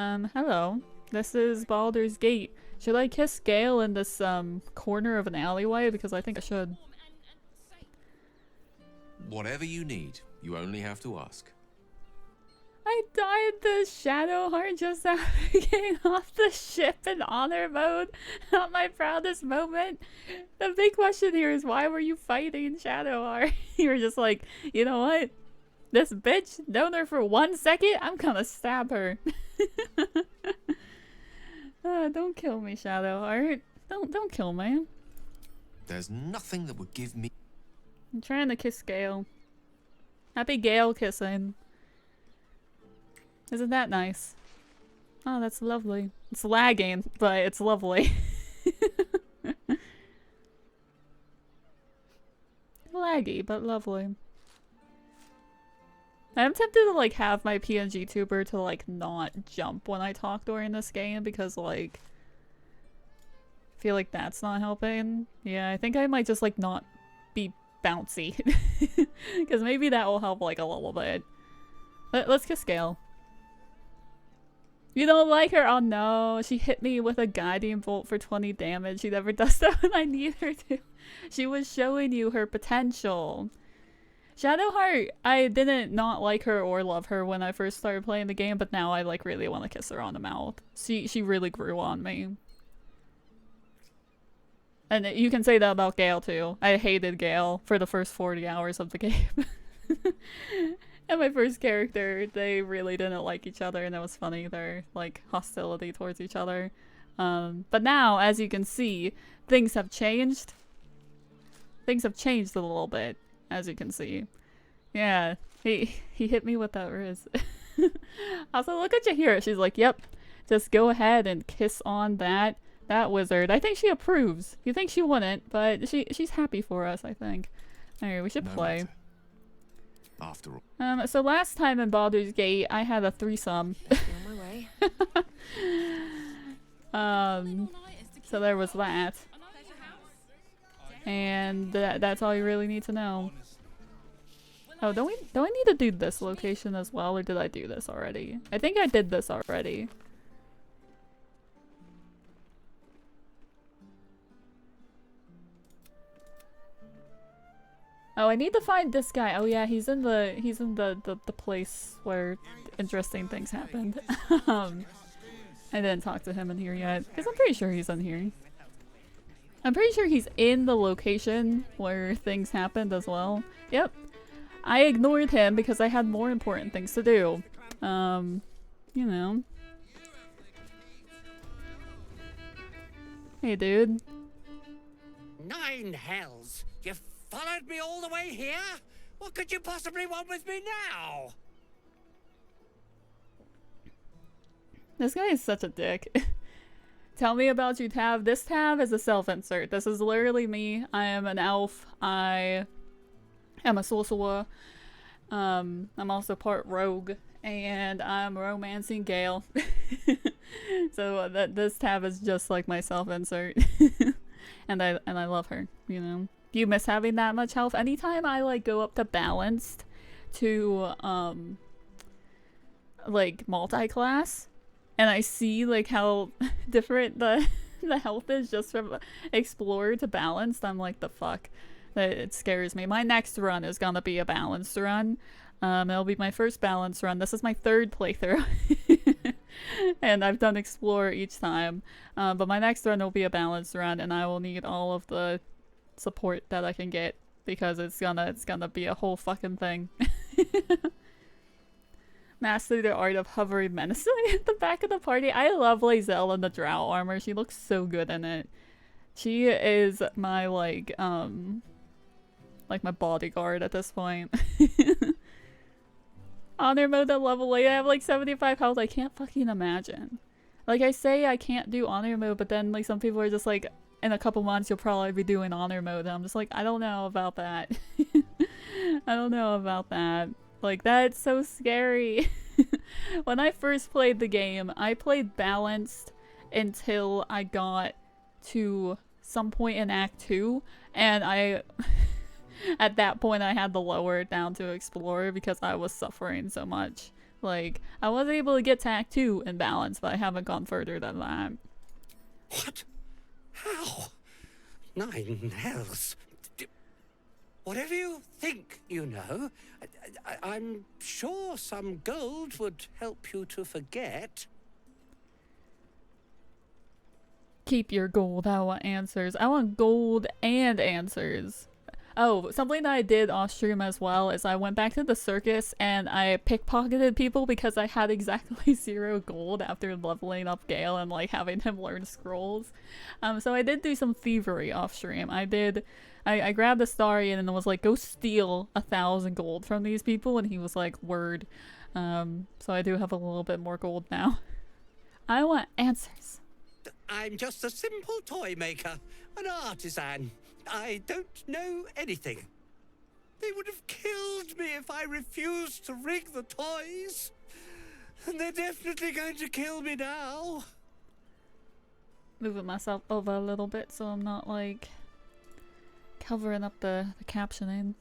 Hello. This is Baldur's Gate. Should I kiss Gale in this, corner of an alleyway? Because I think I should. Whatever you need, you only have to ask. I died the Shadow Heart just after getting off the ship in honor mode. Not my proudest moment. The big question here is why were you fighting Shadow Heart? You were just like, you know what? This bitch, known her for 1 second, I'm gonna stab her. Don't kill me, Shadowheart. Don't kill me. There's nothing that would give me... I'm trying to kiss Gale. Happy Gale kissing. Isn't that nice? Oh, that's lovely. It's lagging, but it's lovely. Laggy, but lovely. I'm tempted to like have my PNG tuber to like not jump when I talk during this game because like I feel like that's not helping. Yeah, I think I might just like not be bouncy because maybe that will help like a little bit. Let's kiss Gale. You don't like her? Oh no, she hit me with a guiding bolt for 20 damage. She never does that when I need her to. She was showing you her potential. Shadowheart, I didn't not like her or love her when I first started playing the game, but now I like really want to kiss her on the mouth. She really grew on me. And you can say that about Gale too. I hated Gale for the first 40 hours of the game. And my first character, they really didn't like each other and it was funny, their like hostility towards each other. But now, as you can see, things have changed. Things have changed a little bit. As you can see. Yeah, he hit me with that Riz. Also, look at Jahira. She's like, yep, just go ahead and kiss on that wizard. I think she approves. You think she wouldn't, but she's happy for us, I think. Alright, we should play. After all. So last time in Baldur's Gate, I had a threesome. So there was that. And that's all you really need to know. Oh, don't I need to do this location as well, or did I do this already? I think I did this already. Oh, I need to find this guy. Oh yeah, he's in the place where interesting things happened. I didn't talk to him in here yet, because I'm pretty sure he's in here. I'm pretty sure he's in the location where things happened as well. Yep. I ignored him because I had more important things to do. You know. Hey, dude. 9 hells! You followed me all the way here? What could you possibly want with me now? This guy is such a dick. Tell me about you, tab. This tab is a self-insert. This is literally me. I am an elf. I am a sorcerer. I'm also part rogue, and I'm romancing Gale. So this tab is just like my self-insert. and I love her, you know. Do you miss having that much health? Anytime I like go up to balanced to like multi-class, and I see like how different the health is just from explorer to balanced, I'm like, the fuck. It scares me. My next run is gonna be a balanced run. It'll be my first balanced run. This is my 3rd playthrough. And I've done explorer each time. But my next run will be a balanced run, and I will need all of the support that I can get because it's gonna be a whole fucking thing. Master the art of hovering menacingly at the back of the party. I love Lae'zel in the drow armor. She looks so good in it. She is my like my bodyguard at this point. Honor mode at level 8. I have like 75 health. I can't fucking imagine. Like I say I can't do honor mode, but then like some people are just like, in a couple months you'll probably be doing honor mode. And I'm just like, I don't know about that. I don't know about that. Like, that's so scary. When I first played the game, I played balanced until I got to some point in Act 2, and I at that point I had to lower it down to Explorer because I was suffering so much Like, I was able to get Tact 2 in balance, but I haven't gone further than that. What? How? 9 hells. Whatever you think you know, I'm sure some gold would help you to forget. Keep your gold. I want answers. I want gold and answers. Oh, something that I did off stream as well is I went back to the circus and I pickpocketed people because I had exactly 0 gold after leveling up Gale and like having him learn scrolls. So I did do some thievery off stream. I grabbed the Starian and was like, go steal 1,000 gold from these people, and he was like, word. So I do have a little bit more gold now. I want answers. I'm just a simple toy maker, an artisan. I don't know anything. They would have killed me if I refused to rig the toys. And they're definitely going to kill me now. Moving myself over a little bit so I'm not like covering up the captioning.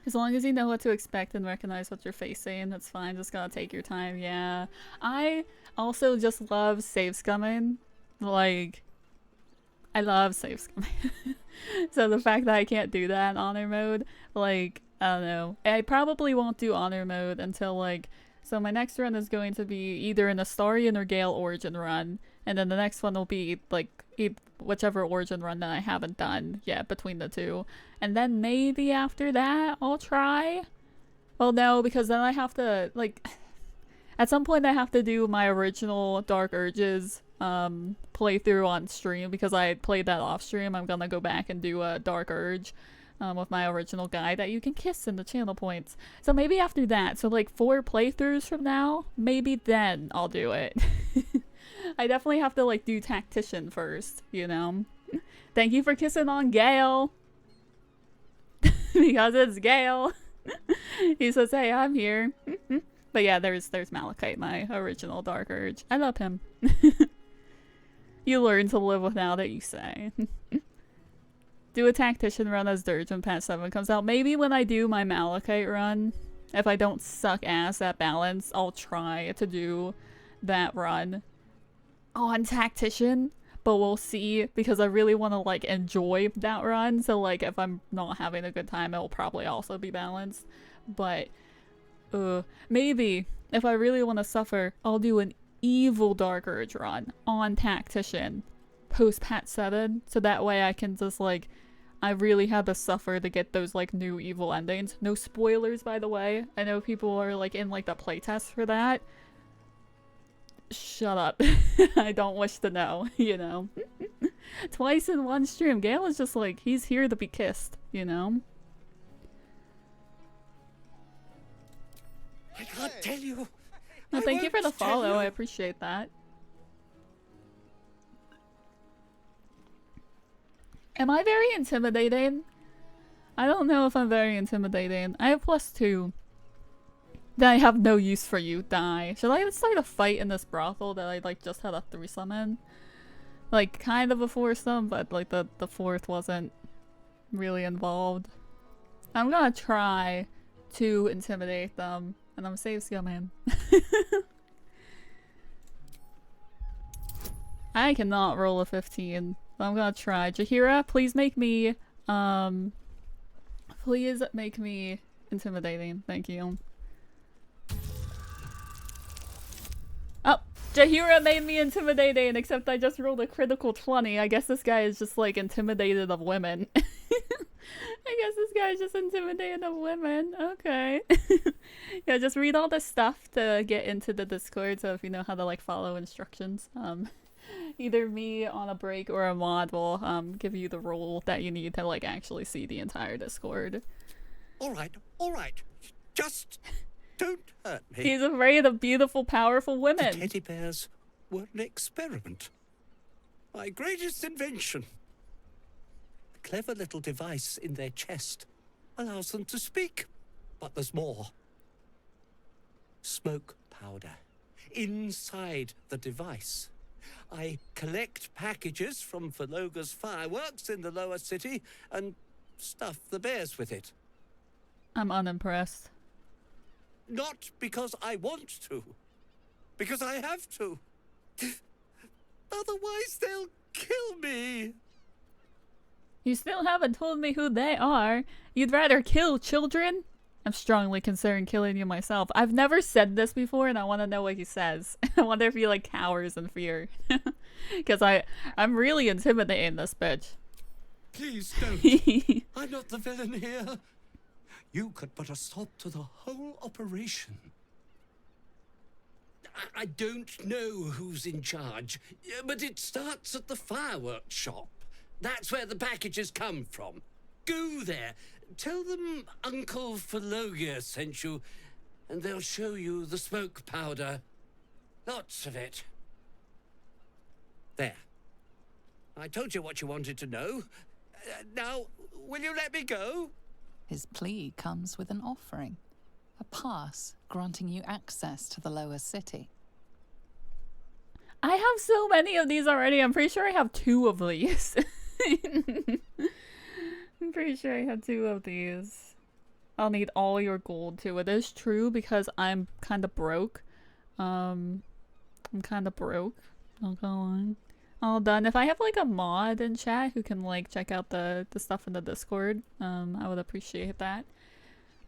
As long as you know what to expect and recognize what you're facing, that's fine. Just gotta take your time. Yeah. I also just love save scumming. Like, I love save scumming. So the fact that I can't do that in honor mode, like, I don't know. I probably won't do honor mode until like, so my next run is going to be either an Astarian or Gale origin run, and then the next one will be like whichever origin run that I haven't done yet between the two. And then maybe after that I'll try. Well, no, because then I have to like at some point I have to do my original Dark Urges playthrough on stream because I played that off stream. I'm gonna go back and do a Dark Urge with my original guy that you can kiss in the channel points. So maybe after that, so like 4 playthroughs from now, maybe then I'll do it. I definitely have to like do Tactician first, you know? Thank you for kissing on Gale. Because it's Gale. He says, hey, I'm here. But yeah, there's Malachite, my original Dark Urge. I love him. You learn to live without it, you say. Do a Tactician run as Dirge when patch 7 comes out. Maybe when I do my Malachite run, if I don't suck ass at balance, I'll try to do that run on Tactician. But we'll see, because I really want to like enjoy that run. So like if I'm not having a good time, it'll probably also be balanced. But maybe if I really want to suffer, I'll do an evil Dark Urge run on Tactician post patch 7, so that way I can just like, I really had to suffer to get those like new evil endings. No spoilers, by the way. I know people are like in like the playtest for that. Shut up. I don't wish to know, you know. Twice in one stream. Gale is just like, he's here to be kissed, you know. I can't tell you. No, thank you for the won't tell follow. you. I appreciate that. Am I very intimidating? I don't know if I'm very intimidating. I have +2. Then I have no use for you. Die. Should I start a fight in this brothel that I like just had a threesome in? Like kind of a foursome, but like the fourth wasn't really involved. I'm gonna try to intimidate them, and I'm save scumming. I cannot roll a 15. I'm gonna try. Jahira, please make me intimidating. Thank you. Oh, Jahira made me intimidating, except I just rolled a critical 20. I guess this guy is just like intimidated of women. I guess this guy is just intimidated of women. Okay. Yeah, just read all the stuff to get into the Discord, so if you know how to like follow instructions. Either me on a break or a mod will give you the role that you need to like actually see the entire Discord. All right. Just don't hurt me. He's afraid of beautiful, powerful The women. teddy bears were an experiment. My greatest invention. A clever little device in their chest allows them to speak. But there's more. Smoke powder inside the device. I collect packages from Phaloga's fireworks in the lower city and stuff the bears with it. I'm unimpressed. not because I want to. Because I have to. Otherwise, they'll kill me. You still haven't told me who they are. You'd rather kill children? I'm strongly considering killing you myself. I've never said this before, and I want to know what he says. I wonder if he like cowers in fear. Because I'm really intimidating this bitch. Please don't. I'm not the villain here. You could put a stop to the whole operation. I don't know who's in charge, but it starts at the fireworks shop. That's where the packages come from. Go there. Tell them Uncle Philogia sent you, and they'll show you the smoke powder. Lots of it. There. I told you what you wanted to know. Now, will you let me go? His plea comes with an offering. A pass granting you access to the lower city. I have so many of these already. I'm pretty sure I have 2 of these. I'm pretty sure I had 2 of these. I'll need all your gold too. It is true because I'm kind of broke. I'm kind of broke. Not gonna lie. All done. If I have like a mod in chat who can like check out the stuff in the Discord, I would appreciate that.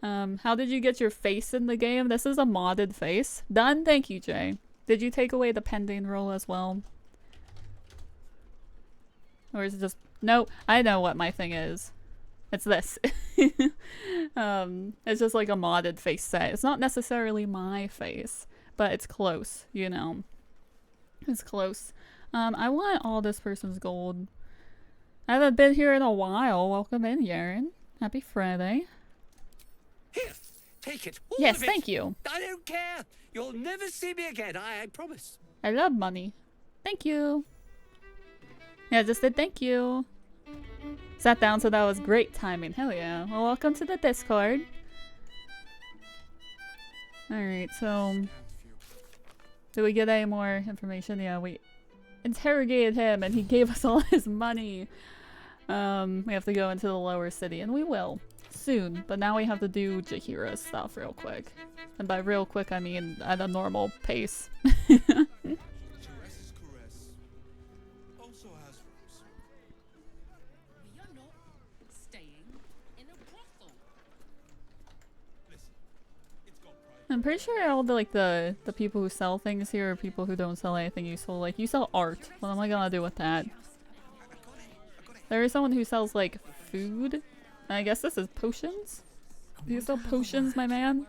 How did you get your face in the game? This is a modded face. Done. Thank you, Jay. Did you take away the pending roll as well? Or is it just... No, I know what my thing is. It's this. It's just like a modded face set. It's not necessarily my face, but it's close, you know. It's close. I want all this person's gold. I haven't been here in a while. Welcome in, Yaren. Happy Friday. Here, take it. All Yes, of it. thank you. I don't care. You'll never see me again, I promise. I love money. Thank you. Yeah, just said thank you. Sat down, so that was great timing. Hell yeah. Well, welcome to the Discord. Alright, so... Did we get any more information? Yeah, we interrogated him and he gave us all his money. We have to go into the lower city, and we will. Soon. But now we have to do Jahira's stuff real quick. And by real quick, I mean at a normal pace. I'm pretty sure all the people who sell things here are people who don't sell anything useful. Like, you sell art. What am I gonna do with that? There is someone who sells, like, food. I guess this is potions? Do you sell potions, my man?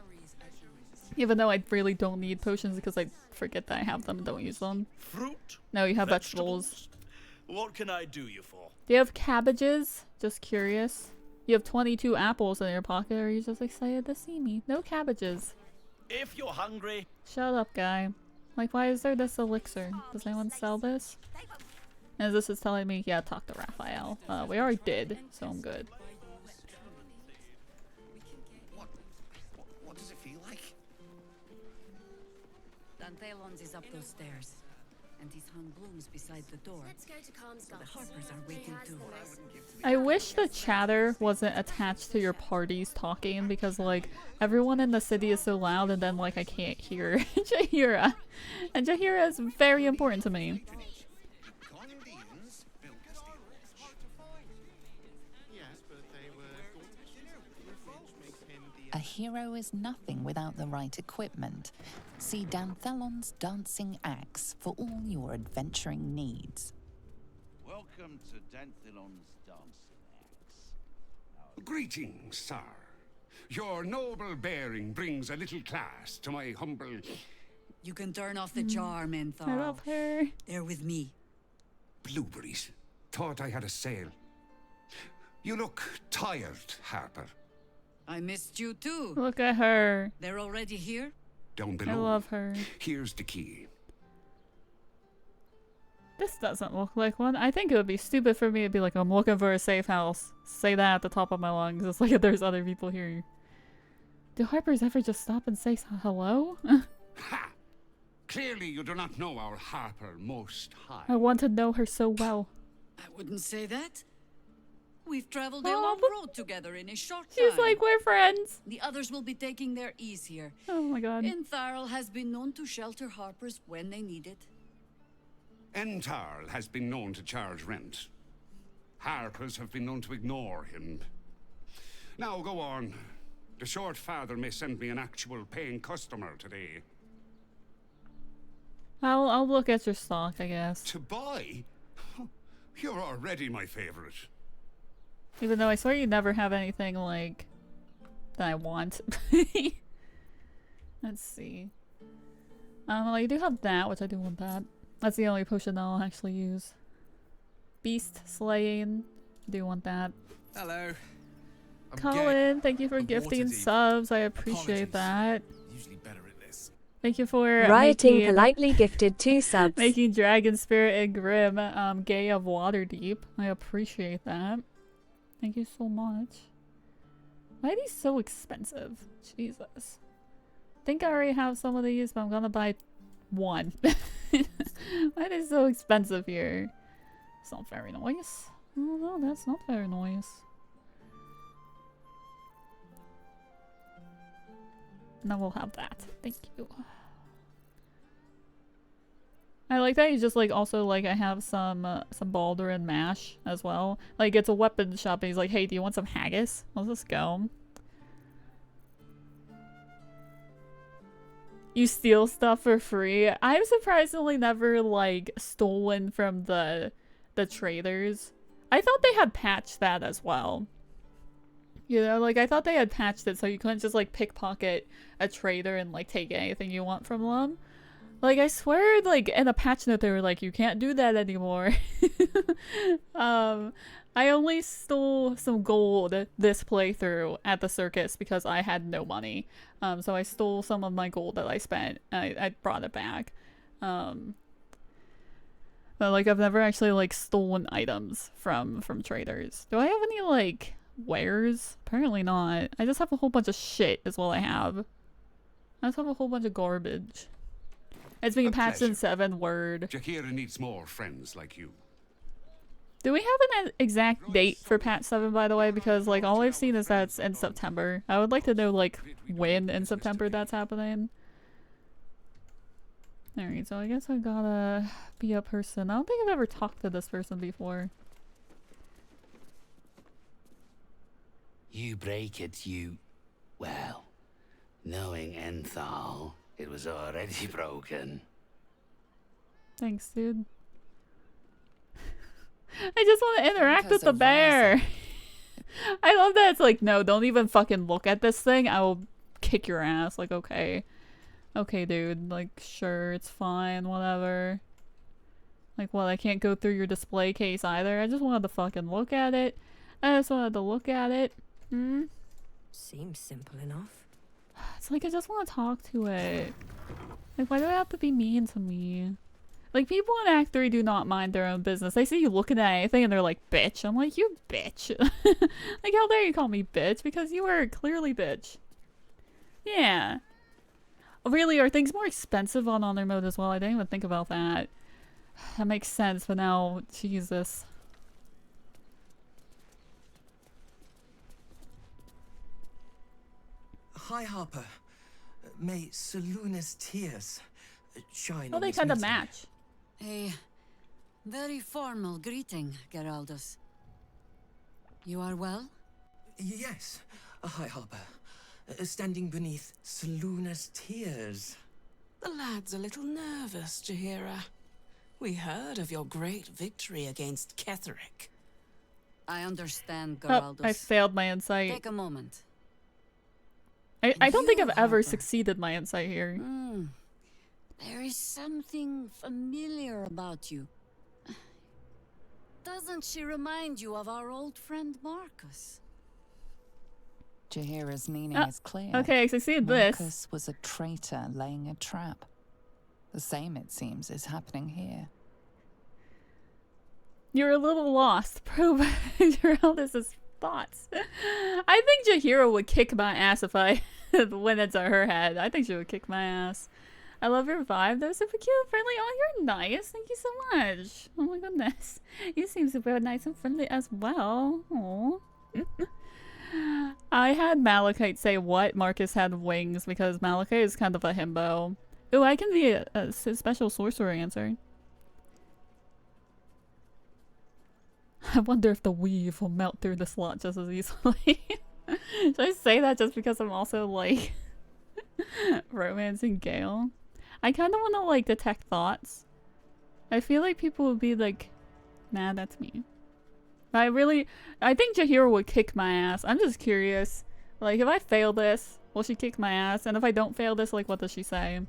Even though I really don't need potions because I forget that I have them and don't use them. Fruit? No, you have vegetables. What can I do you for? Do you have cabbages? Just curious. You have 22 apples in your pocket, or are you just excited to see me? No cabbages. If you're hungry. Shut up, guy. Like, why is there this elixir? Does anyone sell this? And this is telling me, yeah, talk to Raphael. We already did, so I'm good. What does it feel like? Dantelon's is up those stairs, and he's hung blooms beside the door. Let's go to Calm's the Harpers are waiting too. I wish the chatter wasn't attached to your parties talking, because like everyone in the city is so loud and then like I can't hear Jahira. And Jahira is very important to me. A hero is nothing without the right equipment. See Danthelon's dancing axe for all your adventuring needs. Welcome to Danthelon's dancing axe. Greetings, sir. Your noble bearing brings a little class to my humble... You can turn off the jar, Menthol. I love her. They're with me. Blueberries. Thought I had a sale. You look tired, Harper. I missed you too. Look at her. They're already here? Down below. I love her. Here's the key. This doesn't look like one. I think it would be stupid for me to be like, I'm looking for a safe house. Say that at the top of my lungs. It's like if there's other people here. Do Harpers ever just stop and say hello? Ha! Clearly you do not know our Harper Most High. I want to know her so well. I wouldn't say that. We've traveled a Oh, long but- road together in a short time. She's like, we're friends. The others will be taking their ease here. Oh my god. Entharl has been known to shelter Harpers when they need it. Entarl has been known to charge rent. Harpers have been known to ignore him. Now go on. The short father may send me an actual paying customer today. I'll look at your stock, I guess. To buy? You're already my favorite. Even though I swear you never have anything like that I want. Let's see. Well, you do have that, which I do want that. That's the only potion I'll actually use. Beast slaying. Do want that. Hello. I'm Colin, thank you for I'm gifting Waterdeep. subs. I appreciate Apologies. that. Usually better at this. Thank you for Rioting making, politely gifted 2 subs. making Dragon Spirit and Grim gay of Waterdeep. I appreciate that. Thank you so much. Why are these so expensive? Jesus. I think I already have some of these, but I'm gonna buy one. Why are they so expensive here? It's not very nice. Oh no, that's not very nice. Now we'll have that. Thank you. I like that you just like also like I have some Baldurin mash as well. Like it's a weapon shop and he's like, hey, do you want some haggis? Let's just go. You steal stuff for free. I've surprisingly never like stolen from the traders. I thought they had patched that as well. You know, like I thought they had patched it so you couldn't just like pickpocket a trader and like take anything you want from them. Like I swear like in a patch note they were like you can't do that anymore. I only stole some gold this playthrough at the circus because I had no money. So I stole some of my gold that I spent. I brought it back. But like I've never actually like stolen items from traders. Do I have any like wares? Apparently not. I just have a whole bunch of shit is what I have. I just have a whole bunch of garbage. It's being patched in 7 word. Jaheira needs more friends like you. Do we have an exact date for patch 7 by the way? Because like all I've seen is that it's in September. I would like to know like when in September that's happening. Alright, so I guess I gotta be a person. I don't think I've ever talked to this person before. You break it, you... Well, knowing Enthal, it was already broken. Thanks, dude. I just want to interact with the bear. I love that it's like, no, don't even fucking look at this thing. I will kick your ass. Like, okay. Okay, dude. Like, sure, it's fine. Whatever. Like, what? I can't go through your display case either. I just wanted to fucking look at it. I just wanted to look at it. Seems simple enough. It's like I just want to talk to it. Like, why do I have to be mean to me? Like, people in Act 3 do not mind their own business. They see you looking at anything and they're like, bitch. I'm like, you bitch. Like, how dare you call me bitch? Because you are clearly bitch. Yeah. Really, are things more expensive on honor mode as well? I didn't even think about that. That makes sense, but now, Jesus. Hi, Harper. May Seluna's tears shine Oh, on they this kind of meeting. match. A very formal greeting, Geraldus. You are well? Yes. Hi, Harper. Standing beneath Seluna's tears. The lad's a little nervous, Jaheira. We heard of your great victory against Ketherick. I understand, Oh, Geraldus. I failed my insight. Take a moment. I don't think You, I've ever Harper. succeeded my insight here. There is something familiar about you. Doesn't she remind you of our old friend Marcus? Jaheira's meaning Ah, is clear. okay, I succeeded this. Marcus was a traitor laying a trap. The same, it seems, is happening here. You're a little lost. Probe Geraldus's thoughts. I think Jaheira would kick my ass if I went into her head. I think she would kick my ass. I love your vibe. They're super cute and friendly. Oh, you're nice. Thank you so much. Oh my goodness. You seem super nice and friendly as well. Aww. I had Malachite say what Marcus had wings because Malachite is kind of a himbo. Ooh, I can be a special sorcerer answer. I wonder if the weave will melt through the slot just as easily. Should I say that just because I'm also like romancing Gale? I kind of want to like detect thoughts. I feel like people would be like, nah, that's me. I think Jaheira would kick my ass. I'm just curious. Like, if I fail this, will she kick my ass? And if I don't fail this, like, what does she say?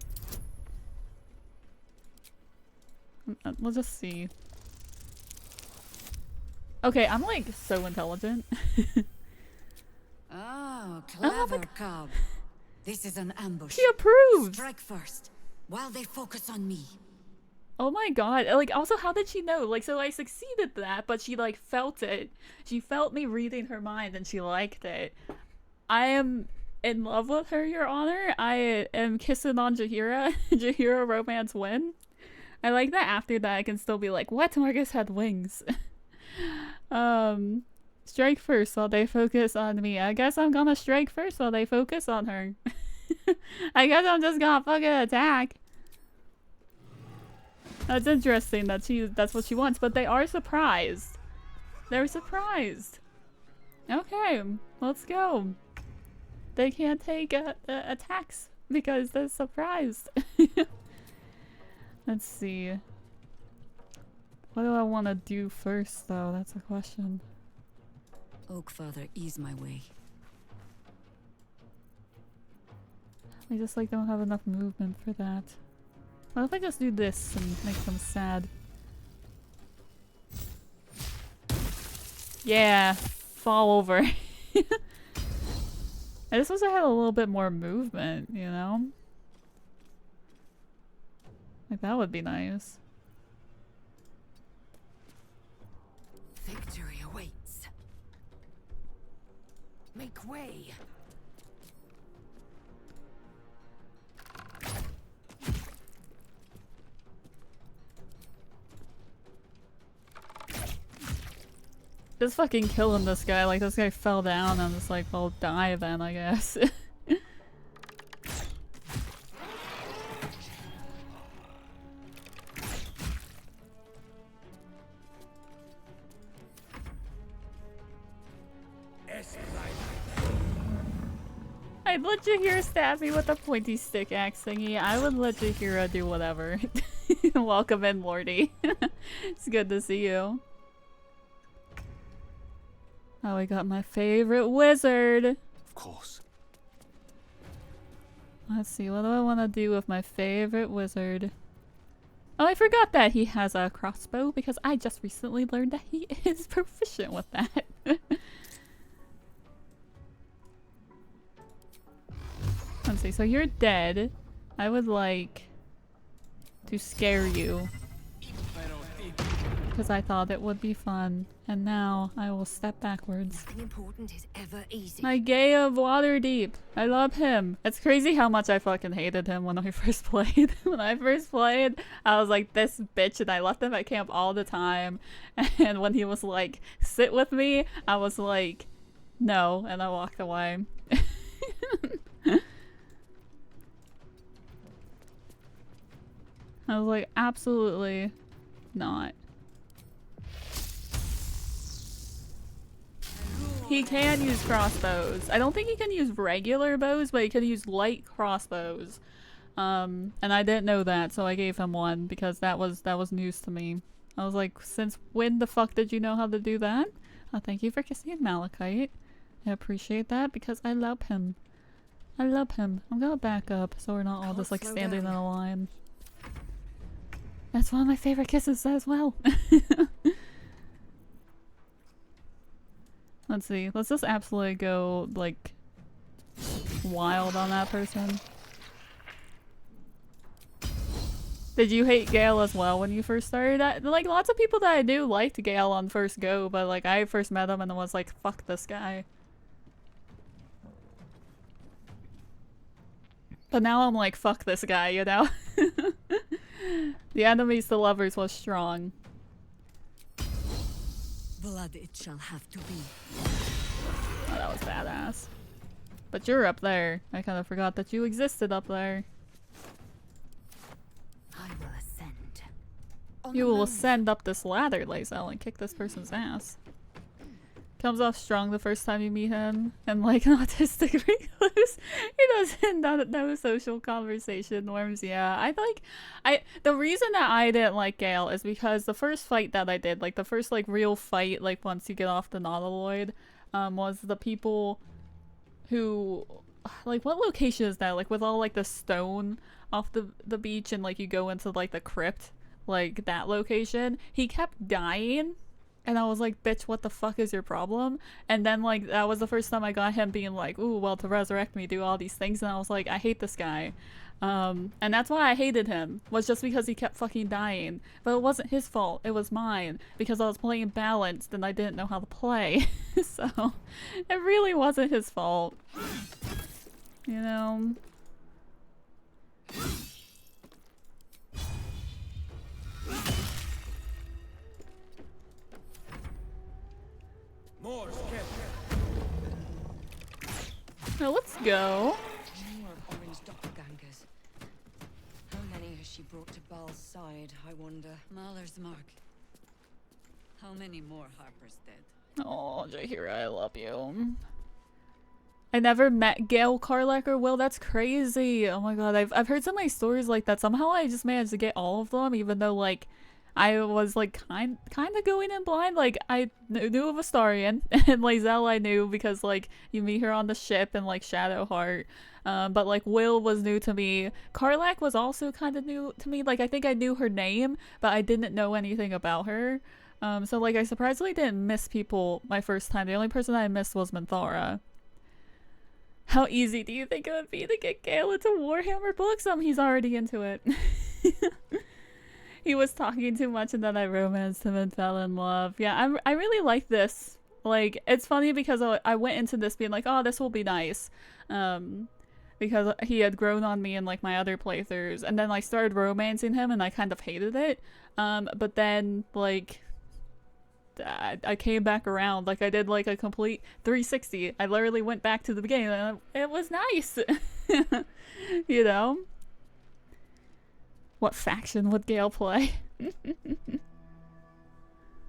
We'll just see. Okay, I'm like so intelligent. Oh, clever cub. This is an ambush. She approves! Strike first, while they focus on me. Oh my god. Like, also, how did she know? Like, so I succeeded that, but she, like, felt it. She felt me reading her mind, and she liked it. I am in love with her, Your Honor. I am kissing on Jaheira. Jaheira romance win. I like that after that I can still be like, what? Marcus had wings. Strike first while they focus on me. I guess I'm gonna strike first while they focus on her. I guess I'm just gonna fucking attack. That's interesting that that's what she wants, but they are surprised. They're surprised. Okay, let's go. They can't take attacks because they're surprised. Let's see. What do I want to do first, though? That's a question. Oakfather, ease my way. I just like don't have enough movement for that. What if I just do this and make them sad? Yeah, fall over. I just wish I had a little bit more movement, you know? Like, that would be nice. Victory awaits. Make way. Just fucking killing this guy. Like, this guy fell down and it's like, well, die then, I guess. I'd let Jaheira stab me with a pointy stick axe thingy. I would let Jaheira do whatever. Welcome in, Lordy. It's good to see you. Oh, I got my favorite wizard. Of course. Let's see, what do I want to do with my favorite wizard? Oh, I forgot that he has a crossbow because I just recently learned that he is proficient with that. Let's see, so you're dead. I would like to scare you because I thought it would be fun, and now I will step backwards. Nothing important is ever easy. My Gale of Waterdeep. I love him. It's crazy how much I fucking hated him when I first played. When I first played, I was like this bitch, and I left him at camp all the time. And when he was like, sit with me, I was like, no, and I walked away. I was like, absolutely not. He can use crossbows. I don't think he can use regular bows, but he can use light crossbows. And I didn't know that, so I gave him one because that was news to me. I was like, since when the fuck did you know how to do that? Oh, thank you for kissing Malachite. I appreciate that because I love him. I love him. I'm gonna back up so we're not all just like standing in a line. That's one of my favorite kisses as well. Let's see. Let's just absolutely go, like, wild on that person. Did you hate Gale as well when you first started? Like, lots of people that I knew liked Gale on first go, but, like, I first met him and was like, fuck this guy. But now I'm like, fuck this guy, you know? The enemies to lovers was strong. Blood it shall have to be. Oh, that was badass. But you're up there. I kind of forgot that you existed up there. I will ascend. You will ascend up this ladder, Lae'zel, and kick this person's ass. Comes off strong the first time you meet him, and like an autistic recluse. He doesn't know social conversation norms. Yeah, the reason that I didn't like Gale is because the first fight that I did, like the first like real fight, like once you get off the Nautiloid, was the people who, like, what location is that? Like with all like the stone off the beach, and like you go into like the crypt, like that location. He kept dying. And I was like, bitch, what the fuck is your problem? And then, like, that was the first time I got him being like, ooh, well, to resurrect me, do all these things. And I was like, I hate this guy. And that's why I hated him, was just because he kept fucking dying. But it wasn't his fault. It was mine. Because I was playing balanced and I didn't know how to play. So, it really wasn't his fault. You know? Now let's go. More orange doppelgangers. How many has she brought to Baal's side, I wonder? Mahler's mark. How many more Harper's dead? Oh, Jaheira, I love you. I never met Gale, Karlach, or Will. That's crazy. Oh my god, I've heard so many stories like that. Somehow I just managed to get all of them, even though like I was like kind of going in blind. Like I knew of Astarion and Lae'zel I knew because like you meet her on the ship and like Shadowheart. But like Will was new to me. Karlach was also kind of new to me. Like I think I knew her name, but I didn't know anything about her. So like I surprisingly didn't miss people my first time. The only person I missed was Minthara. How easy do you think it would be to get Gale into Warhammer books? He's already into it. He was talking too much and then I romanced him and fell in love. Yeah, I really like this. Like, it's funny because I went into this being like, oh, this will be nice. Because he had grown on me in like my other playthroughs. And then I started romancing him and I kind of hated it. But then like I came back around. Like I did like a complete 360. I literally went back to the beginning and it was nice. You know? What faction would Gale play?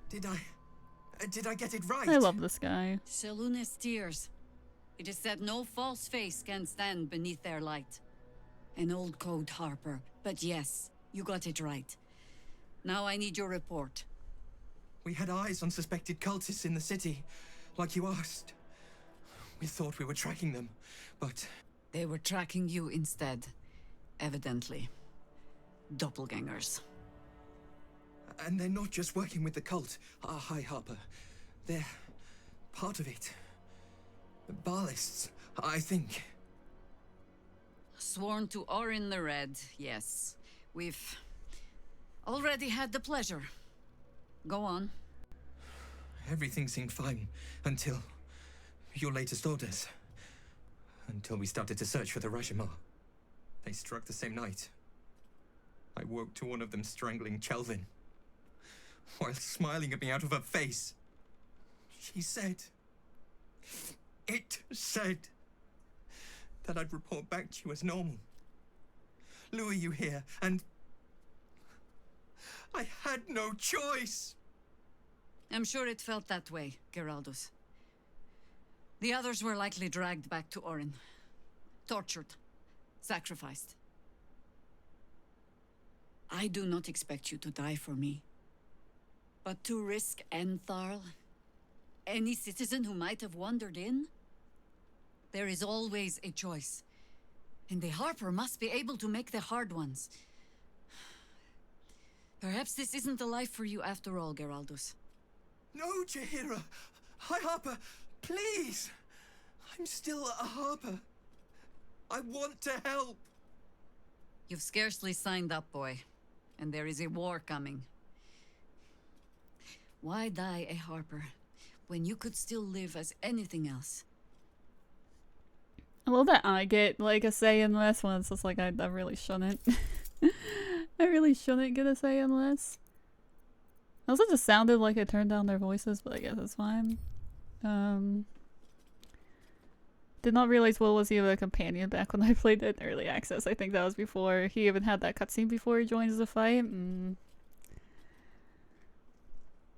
Did I get it right? I love this guy. Selûne's tears. It is said no false face can stand beneath their light. An old code, Harper. But yes, you got it right. Now I need your report. We had eyes on suspected cultists in the city, like you asked. We thought we were tracking them, but... They were tracking you instead, evidently. Doppelgangers. And they're not just working with the cult, High Harper. They're part of it. Baalists, I think. Sworn to Orin the Red, yes. We've already had the pleasure. Go on. Everything seemed fine until your latest orders. Until we started to search for the Rajamar. They struck the same night. I woke to one of them strangling Chelvin, while smiling at me out of her face. She said... It said... that I'd report back to you as normal. Lure you here, and... I had no choice! I'm sure it felt that way, Geraldus. The others were likely dragged back to Orin. Tortured. Sacrificed. I do not expect you to die for me. But to risk Entharl, any citizen who might have wandered in, there is always a choice. And the Harper must be able to make the hard ones. Perhaps this isn't the life for you after all, Geraldus. No, Jaheira! High Harper, please! I'm still a Harper. I want to help! You've scarcely signed up, boy. And there is a war coming. Why die a Harper when you could still live as anything else? I love that I get like a say in this when it's just like I really shouldn't. I really shouldn't get a say in this. It also just sounded like I turned down their voices, but I guess it's fine. Did not realize Will was even a companion back when I played it in early access. I think that was before he even had that cutscene before he joins the fight.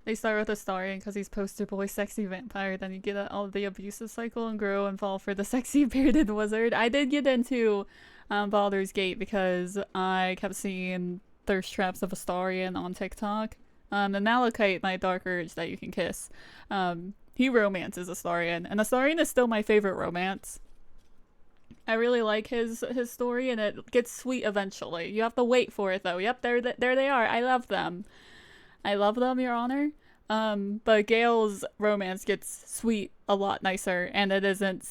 They start with Astarion because he's poster boy sexy vampire, then you get all the abusive cycle and grow and fall for the sexy bearded wizard. I did get into Baldur's Gate because I kept seeing thirst traps of Astarion on TikTok. And Malachite, my dark urge that you can kiss. He romances Astarion, and Astarion is still my favorite romance. I really like his story, and it gets sweet eventually. You have to wait for it though. Yep, there they are. I love them. I love them, Your Honor. But Gale's romance gets sweet a lot nicer, and it isn't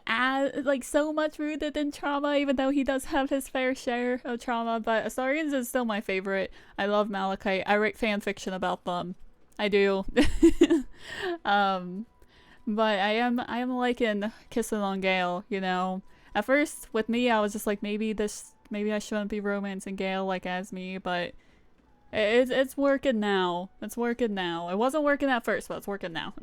as like so much rooted in trauma, even though he does have his fair share of trauma. But Astarion's is still my favorite. I love Malachite. I write fan fiction about them. I do. But I am liking kissing on Gale, you know. At first with me I was just like maybe I shouldn't be romancing Gale like as me, but it's working now. It's working now. It wasn't working at first, but it's working now.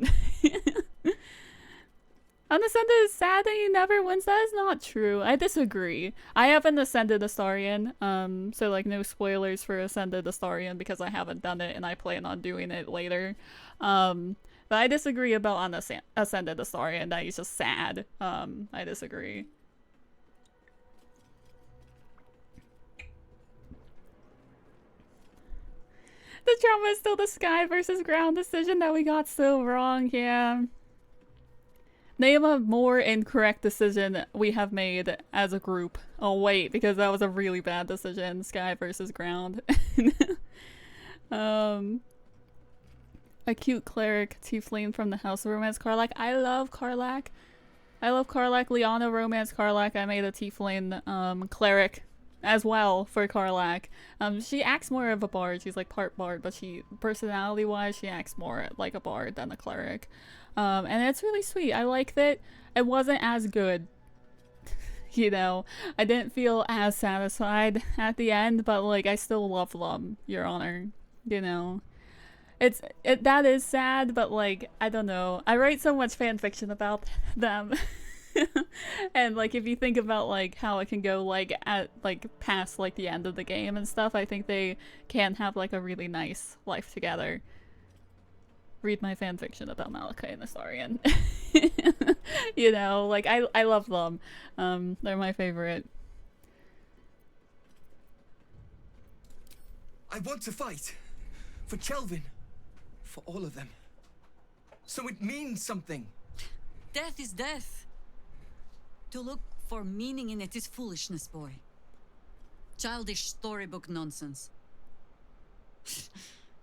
Unascended is sad that he never wins. That is not true. I disagree. I haven't ascended Astarion, so like no spoilers for Ascended Astarion because I haven't done it and I plan on doing it later. But I disagree about Ascended Astarion, that he's just sad. I disagree. The trauma is still the sky versus ground decision that we got so wrong, yeah. Name a more incorrect decision we have made as a group. Oh wait, because that was a really bad decision. Sky versus ground. A cute cleric, tiefling from the House of Romance Karlach. I love Karlach. I love Karlach. Liana Romance Karlach. I made a tiefling cleric as well for Karlach. She acts more of a bard. She's like part bard, but personality wise she acts more like a bard than a cleric. And it's really sweet. I like that it wasn't as good. You know, I didn't feel as satisfied at the end, but like I still love them, Your Honor. You know, that is sad, but like I don't know. I write so much fan fiction about them. And like if you think about like how it can go like at like past like the end of the game and stuff, I think they can have like a really nice life together. Read my fanfiction about Malachite and Astarion. You know, like I love them. They're my favorite. I want to fight for Kelvin, for all of them. So it means something. Death is death. To look for meaning in it is foolishness, boy. Childish storybook nonsense.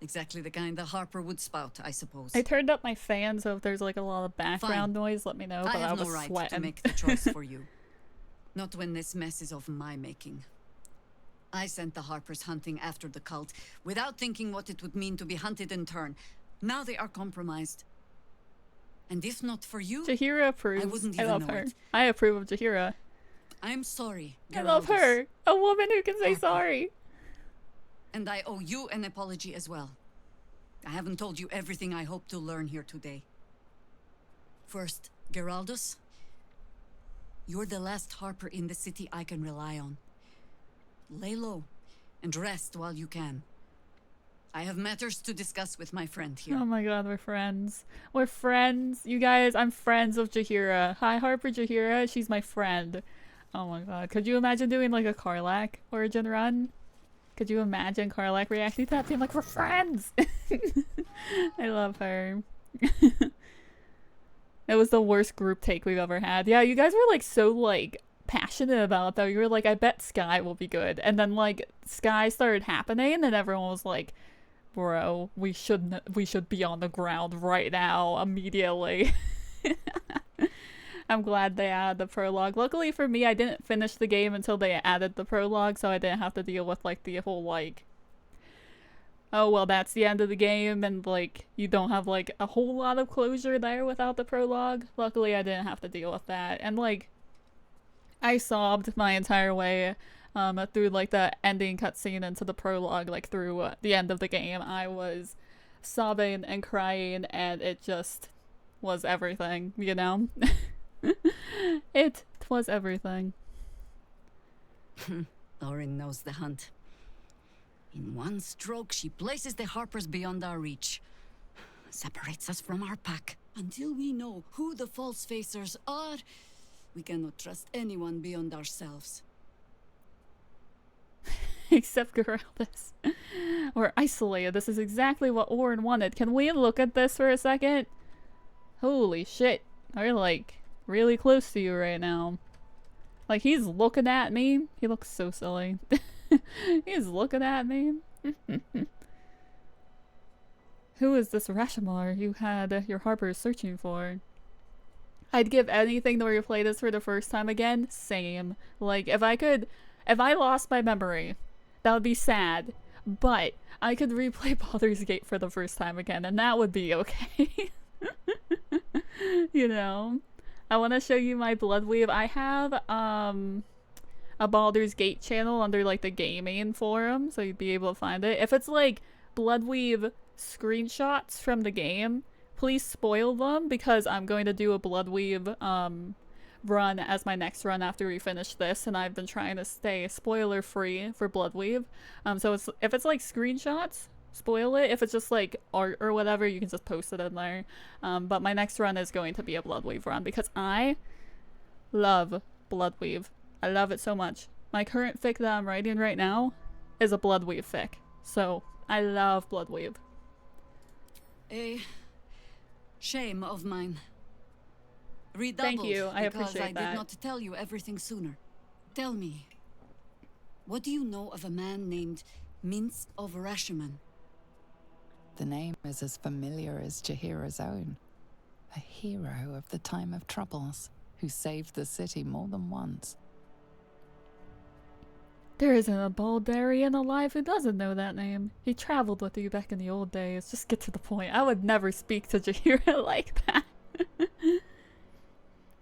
Exactly the kind that Harper would spout, I suppose. I turned up my fan, so if there's like a lot of background noise, let me know. But I have was no right sweating. to make the choice for you. Not when this mess is of my making. I sent the Harpers hunting after the cult, without thinking what it would mean to be hunted in turn. Now they are compromised. And if not for you, Jahira approves. I wouldn't I even love know her. it. I approve of Jahira. I'm sorry, I love Geraldus. her. A woman who can say sorry. And I owe you an apology as well. I haven't told you everything I hope to learn here today. First, Geraldus, you're the last Harper in the city I can rely on. Lay low and rest while you can. I have matters to discuss with my friend here. Oh my god, we're friends. We're friends. You guys, I'm friends with Jahira. Hi, Harper Jahira. She's my friend. Oh my god. Could you imagine doing like a Karlach origin run? Could you imagine Karlach reacting to that being like, we're friends? I love her. It was the worst group take we've ever had. Yeah, you guys were like so like passionate about it though. You were like, I bet Sky will be good. And then like Sky started happening and everyone was like, bro, we should be on the ground right now, immediately. I'm glad they added the prologue. Luckily for me, I didn't finish the game until they added the prologue, so I didn't have to deal with like the whole like, oh well, that's the end of the game, and like you don't have like a whole lot of closure there without the prologue. Luckily I didn't have to deal with that. And like I sobbed my entire way through like the ending cutscene into the prologue, like through the end of the game. I was sobbing and crying, and it just was everything, you know? It was everything. Lauren knows the hunt. In one stroke, she places the Harpers beyond our reach. Separates us from our pack. Until we know who the false facers are, we cannot trust anyone beyond ourselves. Except Geraldus. We're isolated. This is exactly what Orin wanted. Can we look at this for a second? Holy shit. We're like really close to you right now. Like, he's looking at me. He looks so silly. He's looking at me. Who is this Rashomar you had your Harpers searching for? I'd give anything to replay this for the first time again. Same. Like, if I lost my memory, that would be sad. But I could replay Baldur's Gate for the first time again, and that would be okay. You know? I want to show you my Bloodweave. I have a Baldur's Gate channel under like the gaming forum, so you'd be able to find it. If it's like Bloodweave screenshots from the game, please spoil them, because I'm going to do a Bloodweave run as my next run after we finish this, and I've been trying to stay spoiler free for Bloodweave. So if it's like screenshots, spoil it. If it's just like art or whatever, you can just post it in there. But my next run is going to be a Bloodweave run, because I love Bloodweave. I love it so much. My current fic that I'm writing right now is a Bloodweave fic, so I love Bloodweave. A shame of mine. Redoubled. Thank you, I because appreciate that. I did not tell you everything sooner. Tell me, what do you know of a man named Minsk of Rashomon? The name is as familiar as Jaheira's own. A hero of the time of troubles, who saved the city more than once. There isn't a Baldarian alive who doesn't know that name. He traveled with you back in the old days. Just get to the point. I would never speak to Jaheira like that.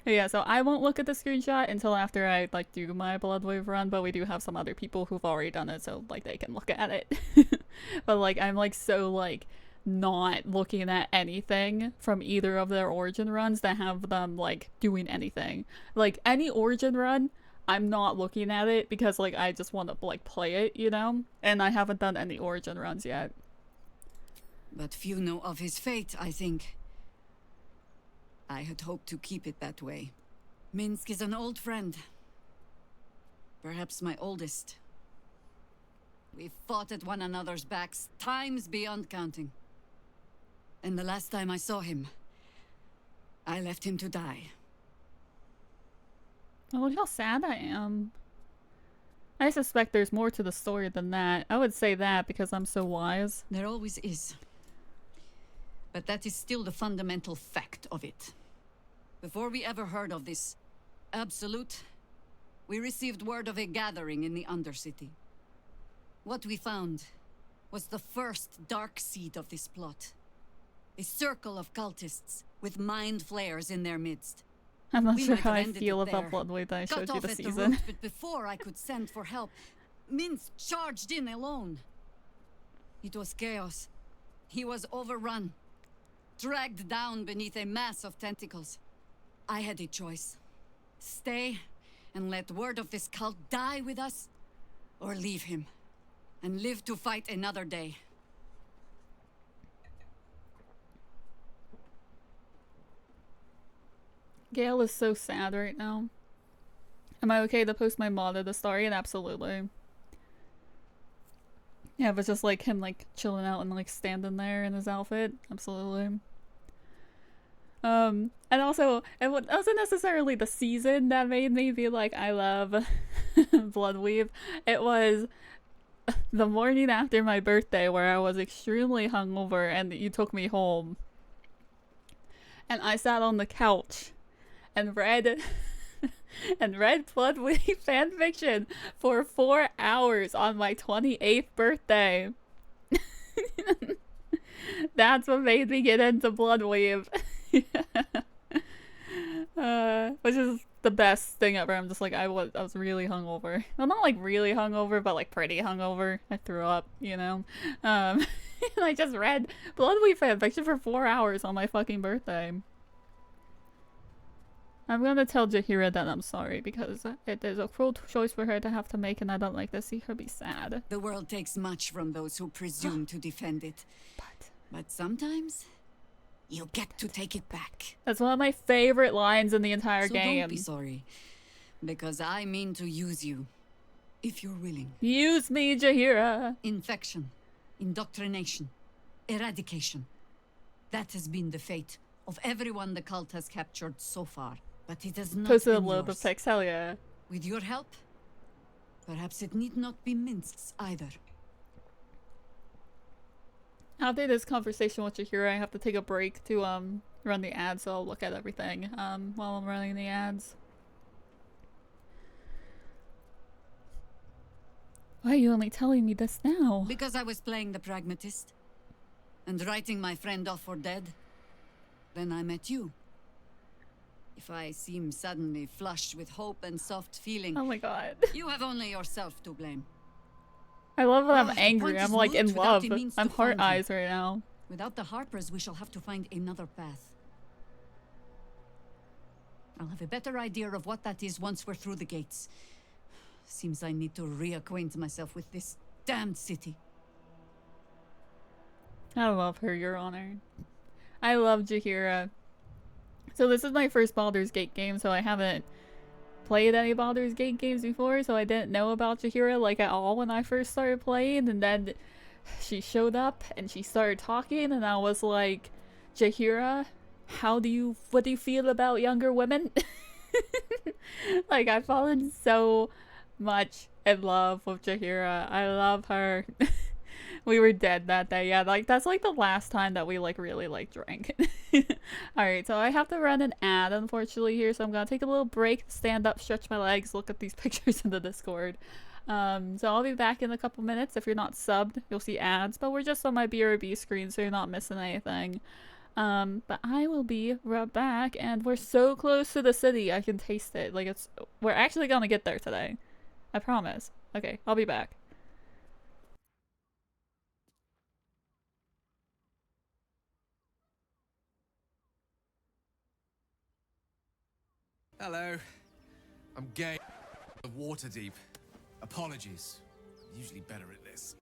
Yeah, so I won't look at the screenshot until after I like do my Bloodwave run, but we do have some other people who've already done it, so like they can look at it. But like I'm like so like not looking at anything from either of their origin runs that have them like doing anything. Like any origin run, I'm not looking at it because like I just want to like play it, you know? And I haven't done any origin runs yet. But few know of his fate, I think. I had hoped to keep it that way. Minsk is an old friend. Perhaps my oldest. We've fought at one another's backs times beyond counting. And the last time I saw him, I left him to die. Oh, look how sad I am. I suspect there's more to the story than that. I would say that because I'm so wise. There always is. But that is still the fundamental fact of it. Before we ever heard of this Absolute, we received word of a gathering in the Undercity. What we found was the first dark seed of this plot. A circle of cultists with mind flayers in their midst. I'm not We sure might how have I ended feel it about there. Bloodwave that I Cut showed you off the at the season. root, but before I could send for help, Minsk charged in alone. It was chaos. He was overrun, dragged down beneath a mass of tentacles. I had a choice. Stay and let word of this cult die with us, or leave him and live to fight another day. Gale is so sad right now. Am I okay to post my mod of the story? And absolutely. Yeah, but just like him like chilling out and like standing there in his outfit. Absolutely. And also, it wasn't necessarily the season that made me be like, I love Bloodweave. It was the morning after my birthday where I was extremely hungover and you took me home. And I sat on the couch and read Bloodweave fanfiction for 4 hours on my 28th birthday. That's what made me get into Bloodweave. Which is the best thing ever. I'm just like, I was really hungover. Well, not like really hungover, but like pretty hungover. I threw up, you know. And I just read Bloodweed fanfiction for 4 hours on my fucking birthday. I'm gonna tell Jahira that I'm sorry because it is a cruel choice for her to have to make, and I don't like to see her be sad. The world takes much from those who presume to defend it. But sometimes, you get to take it back. That's one of my favorite lines in the entire So game. don't be sorry, because I mean to use you, if you're willing. Use me, Jahira. Infection, indoctrination, eradication. That has been the fate of everyone the cult has captured so far. But it has not Post a been load yours. of pics, hell yeah. With your help, perhaps it need not be minced either. After this conversation with Jahira, I have to take a break to run the ads, so I'll look at everything while I'm running the ads. Why are you only telling me this now? Because I was playing the pragmatist and writing my friend off for dead. Then I met you. If I seem suddenly flushed with hope and soft feeling, oh my god, you have only yourself to blame. I love when Well, I'm the angry. point I'm is like moot in without love. the means I'm to heart find you. eyes right now. Without the Harpers, we shall have to find another path. I'll have a better idea of what that is once we're through the gates. Seems I need to reacquaint myself with this damned city. I love her, Your Honor. I love Jahira. So this is my first Baldur's Gate game, so I haven't played any Baldur's Gate games before, so I didn't know about Jahira like at all when I first started playing, and then she showed up and she started talking, and I was like, Jahira, what do you feel about younger women? Like, I've fallen so much in love with Jahira. I love her. We were dead that day. Yeah, like that's like the last time that we like really like drank. Alright, so I have to run an ad unfortunately here, so I'm gonna take a little break, stand up, stretch my legs, look at these pictures in the Discord. So I'll be back in a couple minutes. If you're not subbed, you'll see ads, but we're just on my BRB screen, so you're not missing anything. But I will be right back, and we're so close to the city, I can taste it. Like we're actually gonna get there today. I promise. Okay, I'll be back. Hello. I'm Gale of Waterdeep. Apologies. I'm usually better at this.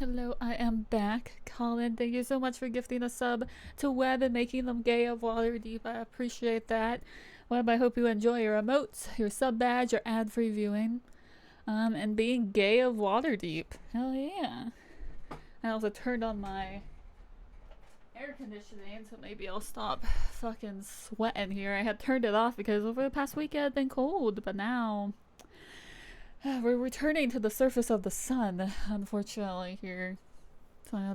Hello, I am back. Colin, thank you so much for gifting a sub to Web and making them gay of Waterdeep. I appreciate that. Web, I hope you enjoy your emotes, your sub badge, your ad-free viewing, and being gay of Waterdeep. Hell yeah. I also turned on my air conditioning, so maybe I'll stop fucking sweating here. I had turned it off because over the past week it had been cold, but now we're returning to the surface of the sun, unfortunately, here. So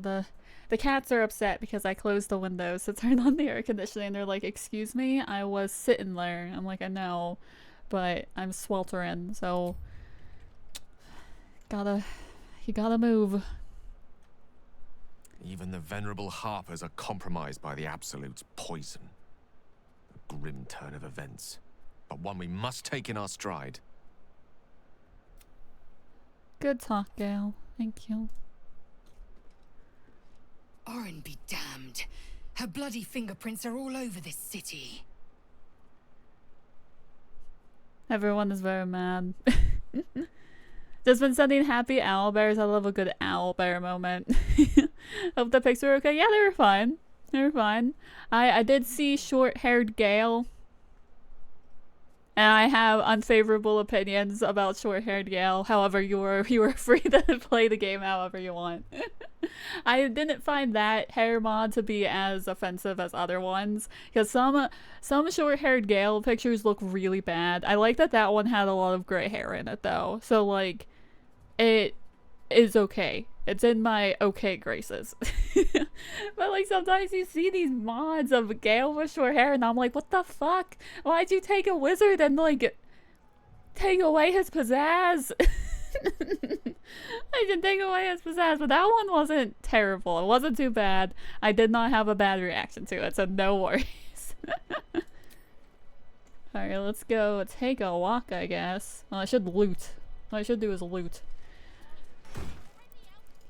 the cats are upset because I closed the windows to turn on the air conditioning. They're like, excuse me, I was sitting there. I'm like, I know, but I'm sweltering, so you gotta move. Even the venerable harpers are compromised by the Absolute's poison. A grim turn of events, but one we must take in our stride. Good talk, Gale. Thank you. Orin be damned. Her bloody fingerprints are all over this city. Everyone is very mad. Just been sending happy owl bears. I love a good owl bear moment. Hope the pics were okay. Yeah, they were fine. They were fine. I did see short-haired Gale. And I have unfavorable opinions about short-haired Gale. However, you were free to play the game however you want. I didn't find that hair mod to be as offensive as other ones, because some short-haired Gale pictures look really bad. I like that one had a lot of gray hair in it though, so like it is okay. It's in my okay graces. But like sometimes you see these mods of Gale with short hair and I'm like, what the fuck? Why'd you take a wizard and like take away his pizzazz? I can take away his pizzazz, but that one wasn't terrible. It wasn't too bad. I did not have a bad reaction to it, so no worries. Alright, let's go take a walk, I guess. Well, I should loot. What I should do is loot.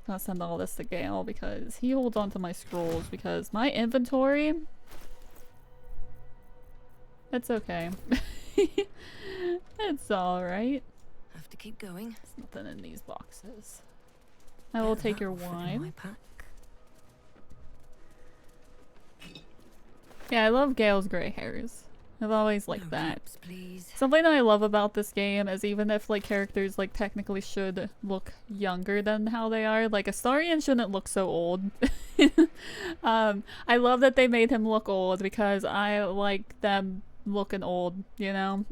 I'll send all this to Gale because he holds on to my scrolls because my inventory, it's okay. It's alright. Have to keep going. There's nothing in these boxes. I will take your wine. Yeah, I love Gale's gray hairs. I've always liked that. Please. Something that I love about this game is even if like characters like technically should look younger than how they are, like Astarion shouldn't look so old. I love that they made him look old because I like them looking old, you know?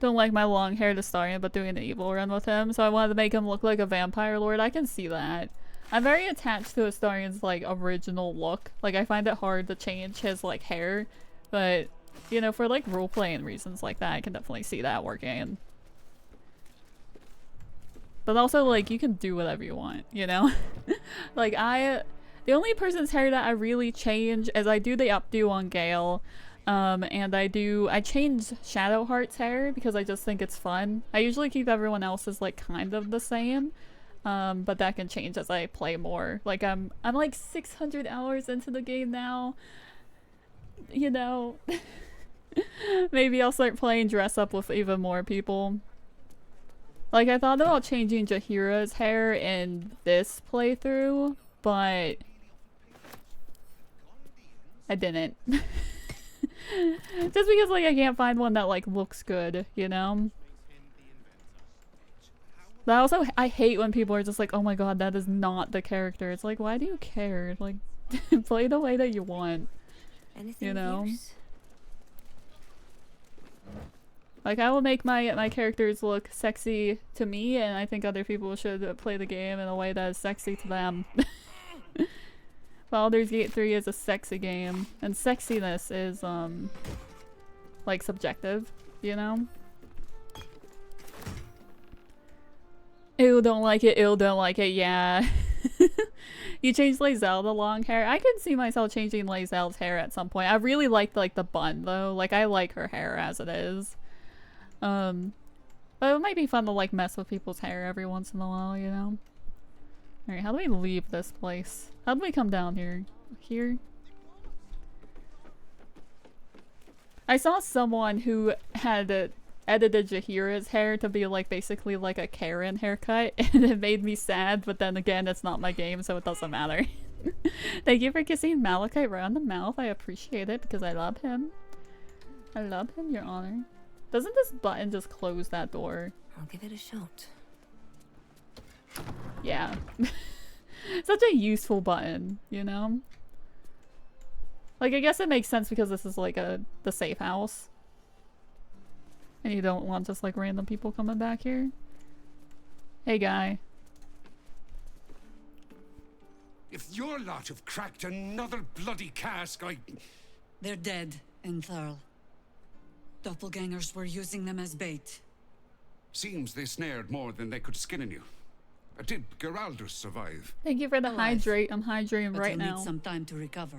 Don't like my long-haired Astarion, but doing an evil run with him, so I wanted to make him look like a vampire lord. I can see that. I'm very attached to Astarion's like original look. Like I find it hard to change his like hair, but you know, for like role-playing reasons like that, I can definitely see that working. But also like you can do whatever you want, you know? Like the only person's hair that I really change is I do the updo on Gale. And I change Shadowheart's hair because I just think it's fun. I usually keep everyone else's like kind of the same. But that can change as I play more. Like I'm like 600 hours into the game now. You know, maybe I'll start playing dress up with even more people. Like I thought about changing Jaheira's hair in this playthrough, but I didn't. Just because like I can't find one that like looks good, you know? But also I hate when people are just like, oh my god, that is not the character. It's like, why do you care? Like, play the way that you want. Anything you know? use? Like I will make my characters look sexy to me, and I think other people should play the game in a way that is sexy to them. Baldur's Gate 3 is a sexy game, and sexiness is like subjective, you know? Ew, don't like it, ew, don't like it, yeah. You changed Lae'zel to long hair. I could see myself changing Lae'zel's hair at some point. I really liked like the bun though. Like I like her hair as it is. But it might be fun to like mess with people's hair every once in a while, you know? Alright, how do we leave this place? How do we come down here? Here? I saw someone who had edited Jahira's hair to be like basically like a Karen haircut, and it made me sad, but then again, it's not my game, so it doesn't matter. Thank you for kissing Malachite right on the mouth. I appreciate it because I love him. I love him, Your Honor. Doesn't this button just close that door? I'll give it a shot. Yeah. Such a useful button, you know? Like, I guess it makes sense because this is like the safe house. And you don't want just like random people coming back here. Hey, guy. If your lot have cracked another bloody cask, They're dead, Entharl. Doppelgangers were using them as bait. Seems they snared more than they could skin in you. Did Geraldus survive? Thank you for the hydrate. I'm hydrating But right you'll now. need some time to recover.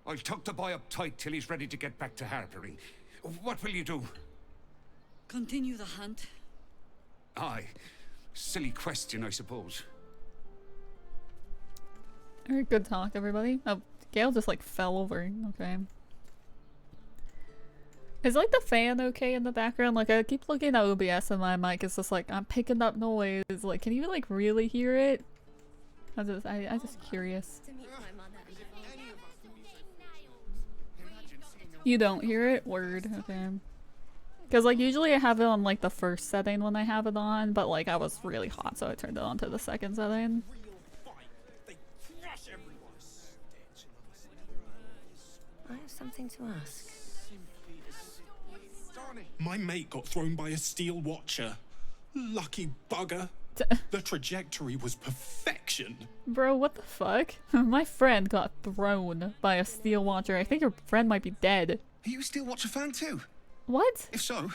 I'll tuck the boy up tight till he's ready to get back to harpering. What will you do? Continue the hunt. Aye. Silly question, I suppose. Alright, good talk, everybody. Oh, Gale just like fell over. Okay. Is like the fan okay in the background? Like I keep looking at OBS and my mic is just like, I'm picking up noise. Like, can you like really hear it? I'm just curious. You don't hear it? Word. Okay. Because like usually I have it on like the first setting when I have it on, but like I was really hot, so I turned it on to the second setting. I have something to ask. My mate got thrown by a steel watcher. Lucky bugger. The trajectory was perfection. Bro, what the fuck? My friend got thrown by a steel watcher. I think your friend might be dead. Are you a steel watcher fan too? What? If so,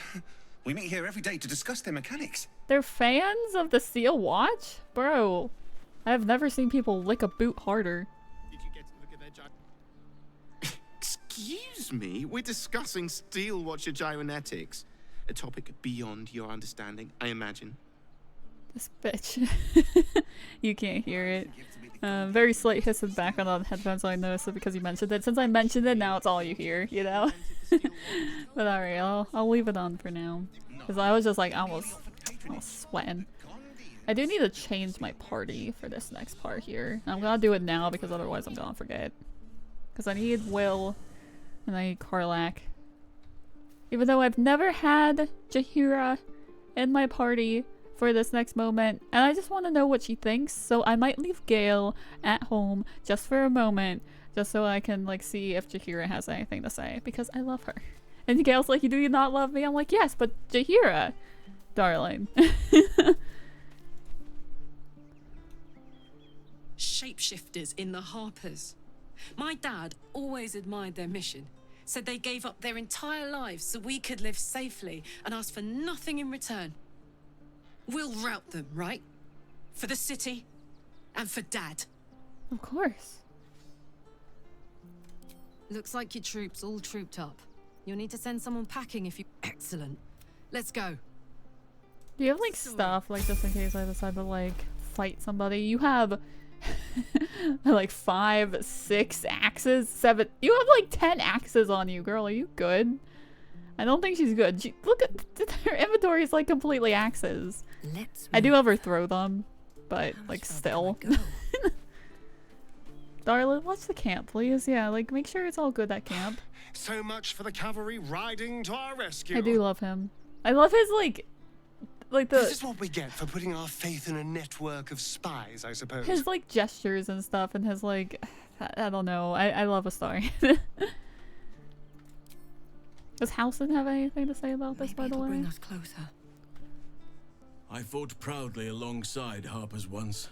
we meet here every day to discuss their mechanics. They're fans of the steel watch? Bro, I've never seen people lick a boot harder. Did you get to look at their Excuse me? We're discussing steel watcher gyromatics. A topic beyond your understanding, I imagine. This bitch. You can't hear it. Very slight hiss of background on the headphones, so I noticed it because you mentioned it. Since I mentioned it, now it's all you hear, you know? But alright, I'll leave it on for now. Because I was just like, I was sweating. I do need to change my party for this next part here. I'm gonna do it now because otherwise I'm gonna forget. Because I need Will and I need Karlak. Even though I've never had Jahira in my party for this next moment, and I just want to know what she thinks, so I might leave Gale at home just for a moment, just so I can like see if Jahira has anything to say, because I love her. And Gale's like, do you not love me? I'm like, yes, but Jahira, darling. Shapeshifters in the Harpers. My dad always admired their mission. Said they gave up their entire lives so we could live safely and asked for nothing in return. We'll rout them, right? For the city and for Dad. Of course. Looks like your troops all trooped up. You'll need to send someone packing if you... Excellent. Let's go. Do you have like stuff like just in case I decide to like fight somebody? You have like 5, 6 axes, 7. You have like 10 axes on you, girl. Are you good? I don't think she's good. Look at her inventory is like completely axes. I do overthrow them, but like still. Darling, watch the camp, please. Yeah, like make sure it's all good at camp. So much for the cavalry riding to our rescue. I do love him. I love his like the. This is what we get for putting our faith in a network of spies, I suppose. His like gestures and stuff, and his like, I don't know. I love a star. Does Halson have anything to say about this, by the way? Bring us closer. I fought proudly alongside Harpers once.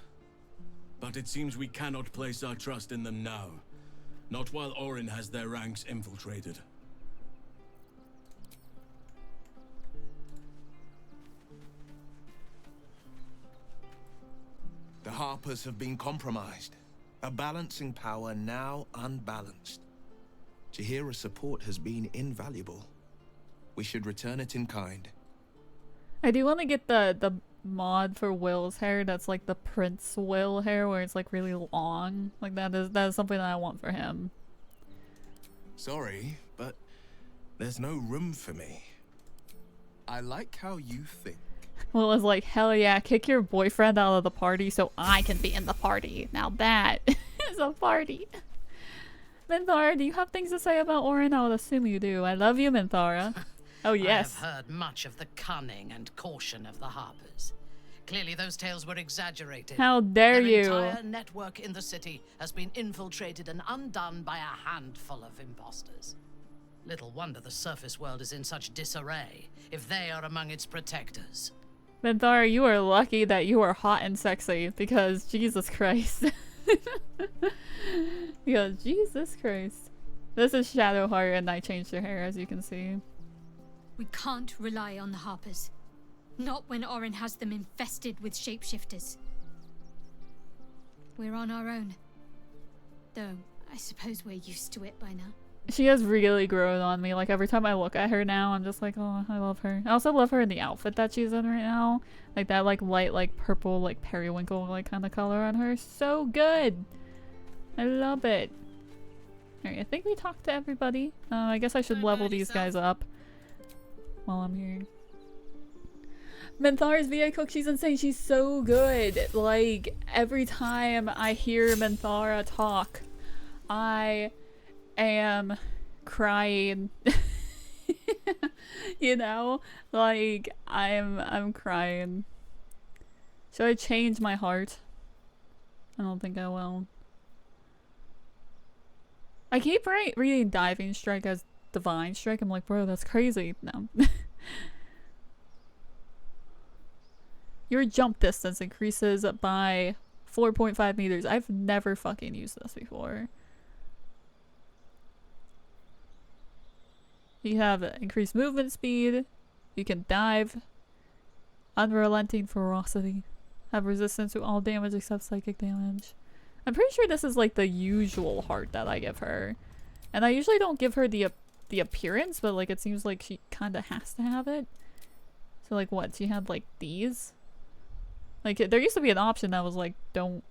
But it seems we cannot place our trust in them now. Not while Orin has their ranks infiltrated. The Harpers have been compromised. A balancing power now unbalanced. Jahira's support has been invaluable. We should return it in kind. I do want to get the mod for Will's hair that's like the Prince Will hair where it's like really long. Like that is something that I want for him. Sorry, but There's no room for me. I like how you think. Will is like, hell yeah, kick your boyfriend out of the party so I can be in the party. Now that is a party. Minthara, do you have things to say about Orin? I would assume you do. I love you, Minthara. Oh, yes. I have heard much of the cunning and caution of the Harpers. Clearly those tales were exaggerated. How dare you? Their entire network in the city has been infiltrated and undone by a handful of imposters. Little wonder the surface world is in such disarray, if they are among its protectors. Minthara, you are lucky that you are hot and sexy, because Jesus Christ. Yeah, Jesus Christ. This is Shadowheart and I changed her hair, as you can see. We can't rely on the Harpers. Not when Orin has them infested with shapeshifters. We're on our own. Though, I suppose we're used to it by now. She has really grown on me. Like, every time I look at her now, I'm just like, oh, I love her. I also love her in the outfit that she's in right now. Like, that, like, light, like, purple, like, periwinkle, like, kind of color on her. So good! I love it. Alright, I think we talked to everybody. I guess I should level these guys up while I'm here. Minthara's VA cook, she's insane. She's so good. Like, every time I hear Minthara talk, I am crying. You know? Like, I'm crying. Should I change my heart? I don't think I will. I keep reading Diving Strike as Divine Strike. I'm like, bro, that's crazy. No. Your jump distance increases by 4.5 meters. I've never fucking used this before. You have increased movement speed. You can dive. Unrelenting ferocity. Have resistance to all damage except psychic damage. I'm pretty sure this is like the usual heart that I give her. And I usually don't give her the appearance, but like it seems like she kind of has to have it. So like what? She had like these? Like there used to be an option that was like, don't.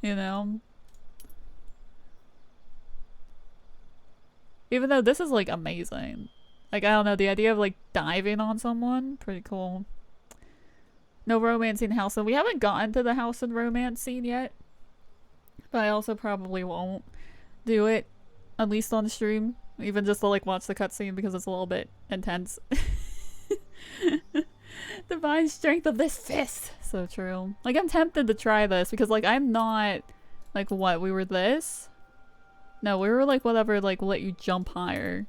You know? Even though this is like amazing. Like I don't know, the idea of like diving on someone, pretty cool. No romancing house, and we haven't gotten to the house and romance scene yet. But I also probably won't do it, at least on the stream. Even just to like watch the cutscene because it's a little bit intense. Divine strength of this fist. So true. Like I'm tempted to try this because like I'm not like what, we were this? No, we were like whatever like let you jump higher.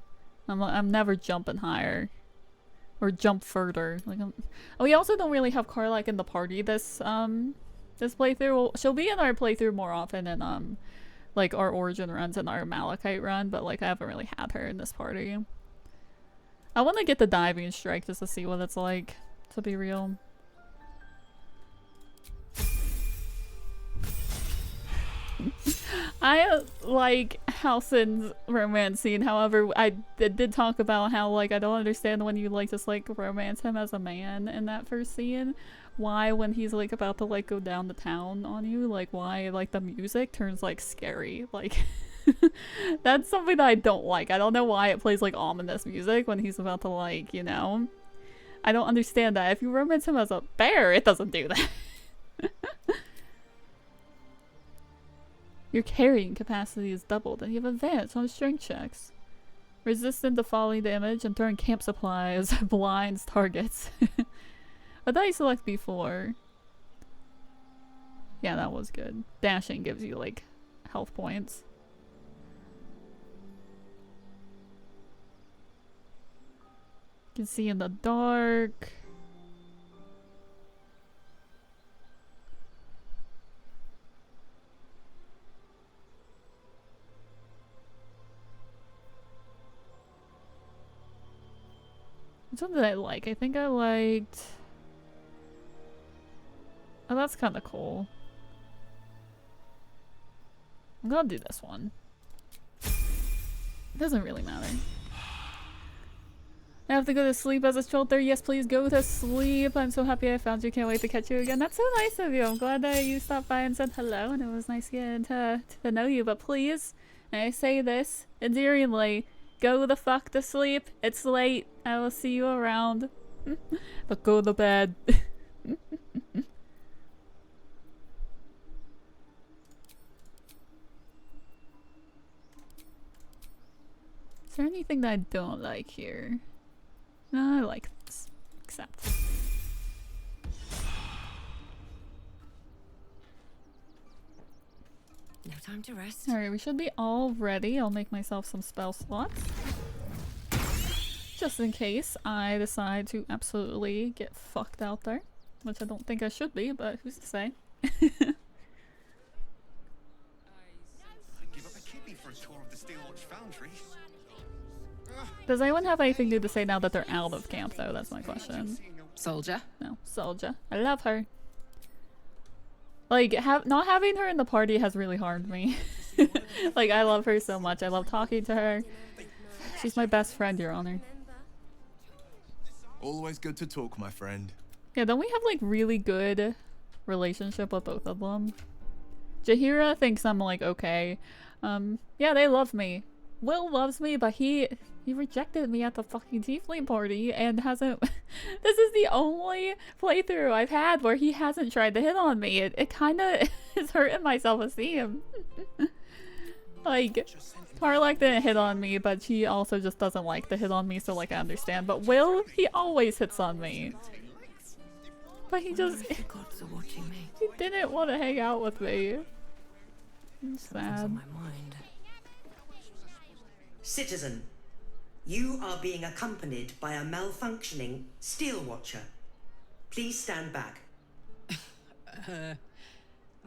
I'm never jumping higher. Or jump further. Like oh, we also don't really have Karlach in the party this this playthrough. Well, she'll be in our playthrough more often in like our origin runs and our Malachite run, but like I haven't really had her in this party. I want to get the diving strike just to see what it's like, to be real. I like Halsin's romance scene, however, I did talk about how like I don't understand when you like just like romance him as a man in that first scene. Why when he's like about to like go down the town on you, like why like the music turns like scary. Like that's something that I don't like. I don't know why it plays like ominous music when he's about to like, you know. I don't understand that. If you romance him as a bear, it doesn't do that. Your carrying capacity is doubled and you have advantage on strength checks. Resistant to falling damage and throwing camp supplies blinds targets. What did I select before? Yeah, that was good. Dashing gives you like health points. You can see in the dark. Which one did I like? I think I liked... Oh, that's kind of cool. I'm gonna do this one. It doesn't really matter. I have to go to sleep as a shelter. Yes, please go to sleep. I'm so happy I found you. Can't wait to catch you again. That's so nice of you. I'm glad that you stopped by and said hello, and it was nice getting to know you. But please, and I say this endearingly, go the fuck to sleep. It's late. I will see you around. But go to bed. Is there anything that I don't like here? No, I like this. Except. No time to rest. Alright, we should be all ready. I'll make myself some spell slots. Just in case I decide to absolutely get fucked out there. Which I don't think I should be, but who's to say? Does anyone have anything new to say now that they're out of camp, though? That's my question. Soldier? No, Soldier. I love her. Like, not having her in the party has really harmed me. Like, I love her so much. I love talking to her. She's my best friend, Your Honor. Always good to talk, my friend. Yeah, don't we have, like, really good relationship with both of them? Jaheira thinks I'm, like, okay. Yeah, they love me. Will loves me, but he rejected me at the fucking tiefling party and hasn't. This is the only playthrough I've had where he hasn't tried to hit on me. It kind of is hurting my self-esteem. Like, Karlak didn't hit on me, but she also just doesn't like to hit on me, so like I understand. But Will, he always hits on me. But he just he didn't want to hang out with me. I'm sad. Citizen, you are being accompanied by a malfunctioning steel watcher. Please stand back. I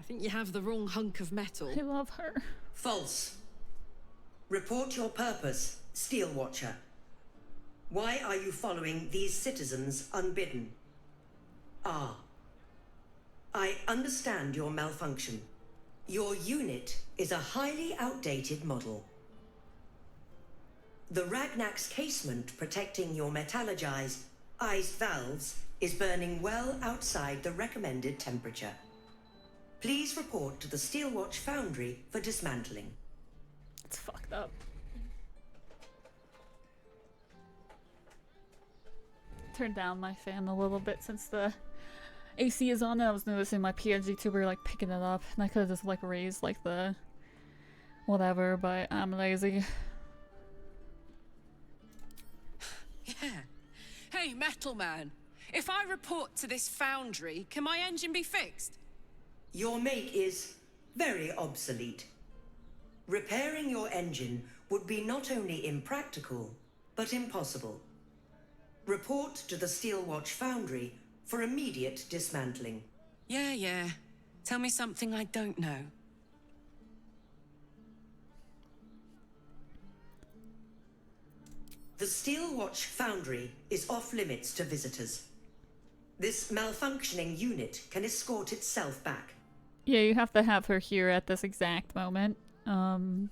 think you have the wrong hunk of metal. I love her. False. Report your purpose, steel watcher. Why are you following these citizens unbidden? Ah. I understand your malfunction. Your unit is a highly outdated model. The Ragnak's casement protecting your metallurgized iced valves is burning well outside the recommended temperature. Please report to the Steelwatch Foundry for dismantling. It's fucked up. Turn down my fan a little bit since the AC is on and I was noticing my PNG tuber like picking it up and I could have just like raised like the whatever, but I'm lazy. Yeah. Hey, Metal Man. If I report to this foundry, can my engine be fixed? Your make is very obsolete. Repairing your engine would be not only impractical, but impossible. Report to the Steelwatch Foundry for immediate dismantling. Yeah. Tell me something I don't know. The Steelwatch Foundry is off limits to visitors. This malfunctioning unit can escort itself back. Yeah, you have to have her here at this exact moment. Not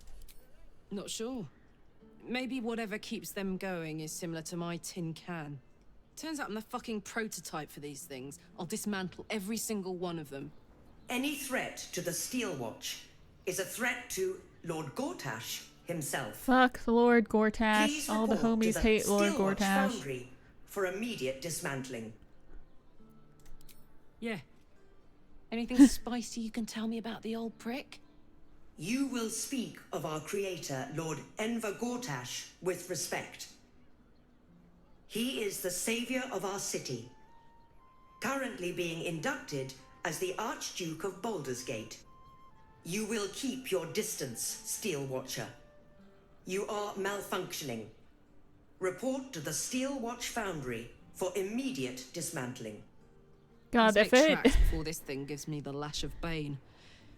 sure. Maybe whatever keeps them going is similar to my tin can. Turns out I'm the fucking prototype for these things. I'll dismantle every single one of them. Any threat to the Steelwatch is a threat to Lord Gortash himself. Fuck Lord Gortash. Please All the report to homies hate Lord Steelwatch Gortash. Foundry for immediate dismantling. Yeah. Anything spicy you can tell me about the old prick? You will speak of our creator, Lord Enver Gortash, with respect. He is the savior of our city, currently being inducted as the Archduke of Baldur's Gate. You will keep your distance, Steel Watcher. You are malfunctioning. Report to the Steel Watch Foundry for immediate dismantling. God, Let's if make it tracks before this thing gives me the lash of Bane.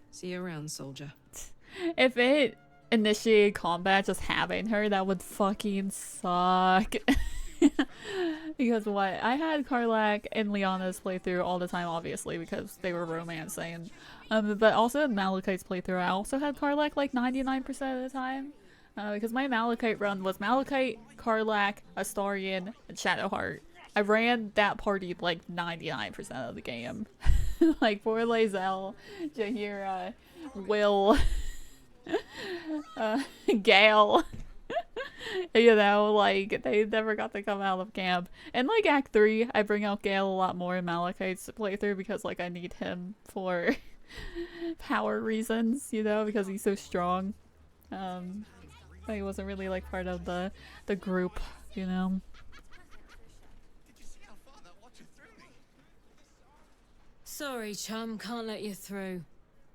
See you around, soldier. if it initiated combat just having her, that would fucking suck. Because what? I had Karlak and Liana's playthrough all the time, obviously, because they were romancing. But also in Malachite's playthrough, I also had Karlak like 99% of the time. Because my Malachite run was Malachite, Karlak, Astarion, and Shadowheart. I ran that party like 99% of the game. Like for Lae'zel, Jaheira, Will, Gale. You know, like, they never got to come out of camp. And, like, Act 3, I bring out Gale a lot more in Malachite's playthrough because, like, I need him for power reasons, you know, because he's so strong. But he wasn't really, like, part of the group, you know. Sorry, chum, can't let you through.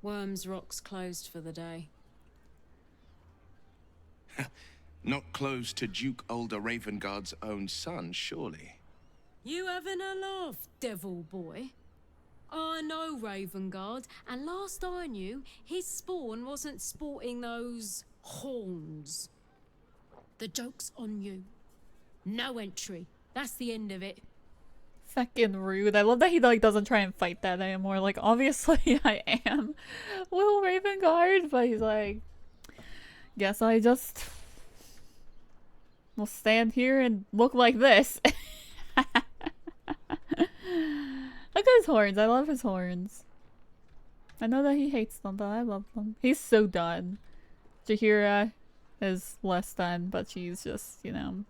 Worms Rock's closed for the day. Not close to Duke Ulder Ravengard's own son, surely. You having a laugh, devil boy? I know Ravengard, and last I knew, his spawn wasn't sporting those horns. The joke's on you. No entry. That's the end of it. Fucking rude. I love that he, like, doesn't try and fight that anymore. Like, obviously I am Will Ravengard, but he's like, guess I just will stand here and look like this. Look at his horns. I love his horns. I know that he hates them, but I love them. He's so done. Jaheira is less done, but she's just, you know,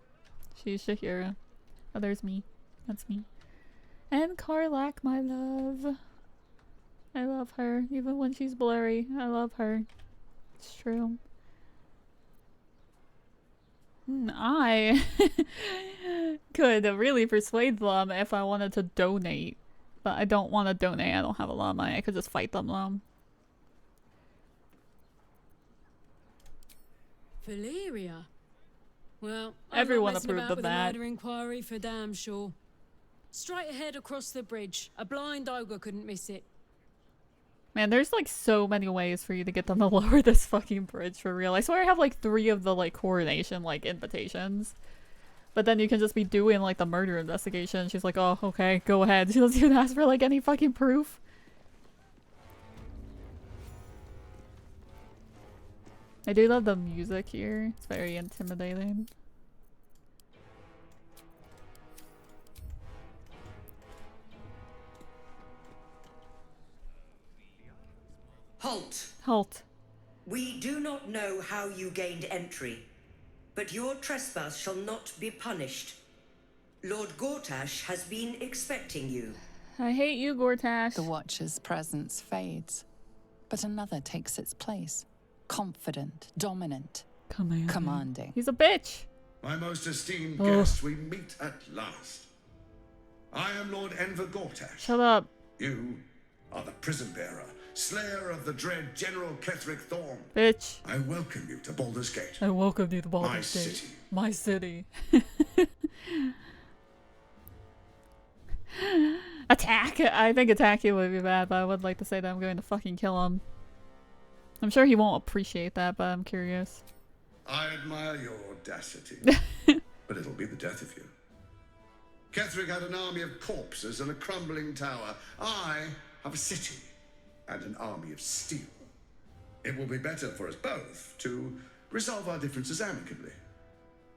she's Jaheira. Oh, there's me. That's me. And Karlach, my love. I love her. Even when she's blurry, I love her. It's true. I could really persuade them if I wanted to donate. But I don't want to donate. I don't have a lot of money. I could just fight them though. Valyria? Well, everyone I'm not messing approved about of with that. A murder inquiry for damn sure. Straight ahead across the bridge. A blind ogre couldn't miss it. Man, there's like so many ways for you to get them to lower this fucking bridge for real. I swear I have like 3 of the like coronation like invitations. But then you can just be doing like the murder investigation. She's like, oh, okay, go ahead. She doesn't even ask for like any fucking proof. I do love the music here. It's very intimidating. Halt. Halt. We do not know how you gained entry, but your trespass shall not be punished. Lord Gortash has been expecting you. I hate you, Gortash. The Watcher's presence fades, but another takes its place. Confident, dominant, commanding. He's a bitch. My most esteemed guest, we meet at last. I am Lord Enver Gortash. Shut up. You are the prison bearer, slayer of the dread General Ketheric Thorn. Bitch. I welcome you to Baldur's Gate. I welcome you to Baldur's My Gate. city. My city. Attack! I think attacking would be bad, but I would like to say that I'm going to fucking kill him. I'm sure he won't appreciate that, but I'm curious. I admire your audacity, but it'll be the death of you. Ketheric had an army of corpses and a crumbling tower. I have a city and an army of steel. It will be better for us both to resolve our differences amicably.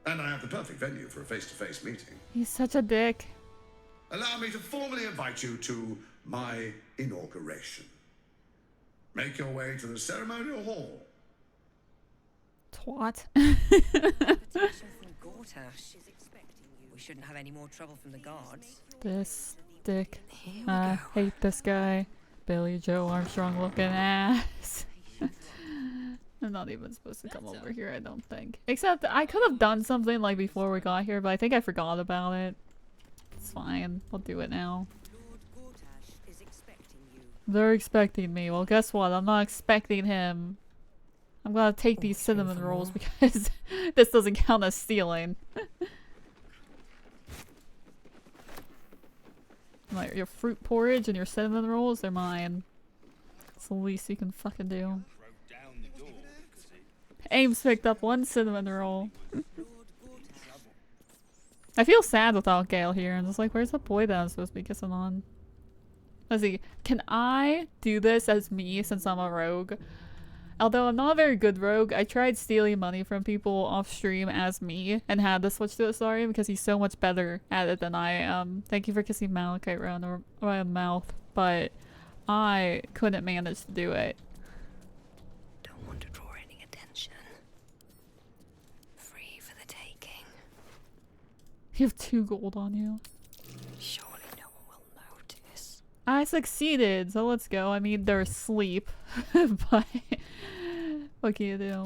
And I have the perfect venue for a face-to-face meeting. He's such a dick. Allow me to formally invite you to my inauguration. Make your way to the ceremonial hall. Twat. Gortash. We shouldn't have any more trouble from the guards. This dick. I hate this guy. Billy Joe Armstrong looking ass. I'm not even supposed to come over here, I don't think. Except I could have done something like before we got here, but I think I forgot about it. It's fine. I'll do it now. They're expecting me. Well, guess what? I'm not expecting him. I'm gonna take these cinnamon rolls because this doesn't count as stealing. Like, your fruit porridge and your cinnamon rolls, they're mine. It's the least you can fucking do. Ames picked up 1 cinnamon roll. I feel sad without Gale here. I'm just like, where's the boy that I'm supposed to be kissing on? Let's see. Can I do this as me since I'm a rogue? Although I'm not a very good rogue, I tried stealing money from people off stream as me and had to switch to Asari because he's so much better at it than I am. Thank you for kissing Malachite around my mouth, but I couldn't manage to do it. Don't want to draw any attention. Free for the You have 2 gold on you. Surely no one will notice. I succeeded, so let's go. I mean, they're asleep, but what can you do?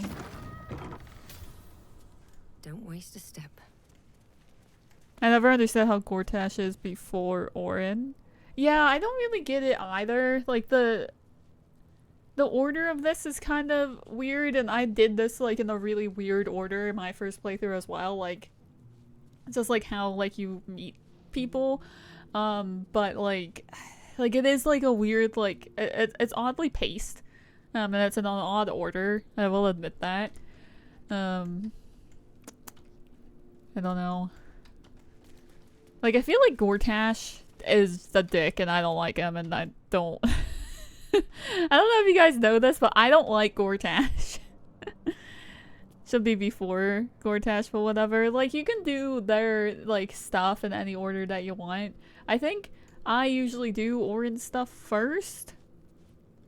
Don't waste a step. I never understood how Gortash is before Orin. Yeah, I don't really get it either. Like, the order of this is kind of weird, and I did this, like, in a really weird order in my first playthrough as well. Like, just, like, how, like, you meet people. But, like, it is, like, a weird, like, it's oddly paced. And it's in an odd order. I will admit that. I don't know. Like, I feel like Gortash is the dick, and I don't like him, and I don't... I don't know if you guys know this, but I don't like Gortash. Should be before Gortash, but whatever. Like, you can do their, like, stuff in any order that you want. I think I usually do Orin stuff first,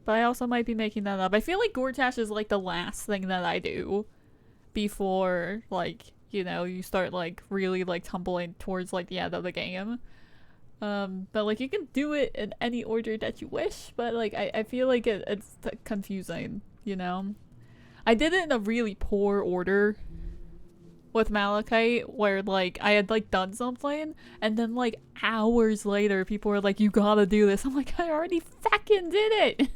but I also might be making that up. I feel like Gortash is, like, the last thing that I do before, like, you know, you start, like, really, like, tumbling towards, like, the end of the game. But, like, you can do it in any order that you wish, but, like, I feel like it's confusing, you know? I did it in a really poor order with Malachite, where, like, I had, like, done something, and then, like, hours later, people were like, you gotta do this. I'm like, I already fucking did it!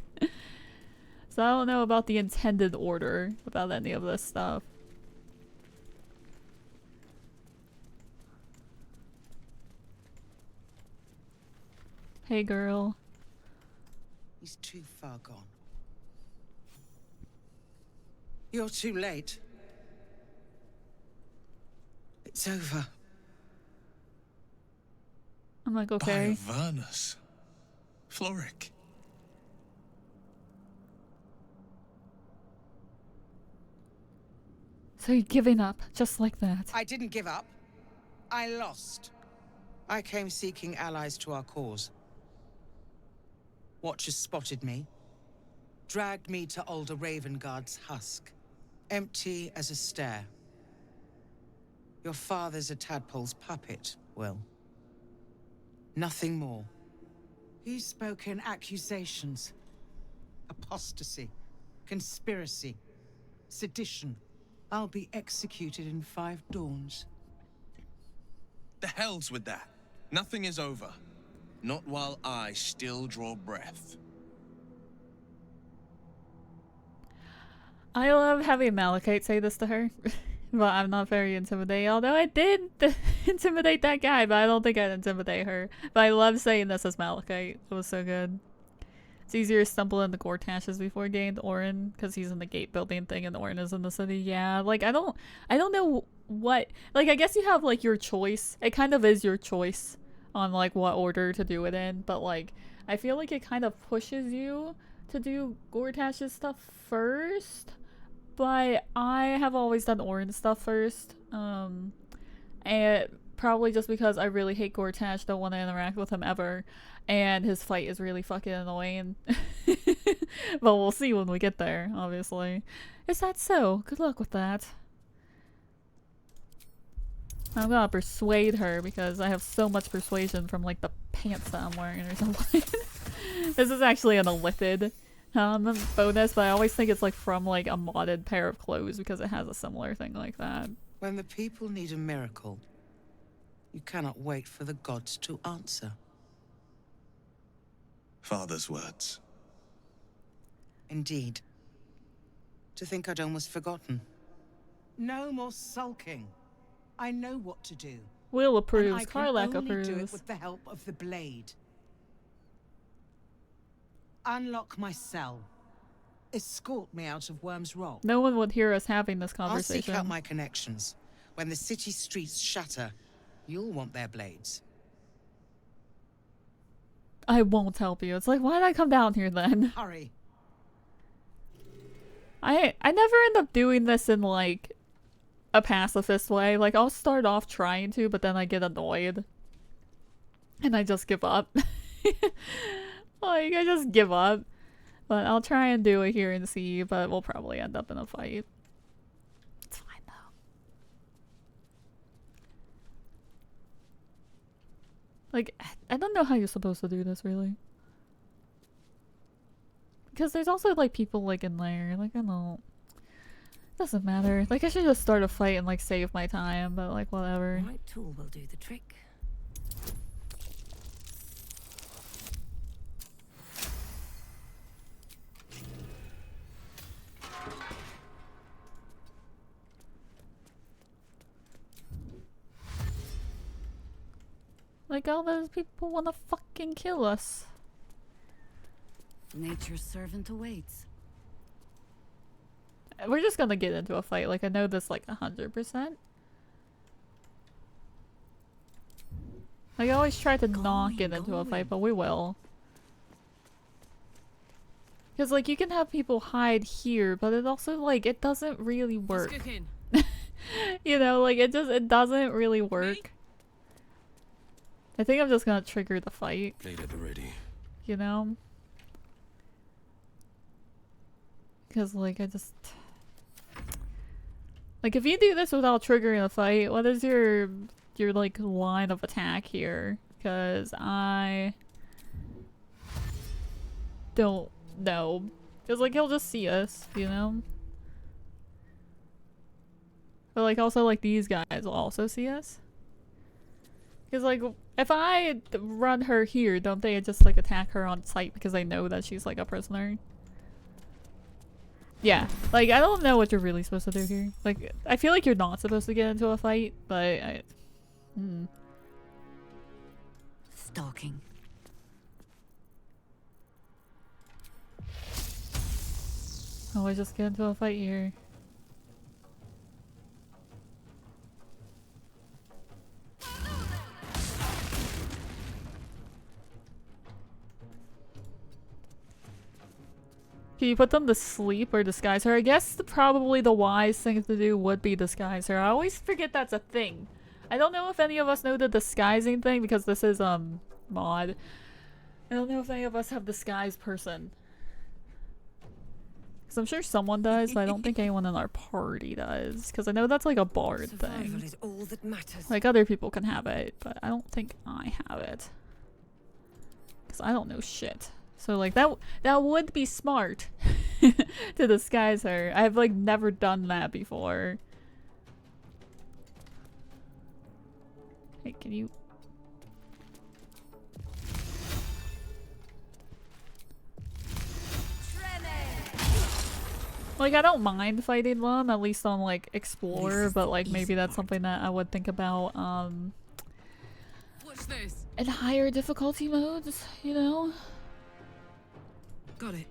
So I don't know about the intended order about any of this stuff. Hey, girl. He's too far gone. You're too late. It's over. I'm like, okay. By Avernus. Floric. So you're giving up, just like that. I didn't give up. I lost. I came seeking allies to our cause. Watchers spotted me, dragged me to Older Ravengard's husk, empty as a stare. Your father's a tadpole's puppet, Will. Nothing more. He's spoken accusations. Apostasy, conspiracy, sedition. I'll be executed in 5 dawns. The hell's with that. Nothing is over. Not while I still draw breath. I love having Malachite say this to her, but I'm not very intimidated. Although I did intimidate that guy, but I don't think I'd intimidate her. But I love saying this as Malachite. It was so good. It's easier to stumble into Gortash's before getting to Orin, because he's in the gate building thing and Orin is in the city. Yeah, like, I don't know what... Like, I guess you have, like, your choice. It kind of is your choice on, like, what order to do it in, but, like, I feel like it kind of pushes you to do Gortash's stuff first, but I have always done Orin stuff first, and probably just because I really hate Gortash, don't want to interact with him ever, and his fight is really fucking annoying. But we'll see when we get there, obviously. Is that so? Good luck with that. I'm gonna persuade her because I have so much persuasion from, like, the pants that I'm wearing or something. This is actually an illithid bonus, but I always think it's, like, from, like, a modded pair of clothes because it has a similar thing like that. When the people need a miracle, you cannot wait for the gods to answer. Father's words. Indeed. To think I'd almost forgotten. No more sulking. I know what to do. Will approves. And I Karlach can only approves. do it with the help of the blade. Unlock my cell. Escort me out of Worm's Rock. No one would hear us having this I'll conversation. seek out my connections. When the city streets shatter, you'll want their blades. I won't help you. It's like, why did I come down here then? Hurry. I never end up doing this in, like, a pacifist way. Like, I'll start off trying to, but then I get annoyed. And I just give up. Like, I just give up. But I'll try and do it here and see, but we'll probably end up in a fight. It's fine, though. Like, I don't know how you're supposed to do this, really. Because there's also, like, people, like, in there. Like, I don't... Doesn't matter. Like, I should just start a fight and, like, save my time, but, like, whatever. Right tool will do the trick. Like, all those people wanna fucking kill us. Nature's servant awaits. We're just gonna get into a fight. Like, I know this, like, 100%. Like, I always try to not get into a fight, but we will. Because, like, you can have people hide here, but it also, like, it doesn't really work. You know, like, it doesn't really work. I think I'm just gonna trigger the fight. Plate at the ready. You know? Because, like, I just... Like, if you do this without triggering a fight, what is your like, line of attack here? Because I... don't know. Because, like, he'll just see us, you know? But, like, also, like, these guys will also see us. Because, like, if I run her here, don't they just, like, attack her on sight because they know that she's, like, a prisoner? Yeah. Like, I don't know what you're really supposed to do here. Like, I feel like you're not supposed to get into a fight, but Stalking. Always just get into a fight here. Can you put them to sleep or disguise her? I guess probably the wise thing to do would be disguise her. I always forget that's a thing. I don't know if any of us know the disguising thing because this is mod. I don't know if any of us have disguise person. Because I'm sure someone does, but I don't think anyone in our party does. Because I know that's like a bard thing. Is all that matters. Like, other people can have it, but I don't think I have it. Because I don't know shit. So, like, that would be smart to disguise her. I've, like, never done that before. Hey, can you... Like, I don't mind fighting them, at least on, like, Explorer, but, like, maybe that's something that I would think about, Watch this. in higher difficulty modes, you know? Got it.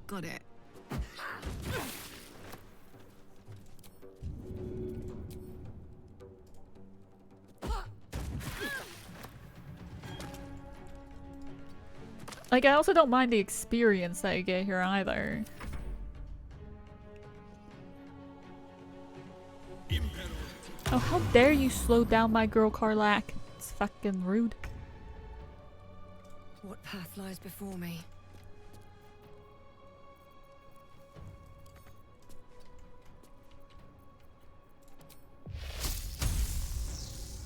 Got it. Like, I also don't mind the experience that you get here either. Oh, how dare you slow down my girl, Karlak. It's fucking rude. What path lies before me?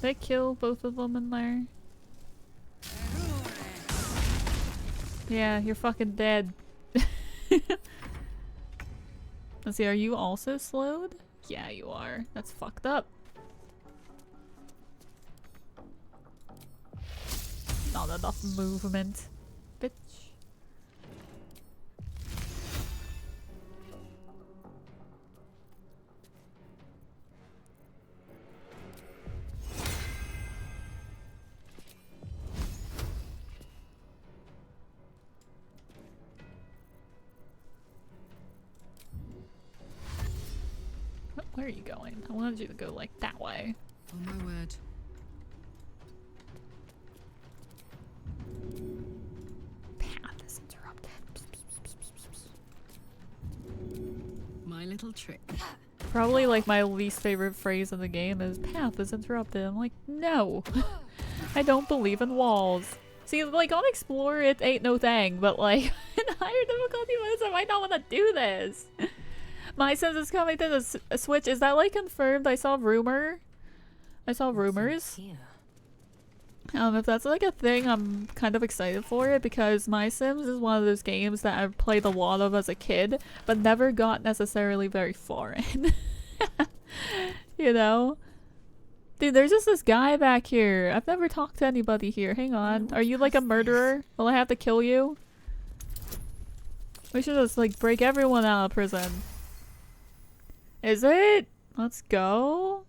Did I kill both of them in there? Yeah, you're fucking dead. Let's see, are you also slowed? Yeah, you are. That's fucked up. Not enough movement. Bitch. Where are you going? I wanted you to go like that way. On my word. Path is interrupted. My little trick. Probably like my least favorite phrase in the game is path is interrupted. I'm like, no. I don't believe in walls. See, like on Explorer it ain't no thing, but like in higher difficulty modes I might not want to do this. My Sims is coming to the Switch. Is that like confirmed? I saw rumors. If that's like a thing, I'm kind of excited for it because My Sims is one of those games that I've played a lot of as a kid, but never got necessarily very far in. You know? Dude, there's just this guy back here. I've never talked to anybody here. Hang on. Are you like a murderer? Will I have to kill you? We should just like break everyone out of prison. Is it? Let's go.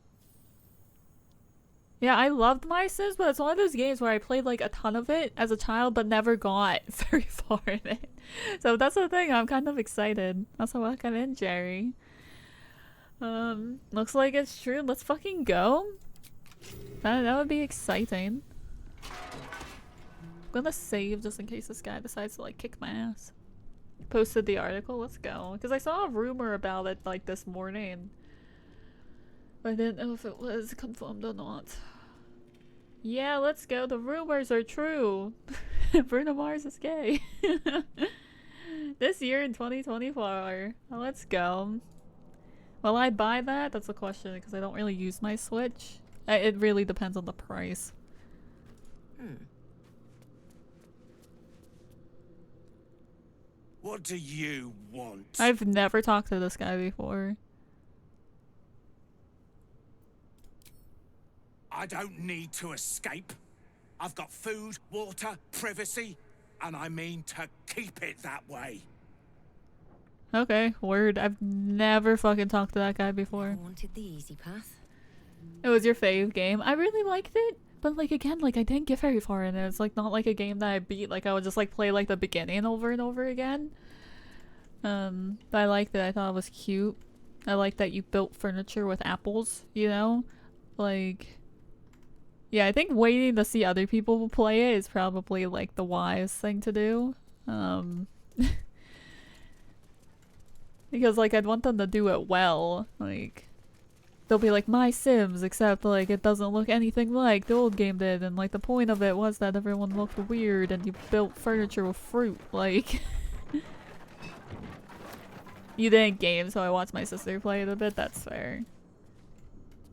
Yeah, I loved My Sims, but it's one of those games where I played like a ton of it as a child, but never got very far in it. So that's the thing, I'm kind of excited. Also, welcome in, Jerry. Looks like it's true. Let's fucking go. That would be exciting. I'm gonna save just in case this guy decides to like kick my ass. Posted the article, let's go. Because I saw a rumor about it like this morning. But I didn't know if it was confirmed or not. Yeah, let's go. The rumors are true. Bruno Mars is gay. This year in 2024. Let's go. Will I buy that? That's the question because I don't really use my Switch. It really depends on the price. What do you want? I've never talked to this guy before. I don't need to escape. I've got food, water, privacy, and I mean to keep it that way. Okay, word. I've never fucking talked to that guy before. I wanted the easy path. It was your fave game. I really liked it, but like again, like I didn't get very far in it. It's like not like a game that I beat. Like I would just like play like the beginning over and over again. But I liked it. I thought it was cute. I like that you built furniture with apples, you know? Like, yeah, I think waiting to see other people play it is probably like the wise thing to do. Because like I'd want them to do it well. Like they'll be like My Sims, except like it doesn't look anything like the old game did, and like the point of it was that everyone looked weird and you built furniture with fruit. Like you didn't game, so I watched my sister play it a bit. That's fair.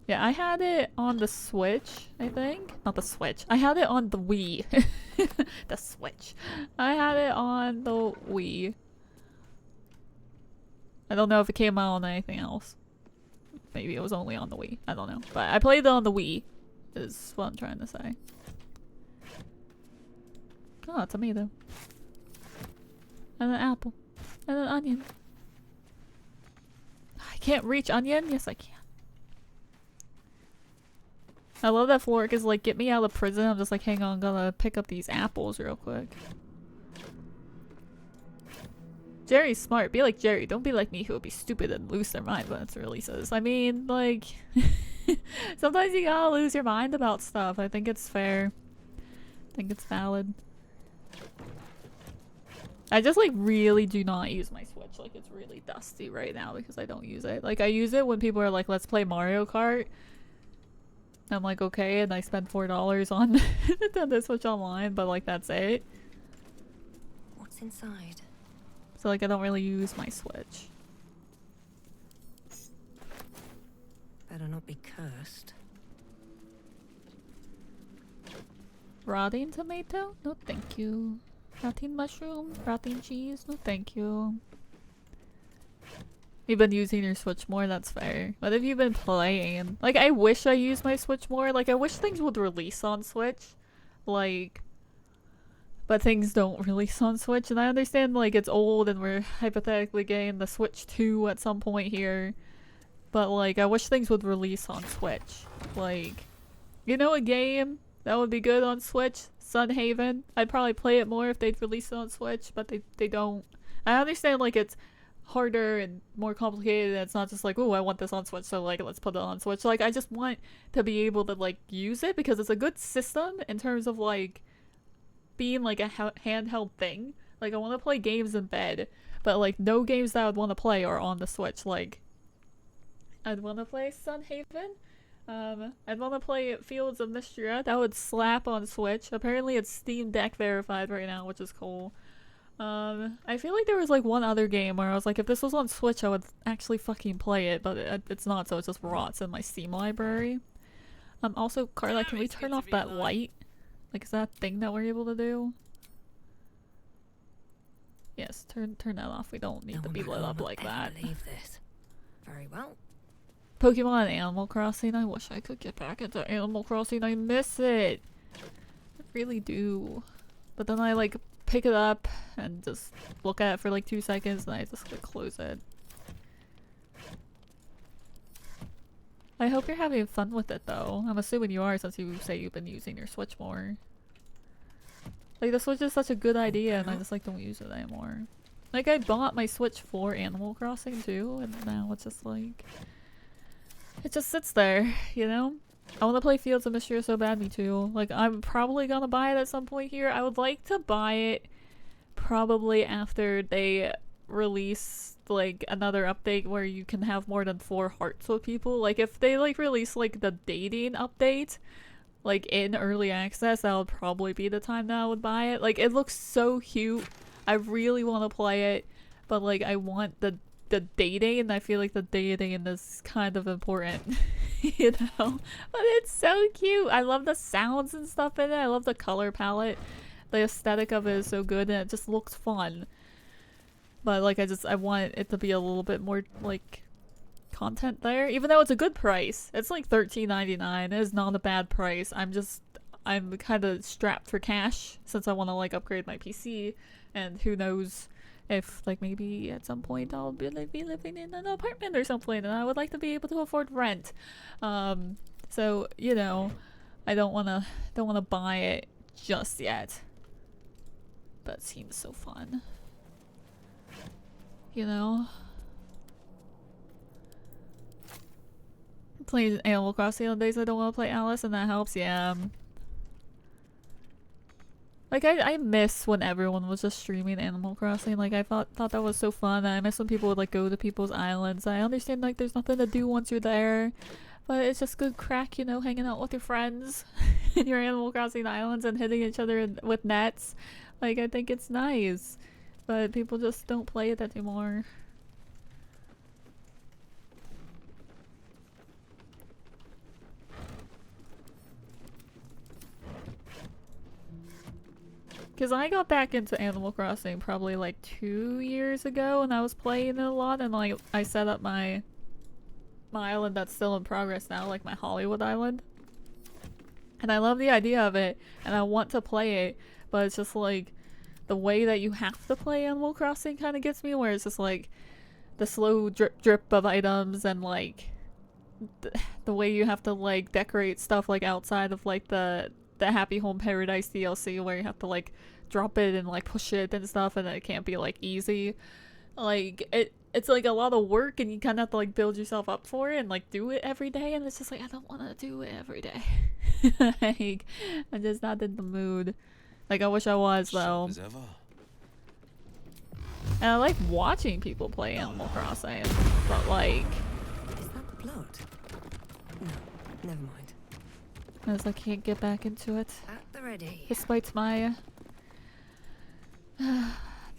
Yeah, I had it on the Switch, I think. Not the Switch. I had it on the Wii. The Switch. I had it on the Wii. I don't know if it came out on anything else. Maybe it was only on the Wii. I don't know. But I played it on the Wii, is what I'm trying to say. Oh, a tomato. And an apple. And an onion. I can't reach onion? Yes, I can. I love that Floric is like, get me out of prison. I'm just like, hang on, I'm gonna pick up these apples real quick. Jerry's smart. Be like Jerry. Don't be like me who would be stupid and lose their mind when it's releases. I mean, like, sometimes you gotta lose your mind about stuff. I think it's fair. I think it's valid. I just like really do not use my Switch. Like it's really dusty right now because I don't use it. Like I use it when people are like, let's play Mario Kart. I'm like, okay, and I spend $4 on Nintendo Switch Online, but like that's it. What's inside? So like I don't really use my Switch. Better not be cursed. Rotting tomato? No thank you. Rotting mushroom? Rotting cheese? No thank you. You've been using your Switch more, that's fair. What have you been playing? Like I wish I used my Switch more. Like I wish things would release on Switch. Like, but things don't release on Switch, and I understand like it's old and we're hypothetically getting the Switch 2 at some point here. But like I wish things would release on Switch. Like, you know, a game that would be good on Switch? Sunhaven. I'd probably play it more if they'd release it on Switch, but they don't. I understand like it's harder and more complicated, and it's not just like, oh, I want this on Switch, so like let's put it on Switch. Like I just want to be able to like use it because it's a good system in terms of like being like a handheld thing. Like I want to play games in bed, but like no games that I would want to play are on the Switch. Like I'd want to play Sunhaven. I'd want to play Fields of Mystria. That would slap on Switch. Apparently it's Steam Deck verified right now, which is cool. I feel like there was like one other game where I was like, if this was on Switch, I would actually fucking play it, but it's not, so it just rots in my Steam library. Also, Carla, can we turn off that light? Like, is that a thing that we're able to do? Yes, turn that off. We don't need to be lit up like that. Believe this. Very well. Pokemon and Animal Crossing. I wish I could get back into Animal Crossing. I miss it. I really do. But then I like pick it up and just look at it for like 2 seconds and I just like close it. I hope you're having fun with it though. I'm assuming you are since you say you've been using your Switch more. Like the Switch is such a good idea and I just like don't use it anymore. Like I bought my Switch for Animal Crossing too and now it's just like... it just sits there, you know? I want to play Fields of Mystery so bad, me too. Like, I'm probably gonna buy it at some point here. I would like to buy it probably after they release, like, another update where you can have more than 4 hearts with people. Like, if they, like, release, like, the dating update, like, in early access, that would probably be the time that I would buy it. Like, it looks so cute. I really want to play it, but, like, I want the dating, and I feel like the dating is kind of important, you know? But it's so cute. I love the sounds and stuff in it. I love the color palette. The aesthetic of it is so good, and it just looks fun. But like, I want it to be a little bit more like content there, even though it's a good price. It's like $13.99. It is not a bad price. I'm kind of strapped for cash since I want to like upgrade my PC, and who knows if like maybe at some point I'll be living in an apartment or something and I would like to be able to afford rent. So, you know, I don't wanna buy it just yet. But it seems so fun. You know? Playing Animal Crossing on days I don't want to play Alice and that helps, yeah. Like, I miss when everyone was just streaming Animal Crossing. Like, I thought that was so fun. I miss when people would, like, go to people's islands. I understand, like, there's nothing to do once you're there. But it's just good crack, you know, hanging out with your friends in your Animal Crossing islands and hitting each other with nets. Like, I think it's nice. But people just don't play it anymore. Because I got back into Animal Crossing probably like 2 years ago and I was playing it a lot and like I set up my island that's still in progress now, like my Hollywood island. And I love the idea of it and I want to play it, but it's just like the way that you have to play Animal Crossing kind of gets me, where it's just like the slow drip drip of items and like the way you have to like decorate stuff like outside of like the Happy Home Paradise DLC where you have to like drop it and like push it and stuff and it can't be like easy. Like it's like a lot of work and you kind of have to like build yourself up for it and like do it every day, and it's just like I don't want to do it every day. Like I'm just not in the mood. Like I wish I was though. And I like watching people play Animal Crossing, but like is that blood? No, never mind. I just like can't get back into it. At the ready. Despite my the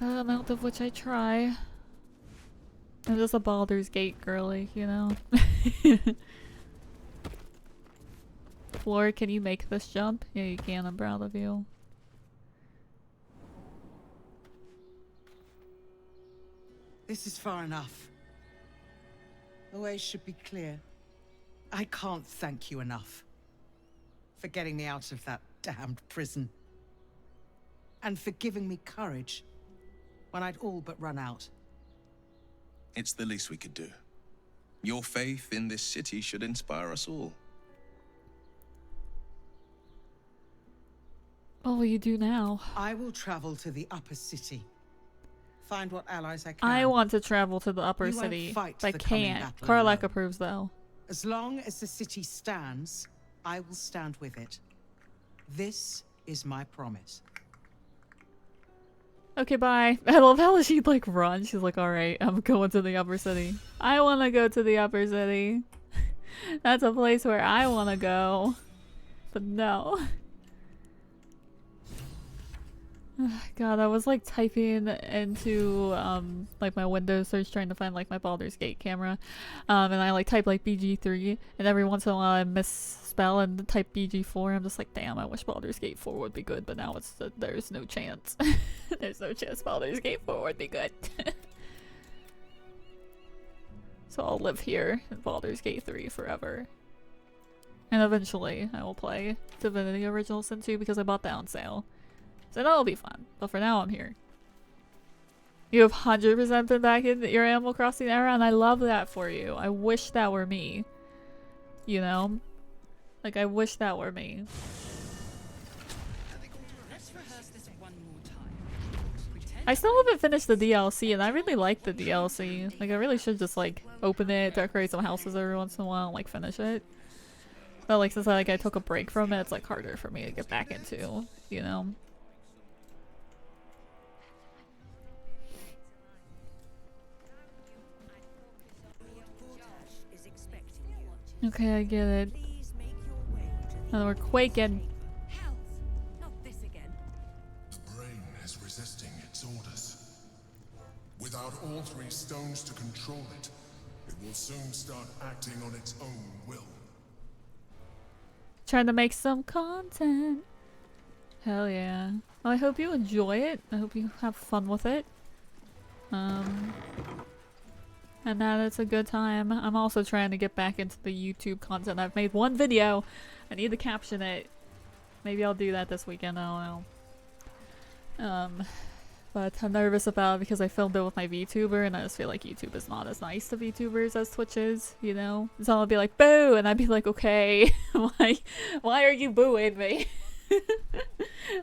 amount of which I try. I'm just a Baldur's Gate girly, you know. Floor, can you make this jump? Yeah, you can. I'm proud of you. This is far enough. The way should be clear. I can't thank you enough for getting me out of that damned prison. And for giving me courage when I'd all but run out. It's the least we could do. Your faith in this city should inspire us all. What will you do now? I will travel to the upper city. Find what allies I can. I want to travel to the upper city. I can't. Karlak approves though. As long as the city stands, I will stand with it. This is my promise. Okay, bye. I love how she like runs. She's like, alright, I'm going to the upper city. I want to go to the upper city. That's a place where I want to go. But no. God, I was like typing into like my Windows search trying to find like my Baldur's Gate camera, and I like type like BG3, and every once in a while I misspell and type BG4. I'm just like, damn, I wish Baldur's Gate 4 would be good, but now it's there's no chance. There's no chance Baldur's Gate 4 would be good. So I'll live here in Baldur's Gate 3 forever. And eventually I will play Divinity Original Sin 2 because I bought that on sale. So that'll be fun. But for now, I'm here. You have 100% been back in your Animal Crossing era, and I love that for you. I wish that were me. You know? Like, I wish that were me. I still haven't finished the DLC, and I really like the DLC. Like, I really should just, like, open it, decorate some houses every once in a while, and, like, finish it. But, like, since I took a break from it, it's, like, harder for me to get back into, you know? Okay, I get it. And we're quaking. Not this again. The brain is resisting its orders. Without all 3 stones to control it, it will soon start acting on its own will. Trying to make some content. Hell yeah. Well, I hope you enjoy it. I hope you have fun with it. And that it's a good time. I'm also trying to get back into the YouTube content. I've made 1 video. I need to caption it. Maybe I'll do that this weekend. I don't know. But I'm nervous about it because I filmed it with my VTuber, and I just feel like YouTube is not as nice to VTubers as Twitch is, you know? Someone will be like, boo! And I'd be like, okay, why are you booing me?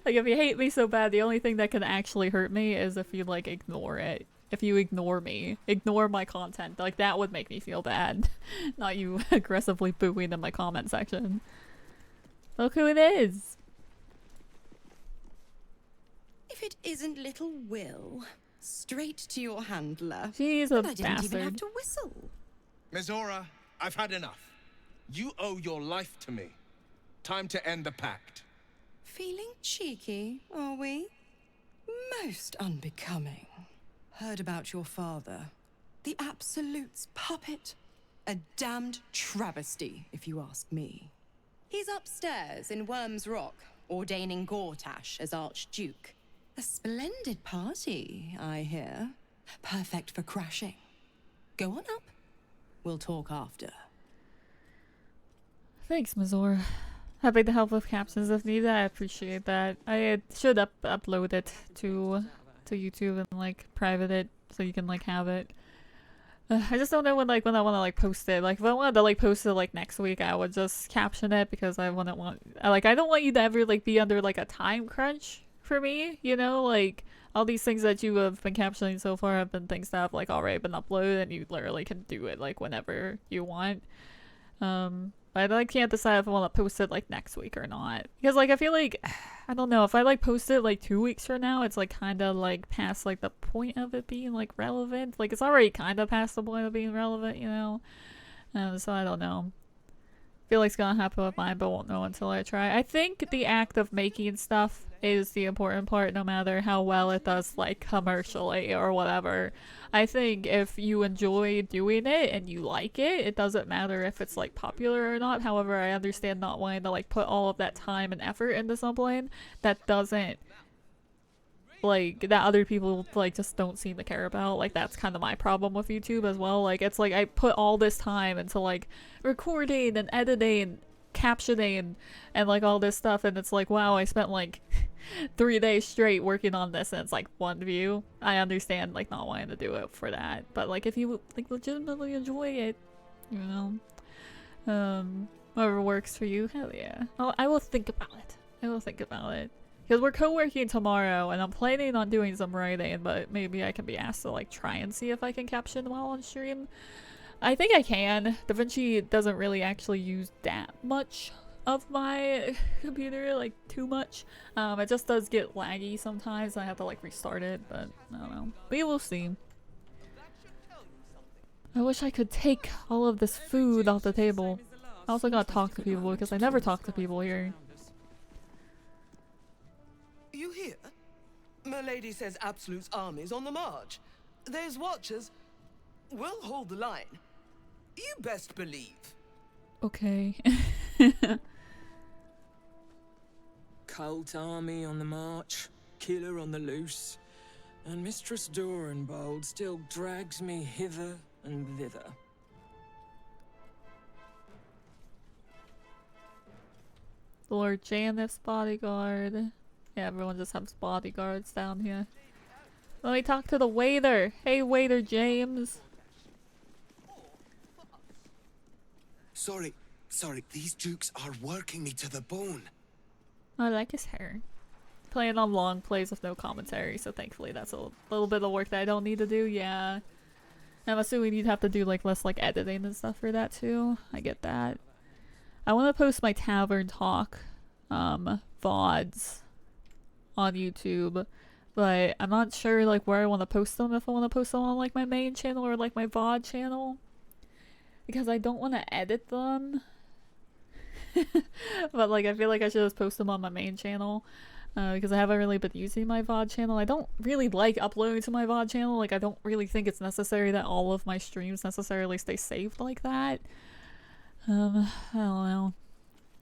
Like, if you hate me so bad, the only thing that can actually hurt me is if you, like, ignore it. If you ignore me, ignore my content, like that would make me feel bad. Not you aggressively booing in my comment section. Look who it is! If it isn't little Will, straight to your handler. She's a and I didn't even bastard. have to whistle. Mizora, I've had enough. You owe your life to me. Time to end the pact. Feeling cheeky, are we? Most unbecoming. Heard about your father. The Absolute's puppet. A damned travesty, if you ask me. He's upstairs in Worm's Rock, ordaining Gortash as Archduke. A splendid party, I hear. Perfect for crashing. Go on up. We'll talk after. Thanks, Mazor. Happy to help with captions if needed. I appreciate that. I should upload it to YouTube and like private it so you can like have it. I just don't know when I want to like post it. Like if I wanted to like post it like next week, I would just caption it because I don't want you to ever like be under like a time crunch for me, you know? Like all these things that you have been captioning so far have been things that have like already been uploaded and you literally can do it like whenever you want. But I can't decide if I want to post it like next week or not. Because like I feel like, I don't know, if I like post it like 2 weeks from now, it's like kind of like past like the point of it being like relevant. Like it's already kind of past the point of being relevant, you know? So I don't know. I feel like it's gonna happen with mine, but won't know until I try. I think the act of making stuff is the important part, no matter how well it does like commercially or whatever. I think if you enjoy doing it and you like it, it doesn't matter if it's like popular or not. However, I understand not wanting to like put all of that time and effort into something that doesn't like that other people like just don't seem to care about. Like that's kind of my problem with YouTube as well. Like it's like I put all this time into like recording and editing, captioning and like all this stuff, and it's like, wow, I spent like 3 days straight working on this and it's like 1 view. I understand like not wanting to do it for that, but like if you like legitimately enjoy it, you know, whatever works for you, hell yeah. I will think about it. I will think about it. Because we're co-working tomorrow and I'm planning on doing some writing, but maybe I can be asked to like try and see if I can caption while on stream. I think I can. DaVinci doesn't really actually use that much of my computer, like too much. It just does get laggy sometimes. I have to like restart it, but I don't know. We will see. I wish I could take all of this food off the table. I also gotta talk to people because I never talk to people here. You here? Milady says Absolute's army's on the march. Those watchers will hold the line. You best believe. Okay. Cult army on the march, killer on the loose, and Mistress Dorenbold still drags me hither and thither. Lord Janeth's bodyguard. Yeah, everyone just has bodyguards down here. Let me talk to the waiter. Hey, waiter James. Sorry, these dukes are working me to the bone. I like his hair. Playing on long plays with no commentary, so thankfully that's a little bit of work that I don't need to do, yeah. I'm assuming you'd have to do like less like editing and stuff for that too. I get that. I want to post my Tavern Talk VODs on YouTube, but I'm not sure like where I want to post them, if I want to post them on like my main channel or like my VOD channel, because I don't want to edit them. But like I feel like I should just post them on my main channel because I haven't really been using my VOD channel. I don't really like uploading to my VOD channel. Like I don't really think it's necessary that all of my streams necessarily stay saved like that. I don't know.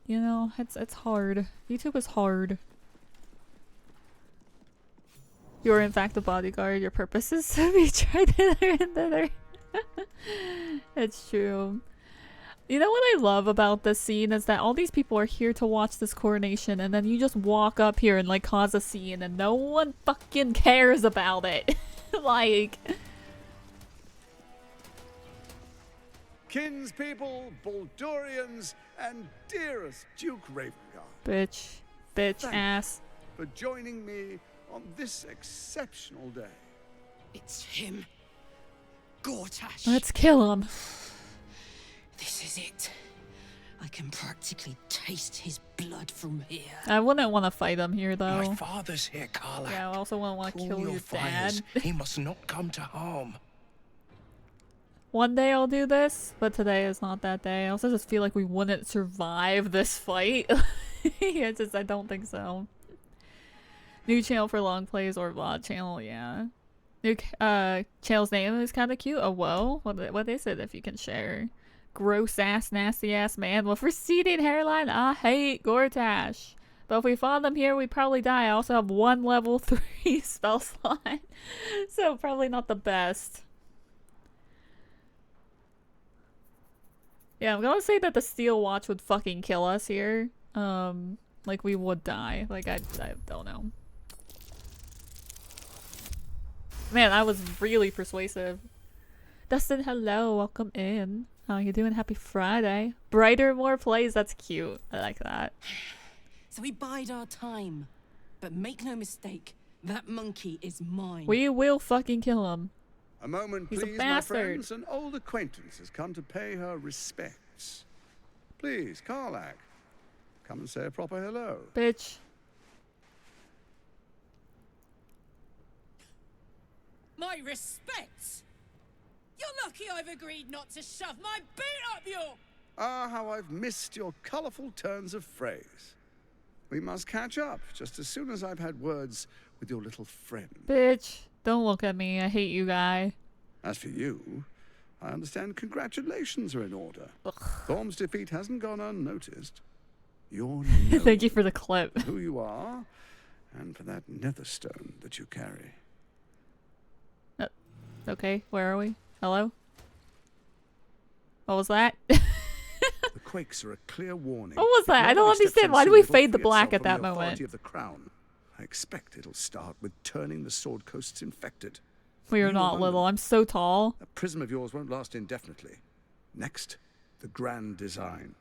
You know, it's hard. YouTube is hard. You're in fact a bodyguard. Your purpose is to be tried hither and thither. It's true. You know what I love about this scene is that all these people are here to watch this coronation, and then you just walk up here and like cause a scene and no one fucking cares about it. Like... Kinspeople, Baldurians, and dearest Duke Ravengard. Bitch. Bitch ass. For joining me on this exceptional day. It's him. Gortash. Let's kill him. This is it. I can practically taste his blood from here. I wouldn't want to fight him here though. My father's here, Karlach. Yeah, I also wouldn't want to kill your fires. dad. He must not come to harm. One day I'll do this, but today is not that day. I also just feel like we wouldn't survive this fight. I don't think so. New channel for long plays or VOD channel, yeah. New channel's name is kind of cute. Oh, whoa. What is it if you can share? Gross ass, nasty ass man with receding hairline. I hate Gortash. But if we fought them here, we'd probably die. I also have one level 3 spell slot. So probably not the best. Yeah, I'm gonna say that the Steel Watch would fucking kill us here. Like we would die. Like I don't know. Man, I was really persuasive. Dustin, hello, welcome in. How you doing? Happy Friday. Brighter, more plays. That's cute. I like that. So we bide our time. But make no mistake, that monkey is mine. We will fucking kill him. A moment, He's please, a my bastard. friends. An old acquaintance has come to pay her respects. Please, Karlach, come and say a proper hello. Bitch. My respects. You're lucky I've agreed not to shove my boot up your... Ah, how I've missed your colourful turns of phrase. We must catch up just as soon as I've had words with your little friend. Bitch. Don't look at me. I hate you, guy. As for you, I understand congratulations are in order. Thorm's defeat hasn't gone unnoticed. You're Thank you for the clip. who you are, and for that netherstone that you carry. Okay, where are we? Hello? What was that? The quakes are a clear warning. What was that? I don't understand. Why do we fade the black at that moment? Of the crown. I expect it'll start with turning the Sword Coasts infected. We are not little. I'm so tall. That prism of yours won't last indefinitely. Next, the grand design.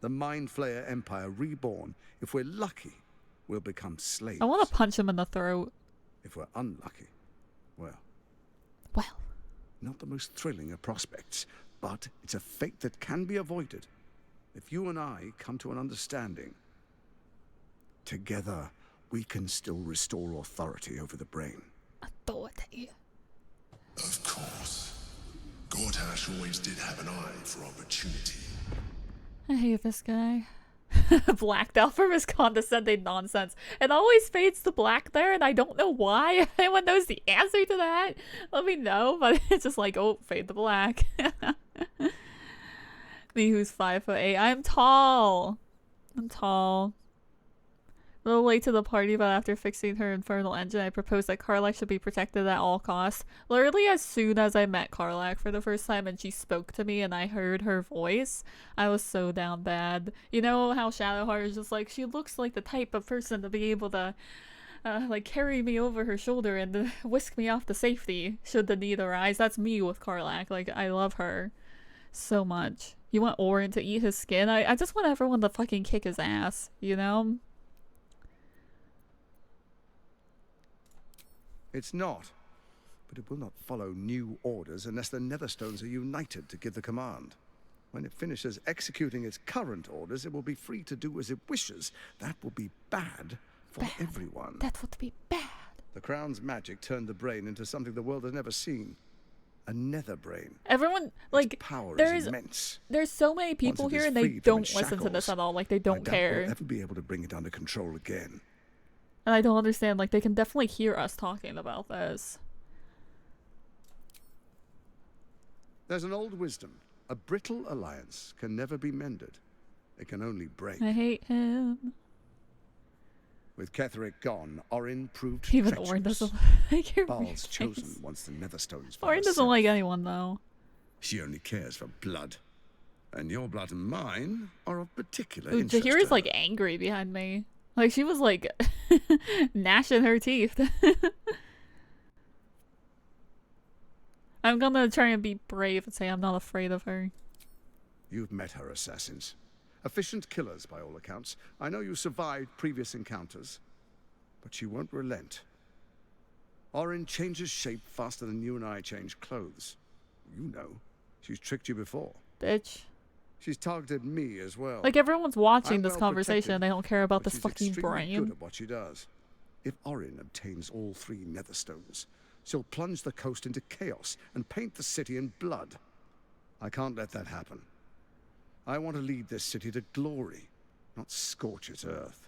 The Mind Flayer Empire reborn. If we're lucky, we'll become slaves. I want to punch him in the throat. If we're unlucky, well. Well. Not the most thrilling of prospects, but it's a fate that can be avoided. If you and I come to an understanding, together we can still restore authority over the brain. Authority. Of course. Gortash always did have an eye for opportunity. I hate this guy. Blacked out from his condescending nonsense. It always fades to black there, and I don't know why. If anyone knows the answer to that, let me know. But it's just like, oh, fade to black. Me who's 5'8". I'm tall. I'm tall. A little late to the party, but after fixing her infernal engine, I proposed that Karlach should be protected at all costs. Literally, as soon as I met Karlach for the first time and she spoke to me and I heard her voice, I was so down bad. You know how Shadowheart is just like, she looks like the type of person to be able to like carry me over her shoulder and whisk me off to safety should the need arise. That's me with Karlach. Like, I love her so much. You want Orin to eat his skin? I just want everyone to fucking kick his ass, you know? It's not. But it will not follow new orders unless the Netherstones are united to give the command. When it finishes executing its current orders, it will be free to do as it wishes. That will be bad for everyone. That would be bad. The Crown's magic turned the brain into something the world has never seen. A nether brain. Everyone, like, is immense. There's so many people here and they don't listen to this at all. Like, they don't care. We'll ever be able to bring it under control again. And I don't understand, like, they can definitely hear us talking about this. There's an old wisdom. A brittle alliance can never be mended. It can only break. I hate him. With Ketheric gone, Orin proved Even treacherous. Orin doesn't like your Baal's chosen once the Netherstones. Orin doesn't like anyone, though. She only cares for blood. And your blood and mine are of particular Ooh, interest. Jahira's, like, angry behind me. Like, she was, like, gnashing her teeth. I'm gonna try and be brave and say I'm not afraid of her. You've met her assassins. Efficient killers, by all accounts. I know you survived previous encounters. But she won't relent. Orin changes shape faster than you and I change clothes. You know. She's tricked you before. Bitch. She's targeted me as well. Like, everyone's watching I'm this well conversation protected, and they don't care about but this she's fucking extremely brain. good at what she does. If Orin obtains all 3 Netherstones, she'll plunge the coast into chaos and paint the city in blood. I can't let that happen. I want to lead this city to glory, not scorch its earth.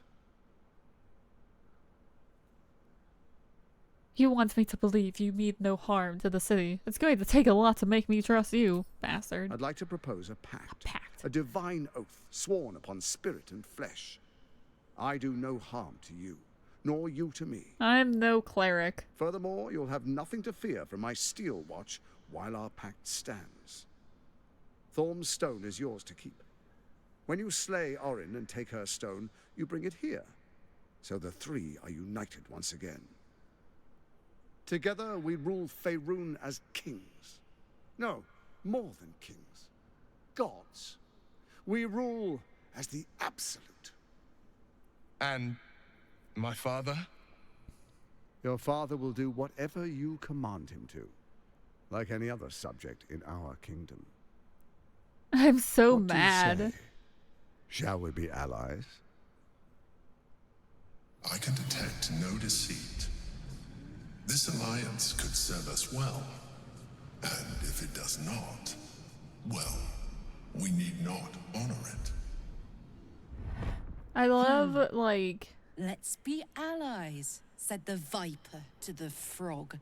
You want me to believe you mean no harm to the city. It's going to take a lot to make me trust you, bastard. I'd like to propose a pact. A divine oath sworn upon spirit and flesh. I do no harm to you, nor you to me. I'm no cleric. Furthermore, you'll have nothing to fear from my steel watch while our pact stands. Thorm's stone is yours to keep. When you slay Orin and take her stone, you bring it here. So the 3 are united once again. Together we rule Faerun as kings. No, more than kings. Gods. We rule as the absolute. And my father? Your father will do whatever you command him to. Like any other subject in our kingdom. I'm so What do you mad. say? Shall we be allies? I can detect no deceit. This alliance could serve us well. And if it does not, well, we need not honor it. I love, like... Let's be allies, said the viper to the frog.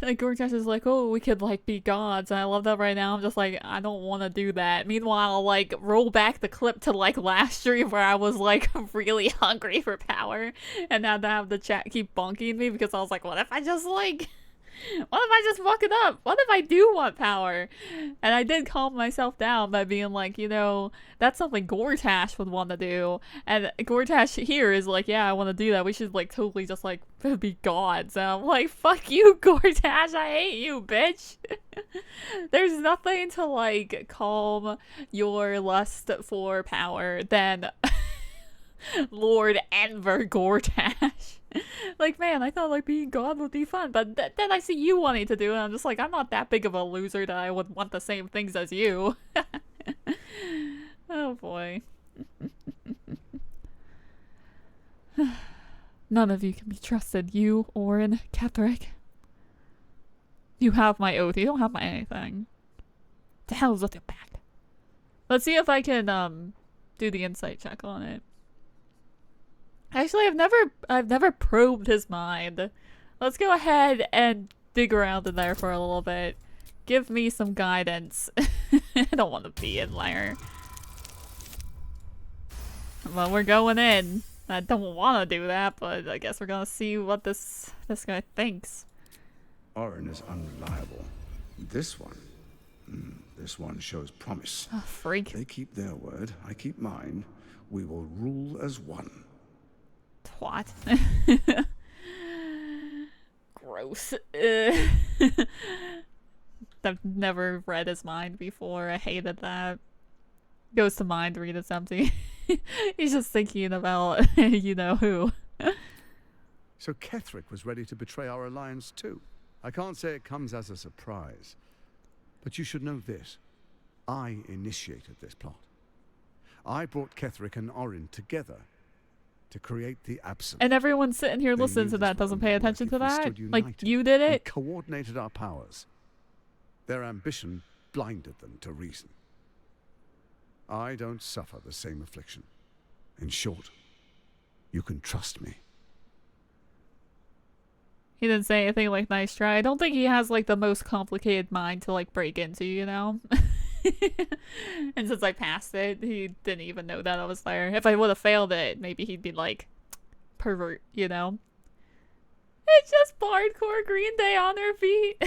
Like, Gortash is like, oh, we could, like, be gods. And I love that right now. I'm just like, I don't want to do that. Meanwhile, like, roll back the clip to, like, last stream where I was, like, really hungry for power. And had to have the chat keep bonking me because I was like, what if I just, like... What if I just fuck it up? What if I do want power? And I did calm myself down by being like, you know, that's something Gortash would want to do. And Gortash here is like, yeah, I want to do that. We should, like, totally just, like, be gods. And I'm like, fuck you, Gortash. I hate you, bitch. There's nothing to, like, calm your lust for power than Lord Enver Gortash. Like, man, I thought, like, being god would be fun, but then I see you wanting to do it, and I'm just like, I'm not that big of a loser that I would want the same things as you. Oh, boy. None of you can be trusted. You, Orin, Ketheric. You have my oath. You don't have my anything. The hell is with your back? Let's see if I can, do the insight check on it. Actually, I've never probed his mind. Let's go ahead and dig around in there for a little bit. Give me some guidance. I don't want to be in there. Well, we're going in. I don't want to do that, but I guess we're gonna see what this guy thinks. Orin is unreliable. This one shows promise. Oh, freak. They keep their word, I keep mine. We will rule as one. Twat. Gross. I've never read his mind before. I hated that. Goes to mind read, it's empty. He's just thinking about you know who. So Ketheric was ready to betray our alliance too. I can't say it comes as a surprise. But you should know this. I initiated this plot. I brought Ketheric and Orin together to create the Absolute. And everyone sitting here listening to that doesn't pay attention to that? Like, you did it? Coordinated our powers. Their ambition blinded them to reason. I don't suffer the same affliction. In short, you can trust me. He didn't say anything like nice try. I don't think he has like the most complicated mind to like break into, you know? And since I passed it, he didn't even know that I was there. If I would have failed it, maybe he'd be like, pervert, you know? It's just hardcore Green Day on their feet.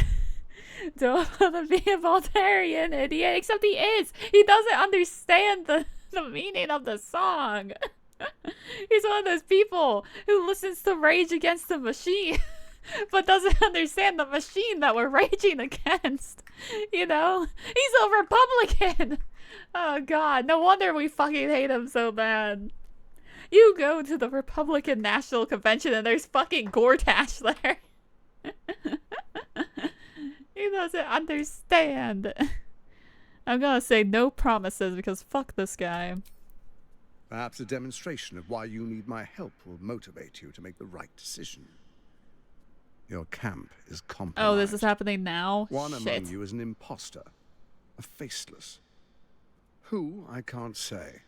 Don't want to be a Voltarian idiot, except he is. He doesn't understand the meaning of the song. He's one of those people who listens to Rage Against the Machine, but doesn't understand the machine that we're raging against. You know? He's a Republican! Oh god, no wonder we fucking hate him so bad. You go to the Republican National Convention and there's fucking Gortash there. He doesn't understand. I'm gonna say no promises because fuck this guy. Perhaps a demonstration of why you need my help will motivate you to make the right decision. Your camp is compromised. Oh, this is happening now? One Shit. among you is an imposter. A faceless. Who, I can't say.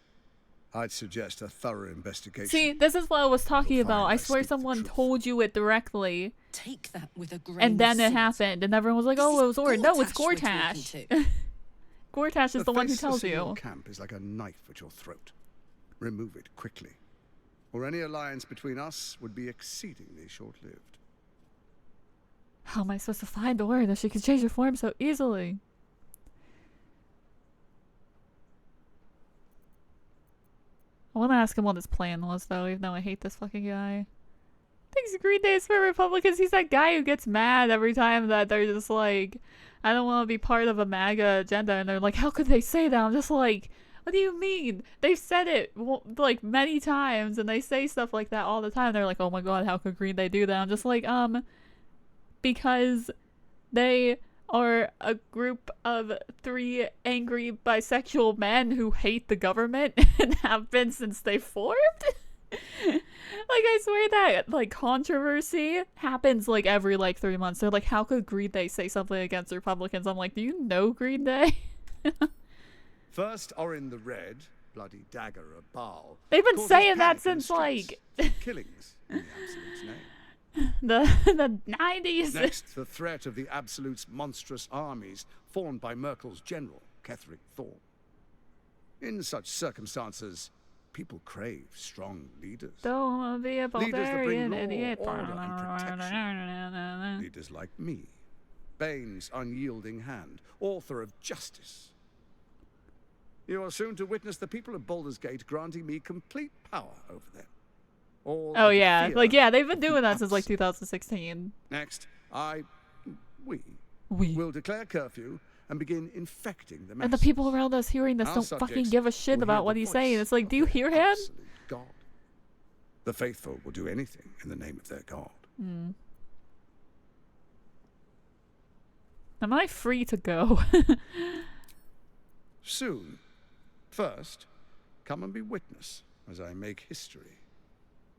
I'd suggest a thorough investigation. See, this is what I was talking about. I swear someone told you it directly. Take that with a grain and then of it salt. happened, and everyone was like, "Oh, it was Orin." No, it's Gortash. Gortash is the one who tells in you. your camp is like a knife at your throat. Remove it quickly, or any alliance between us would be exceedingly short-lived. How am I supposed to find Orin if she can change her form so easily? I want to ask him what his plan was, though, even though I hate this fucking guy. Thinks Green Day is for Republicans. He's that guy who gets mad every time that they're just like, I don't want to be part of a MAGA agenda, and they're like, how could they say that? I'm just like, what do you mean? They've said it like many times, and they say stuff like that all the time. They're like, oh my god, how could Green Day do that? I'm just like, because they are a group of 3 angry bisexual men who hate the government and have been since they formed. Like, I swear that like controversy happens like every like 3 months. They're like, how could Green Day say something against Republicans? I'm like, do you know Green Day? First, Orin the Red, bloody dagger of Baal. They've been causes saying panic that in the since like streets, killings in the Absolute's name. the 90s. Next, the threat of the Absolute's monstrous armies formed by Merkel's general, Ketheric Thorn. In such circumstances, people crave strong leaders. Don't wanna be a Leaders that bring barbarian law, idiot. order, and protection. Leaders like me, Bane's unyielding hand, author of Justice. You are soon to witness the people of Baldur's Gate granting me complete power over them. All Oh out of yeah, fear like yeah, they've been of the doing that since like Absolute. 2016. Next, we will declare curfew and begin infecting the masses. And the people around us hearing this Our don't fucking subjects give a shit will about hear what the he's voice saying. It's like, of do you their hear him? absolute God. The faithful will do anything in the name of their God. Am I free to go? Soon. First, come and be witness as I make history.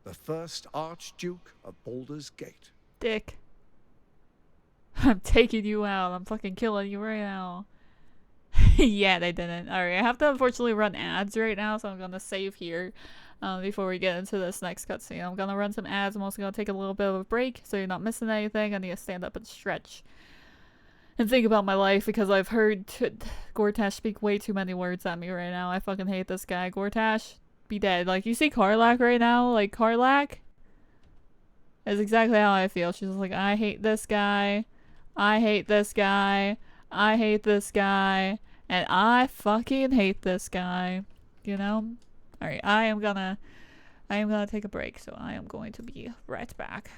The first Archduke of Baldur's Gate. Dick. I'm taking you out. I'm fucking killing you right now. Yeah, they didn't. Alright, I have to unfortunately run ads right now, so I'm gonna save here before we get into this next cutscene. I'm gonna run some ads. I'm also gonna take a little bit of a break so you're not missing anything. I need to stand up and stretch and think about my life because I've heard Gortash speak way too many words at me right now. I fucking hate this guy. Gortash, be dead. Like, you see Karlak right now? Like, Karlak is exactly how I feel. She's like, I hate this guy. I hate this guy. I hate this guy. And I fucking hate this guy. You know? Alright, I am gonna take a break, so I am going to be right back.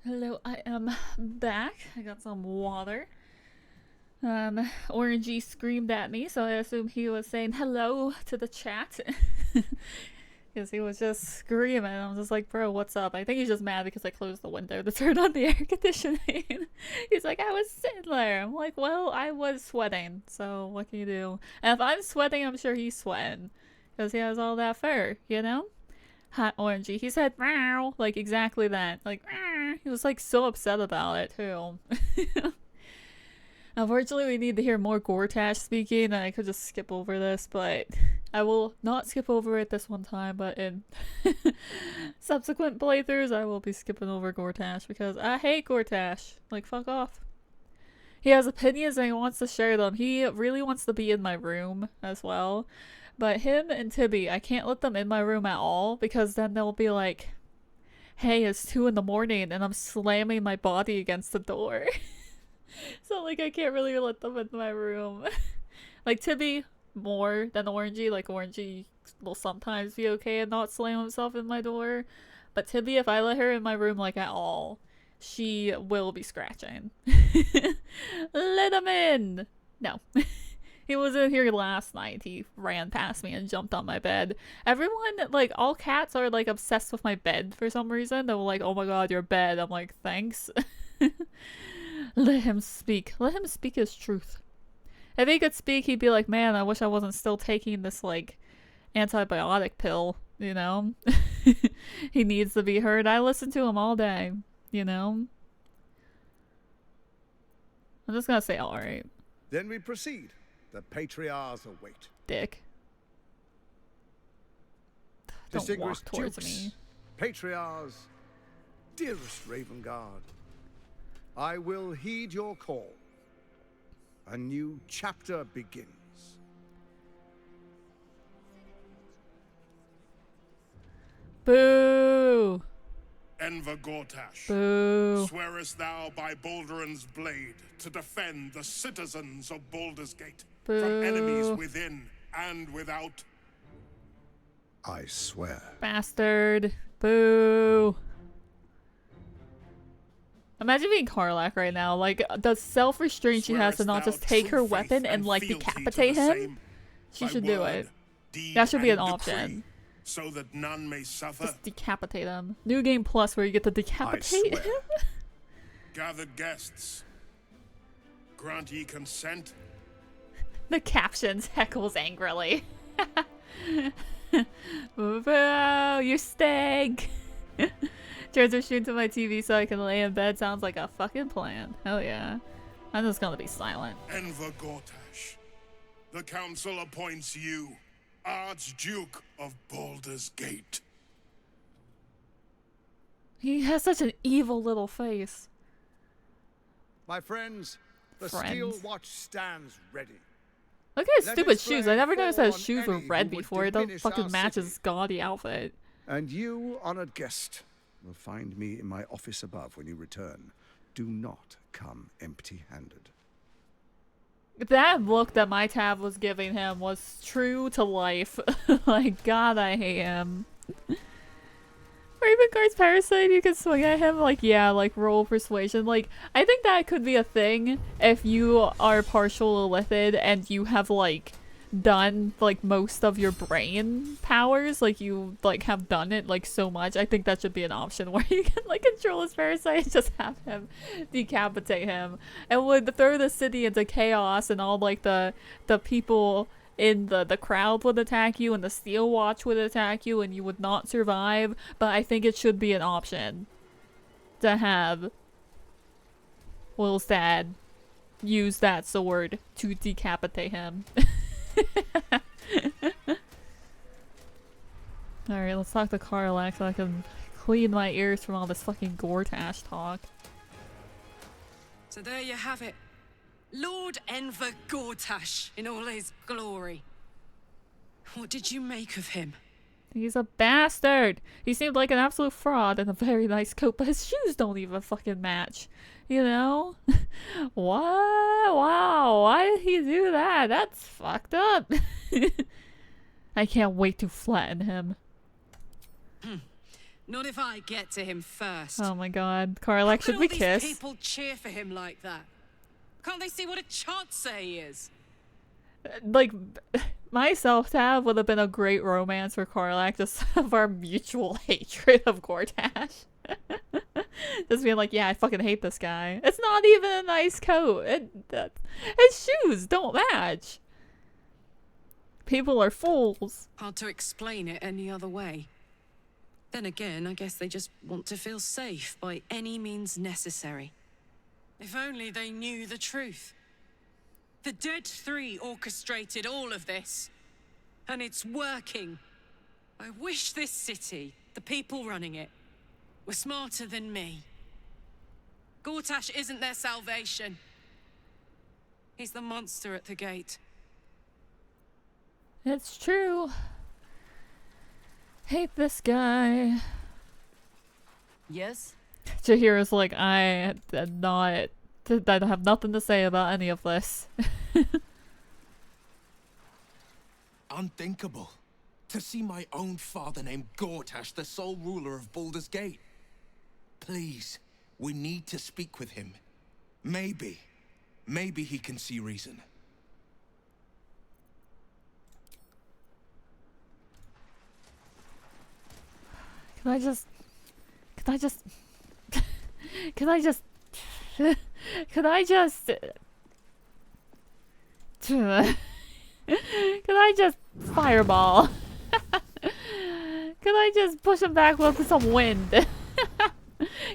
Hello, I am back. I got some water. Orangey screamed at me, so I assume he was saying hello to the chat. Because he was just screaming. I'm just like, bro, what's up? I think he's just mad because I closed the window to turn on the air conditioning. He's like, I was sitting there. I'm like, well, I was sweating, so what can you do? And if I'm sweating, I'm sure he's sweating. Because he has all that fur, you know? Hot Orangey. He said, meow, like exactly that. Like, meow. He was like so upset about it, too. Unfortunately, we need to hear more Gortash speaking, and I could just skip over this, but I will not skip over it this one time, but in subsequent playthroughs, I will be skipping over Gortash, because I hate Gortash. Like, fuck off. He has opinions and he wants to share them. He really wants to be in my room as well, but him and Tibby, I can't let them in my room at all, because then they'll be like, hey, it's 2 in the morning, and I'm slamming my body against the door. So, like, I can't really let them in my room. Like, Tibby, more than Orangey. Like, Orangey will sometimes be okay and not slam himself in my door. But Tibby, if I let her in my room, like, at all, she will be scratching. Let him in! No. He was in here last night. He ran past me and jumped on my bed. Everyone, like, all cats are, like, obsessed with my bed for some reason. They were like, oh my god, your bed. I'm like, thanks. Let him speak. Let him speak his truth. If he could speak, he'd be like, man, I wish I wasn't still taking this, like, antibiotic pill, you know? He needs to be heard. I listen to him all day, you know? I'm just gonna say alright. Then we proceed. The patriarchs await. Dick. Don't Distinguished walk towards dukes, me. patriarchs, dearest Ravengard, I will heed your call. A new chapter begins. Boo! Enver Gortash, Boo. swearest thou by Balduran's blade to defend the citizens of Baldur's Gate Boo. from enemies within and without? I swear. Bastard. Boo. Imagine being Karlach right now. Like, the self-restraint she has to not just take her weapon and, like, decapitate him. She should do it. That should be an option. So that none may suffer. Just decapitate him. New Game Plus where you get to decapitate him. Gathered guests, grant ye consent? The captions heckles angrily. Boo, you stink. Transition to my TV so I can lay in bed sounds like a fucking plan. Hell yeah. I'm just gonna be silent. Enver Gortash, the council appoints you Archduke of Baldur's Gate. He has such an evil little face. My friends, the steel watch stands ready. Look at his Let stupid its shoes. flame I never noticed that fall his on shoes were any red who would before. It doesn't diminish fucking our match city. his gaudy outfit. And you, honored guest, will find me in my office above when you return. Do not come empty-handed. That look that my tab was giving him was true to life. Like, God, I hate him. Ravenguard's Parasite, you can swing at him. Like, yeah, like, roll persuasion. Like, I think that could be a thing if you are partial illithid and you have, like, done, like, most of your brain powers. Like, you, like, have done it, like, so much. I think that should be an option where you can, like, control his parasite and just have him decapitate him. And would throw the city into chaos and all, like, the people in the crowd would attack you and the Steel Watch would attack you and you would not survive. But I think it should be an option to have Will's dad use that sword to decapitate him. Alright, let's talk to Karlach so I can clean my ears from all this fucking Gortash talk. So there you have it. Lord Enver Gortash in all his glory. What did you make of him? He's a bastard! He seemed like an absolute fraud and a very nice coat, but his shoes don't even fucking match. You know? What? Wow, why did he do that? That's fucked up. I can't wait to flatten him. Not if I get to him first. Oh my god. Karlach, should we All kiss? these people cheer for him like that. Can't they see what a chancer he is? Like, my self-tab would have been a great romance for Karlach, just of our mutual hatred of Gortash. Just being like, yeah, I fucking hate this guy. It's not even a nice coat. His shoes don't match. People are fools. Hard to explain it any other way. Then again, I guess they just want to feel safe by any means necessary. If only they knew the truth. The Dead Three orchestrated all of this. And it's working. I wish this city, the people running it, were smarter than me. Gortash isn't their salvation. He's the monster at the gate. It's true. Hate this guy. Yes? Jahira's like, I have nothing to say about any of this. Unthinkable. To see my own father named Gortash, the sole ruler of Baldur's Gate. Please, we need to speak with him. Maybe he can see reason. Can I just can I just fireball? Can I just push him back with some wind? Can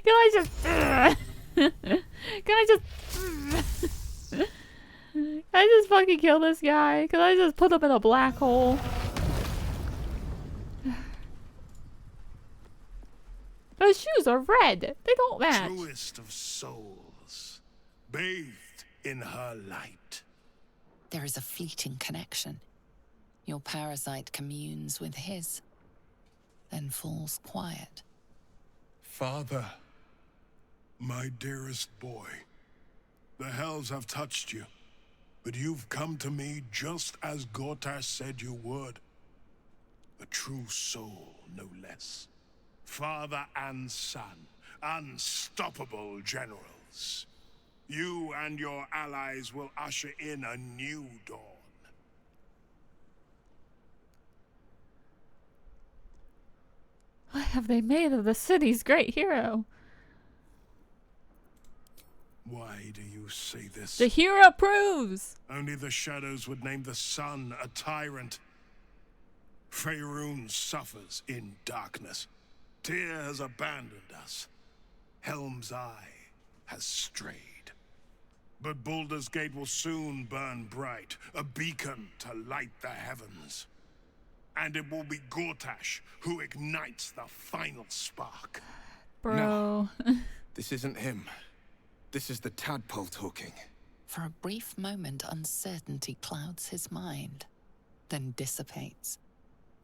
I just fucking kill this guy? Can I just put him in a black hole? Those shoes are red. They don't match. Truest of souls, bathed in her light. There is a fleeting connection. Your parasite communes with his, then falls quiet. Father, my dearest boy, the hells have touched you, but you've come to me just as Gortash said you would. A true soul, no less. Father and son, unstoppable generals. You and your allies will usher in a new dawn. What have they made of the city's great hero? Why do you say this? The hero proves! Only the shadows would name the sun a tyrant. Faerun suffers in darkness. Tyr has abandoned us. Helm's Eye has strayed. But Baldur's Gate will soon burn bright, a beacon to light the heavens. And it will be Gortash who ignites the final spark. Bro. No, this isn't him. This is the tadpole talking. For a brief moment, uncertainty clouds his mind, then dissipates.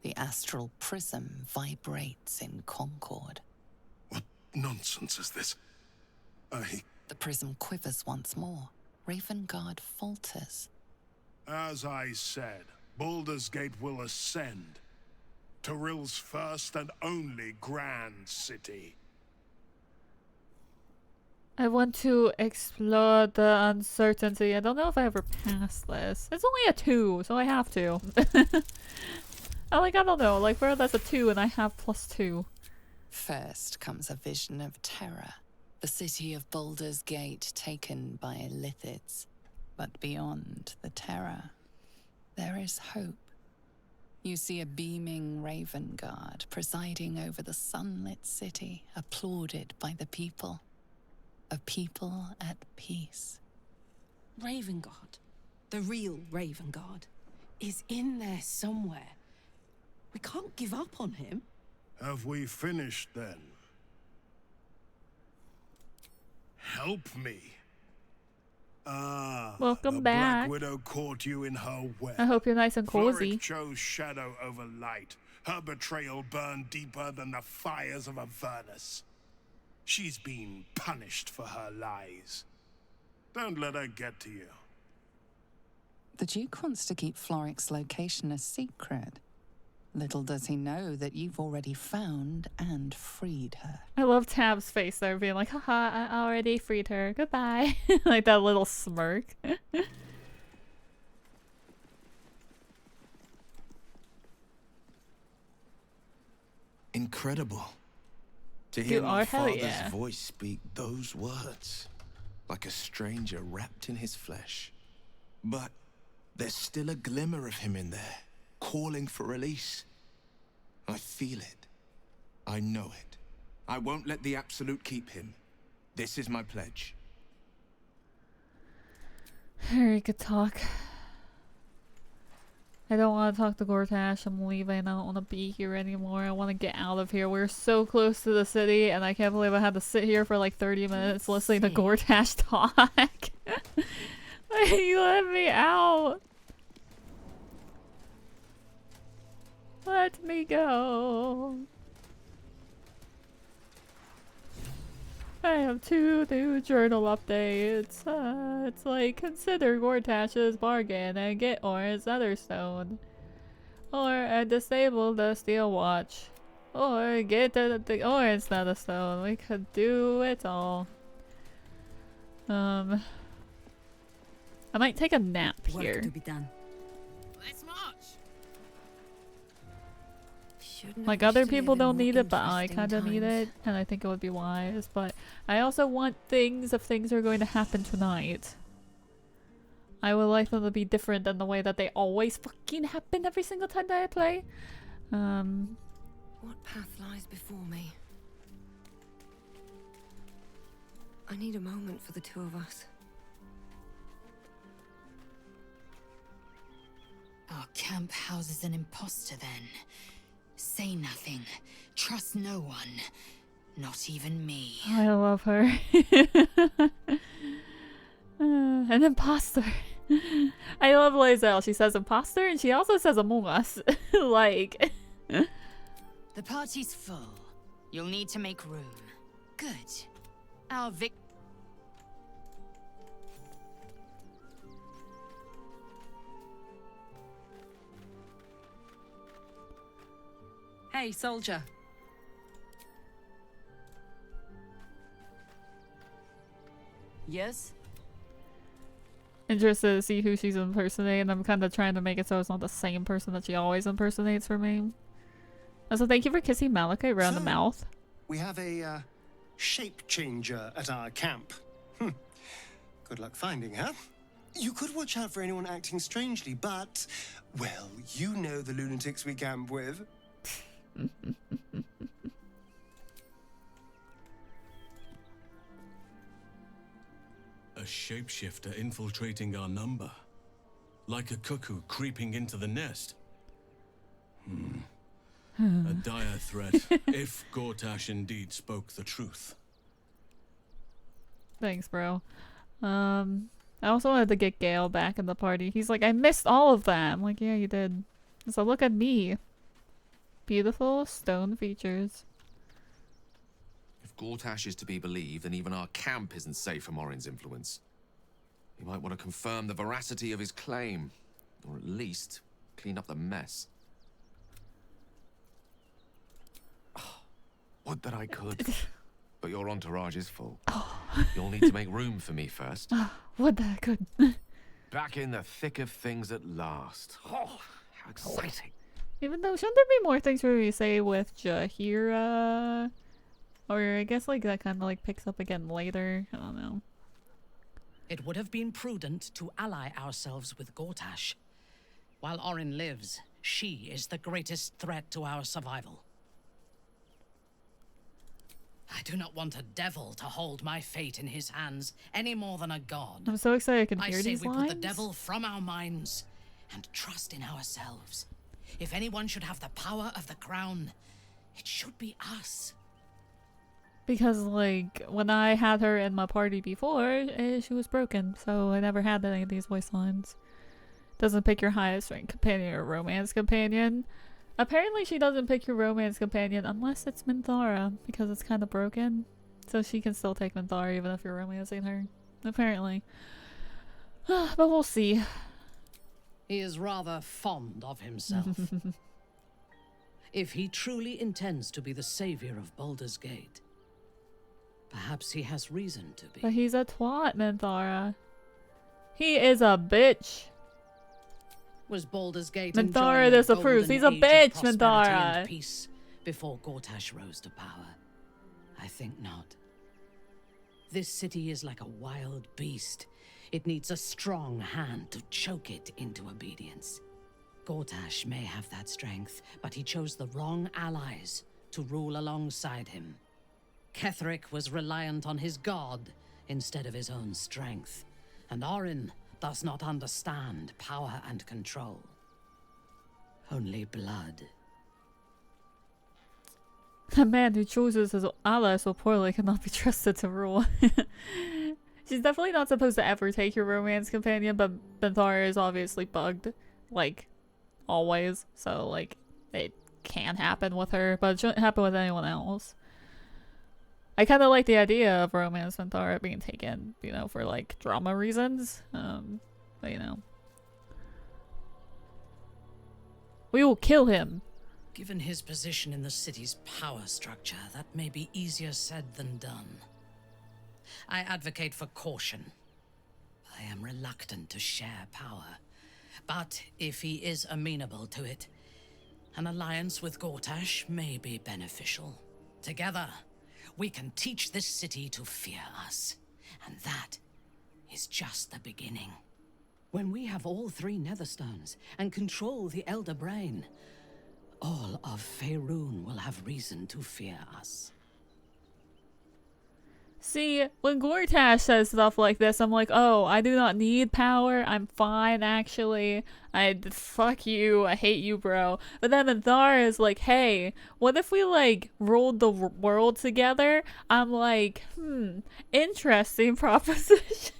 The astral prism vibrates in concord. What nonsense is this? The prism quivers once more. Ravengard falters. As I said, Baldur's Gate will ascend. Tyrill's first and only grand city. I want to explore the uncertainty. I don't know if I ever passed this. It's only a 2, so I have to. I don't know, where that's a 2 and I have +2. First comes a vision of terror. The city of Baldur's Gate taken by Lithids. But beyond the terror, there is hope. You see a beaming Ravengard presiding over the sunlit city, applauded by the people. A people at peace. Ravengard, the real Ravengard, is in there somewhere. We can't give up on him. Have we finished then? Help me. Welcome the back. Black Widow caught you in her web. I hope you're nice and cozy. Florrick chose shadow over light. Her betrayal burned deeper than the fires of Avernus. She's been punished for her lies. Don't let her get to you. The Duke wants to keep Florrick's location a secret. Little does he know that you've already found and freed her. I love Tab's face there, being like, haha, I already freed her. Goodbye. Like that little smirk. Incredible. To You hear my are, hell father's yeah. voice speak those words, like a stranger wrapped in his flesh. But there's still a glimmer of him in there, calling for release. I feel it. I know it. I won't let the Absolute keep him. This is my pledge. Very good talk. I don't want to talk to Gortash. I'm leaving. I don't want to be here anymore. I want to get out of here. We're so close to the city, and I can't believe I had to sit here for like 30 minutes listening to Gortash talk. You let me out. Let me go. I have 2 new journal updates. It's like, consider Gortash's bargain and get Orin's Netherstone. Or disable the Steel Watch. Or get the Orin's Netherstone. We could do it all. I might take a nap here. Work to be done. Let's march. Like, other people don't need it, but I kind of need it, and I think it would be wise. But I also want things if things are going to happen tonight. I would like them to be different than the way that they always fucking happen every single time that I play. What path lies before me? I need a moment for the two of us. Our camp houses an imposter then. Say nothing. Trust no one. Not even me. I love her. An imposter. I love Lae'zel. She says imposter and she also says Among Us. Like. The party's full. You'll need to make room. Good. Our vic. Hey, soldier. Yes? Interested to see who she's impersonating. I'm kind of trying to make it so it's not the same person that she always impersonates for me. Also, thank you for kissing Malachite around the mouth. We have a shape changer at our camp. Good luck finding her. You could watch out for anyone acting strangely, but, well, you know the lunatics we camp with. A shapeshifter infiltrating our number. Like a cuckoo creeping into the nest. A dire threat, if Gortash indeed spoke the truth. Thanks, bro. I also wanted to get Gale back in the party. He's like, I missed all of that. I'm like, yeah, you did. So look at me. Beautiful stone features. If Gortash is to be believed, then even our camp isn't safe from Orin's influence. You might want to confirm the veracity of his claim, or at least clean up the mess. Would that I could. But your entourage is full. You'll need to make room for me first. Would that I could. Back in the thick of things at last. Oh, how exciting. Even though, shouldn't there be more things for me to say with Jaheira? Or I guess like that kind of like picks up again later. I don't know. It would have been prudent to ally ourselves with Gortash. While Orin lives, she is the greatest threat to our survival. I do not want a devil to hold my fate in his hands any more than a god. I'm so excited I can hear I say these we lines. put the devil from our minds and trust in ourselves. If anyone should have the power of the crown, it should be us. Because like when I had her in my party before, she was broken, so I never had any of these voice lines. Doesn't pick your highest rank companion or romance companion. Apparently she doesn't pick your romance companion unless it's Minthara, because it's kind of broken. So she can still take Minthara even if you're romancing her. Apparently. But we'll see. He is rather fond of himself. If he truly intends to be the savior of Baldur's Gate, perhaps he has reason to be. But he's a twat, Minthara. He is a bitch. Was Baldur's Gate Minthara enjoying a disapproves. golden He's a age of bitch, prosperity Minthara. and peace before Gortash rose to power? I think not. This city is like a wild beast. It needs a strong hand to choke it into obedience. Gortash may have that strength, but he chose the wrong allies to rule alongside him. Ketheric was reliant on his god instead of his own strength, and Orin does not understand power and control. Only blood. A man who chooses his allies so poorly cannot be trusted to rule. She's definitely not supposed to ever take your romance companion, but Minthara is obviously bugged, like, always. So, like, it can happen with her, but it shouldn't happen with anyone else. I kind of like the idea of romance Minthara being taken, you know, for, like, drama reasons. But, you know. We will kill him. Given his position in the city's power structure, that may be easier said than done. I advocate for caution. I am reluctant to share power. But if he is amenable to it, an alliance with Gortash may be beneficial. Together, we can teach this city to fear us. And that is just the beginning. When we have all 3 Netherstones and control the Elder Brain, all of Faerun will have reason to fear us. See, when Gortash says stuff like this, I'm like, oh, I do not need power. I'm fine, actually. Fuck you. I hate you, bro. But then Minthara is like, hey, what if we, like, ruled the world together? I'm like, interesting proposition.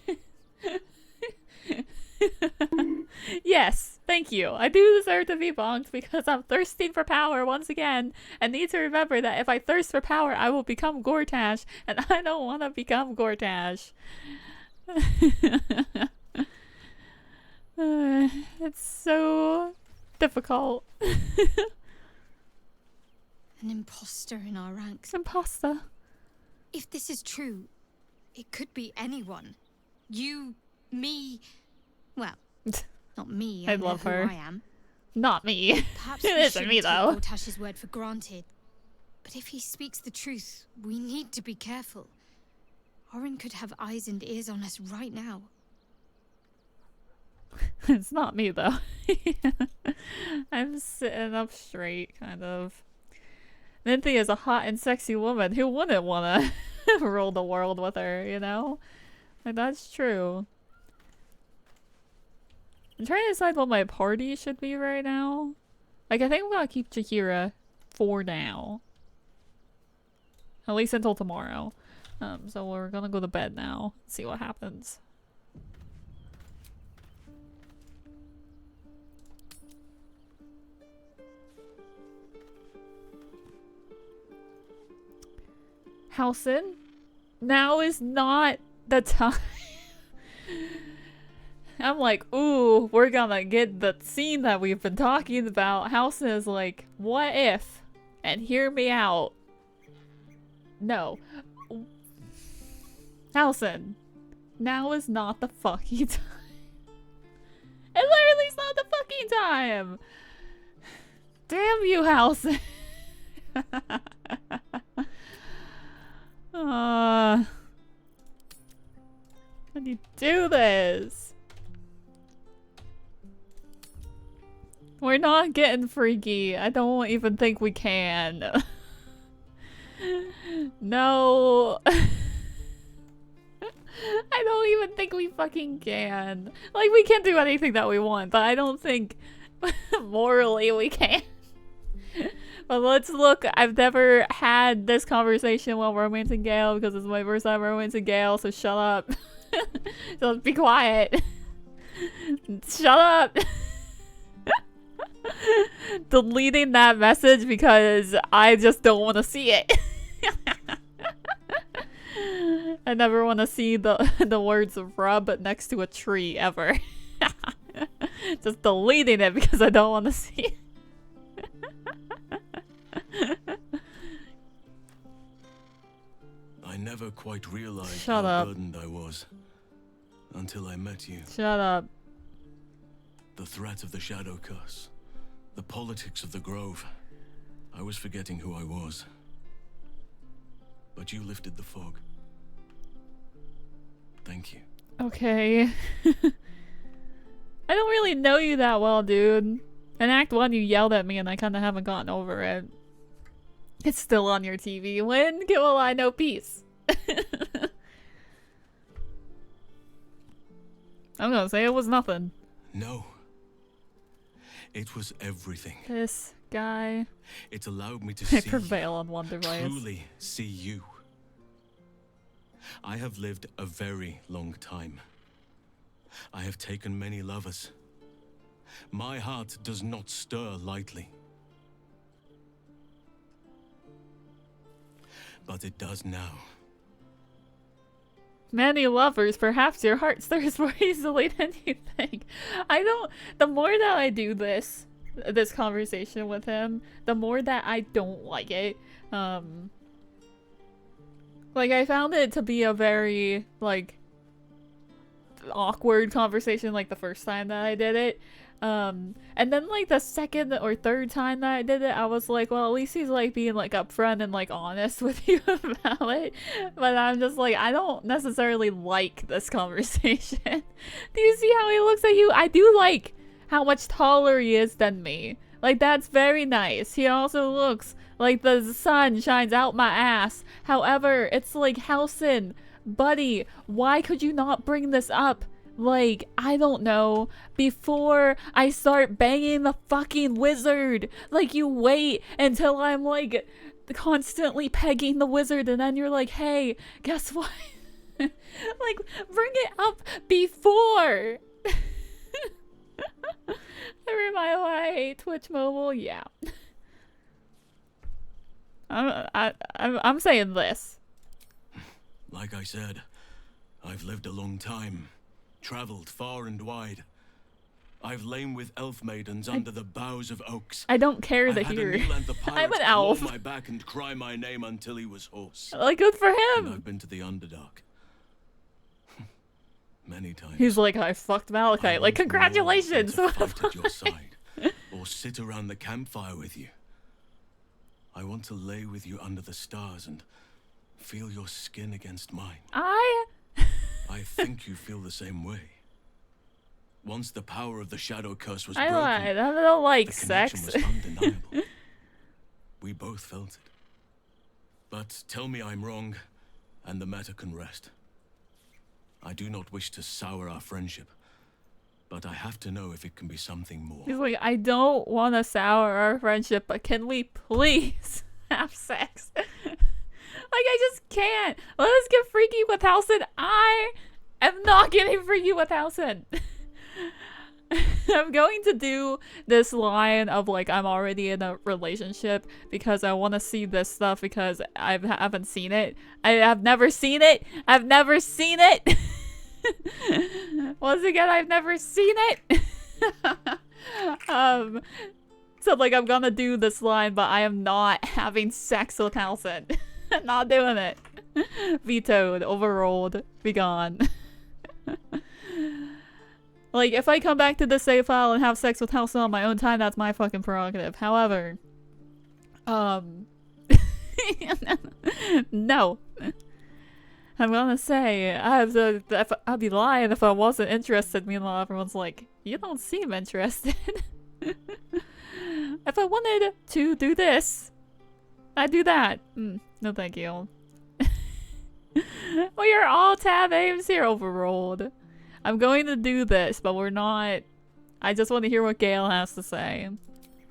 Yes, thank you. I do deserve to be bonked because I'm thirsting for power once again, and need to remember that if I thirst for power, I will become Gortash, and I don't want to become Gortash. It's so difficult. An imposter in our ranks. Imposter. If this is true, it could be anyone. You, me, well, not me. I know love who her. I am. Not me. Perhaps It we isn't shouldn't me, take though. Gortash's word for granted. But if he speaks the truth, we need to be careful. Orin could have eyes and ears on us right now. It's not me, though. I'm sitting up straight, kind of. Minthia is a hot and sexy woman. Who wouldn't want to rule the world with her, you know? Like, that's true. I'm trying to decide what my party should be right now. Like, I think I'm gonna keep Chihira for now. At least until tomorrow. So we're gonna go to bed now. See what happens. Halsin, now is not the time. I'm like, ooh, we're gonna get the scene that we've been talking about. Halsin is like, what if? And hear me out. No. Halsin, now is not the fucking time. It literally is not the fucking time. Damn you, Halsin. How do you do this? We're not getting freaky. I don't even think we can. No. I don't even think we fucking can. Like, we can't do anything that we want, but I don't think morally we can. But let's look. I've never had this conversation while romancing Gale because it's my first time romancing Gale, so shut up. Just be quiet. Shut up. Deleting that message because I just don't want to see it. I never want to see the words rub next to a tree ever. Just deleting it because I don't want to see it. never quite realized Shut how up. burdened I was until I met you. Shut up. The threat of the Shadow Curse, the politics of the Grove. I was forgetting who I was. But you lifted the fog. Thank you. Okay. I don't really know you that well, dude. In Act 1, you yelled at me and I kind of haven't gotten over it. It's still on your TV. When will I know peace? I'm gonna say it was nothing. No. It was everything. This guy. It allowed me to I see prevail on one device. truly see you. I have lived a very long time. I have taken many lovers. My heart does not stir lightly. But it does now. Many lovers, perhaps your heart stirs more easily than you think. The more that I do this conversation with him, the more that I don't like it. Like, I found it to be a very, like, awkward conversation, like, the first time that I did it. And then, like, the second or third time that I did it, I was like, well, at least he's, like, being, like, upfront and, like, honest with you about it. But I'm just like, I don't necessarily like this conversation. Do you see how he looks at you? I do like how much taller he is than me. Like, that's very nice. He also looks like the sun shines out my ass. However, it's like, Halsin, buddy, why could you not bring this up? Like, I don't know, before I start banging the fucking wizard. Like, you wait until I'm, like, constantly pegging the wizard, and then you're like, hey, guess what? Like, bring it up before. Every remind why I hate Twitch Mobile? Yeah. I'm saying this. Like I said, I've lived a long time. Traveled far and wide. I've lain with elf maidens under the boughs of oaks. I don't care to I had hear. a Nilantha I'm an pirate elf. claw my back and cry my name until he was hoarse. Like, good for And him. I've been to the Underdark. Many times. He's like, I fucked Malachite. Like, congratulations. To fight at your side, or sit around the campfire with you. I want to lay with you under the stars and feel your skin against mine. I think you feel the same way. Once the power of the Shadow Curse was broken, I don't like the sex. connection was undeniable. We both felt it. But tell me I'm wrong, and the matter can rest. I do not wish to sour our friendship, but I have to know if it can be something more. He's like, I don't want to sour our friendship, but can we please have sex? Like, I just can't. Let us get freaky with Halsin. I am not getting freaky with Halsin. I'm going to do this line of, like, I'm already in a relationship because I want to see this stuff because I haven't seen it. I have never seen it. I've never seen it. Once again, I've never seen it. So, like, I'm gonna do this line, but I am not having sex with Halsin. Not doing it. Vetoed, overruled, be gone. Like, if I come back to this save file and have sex with Halsin on my own time, that's my fucking prerogative. However, no. I'm gonna say, I'd be lying if I wasn't interested. Meanwhile, everyone's like, you don't seem interested. If I wanted to do this, I'd do that. No thank you. We are all tab Ames here, overruled. I'm going to do this, but we're not. I just want to hear what Gale has to say.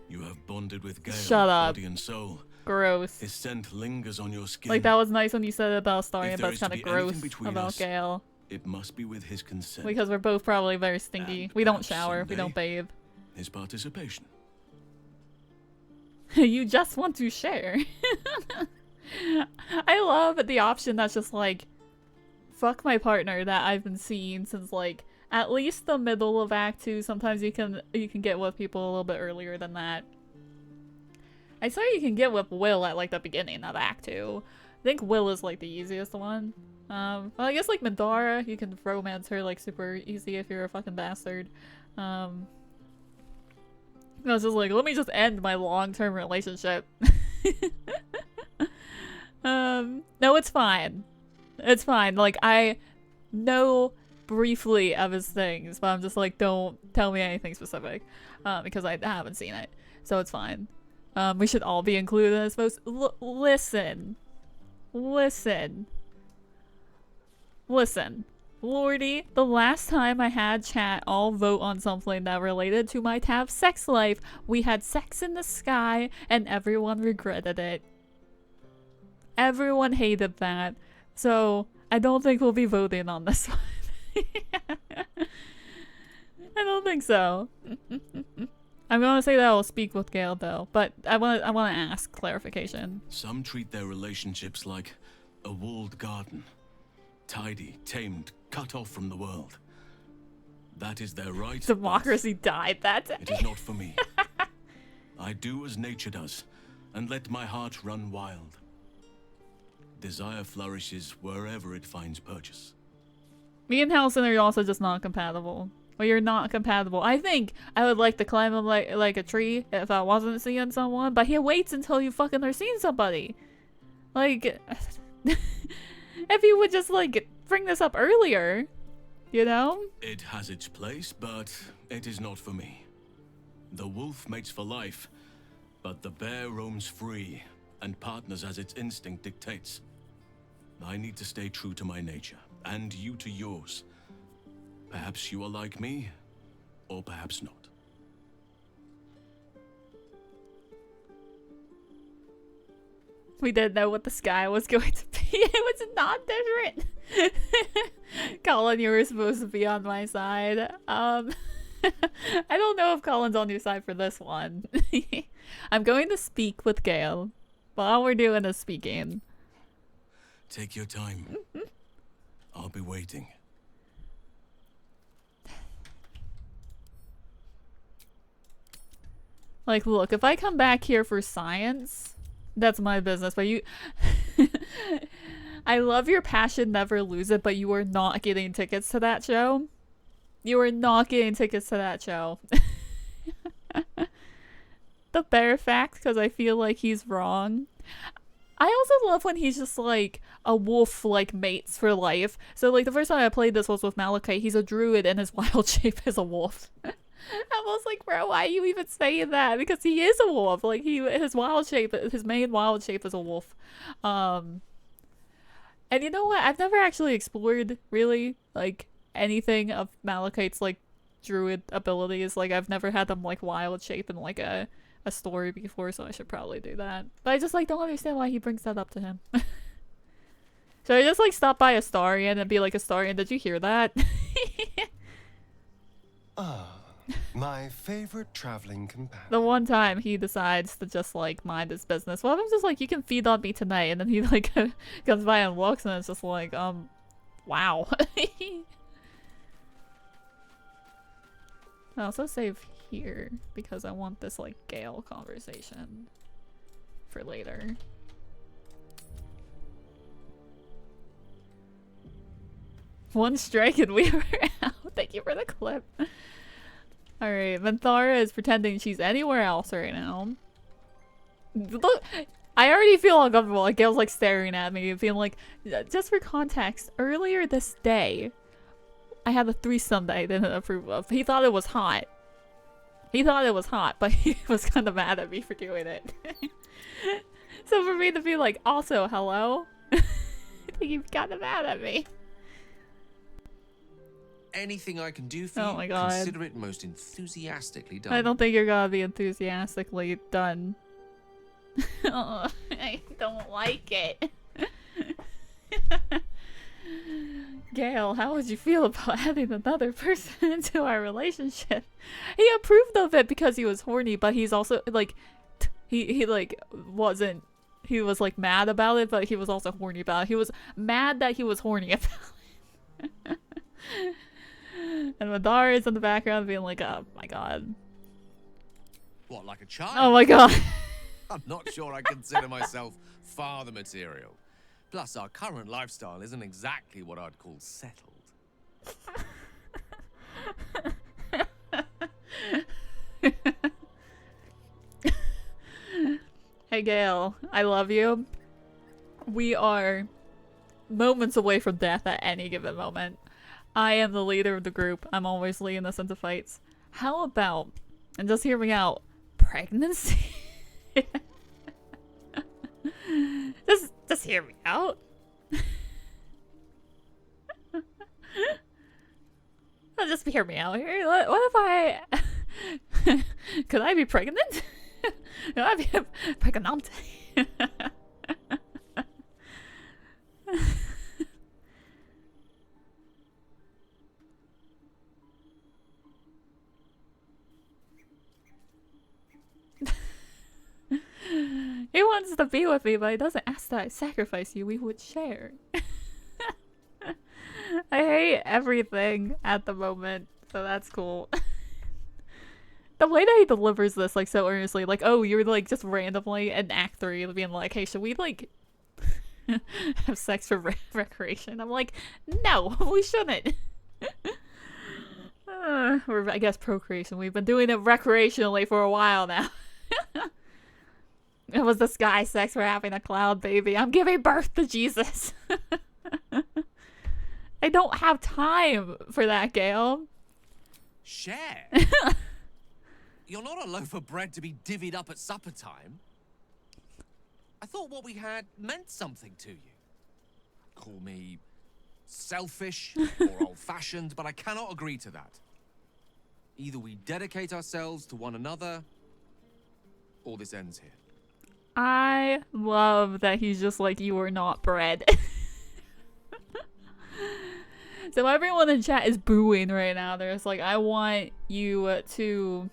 You have bonded with Gale, Shut up. body and soul. Gross. His scent lingers on your skin. Like, that was nice when you said it about Starry, If but there it's is to kind of be anything gross between about us, Gale. It must be with his consent. Because we're both probably very stinky. We don't perhaps shower. We don't someday, bathe. His participation. You just want to share. I love the option that's just like, fuck my partner that I've been seeing since, like, at least the middle of Act 2. Sometimes you can get with people a little bit earlier than that. I swear you can get with Will at, like, the beginning of Act 2. I think Will is like the easiest one. Well, I guess like Madara, you can romance her like super easy if you're a fucking bastard. I was just like, let me just end my long-term relationship. No, it's fine. It's fine. Like, I know briefly of his things, but I'm just like, don't tell me anything specific, because I haven't seen it. So it's fine. We should all be included in this post. Listen. Lordy, the last time I had chat all vote on something that related to my tab sex life, we had sex in the sky and everyone regretted it. Everyone hated that. So I don't think we'll be voting on this one. I don't think so. I'm gonna say that I'll speak with Gale though, but I wanna ask clarification. Some treat their relationships like a walled garden. Tidy, tamed, cut off from the world. That is their right. Democracy died that day. It is not for me. I do as nature does, and let my heart run wild. Desire flourishes wherever it finds purchase. Me and Halcyon are also just not compatible. Well, you're not compatible. I think I would like to climb him like a tree if I wasn't seeing someone, but he waits until you fucking are seeing somebody. Like, if you would just like bring this up earlier, you know? It has its place, but it is not for me. The wolf mates for life, but the bear roams free and partners as its instinct dictates. I need to stay true to my nature, and you to yours. Perhaps you are like me, or perhaps not. We didn't know what the sky was going to be. It was not different. Colin, you were supposed to be on my side. I don't know if Colin's on your side for this one. I'm going to speak with Gale while we're doing the speaking. Take your time. I'll be waiting. Like, look, if I come back here for science, that's my business, but you... I love your passion, never lose it, but you are not getting tickets to that show. You are not getting tickets to that show. The bare fact, because I feel like he's wrong. I also love when he's just like a wolf like mates for life. So like the first time I played this was with Malachite. He's a druid and his wild shape is a wolf. I was like, bro, why are you even saying that? Because he is a wolf. Like his main wild shape is a wolf. And you know what? I've never actually explored really like anything of Malachite's like druid abilities. Like I've never had them like wild shape in like a story before, so I should probably do that. But I just like don't understand why he brings that up to him. So I just like stop by Astarion and be like, Astarion, did you hear that? My favorite traveling companion. The one time he decides to just like mind his business. Well, I'm just like, you can feed on me tonight, and then he like comes by and looks, and it's just like, wow. I also save here because I want this like Gale conversation for later. One strike and we were out. Thank you for the clip. Alright, Minthara is pretending she's anywhere else right now. Look, I already feel uncomfortable. Like Gale's like staring at me and feeling like, just for context, earlier this day, I had a threesome that I didn't approve of. He thought it was hot. He thought it was hot, but he was kind of mad at me for doing it. So for me to be like, also, hello? I think he's kind of mad at me. Anything I can do for Oh you, my God. consider it most enthusiastically done. I don't think you're gonna be enthusiastically done. Oh, I don't like it. Gale, how would you feel about adding another person into our relationship? He approved of it because he was horny, but he's also like, he like wasn't, he was like mad about it, but he was also horny about it. He was mad that he was horny about it. And Madara is in the background being like, oh my god. What, like a child? Oh my god. I'm not sure I consider myself father material. Plus, our current lifestyle isn't exactly what I'd call settled. Hey Gale, I love you. We are moments away from death at any given moment. I am the leader of the group. I'm always leading us into fights. How about, and just hear me out, pregnancy? just hear me out. Just hear me out here. What if I... Could I be pregnant? Could I be pregnant? He wants to be with me, but he doesn't ask that I sacrifice you. We would share. I hate everything at the moment, so that's cool. The way that he delivers this, like, so earnestly, like, oh, you're, like, just randomly in Act 3 being like, hey, should we, like, have sex for recreation? I'm like, no, we shouldn't. Or, I guess, procreation. We've been doing it recreationally for a while now. It was the sky sex for having a cloud baby. I'm giving birth to Jesus. I don't have time for that, Gale. Share? You're not a loaf of bread to be divvied up at supper time. I thought what we had meant something to you. Call me selfish or old-fashioned, but I cannot agree to that. Either we dedicate ourselves to one another, or this ends here. I love that he's just like, you are not bread. So everyone in chat is booing right now. They're just like, I want you to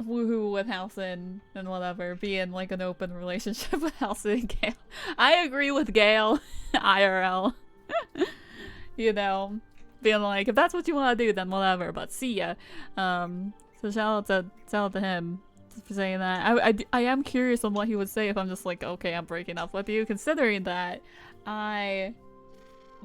woohoo with Halcyon and whatever, be in like an open relationship with Halcyon and Gale. I agree with Gale, IRL. You know, being like, if that's what you want to do, then whatever, but see ya. So shout out to him for saying that. I am curious on what he would say if I'm just like, okay, I'm breaking up with you, considering that I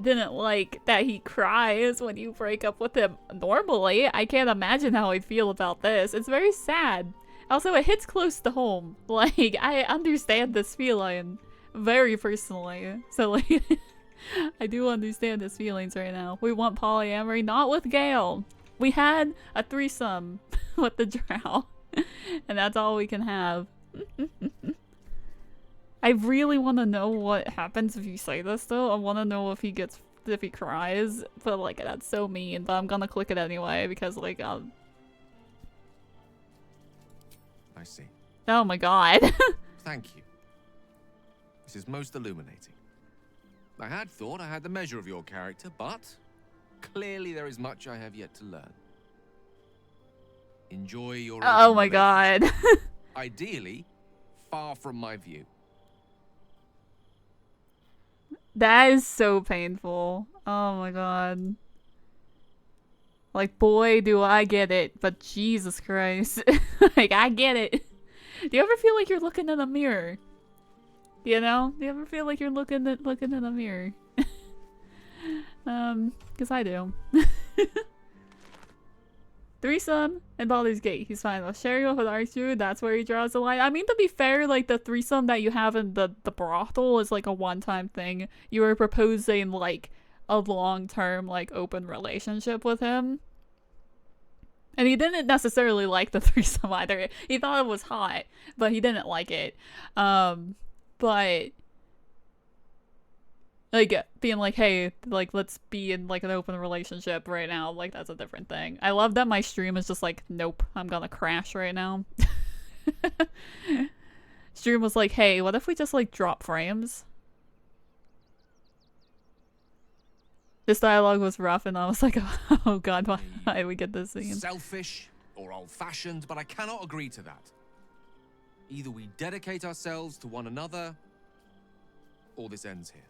didn't like that he cries when you break up with him normally. I can't imagine how I'd feel about this. It's very sad. Also, it hits close to home. Like, I understand this feeling very personally. So, like, I do understand his feelings right now. We want polyamory, not with Gale. We had a threesome with the drow. And that's all we can have. I really want to know what happens if you say this, though. I want to know if he cries, but like, that's so mean, but I'm gonna click it anyway, because like, I see. Oh my god. Thank you. This is most illuminating. I had thought I had the measure of your character, but clearly there is much I have yet to learn. Enjoy your Oh my god. Ideally, far from my view. That is so painful. Oh my god. Like, boy, do I get it, but Jesus Christ. Like, I get it. Do you ever feel like you're looking in a mirror? You know? Do you ever feel like you're looking in a mirror? Because I do. Threesome and Baldur's Gate, he's fine with. Sharing with Archduke, that's where he draws the line. I mean, to be fair, like, the threesome that you have in the brothel is, like, a one-time thing. You were proposing, like, a long-term, like, open relationship with him. And he didn't necessarily like the threesome either. He thought it was hot, but he didn't like it. But... like, being like, hey, like, let's be in, like, an open relationship right now. Like, that's a different thing. I love that my stream is just like, nope, I'm gonna crash right now. Stream was like, hey, what if we just, like, drop frames? This dialogue was rough, and I was like, oh god, why did we get this scene? Selfish or old-fashioned, but I cannot agree to that. Either we dedicate ourselves to one another, or this ends here.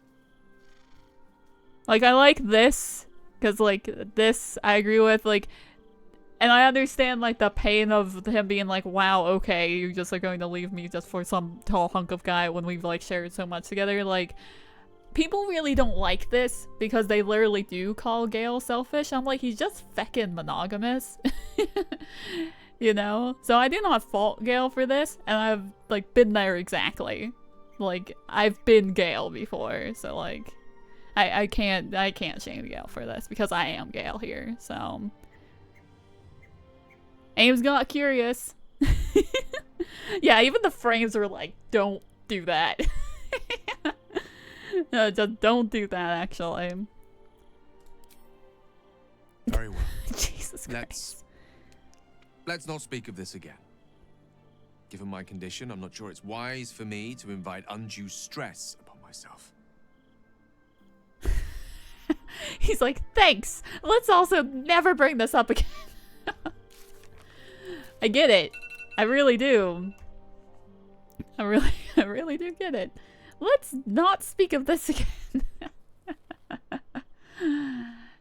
Like, I like this, because, like, this I agree with, like, And I understand, like, the pain of him being like, wow, okay, you just are going to leave me just for some tall hunk of guy when we've, like, shared so much together. Like, people really don't like this because they literally do call Gale selfish. I'm like, he's just feckin' monogamous. You know? So I do not fault Gale for this, and I've, like, been there exactly. Like, I've been Gale before, so, like, I can't shame Gale for this because I am Gale here, so... Ames got curious. Yeah, even the frames were like, don't do that. No, just don't do that, actually. Very well. Jesus Christ. Let's not speak of this again. Given my condition, I'm not sure it's wise for me to invite undue stress upon myself. He's like, thanks. Let's also never bring this up again. I get it. I really do. I really do get it. Let's not speak of this again.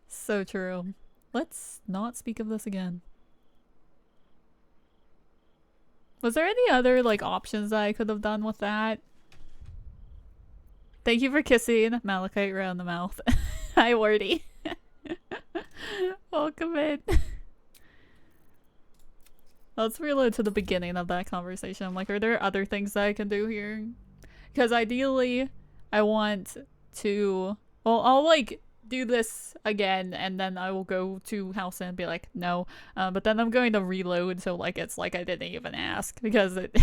So true. Let's not speak of this again. Was there any other, like, options that I could have done with that? Thank you for kissing Malachite around the mouth. Hi, Wordy. Welcome in. Let's reload to the beginning of that conversation. I'm like, are there other things that I can do here? Because ideally, I want to... Well, I'll, like, do this again, and then I will go to House and be like, no. But then I'm going to reload, so, like, it's like I didn't even ask. Because it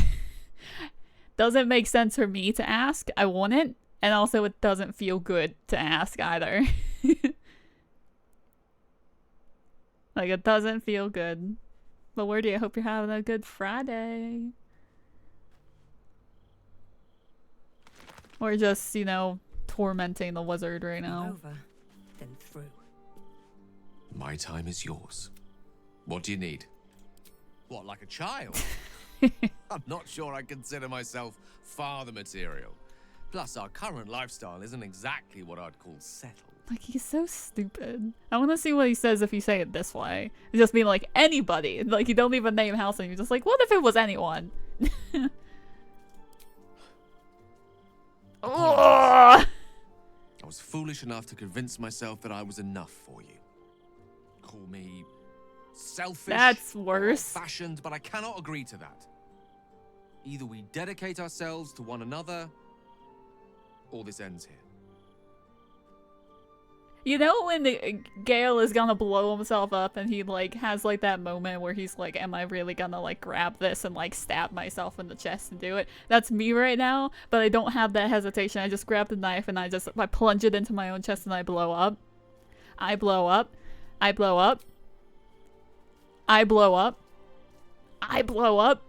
doesn't make sense for me to ask. I wouldn't. And also, it doesn't feel good to ask either. Like, it doesn't feel good. But Wordy, I hope you're having a good Friday. Or just, you know, tormenting the wizard right now. Over, then through. My time is yours. What do you need? What, like a child? I'm not sure I consider myself father material. Plus, our current lifestyle isn't exactly what I'd call settled. Like, he's so stupid. I want to see what he says if you say it this way. It's just being like, anybody. Like, you don't even name house and you're just like, what if it was anyone? I was foolish enough to convince myself that I was enough for you. Call me selfish. That's worse. Fashioned, but I cannot agree to that. Either we dedicate ourselves to one another, or this ends here. You know when Gale is gonna blow himself up and he, like, has, like, that moment where he's like, am I really gonna, like, grab this and, like, stab myself in the chest and do it? That's me right now, but I don't have that hesitation. I just grab the knife and I plunge it into my own chest and I blow up. I blow up. I blow up. I blow up. I blow up.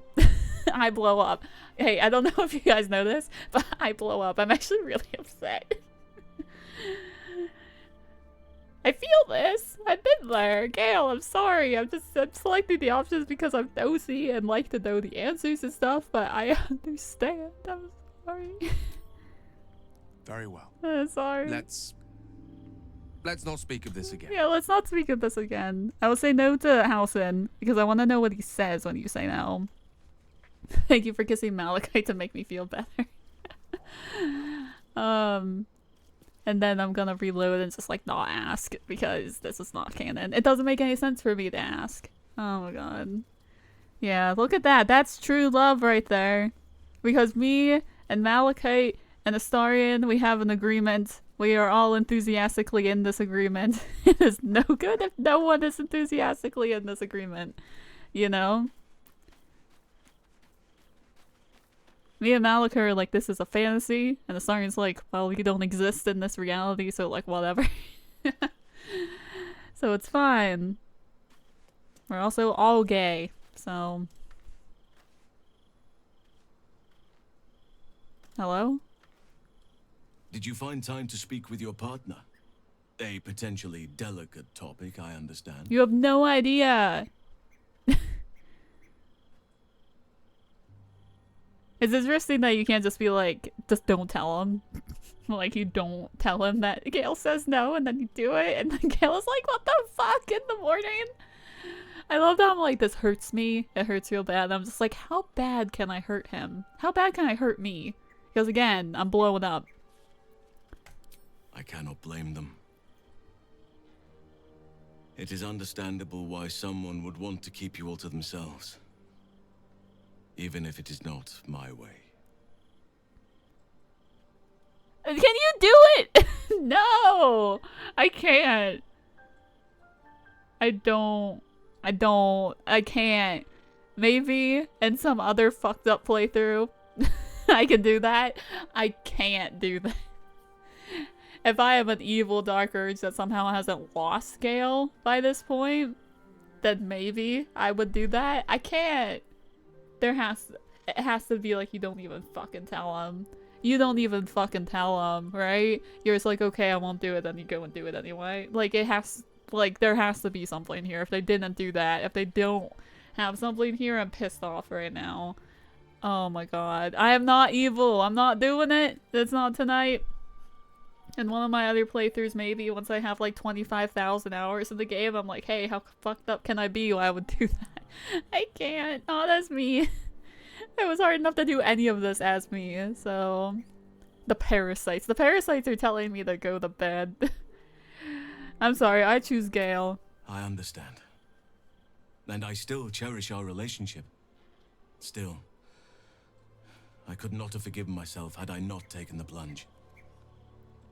I blow up. Hey, I don't know if you guys know this, but I blow up. I'm actually really upset. I feel this. I've been there. Gale, I'm sorry. I'm selecting the options because I'm nosy and like to know the answers and stuff, but I understand. I'm sorry. Very well. I'm sorry. Let's not speak of this again. Yeah, let's not speak of this again. I will say no to Halcyon because I want to know what he says when you say no. Thank you for kissing Malachite to make me feel better. And then I'm gonna reload and just, like, not ask because this is not canon. It doesn't make any sense for me to ask. Oh my god. Yeah, look at that. That's true love right there. Because me and Malachite and Astarion, we have an agreement. We are all enthusiastically in this agreement. It is no good if no one is enthusiastically in this agreement. You know? Me and Malachite are like, this is a fantasy, and the Astarion's like, well, you don't exist in this reality, so, like, whatever. So it's fine. We're also all gay, so... Hello? Did you find time to speak with your partner? A potentially delicate topic, I understand. You have no idea! It's interesting that you can't just be like, just don't tell him. Like, you don't tell him that Gale says no, and then you do it, and then Gale is like, what the fuck, in the morning? I love that I'm like, this hurts me. It hurts real bad. I'm just like, how bad can I hurt him? How bad can I hurt me? Because again, I'm blowing up. I cannot blame them. It is understandable why someone would want to keep you all to themselves. Even if it is not my way. Can you do it? No! I can't. I can't. Maybe in some other fucked up playthrough, I can do that. I can't do that. If I have an evil Dark Urge that somehow hasn't lost Gale by this point, then maybe I would do that. I can't. It has to be like you don't even fucking tell him. You don't even fucking tell him, right? You're just like, okay, I won't do it, then you go and do it anyway. Like, there has to be something here. If they didn't do that, if they don't have something here, I'm pissed off right now. Oh my god. I am not evil. I'm not doing it. It's not tonight. In one of my other playthroughs, maybe, once I have like 25,000 hours in the game, I'm like, hey, how fucked up can I be? I would do that. I can't. Oh, that's me. It was hard enough to do any of this as me, so... The parasites. The parasites are telling me to go to bed. I'm sorry, I choose Gale. I understand. And I still cherish our relationship. Still, I could not have forgiven myself had I not taken the plunge.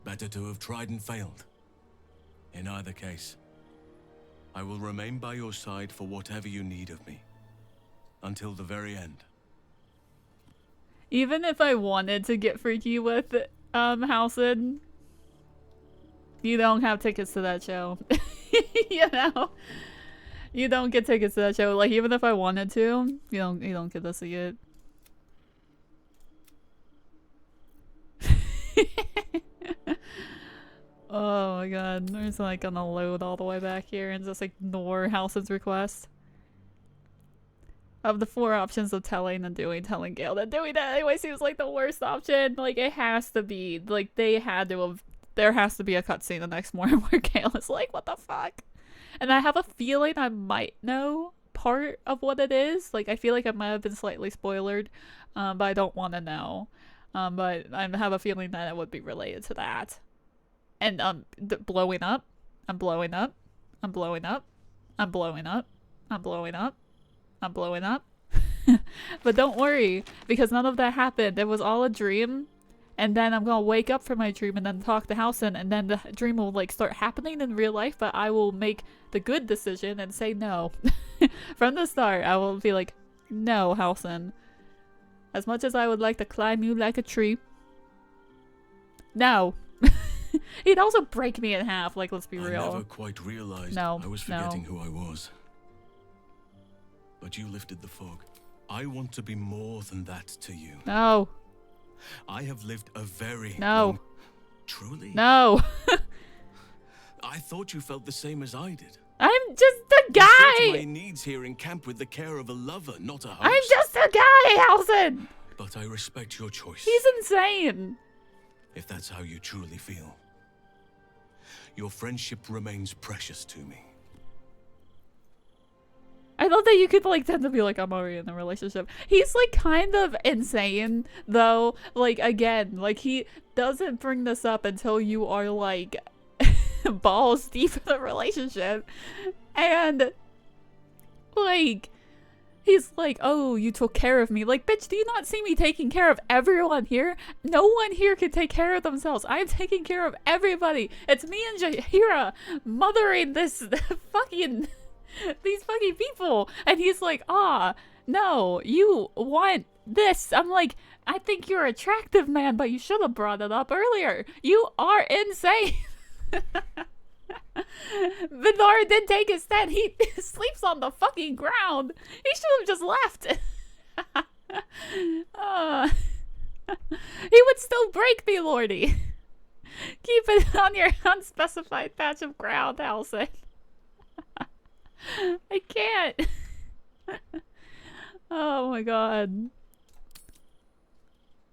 Better to have tried and failed. In either case, I will remain by your side for whatever you need of me. Until the very end. Even if I wanted to get freaky with Halcyon, you don't have tickets to that show. You know? You don't get tickets to that show. Like, even if I wanted to, you don't get to see it. Oh my god. I'm just like gonna load all the way back here and just ignore Halcyon's request. Of the 4 options of telling Gale that doing that anyway seems like the worst option. Like, it has to be. Like, there has to be a cutscene the next morning where Gale is like, what the fuck? And I have a feeling I might know part of what it is. Like, I feel like I might have been slightly spoiled, but I don't want to know. But I have a feeling that it would be related to that. And, blowing up. I'm blowing up. I'm blowing up. I'm blowing up. I'm blowing up. I'm blowing up. But don't worry, because none of that happened. It was all a dream. And then I'm gonna wake up from my dream and then talk to Halcyon, and then the dream will like start happening in real life, but I will make the good decision and say no. From the start, I will be like, no, Halcyon. As much as I would like to climb you like a tree. No. He'd also break me in half, like, let's be real. I never quite realized I was forgetting who I was. But you lifted the fog. I want to be more than that to you. No. I have lived a very No. long... Truly? No. I thought you felt the same as I did. I'm just a guy! You my needs here in camp with the care of a lover, not a host. I'm just a guy, Halcyon! But I respect your choice. He's insane! If that's how you truly feel. Your friendship remains precious to me. I thought that you could like tend to be like, I'm already in a relationship. He's like kind of insane though. Like, again, like he doesn't bring this up until you are like balls deep in a relationship. And like he's like, oh, you took care of me. Like, bitch, do you not see me taking care of everyone here? No one here can take care of themselves. I'm taking care of everybody. It's me and Jaheira mothering this fucking... these fucking people. And he's like, no, you want this. I'm like, I think you're attractive, man, but you should have brought it up earlier. You are insane. Vidar did take his stand. He sleeps on the fucking ground. He should have just left. He would still break me, Lordy. Keep it on your unspecified patch of ground, Halcyon. I can't. Oh my god.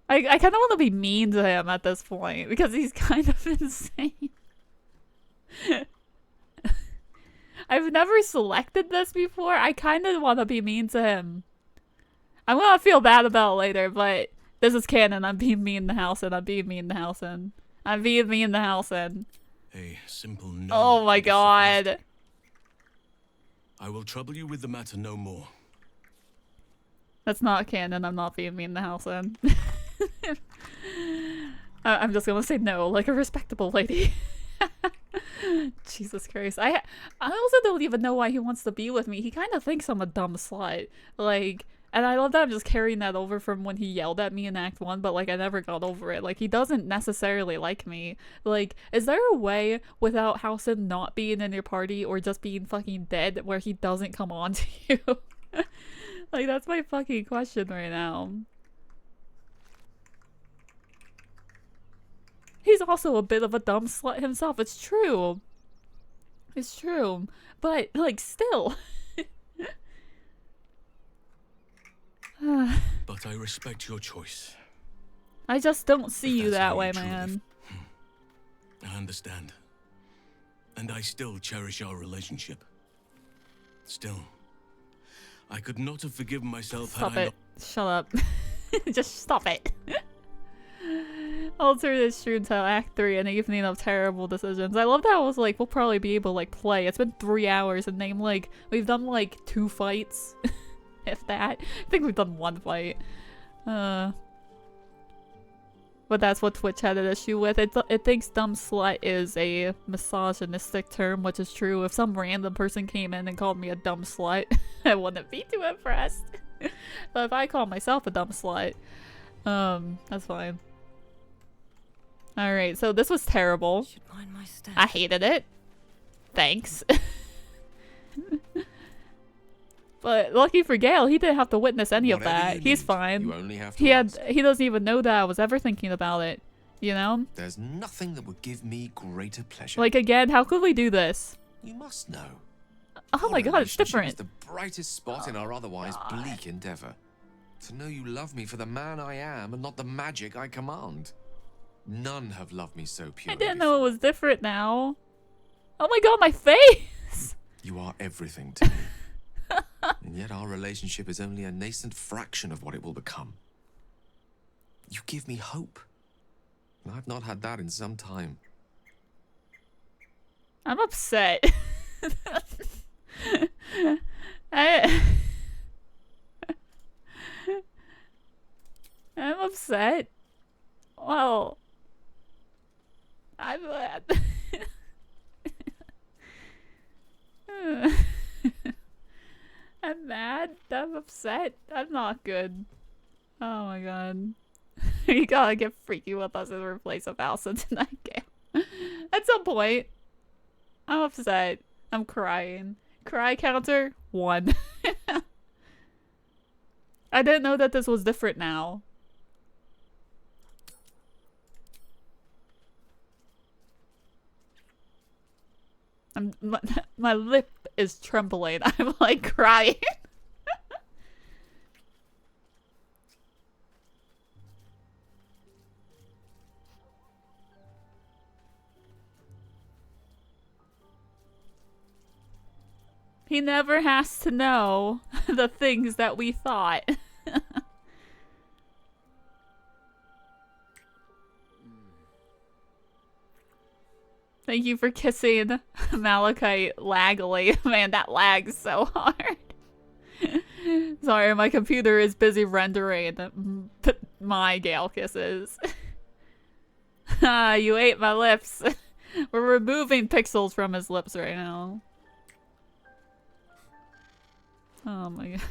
I kind of want to be mean to him at this point because he's kind of insane. I've never selected this before. I kind of want to be mean to him. I'm gonna feel bad about it later, but this is canon. I'm being mean to Halsin. I'm being mean to Halsin. I'm being mean to Halsin. A simple no. Oh my god. I will trouble you with the matter no more. That's not canon. I'm not being mean to Halsin. I'm just gonna say no, like a respectable lady. Jesus Christ. I also don't even know why he wants to be with me. He kind of thinks I'm a dumb slut. Like, and I love that I'm just carrying that over from when he yelled at me in Act 1, but like I never got over it. Like, he doesn't necessarily like me. Like, is there a way without Halsin not being in your party or just being fucking dead where he doesn't come on to you? Like, that's my fucking question right now. He's also a bit of a dumb slut himself. It's true. It's true. But, like, still. But I respect your choice. I just don't see you that's that how way, you truly man. I understand. And I still cherish our relationship. Still, I could not have forgiven myself Stop had I it. Shut up. Just stop it. Alternate stream title Act 3, an evening of terrible decisions. I love that I was like, we'll probably be able to like play. It's been 3 hours and name like, we've done like 2 fights. If that. I think we've done 1 fight. But that's what Twitch had an issue with. It thinks dumb slut is a misogynistic term, which is true. If some random person came in and called me a dumb slut, I wouldn't be too impressed. But if I call myself a dumb slut, that's fine. Alright, so this was terrible. I hated it. Thanks. But lucky for Gale, he didn't have to witness any of that. He's fine. You only have to He doesn't even know that I was ever thinking about it. You know? There's nothing that would give me greater pleasure. Like, again, how could we do this? You must know. Oh my god, it's different. It's the brightest spot in our otherwise bleak endeavor. To know you love me for the man I am and not the magic I command. None have loved me so purely. I didn't know it was different now. Oh my god, my face! You are everything to me. And yet our relationship is only a nascent fraction of what it will become. You give me hope. And I've not had that in some time. I'm upset. I'm upset. Well, I'm I'm mad. I'm upset. I'm not good. Oh my god. You gotta get freaky with us and replace a Halsin tonight, Gale. At some point. I'm upset. I'm crying. Cry counter 1. I didn't know that this was different now. My lip is trembling. I'm like crying. He never has to know the things that we thought. Thank you for kissing Malachite laggily. Man, that lags so hard. Sorry, my computer is busy rendering my Gale kisses. Ah, you ate my lips. We're removing pixels from his lips right now. Oh my god.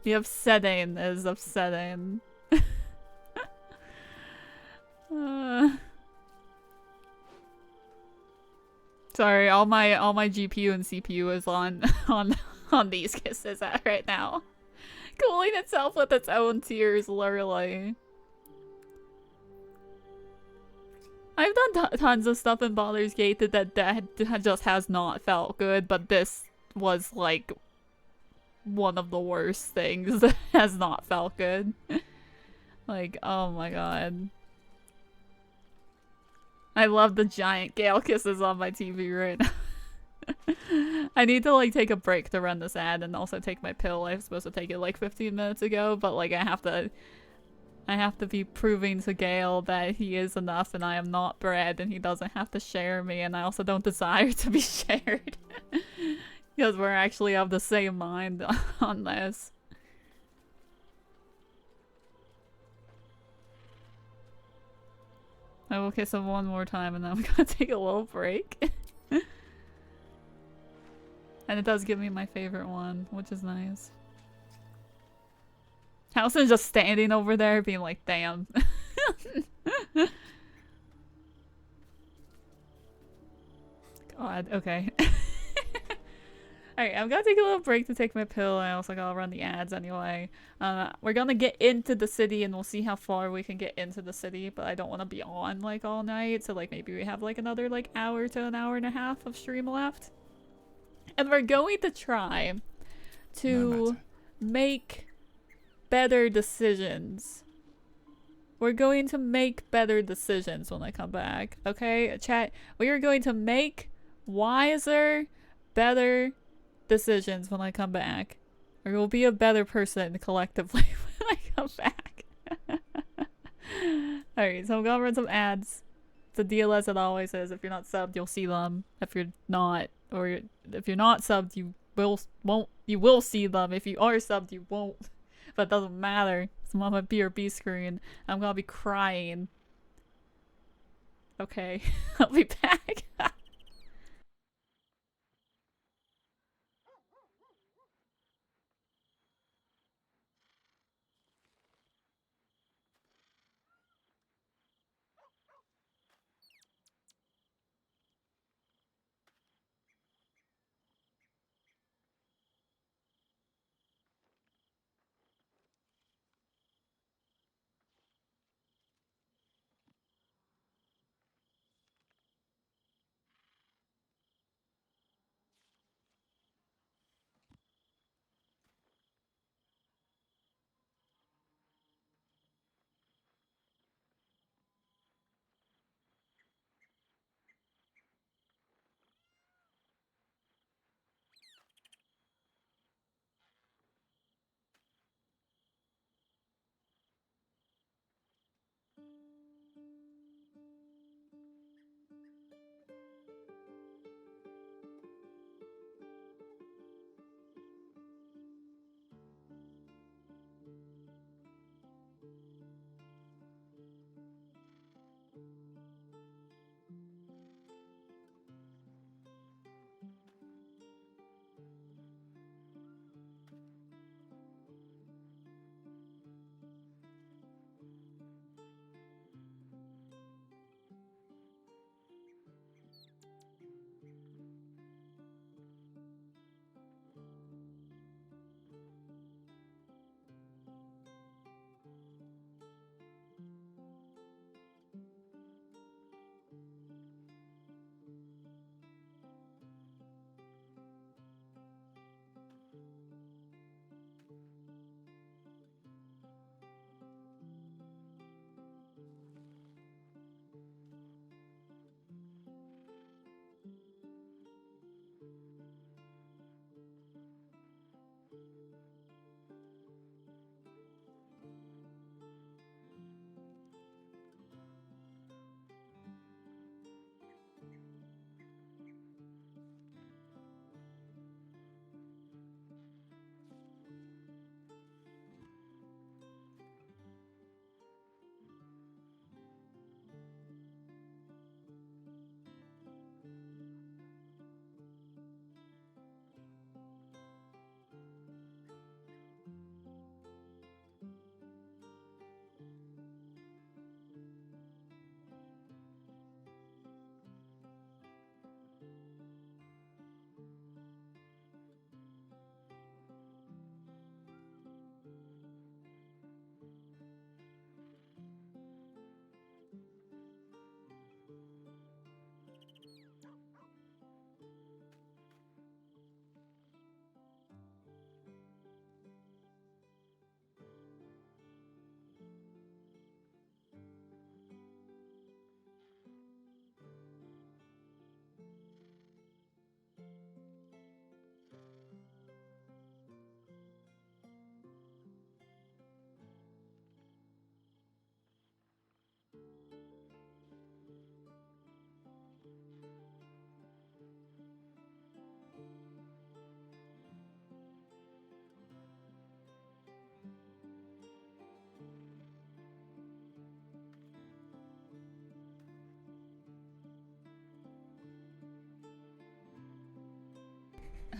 The upsetting is upsetting. Sorry, all my GPU and CPU is on these kisses right now. Cooling itself with its own tears, literally. I've done tons of stuff in Baldur's Gate that just has not felt good, but this was like one of the worst things that has not felt good. Like, oh my god. I love the giant Gale kisses on my TV right now. I need to like take a break to run this ad and also take my pill. I was supposed to take it like 15 minutes ago, but like I have to be proving to Gale that he is enough and I am not bread and he doesn't have to share me, and I also don't desire to be shared. Because we're actually of the same mind on this. I will kiss him one more time and then I'm gonna take a little break. And it does give me my favorite one, which is nice. Housen's just standing over there being like, damn. God, okay. Alright, I'm gonna take a little break to take my pill. I also gotta run the ads anyway. We're gonna get into the city and we'll see how far we can get into the city, but I don't want to be on like all night, so like maybe we have like another like hour to an hour and a half of stream left. And we're going to try to make better decisions. We're going to make better decisions when I come back. Okay, chat? We are going to make wiser, better decisions when I come back. Or we'll be a better person collectively when I come back. Alright, so I'm gonna run some ads. The deal as it always is. If you're not subbed, you'll see them. If you're not, or if you're not subbed, you will see them. If you are subbed, you won't. But it doesn't matter. It's on my BRB screen. I'm gonna be crying. Okay, I'll be back.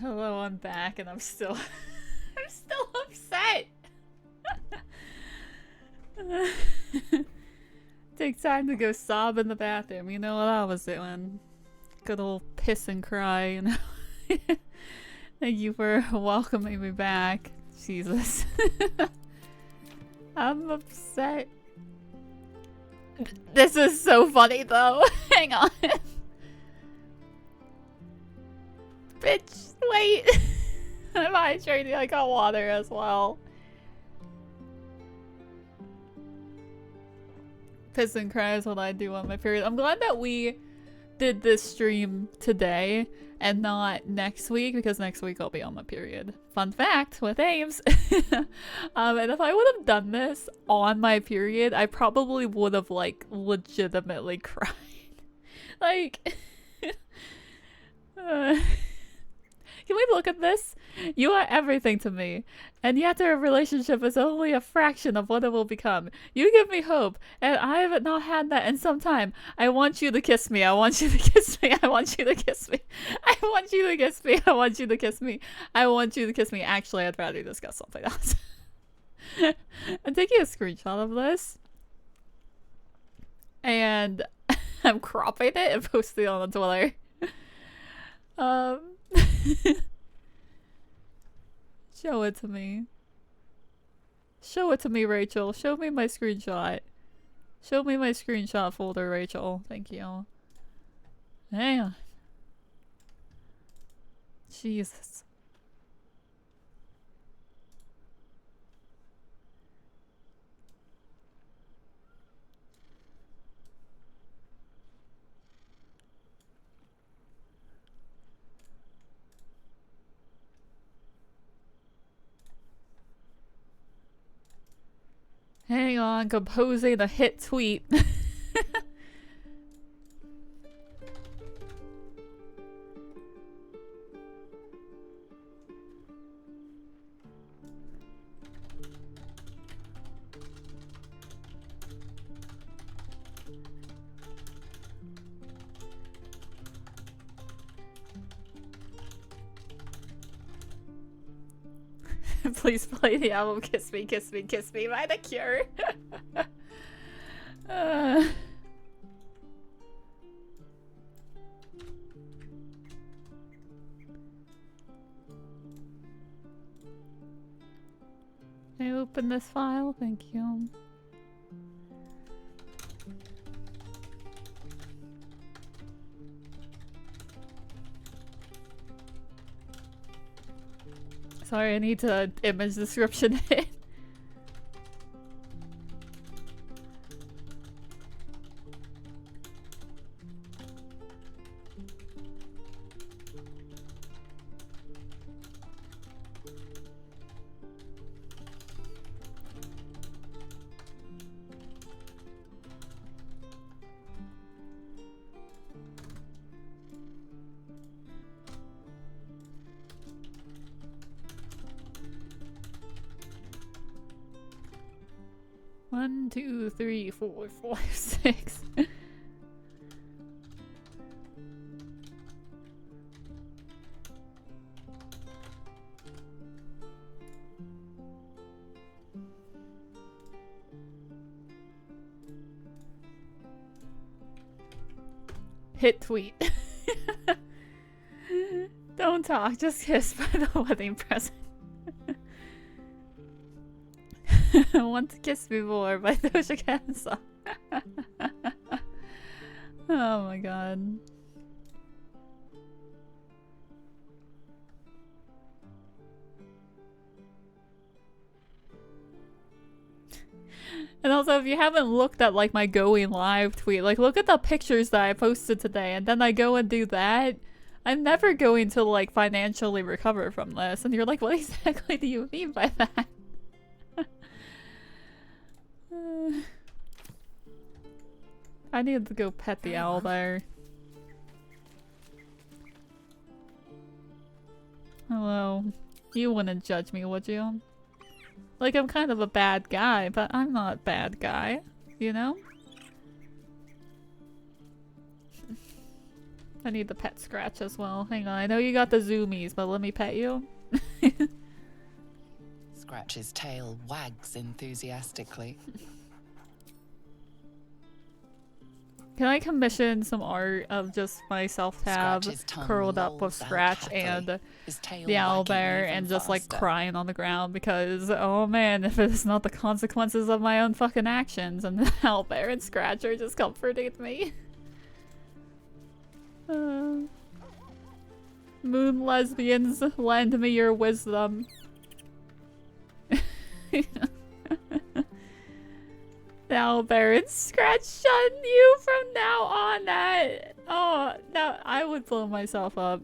Hello, I'm back and I'm still I'm still upset. Take time to go sob in the bathroom. You know what I was doing? Good old piss and cry, you know. Thank you for welcoming me back. Jesus. I'm upset. This is so funny though. Hang on. Bitch, wait. I'm hydrating. I got water as well. Piss and cry is what I do on my period. I'm glad that we did this stream today and not next week, because next week I'll be on my period. Fun fact with Ames. And if I would have done this on my period, I probably would have like legitimately cried. Like, can we look at this? You are everything to me, and yet our relationship is only a fraction of what it will become. You give me hope, and I have not had that in some time. I want you to kiss me. I want you to kiss me. I want you to kiss me. I want you to kiss me. I want you to kiss me. I want you to kiss me. Actually, I'd rather discuss something else. I'm taking a screenshot of this, and I'm cropping it and posting it on Twitter. Show it to me. Show it to me, Rachel. Show me my screenshot. Show me my screenshot folder, Rachel. Thank you. Hang on. Jesus. Hang on, composing a hit tweet. Please play the album Kiss Me, Kiss Me, Kiss Me by The Cure. Can I open this file? Thank you. Sorry, I need to image description it. One, two, three, four, five, six. Hit tweet. Don't talk, just kiss by the wedding present. Want to Kiss Me More by Doja Cat song. Oh my god. And also, if you haven't looked at like my going live tweet, like look at the pictures that I posted today, and then I go and do that. I'm never going to like financially recover from this. And you're like, what exactly do you mean by that? I need to go pet the owl there. Hello. You wouldn't judge me, would you? Like, I'm kind of a bad guy, but I'm not a bad guy, you know? I need the pet Scratch as well. Hang on, I know you got the zoomies, but let me pet you. Scratch's tail wags enthusiastically. Can I commission some art of just myself tab curled up with Scratch and the owlbear and just like crying on the ground because, oh man, if it's not the consequences of my own fucking actions, and the owlbear and Scratch are just comforting me. Moon lesbians, lend me your wisdom. Now, Baron Scratch, shun you from now on. Oh, no, I would blow myself up.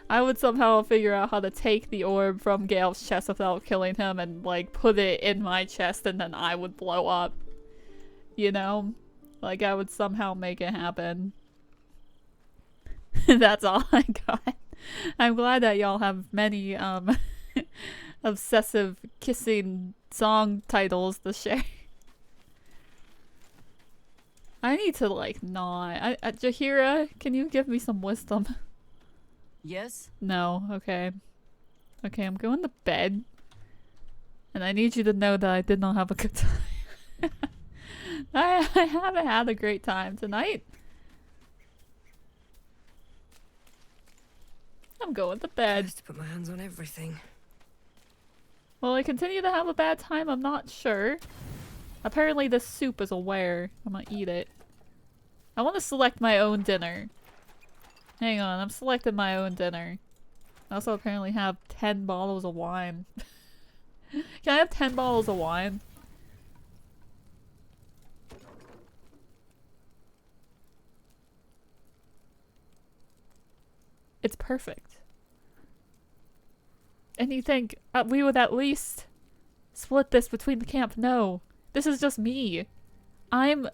I would somehow figure out how to take the orb from Gale's chest without killing him and, like, put it in my chest and then I would blow up. You know? Like, I would somehow make it happen. That's all I got. I'm glad that y'all have many, obsessive kissing song titles to share. I need to, like, not. Jahira, can you give me some wisdom? Yes? No, okay. Okay, I'm going to bed. And I need you to know that I did not have a good time. I haven't had a great time tonight. I'm going to bed. To put my hands on everything. Will I continue to have a bad time? I'm not sure. Apparently this soup is aware. I'm gonna eat it. I want to select my own dinner. Hang on, I'm selecting my own dinner. I also apparently have 10 bottles of wine. Can I have 10 bottles of wine? It's perfect. And you think we would at least split this between the camp? No. This is just me. I'm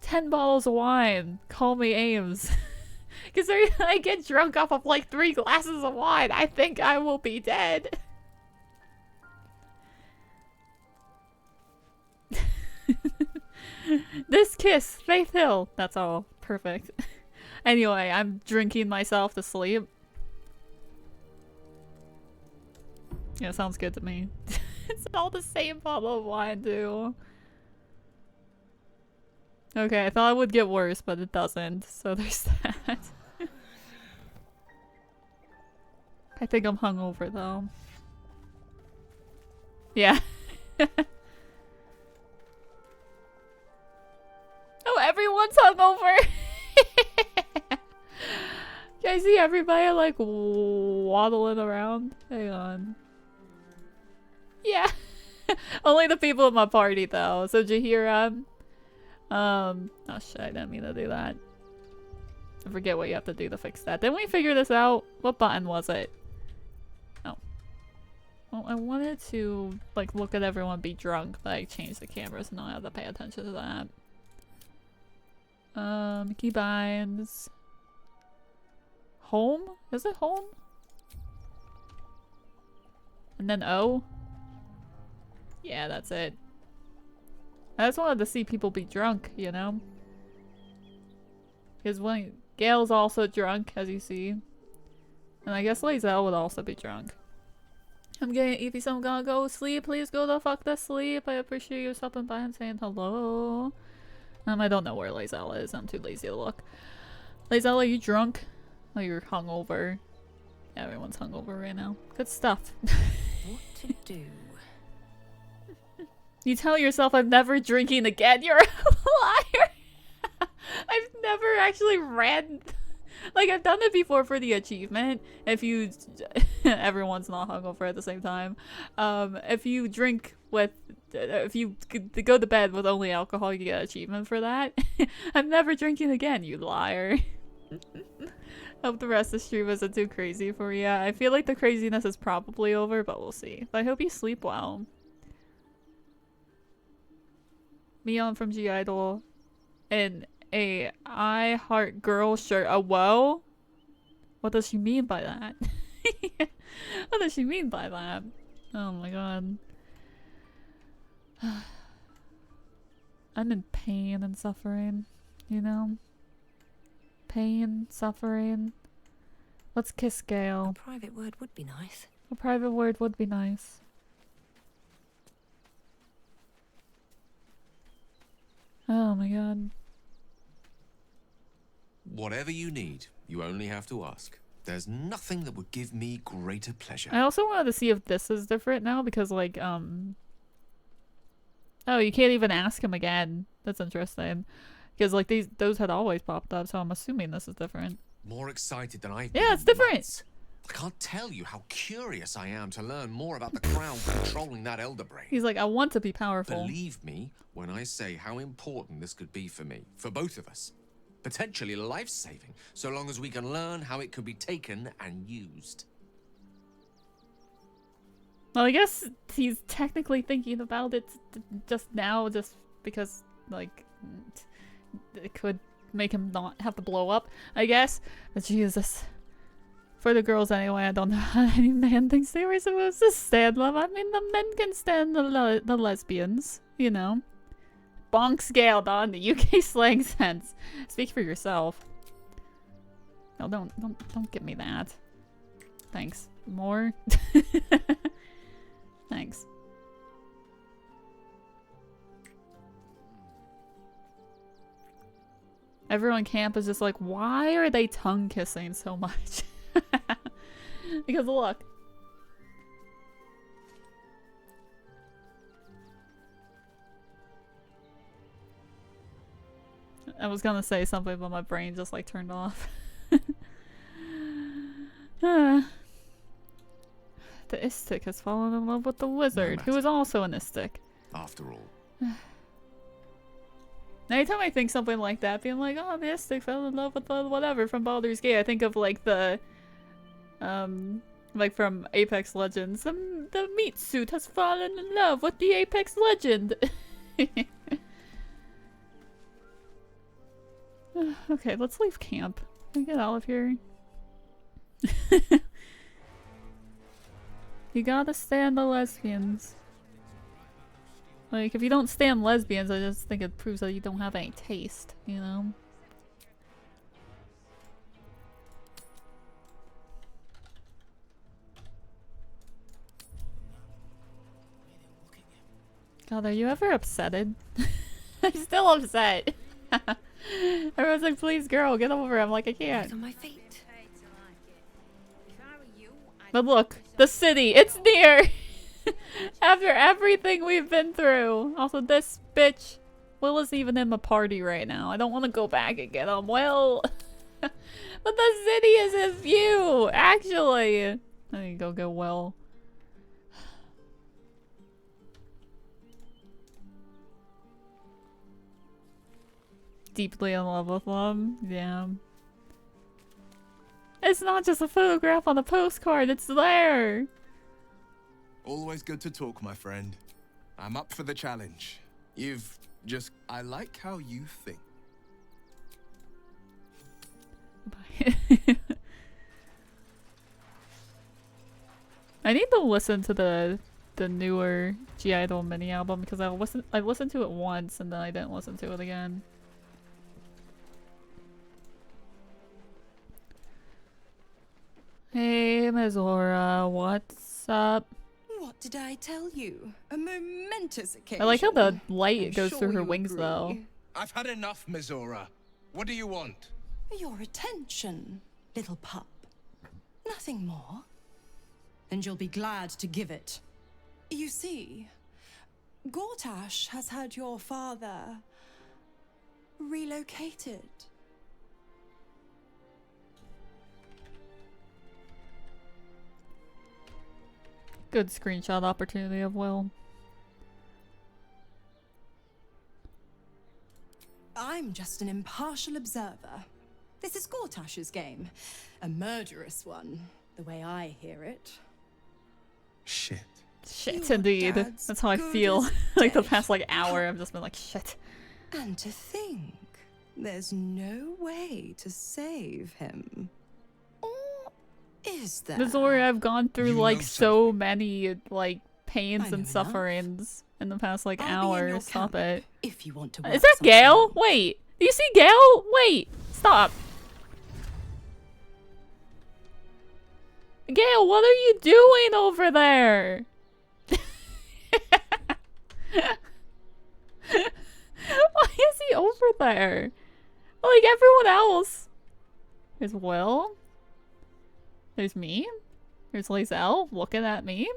10 bottles of wine. Call me Ames. Because I get drunk off of like 3 glasses of wine. I think I will be dead. This kiss, Faith Hill. That's all. Perfect. Anyway, I'm drinking myself to sleep. Yeah, sounds good to me. It's all the same bottle of wine, too. Okay, I thought it would get worse, but it doesn't. So there's that. I think I'm hungover, though. Yeah. Oh, everyone's hungover! Can I see everybody, like, waddling around? Hang on. Yeah. Only the people in my party, though. So, Jahira. Oh shit, I didn't mean to do that. I forget what you have to do to fix that. Didn't we figure this out? What button was it? Oh. Well, I wanted to, like, look at everyone be drunk, but I changed the cameras and I have to pay attention to that. Keybinds. Home? Is it home? And then O? Yeah, that's it. I just wanted to see people be drunk, you know? Because when Gale's also drunk, as you see. And I guess Lae'zel would also be drunk. I'm getting eepy, so I'm gonna go sleep. Please go the fuck to sleep. I appreciate you stopping by and saying hello. I don't know where Lae'zel is. I'm too lazy to look. Lae'zel, are you drunk? Oh, you're hungover. Yeah, everyone's hungover right now. Good stuff. What to do? You tell yourself I'm never drinking again. You're a liar. I've never actually ran. Like, I've done it before for the achievement. If you... Everyone's not hungover at the same time. If you drink with... If you go to bed with only alcohol, you get an achievement for that. I'm never drinking again, you liar. Hope the rest of the stream isn't too crazy for you. I feel like the craziness is probably over, but we'll see. But I hope you sleep well. Mion from G-Idol. And a I Heart Girl shirt. A whoa? What does she mean by that? What does she mean by that? Oh my god. I'm in pain and suffering, you know? Pain, suffering. Let's kiss Gale. A private word would be nice. A private word would be nice. Oh my god. Whatever you need, you only have to ask. There's nothing that would give me greater pleasure. I also wanted to see if this is different now because like oh, you can't even ask him again. That's interesting. Because like those had always popped up, so I'm assuming this is different. More excited than I've Yeah, it's different. months. I can't tell you how curious I am to learn more about the crown controlling that elder brain. He's like, I want to be powerful. Believe me when I say how important this could be for me, for both of us. Potentially life-saving, so long as we can learn how it could be taken and used. Well, I guess he's technically thinking about it just now, just because, like, it could make him not have to blow up, I guess. But Jesus. For the girls anyway, I don't know how any man thinks they were supposed to stand them. I mean, the men can stand the lesbians, you know. Bonks Gale, in the UK slang sense. Speak for yourself. No, don't give me that. Thanks. More? Thanks. Everyone camp is just like, why are they tongue kissing so much? Because look. I was gonna say something, but my brain just like turned off. The Istik has fallen in love with the wizard, who is also an Istik. After all. Anytime I think something like that, being like, oh, the Istik fell in love with the whatever from Baldur's Gate, I think of like the, like from Apex Legends. The meat suit has fallen in love with the Apex Legend. Okay, let's leave camp. Can we get out of here? You gotta stand the lesbians. Like, if you don't stand lesbians, I just think it proves that you don't have any taste, you know? God, are you ever upsetted? I'm still upset. Everyone's like, please girl, get over it. I'm like, I can't. On my feet. But look, the city, it's near! After everything we've been through. Also, this bitch, Will isn't even in the party right now. I don't want to go back and get him. Will! But the city is his view, actually! I need to go get Will. Deeply in love with them, yeah. It's not just a photograph on a postcard, it's there! Always good to talk, my friend. I'm up for the challenge. I like how you think. I need to listen to the newer G-Idol mini album because I listened to it once and then I didn't listen to it again. Hey, Mizora, what's up? What did I tell you? A momentous occasion. I like how the light I'm goes sure through her you wings, agree. though. I've had enough, Mizora. What do you want? Your attention, little pup. Nothing more. And you'll be glad to give it. You see, Gortash has had your father relocated. Good screenshot opportunity of Will. I'm just an impartial observer. This is Gortash's game. A murderous one, the way I hear it. Shit. Shit, Your indeed. dad's That's how I good feel. as Like the dead. past like hour, I've just been like, shit. And to think, there's no way to save him. Or is there? Mizora, I've gone through You like know so many like pains I know and enough. sufferings in the past like I'll be in hour. your Stop camp it. If you want to Is work that something Gale? out. Wait. Do you see Gale? Wait. Stop. Gale, what are you doing over there? Why is he over there? Like everyone else. There's Will. There's me. There's Lizelle looking at me.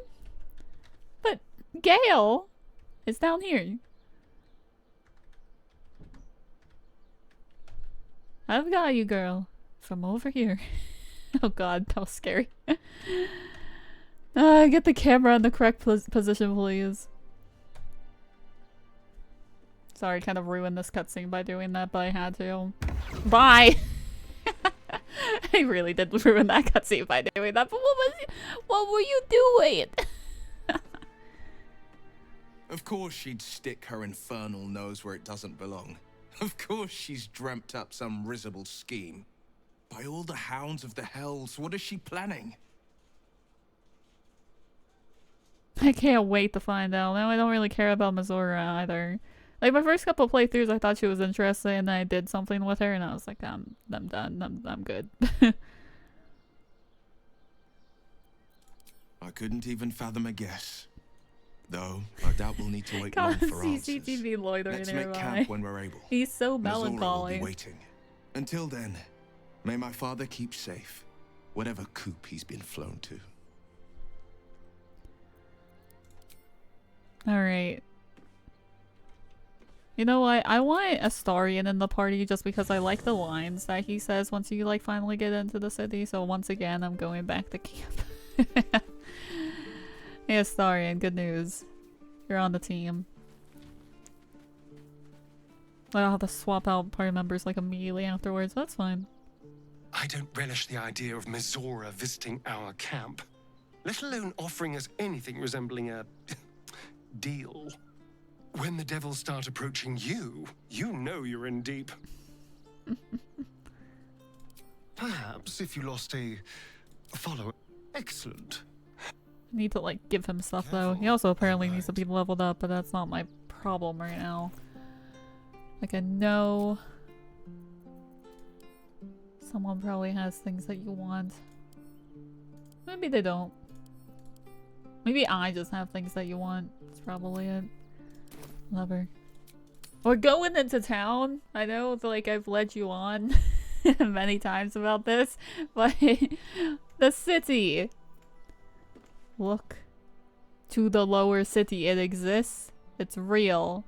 But Gale is down here. I've got you, girl. From over here. Oh god, that was scary. Get the camera in the correct position, please. Sorry, kind of ruined this cutscene by doing that, but I had to. Bye! I really did ruin that cutscene by doing that, but what were you doing? Of course she'd stick her infernal nose where it doesn't belong. Of course she's dreamt up some risible scheme. By all the hounds of the hells, what is she planning? I can't wait to find out. Now I don't really care about Missouri either. Like, my first couple playthroughs, I thought she was interesting, and then I did something with her, and I was like, I'm done. I'm good. I couldn't even fathom a guess. Though, I doubt we'll need to wait long for answers. CCTV loitering Let's nearby. make camp when we're able. He's so Missouri melancholy. will be waiting. Until then, may my father keep safe, whatever coop he's been flown to. Alright. You know what? I want Astarion in the party just because I like the lines that he says once you like finally get into the city. So once again, I'm going back to camp. Hey Astarion, good news. You're on the team. I'll have to swap out party members like immediately afterwards. That's fine. I don't relish the idea of Missouri visiting our camp, let alone offering us anything resembling a deal. When the devils start approaching you, you know you're in deep. Perhaps if you lost a follower. Excellent. I need to like give him stuff though. He also apparently needs to be leveled up, but that's not my problem right now. Like I know someone probably has things that you want. Maybe they don't. Maybe I just have things that you want. That's probably it. Lover. We're going into town. I know like I've led you on many times about this, but the city. Look to the lower city. It exists. It's real.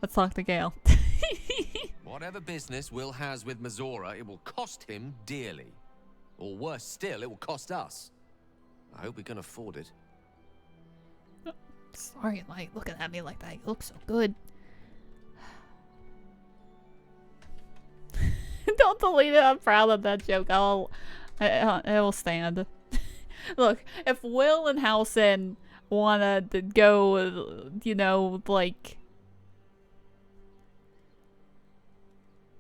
Let's talk to Gale. Whatever business Will has with Missouri, it will cost him dearly. Or worse still, it will cost us. I hope we can afford it. Sorry, like looking at me like that. You look so good. Don't delete it. I'm proud of that joke. It will stand. Look, if Will and Halsin wanna go, you know, like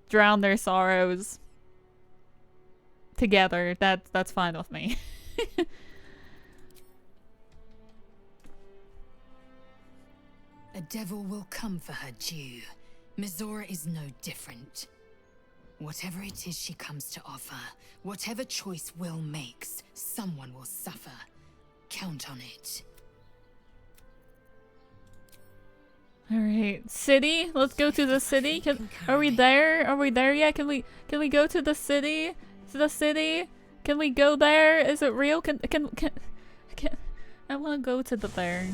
drown their sorrows together, that's fine with me. A devil will come for her due. Missouri is no different. Whatever it is she comes to offer, whatever choice Will makes, someone will suffer. Count on it. Alright, city? Let's go to the city. Are we there? Are we there yet? Can we go to the city? To the city? Can we go there? Is it real? Can I wanna go to the there.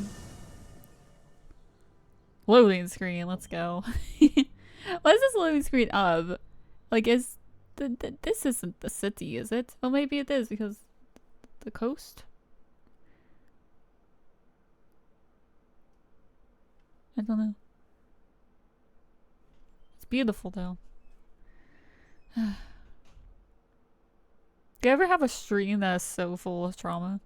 Loading screen, let's go. What is this loading screen of? Like, is this isn't the city, is it? Oh, maybe it is because the coast. I don't know. It's beautiful though. Do you ever have a stream that's so full of trauma?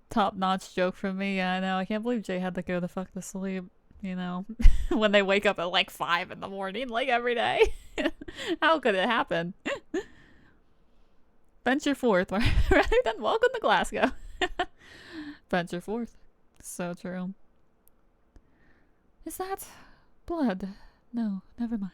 Top-notch joke from me. Yeah, I know. I can't believe Jay had to go the fuck to sleep. You know, when they wake up at like 5 in the morning, like every day. How could it happen? Venture forth rather than welcome to Glasgow. Venture forth. So true. Is that blood? No, never mind.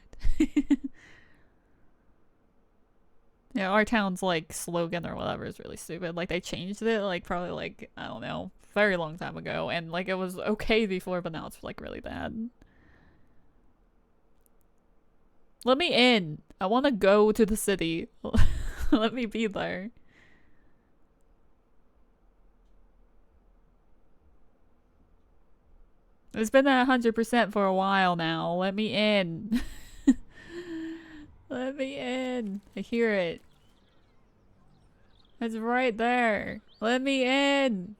Yeah, our town's like slogan or whatever is really stupid. Like they changed it like probably like I don't know, very long time ago, and like it was okay before, but now it's like really bad. Let me in. I want to go to the city. Let me be there. It's been at 100% for a while now. Let me in. Let me in. I hear it. It's right there. Let me in.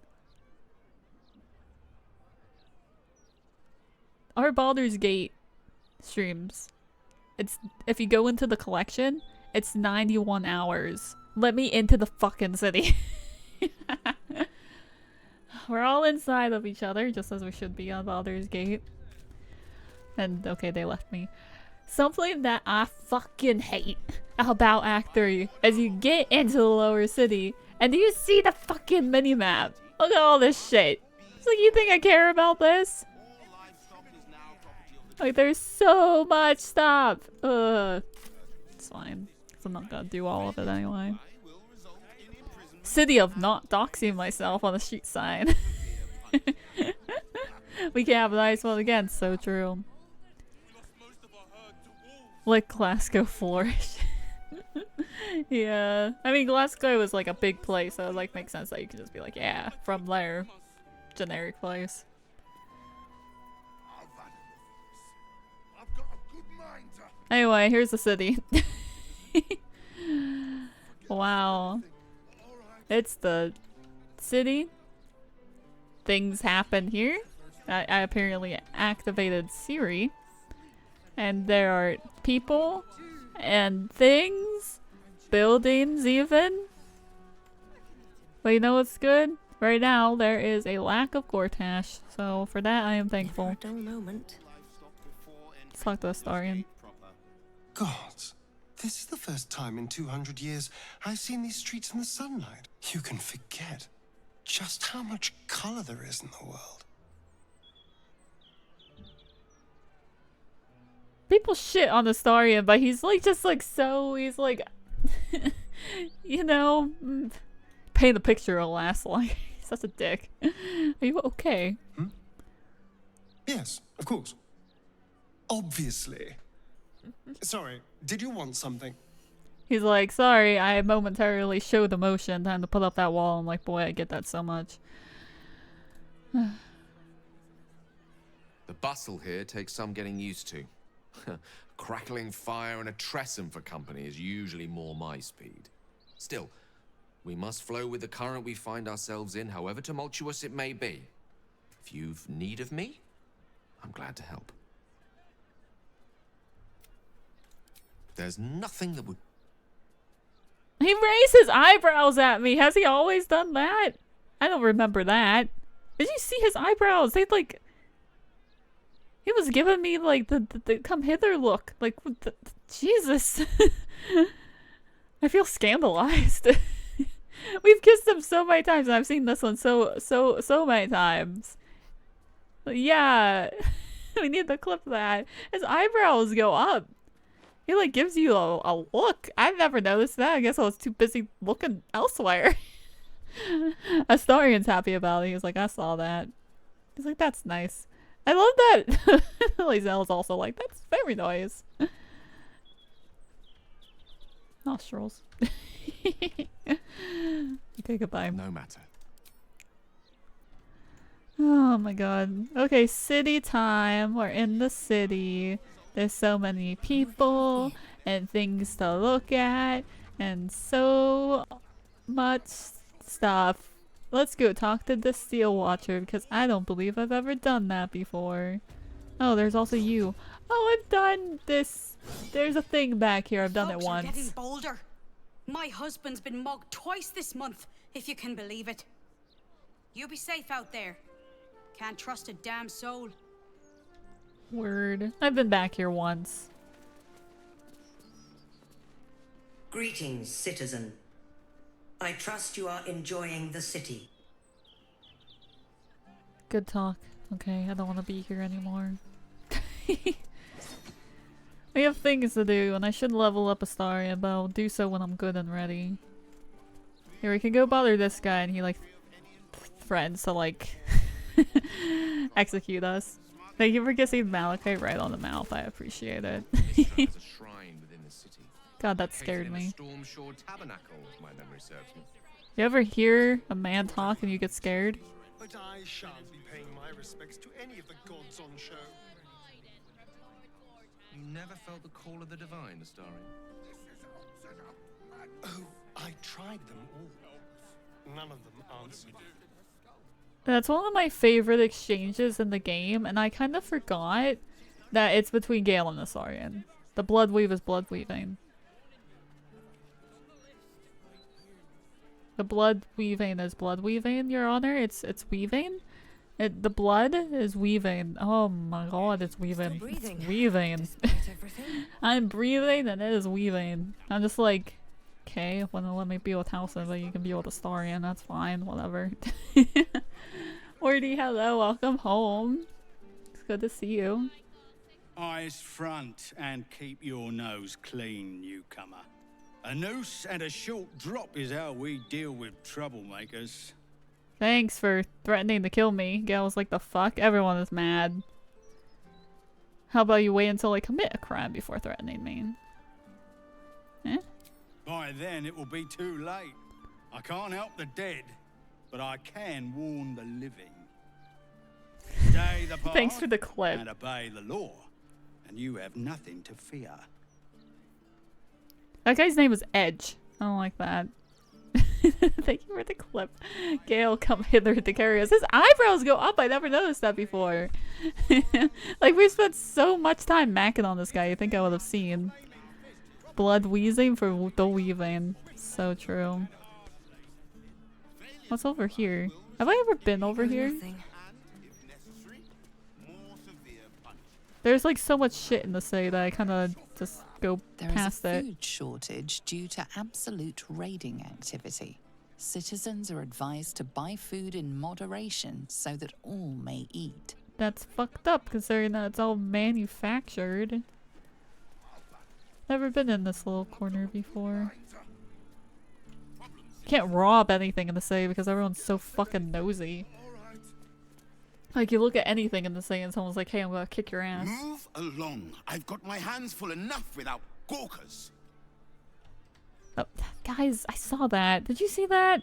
Our Baldur's Gate streams. It's if you go into the collection, it's 91 hours. Let me into the fucking city. We're all inside of each other, just as we should be on Baldur's Gate. And okay, they left me. Something that I fucking hate about Act 3 is you get into the lower city and you see the fucking minimap. Look at all this shit. It's like, you think I care about this? Like, there's so much stuff. It's fine. I'm not gonna do all of it anyway. City of not doxing myself on the street sign. We can have a nice one again. So true. Let Glasgow flourish. Yeah. I mean, Glasgow was like a big place, so it like makes sense that you could just be like, yeah, from there. Generic place. Anyway, here's the city. Wow. It's the city. Things happen here. I apparently activated Siri. And there are people and things. Buildings even. But you know what's good? Right now there is a lack of Gortash. So for that I am thankful. Never a dull moment. Let's talk to the Astarian. Gods, this is the first time in 200 years I've seen these streets in the sunlight. You can forget just how much color there is in the world. People shit on the Astarian, but he's like just like so, he's like, you know, paint the picture alas, like, he's such a dick. Are you okay? Hmm? Yes, of course. Obviously. Sorry, did you want something? He's like, sorry, I momentarily showed emotion, time to put up that wall. I'm like, boy, I get that so much. The bustle here takes some getting used to. Crackling fire and a tresson for company is usually more my speed. Still, we must flow with the current we find ourselves in, however tumultuous it may be. If you've need of me, I'm glad to help. There's nothing that would... He raised his eyebrows at me. Has he always done that? I don't remember that. Did you see his eyebrows? They like... He was giving me like the come hither look. Like, Jesus. I feel scandalized. We've kissed him so many times and I've seen this one so many times. Yeah. We need to clip that. His eyebrows go up. He like gives you a look. I've never noticed that. I guess I was too busy looking elsewhere. Astarian's happy about it. He was like, I saw that. He's like, that's nice. I love that. Lazelle's also like, that's very nice. Nostrils. Okay, goodbye. No matter. Oh my god. Okay, city time. We're in the city. There's so many people and things to look at and so much stuff. Let's go talk to the Steel Watcher because I don't believe I've ever done that before. Oh, there's also you. Oh, I've done this. There's a thing back here. I've done it Folks are getting once. bolder. My husband's been mugged twice this month, if you can believe it. You be safe out there. Can't trust a damn soul. Word. I've been back here once. Greetings, citizen. I trust you are enjoying the city. Good talk. Okay, I don't want to be here anymore. We have things to do, and I should level up Astaria, but I'll do so when I'm good and ready. Here, we can go bother this guy, and he, like, threatens to, like, execute us. Thank you for kissing Malachite right on the mouth. I appreciate it. God, that scared me. You ever hear a man talk and you get scared? But I shan't be paying my respects to any of the gods on show. You never felt the call of the divine, Astarion? Oh, I tried them all. None of them answered. That's one of my favorite exchanges in the game, and I kind of forgot that it's between Gale and Astarion. The blood weave is blood weaving. The blood weaving is blood weaving, Your Honor. It's weaving. The blood is weaving. Oh my god, it's weaving. It's weaving. I'm breathing and it is weaving. I'm just like, okay, wanna let me be with Halson, but you can be with Astarion. That's fine, whatever. Ordy, hello, welcome home. It's good to see you. Eyes front and keep your nose clean, newcomer. A noose and a short drop is how we deal with troublemakers. Thanks for threatening to kill me. Gale was like, the fuck? Everyone is mad. How about you wait until I commit a crime before threatening me? Eh? By then it will be too late. I can't help the dead, but I can warn the living. Stay the path. Thanks for the clip. And obey the law, and you have nothing to fear. That guy's name is Edge. I don't like that. Thank you for the clip. Gale, come hither to carry us. His eyebrows go up. I never noticed that before. Like, we spent so much time macking on this guy. You think I would have seen. Blood wheezing for the weaving. So true. What's over here? Have I ever been over here? There's like so much shit in the city that I kind of just go past it. There is a food shortage due to absolute raiding activity. Citizens are advised to buy food in moderation so that all may eat. That's fucked up considering that it's all manufactured. Never been in this little corner before. Can't rob anything in the city because everyone's so fucking nosy. Like, you look at anything in the city and someone's like, hey, I'm gonna kick your ass. Move along. I've got my hands full enough without gawkers. Oh, guys, I saw that. Did you see that?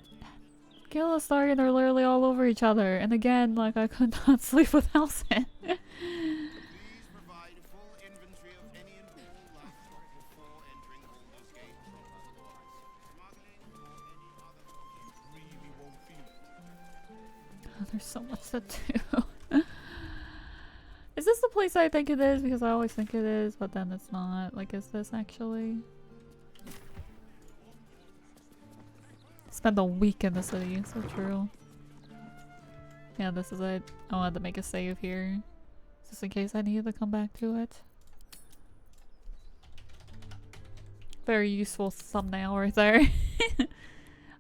Gale and Astarion are literally all over each other. And again, like, I could not sleep with Halson. There's so much to do. Is this the place I think it is? Because I always think it is, but then it's not. Like, is this actually? Spend a week in the city. So true. Yeah, this is it. I wanted to make a save here. Just in case I needed to come back to it. Very useful thumbnail right there.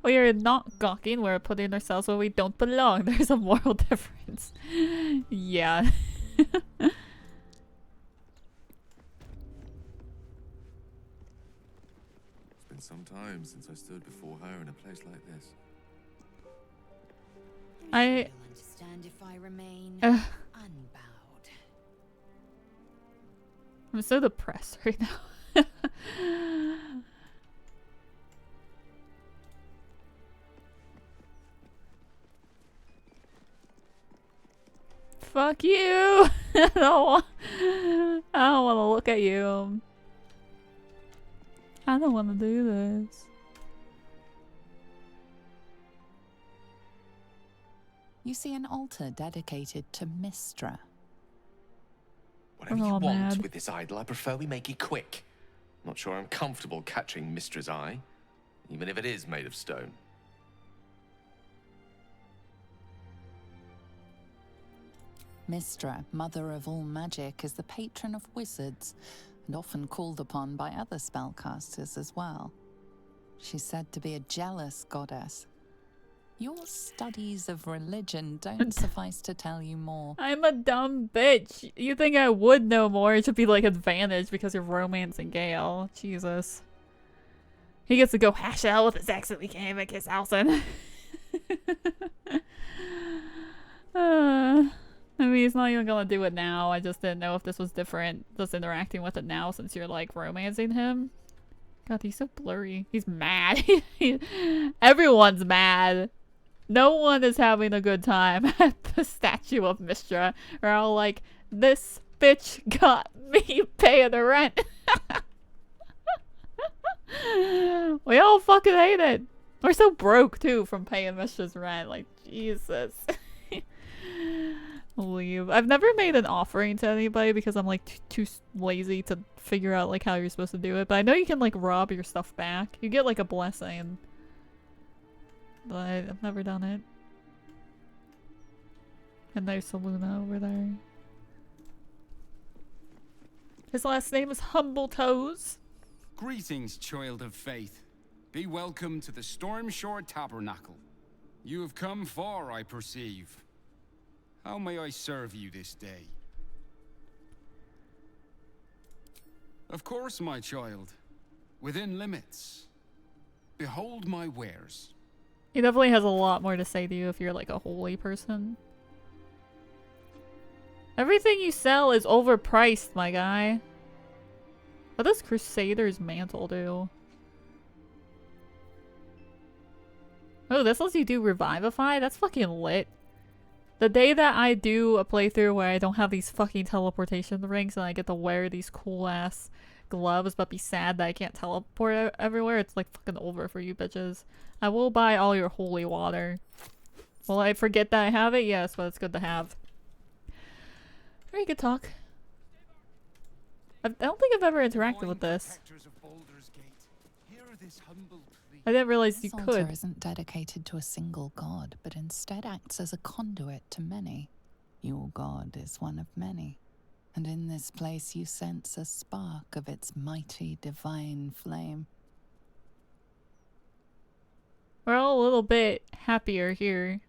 We are not gawking, we're putting ourselves where we don't belong. There's a moral difference. Yeah. It's been some time since I stood before her in a place like this. I understand if I remain unbowed. I'm so depressed right now. Fuck you! I don't want to look at you. I don't want to do this. You see an altar dedicated to Mistra. Whatever you want with this idol, I prefer we make it quick. Not sure I'm comfortable catching Mistra's eye, even if it is made of stone. Mistra, mother of all magic, is the patron of wizards and often called upon by other spellcasters as well. She's said to be a jealous goddess. Your studies of religion don't suffice to tell you more. I'm a dumb bitch. You think I would know more? It should be like advantage because you're romancing Gale. Jesus. He gets to go hash it out with his ex so he can't even kiss Alison. I mean, he's not even gonna do it now. I just didn't know if this was different, just interacting with it now since you're like romancing him. God, he's so blurry. He's mad. Everyone's mad. No one is having a good time at the statue of Mistra. We're all like, this bitch got me paying the rent. We all fucking hate it. We're so broke too from paying Mistra's rent. Like, Jesus. Leave. I've never made an offering to anybody because I'm like too lazy to figure out like how you're supposed to do it. But I know you can like rob your stuff back. You get like a blessing. But I've never done it. And there's Saluna over there. His last name is Humble Toes. Greetings, child of faith. Be welcome to the Stormshore Tabernacle. You have come far, I perceive. How may I serve you this day? Of course, my child. Within limits. Behold my wares. He definitely has a lot more to say to you if you're like a holy person. Everything you sell is overpriced, my guy. What does Crusader's Mantle do? Oh, this lets you do Revivify? That's fucking lit. The day that I do a playthrough where I don't have these fucking teleportation rings and I get to wear these cool ass gloves but be sad that I can't teleport everywhere, it's like fucking over for you bitches. I will buy all your holy water. Will I forget that I have it? Yes, but it's good to have. Very good talk. I don't think I've ever interacted with this. I didn't realize you This could. altar isn't dedicated to a single god, but instead acts as a conduit to many. Your god is one of many, and in this place you sense a spark of its mighty divine flame. We're all a little bit happier here.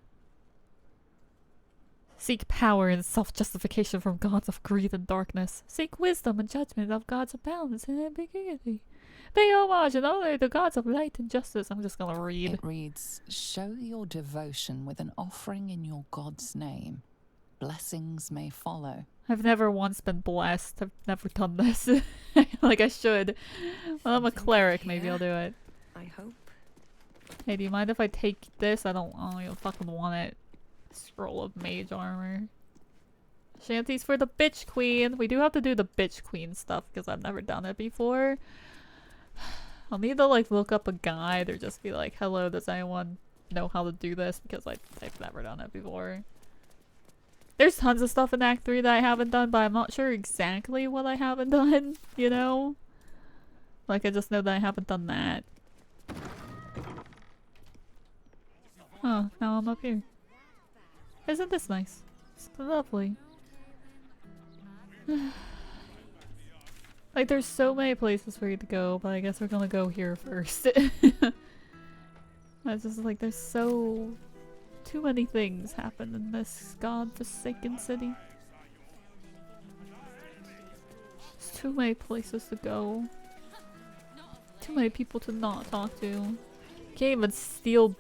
Seek power and self-justification from gods of greed and darkness. Seek wisdom and judgment of gods of balance and ambiguity. Pay homage and honor the gods of light and justice. I'm just gonna read. It reads, show your devotion with an offering in your god's name. Blessings may follow. I've never once been blessed. I've never done this. Like I should. Well, I'm a cleric. Maybe I'll do it. I hope. Hey, do you mind if I take this? I don't even fucking want it. Scroll of mage armor. Shanties for the bitch queen. We do have to do the bitch queen stuff because I've never done it before. I'll need to like look up a guide or just be like, hello, does anyone know how to do this? Because I've never done it before. There's tons of stuff in Act 3 that I haven't done, but I'm not sure exactly what I haven't done, you know? Like, I just know that I haven't done that. Oh, now I'm up here. Isn't this nice? It's lovely. Like, there's so many places for you to go, but I guess we're gonna go here first. It's just like, there's so... too many things happen in this god-forsaken city. There's too many places to go. Too many people to not talk to. Can't even steal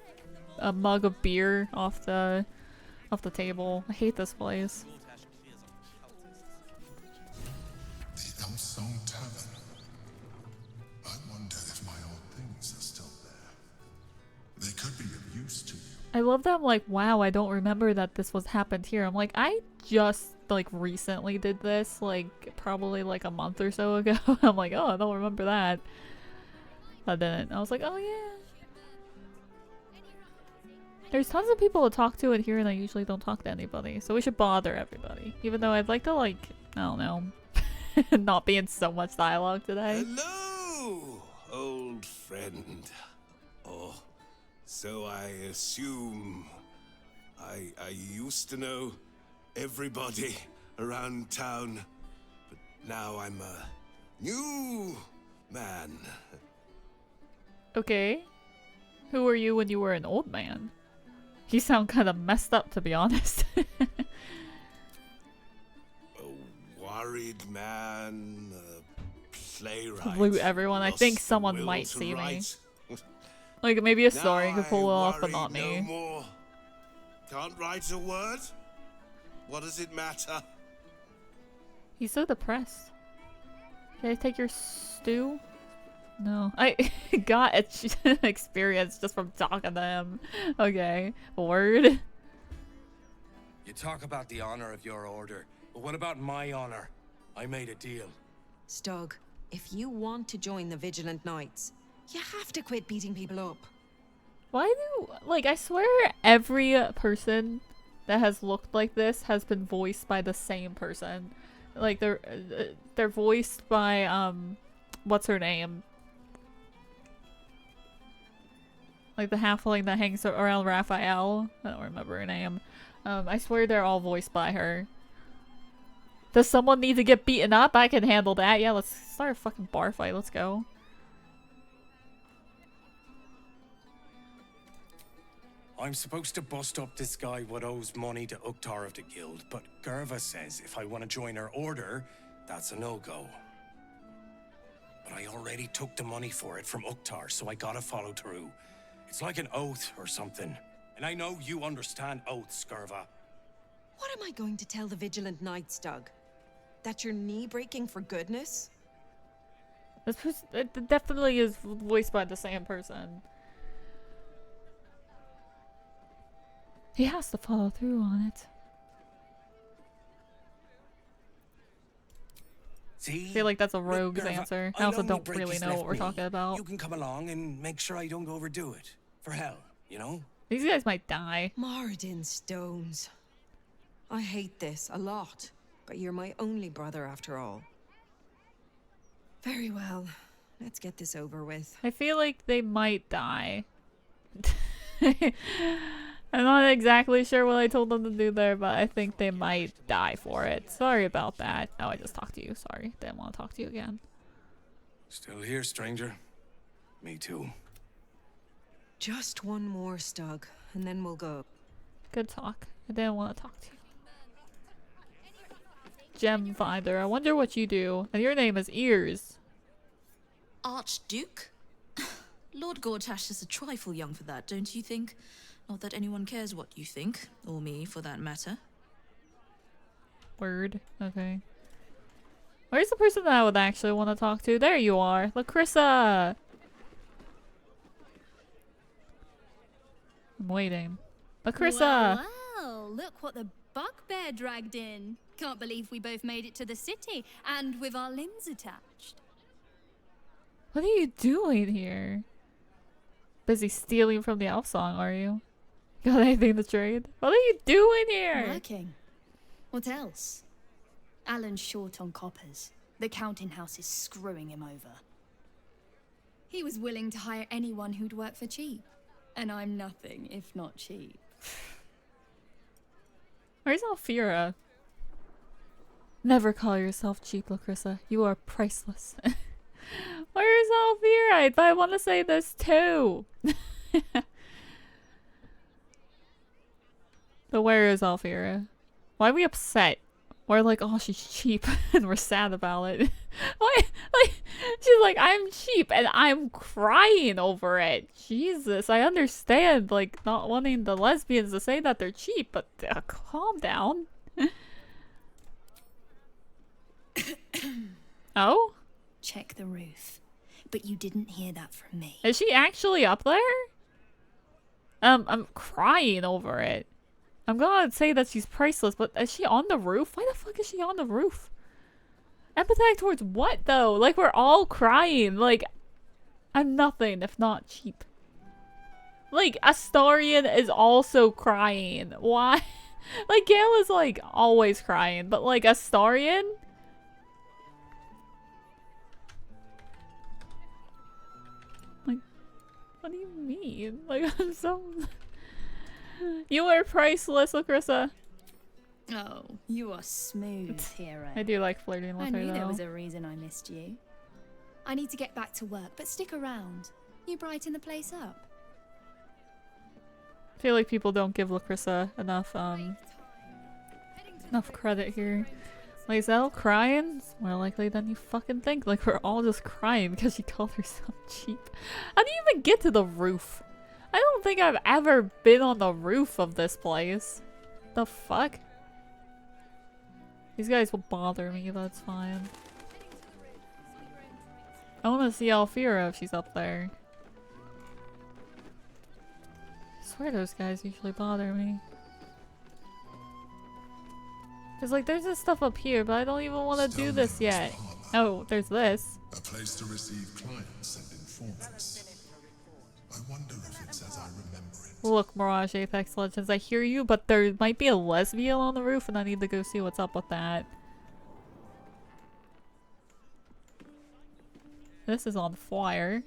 a mug of beer off the table. I hate this place. The Unsung Tavern. I wonder if my old things are still there. They could be of use to you. I love that I'm like, wow, I don't remember that this was happened here. I'm like, I just like recently did this, like probably like a month or so ago. I'm like, oh, I don't remember that. I didn't. I was like, oh yeah. There's tons of people to talk to in here and I usually don't talk to anybody. So we should bother everybody. Even though I'd like to like, I don't know, not be in so much dialogue today. Hello, old friend. Oh, so I assume I used to know everybody around town, but now I'm a new man. Okay. Who were you when you were an old man? You sound kind of messed up, to be honest. A worried man, a playwright. Blue everyone. I think someone might see me. Like, maybe a story could pull it off, but not me. No more. Can't write a word? What does it matter? He's so depressed. Did I take your stew? No. I got experience just from talking to him. Okay. Word. You talk about the honor of your order, but what about my honor? I made a deal. Stug, if you want to join the Vigilant Knights, you have to quit beating people up. Why do, like, I swear every person that has looked like this has been voiced by the same person. Like, they're voiced by, what's her name? Like the halfling that hangs around Raphael. I don't remember her name. I swear they're all voiced by her. Does someone need to get beaten up? I can handle that. Yeah, let's start a fucking bar fight. Let's go. I'm supposed to bust up this guy what owes money to Uktar of the Guild, but Gerva says if I want to join her order, that's a no-go. But I already took the money for it from Uktar, so I gotta follow through. It's like an oath or something. And I know you understand oaths, Gerva. What am I going to tell the Vigilant Knights, Doug? That you're knee-breaking for goodness? This person it definitely is voiced by the same person. He has to follow through on it. See? I feel like that's a rogue's Gerva, answer. I I'll also only don't break really his know left what we're knee. talking about. You can come along and make sure I don't overdo it. For hell, you know? These guys might die. Moradin Stones. I hate this a lot, but you're my only brother after all. Very well. Let's get this over with. I feel like they might die. I'm not exactly sure what I told them to do there, but I think they might die for it. Sorry about that. Oh, I just talked to you. Sorry. Didn't want to talk to you again. Still here, stranger? Me too. Just one more, Stug, and then we'll go. Good talk. I didn't want to talk to you. Gem Finder. I wonder what you do. And your name is Ears. Archduke? Lord Gortash is a trifle young for that, don't you think? Not that anyone cares what you think, or me for that matter. Word. Okay. Where's the person that I would actually want to talk to? There you are. Lacrissa! I'm waiting. Lacrissa! Well, look what the bugbear dragged in. Can't believe we both made it to the city, and with our limbs attached. What are you doing here? Busy stealing from the elf song, are you? Got anything to trade? What are you doing here? Working. What else? Alan's short on coppers. The counting house is screwing him over. He was willing to hire anyone who'd work for cheap. And I'm nothing if not cheap. Where's Alfira? Never call yourself cheap, Lacrissa. You are priceless. Where's Alfira? I want to say this too. But where is Alfira? Why are we upset? We're like, oh, she's cheap, and we're sad about it. Why? Like, she's like, I'm cheap, and I'm crying over it. Jesus, I understand, like, not wanting the lesbians to say that they're cheap, but calm down. Oh? Check the roof. But you didn't hear that from me. Is she actually up there? I'm crying over it. I'm gonna say that she's priceless, but is she on the roof? Why the fuck is she on the roof? Empathetic towards what, though? Like, we're all crying. Like, I'm nothing if not cheap. Like, Astarion is also crying. Why? Like, Gale is, like, always crying, but, like, Astarion? Like, what do you mean? Like, I'm so... You are priceless, Lacrissa. Oh, you are smooth, hero. I do like flirting with I her, knew there though. was a reason I missed you. I need to get back to work, but stick around. You brighten the place up. I feel like people don't give Lacrissa enough enough credit here. Lae'zel crying? It's more likely than you fucking think. Like, we're all just crying because she called herself cheap. How do you even get to the roof? I don't think I've ever been on the roof of this place. The fuck? These guys will bother me, that's fine. I want to see Alfira if she's up there. I swear those guys usually bother me. Cause like there's this stuff up here, but I don't even want to do this yet. Oh, there's this. A place to receive clients and informants. I wonder if it's as I remember it. Look, Mirage Apex Legends, I hear you, but there might be a lesbian on the roof and I need to go see what's up with that. This is on fire.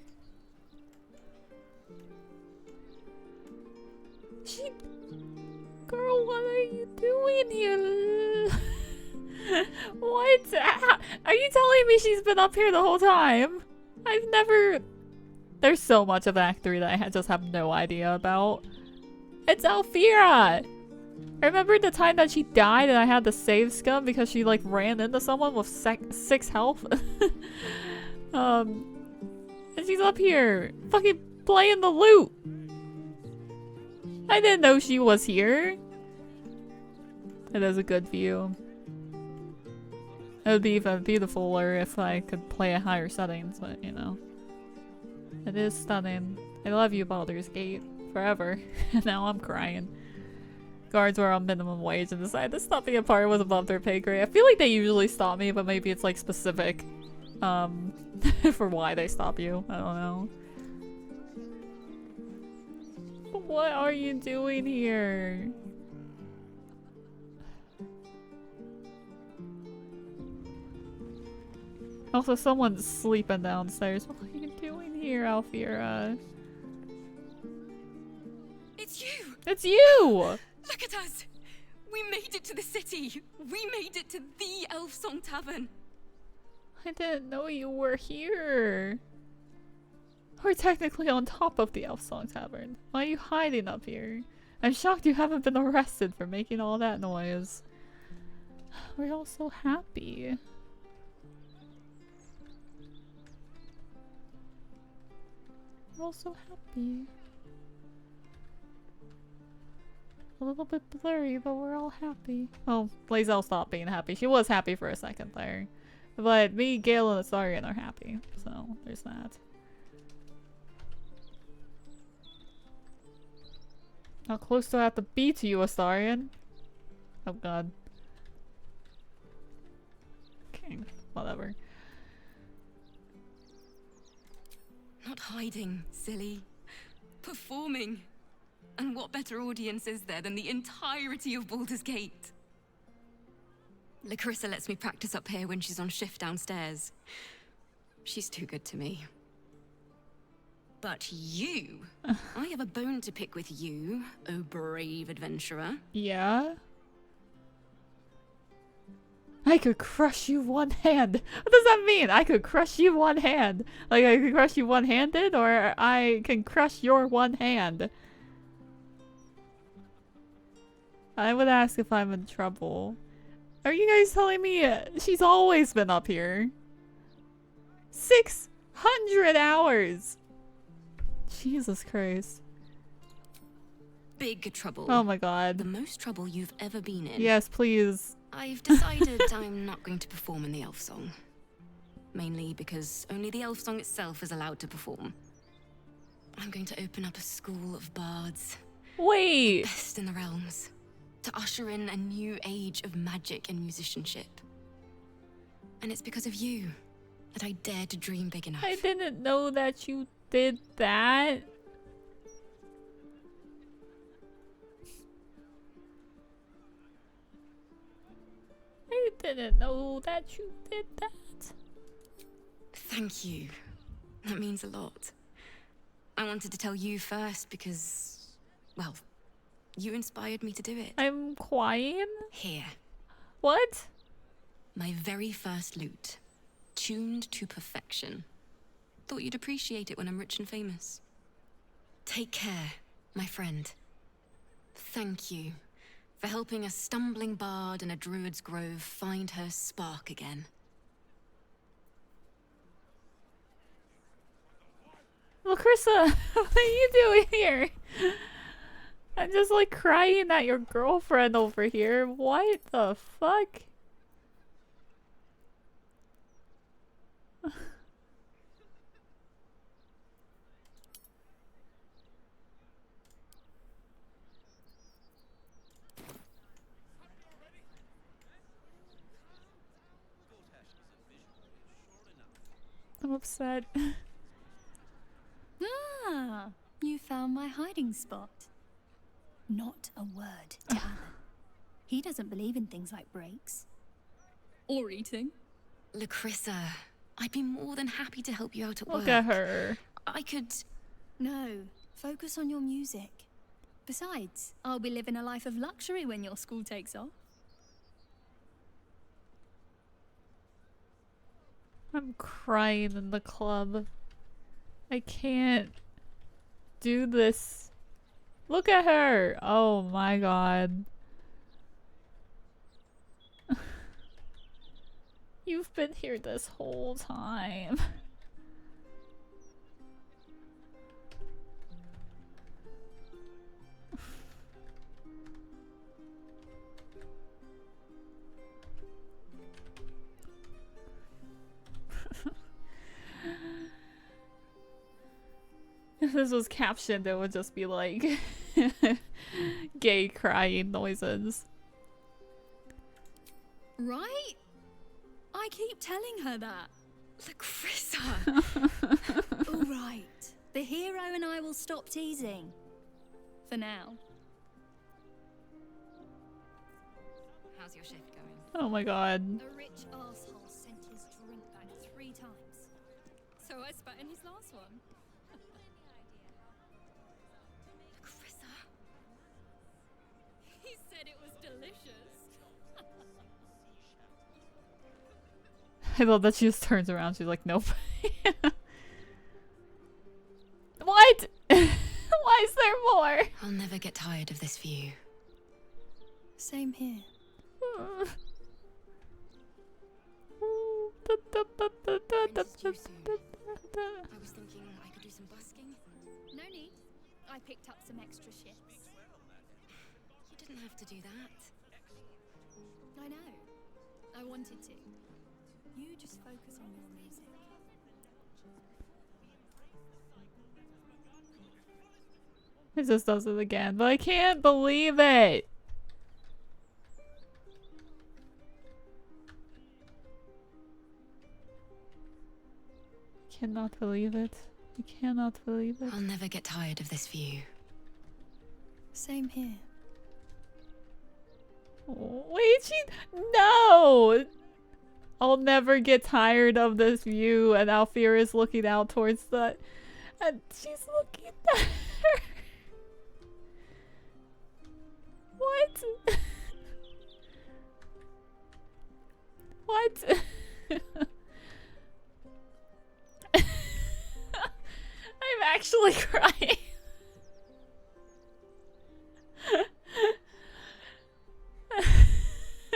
Girl, what are you doing here? What? Are you telling me she's been up here the whole time? I've never... There's so much of Act 3 that I just have no idea about. It's Alfira! I remember the time that she died and I had to save Scum because she like ran into someone with 6 health. And she's up here fucking playing the lute. I didn't know she was here. It is a good view. It would be even beautifuler if I could play at higher settings, but you know. It is stunning. I love you, Baldur's Gate. Forever. And now I'm crying. Guards were on minimum wage and decided to stop me apart was above their pay grade. I feel like they usually stop me, but maybe it's like specific. For why they stop you. I don't know. What are you doing here? Also, someone's sleeping downstairs. What are you doing here, Alfira? It's you! It's you! Look at us! We made it to the city! We made it to the Elf Song Tavern! I didn't know you were here. We're technically on top of the Elf Song Tavern. Why are you hiding up here? I'm shocked you haven't been arrested for making all that noise. We're all so happy. We're all so happy. A little bit blurry, but we're all happy. Oh, Lae'zel stopped being happy. She was happy for a second there. But me, Gale, and Astarion are happy. So, there's that. How close do I have to be to you, Astarion? Oh god. Okay, whatever. Not hiding, silly. Performing. And what better audience is there than the entirety of Baldur's Gate? Lacrissa lets me practice up here when she's on shift downstairs. She's too good to me. But you, I have a bone to pick with you, oh brave adventurer. Yeah? I could crush you one hand. What does that mean? I could crush you one hand. Like I could crush you one-handed, or I can crush your one hand. I would ask if I'm in trouble. Are you guys telling me she's always been up here? 600 hours! Jesus Christ. Big trouble. Oh my god. The most trouble you've ever been in. Yes, please. I've decided I'm not going to perform in the elf song. Mainly because only the elf song itself is allowed to perform. I'm going to open up a school of bards. Wait! The best in the realms. To usher in a new age of magic and musicianship. And it's because of you that I dared to dream big enough. I didn't know that you did that. I didn't know that you did that. Thank you. That means a lot. I wanted to tell you first because, well, you inspired me to do it. I'm crying? Here. What? My very first lute. Tuned to perfection. Thought you'd appreciate it when I'm rich and famous. Take care, my friend. Thank you for helping a stumbling bard in a druid's grove find her spark again. Larissa, what are you doing here? I'm just like crying at your girlfriend over here. What the fuck? I'm upset. Ah, you found my hiding spot. Not a word to Alan. He doesn't believe in things like breaks. Or eating. Lacrissa, I'd be more than happy to help you out at work. Look at her. I could... No, focus on your music. Besides, I'll be living a life of luxury when your school takes off. I'm crying in the club. I can't do this. Look at her. Oh my god. You've been here this whole time. If this was captioned, it would just be like gay crying noises. Right? I keep telling her that. Lacrissa! Alright, the hero and I will stop teasing. For now. How's your shift going? Oh my god. A rich arsehole sent his drink back 3 times. So I spat in his last one. Lacrissa? He said it was delicious. I love that she just turns around. She's like, nope. What? Why is there more? I'll never get tired of this view. Same here. I was thinking I could do some busking. No need. I picked up some extra shifts. You didn't have to do that. I know. I wanted to. You just focus on your music. It just does it again, but I can't believe it. Cannot believe it. I cannot believe it. I'll never get tired of this view. Same here. Wait, no! I'll never get tired of this view, and Alfira is looking out towards the... And she's looking at her. What? What? I'm actually crying.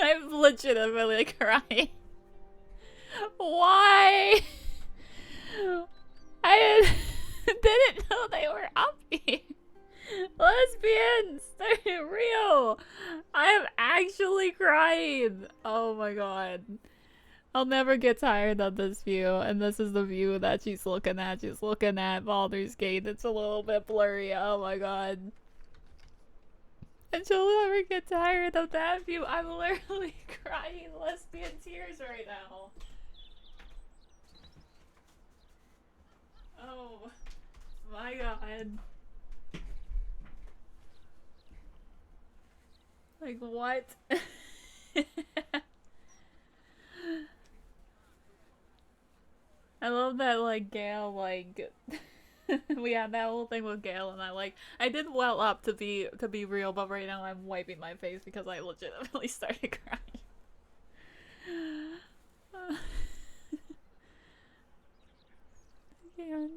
I'm legitimately crying. Why? I didn't know they were up here. Lesbians! They're real! I am actually crying! Oh my god. I'll never get tired of this view, and this is the view that she's looking at. She's looking at Baldur's Gate. It's a little bit blurry. Oh my god. And she'll never get tired of that view. I'm literally crying lesbian tears right now. Oh my god. Like, what? I love that, like, Gale, like, we had that whole thing with Gale, and I did well up to be real, but right now I'm wiping my face because I legitimately started crying. Again.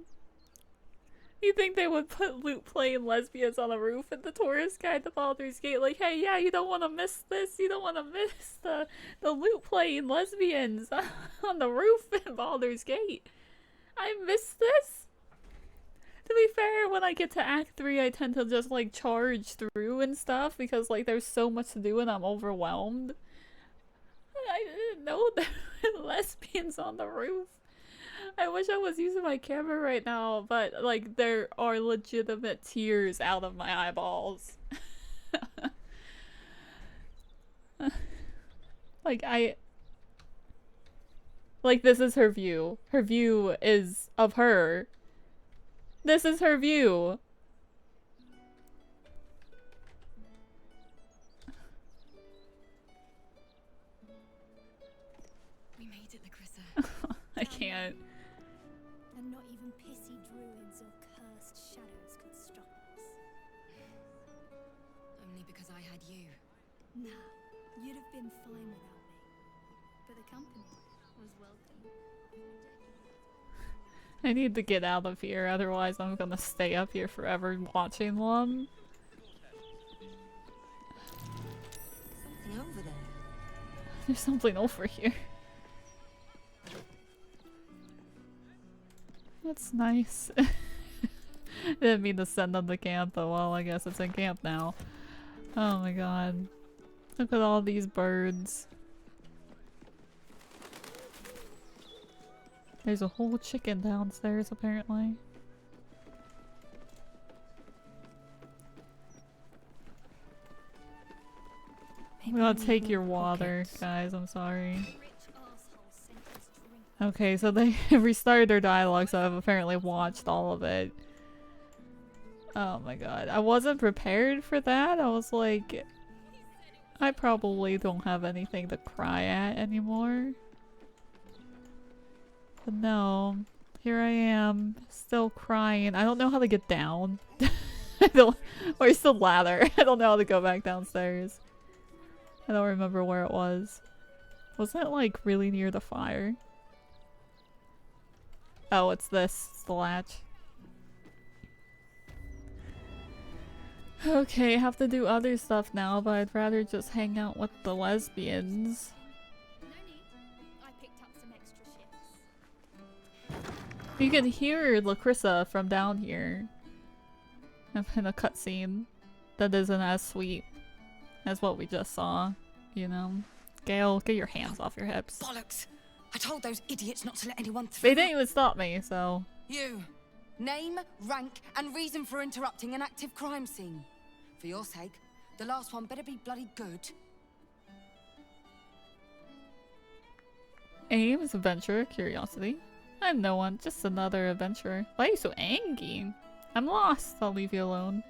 You think they would put loot playing lesbians on a roof in the tourist guide to Baldur's Gate? Like, hey, yeah, you don't want to miss this. You don't want to miss the loot playing lesbians on the roof in Baldur's Gate. I missed this. To be fair, when I get to Act 3, I tend to just, like, charge through and stuff because, like, there's so much to do and I'm overwhelmed. I didn't know there were lesbians on the roof. I wish I was using my camera right now, but, like, there are legitimate tears out of my eyeballs. Like, this is her view. Her view is of her. This is her view. We made it, Lacrissa. I can't. And not even pissy druids or cursed shadows could stop us. Only because I had you. Nah, you'd have been fine without me. But the company was welcome. I need to get out of here, otherwise I'm gonna stay up here forever watching them. Something over there. There's something over here. That's nice. Didn't mean to send them to camp, but well, I guess it's in camp now. Oh my god. Look at all these birds. There's a whole chicken downstairs, apparently. I'm gonna take your water, guys. I'm sorry. Okay, so they restarted their dialogue, so I've apparently watched all of it. Oh my god. I wasn't prepared for that. I was like, I probably don't have anything to cry at anymore. But no, here I am, still crying. I don't know how to get down. Where's the ladder? I don't know how to go back downstairs. I don't remember where it was. Wasn't it like really near the fire? Oh, it's this. It's the latch. Okay, have to do other stuff now, but I'd rather just hang out with the lesbians. You can hear Lacrissa from down here in a cutscene that isn't as sweet as what we just saw, you know? Gale, get your hands off your hips. Bollocks! I told those idiots not to let anyone through. They didn't even stop me, so... You! Name, rank, and reason for interrupting an active crime scene. For your sake, the last one better be bloody good. Ames, adventurer, curiosity. I'm no one, just another adventurer. Why are you so angry? I'm lost. I'll leave you alone.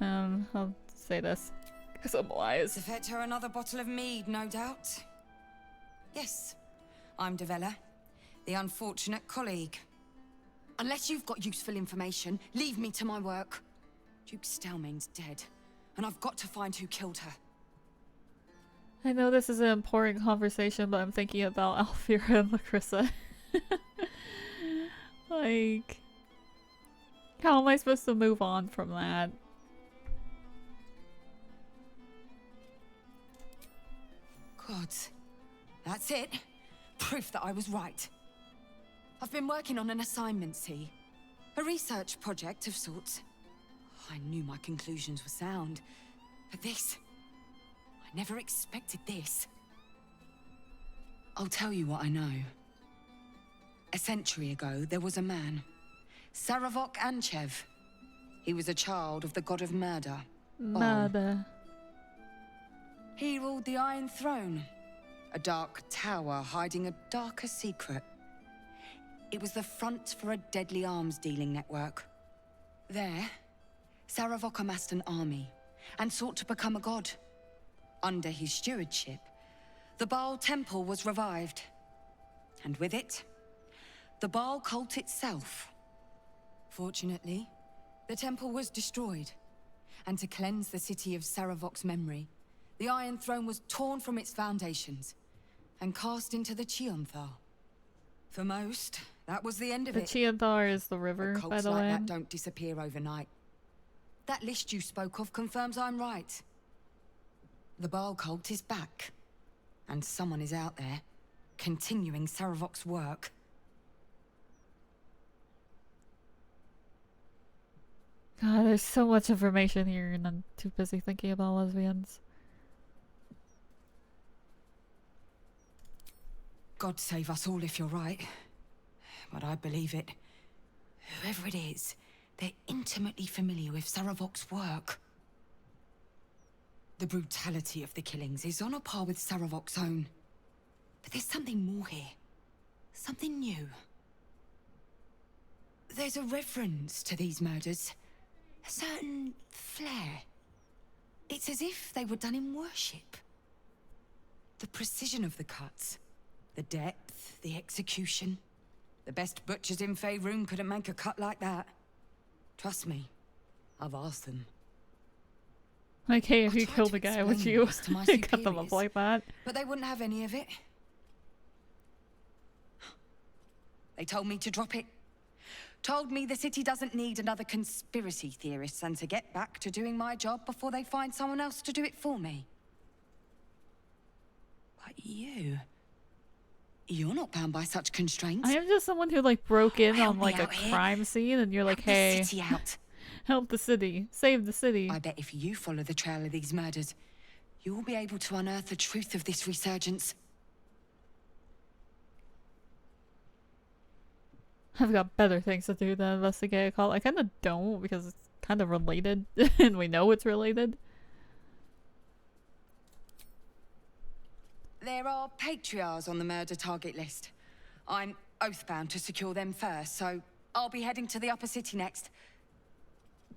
I'll say this because I'm wise. To fetch her another bottle of mead, no doubt. Yes, I'm Devella, the unfortunate colleague. Unless you've got useful information, leave me to my work. Duke Stelmane's dead, and I've got to find who killed her. I know this is an important conversation, but I'm thinking about Alfira and Lacrissa. Like, how am I supposed to move on from that? Gods, that's it. Proof that I was right. I've been working on an assignment, see? A research project of sorts. I knew my conclusions were sound, but this... I never expected this. I'll tell you what I know. A century ago, there was a man, Saravok Anchev. He was a child of the god of murder. Murder. He ruled the Iron Throne, a dark tower hiding a darker secret. It was the front for a deadly arms dealing network. There, Saravok amassed an army and sought to become a god. Under his stewardship, the Baal Temple was revived. And with it, the Baal cult itself. Fortunately, the temple was destroyed, and to cleanse the city of Saravok's memory, the Iron Throne was torn from its foundations and cast into the Chionthal. For most, That was the end of The it. Chianthar is the river, But by cults the like way. that don't disappear overnight. That list you spoke of confirms I'm right. The Baal cult is back. And someone is out there, continuing Saravok's work. God, there's so much information here, and I'm too busy thinking about lesbians. God save us all if you're right. But I believe it. Whoever it is, they're intimately familiar with Saravok's work. The brutality of the killings is on a par with Saravok's own. But there's something more here. Something new. There's a reverence to these murders. A certain flair. It's as if they were done in worship. The precision of the cuts. The depth, the execution. The best butchers in Faerun couldn't make a cut like that. Trust me, I've asked them. Like, hey, if I you tried killed to the guy, explain would you this to my cut them up superiors, like that? But they wouldn't have any of it. They told me to drop it. Told me the city doesn't need another conspiracy theorist and to get back to doing my job before they find someone else to do it for me. But you're not bound by such constraints. I am just someone who like broke in Help on me like a out here. crime scene, and you're like, Help the hey, city out. help the city, save the city. I bet if you follow the trail of these murders, you'll be able to unearth the truth of this resurgence. I've got better things to do than investigate a cult. I kind of don't, because it's kind of related, and we know it's related. There are patriarchs on the murder target list. I'm oathbound to secure them first, so I'll be heading to the upper city next.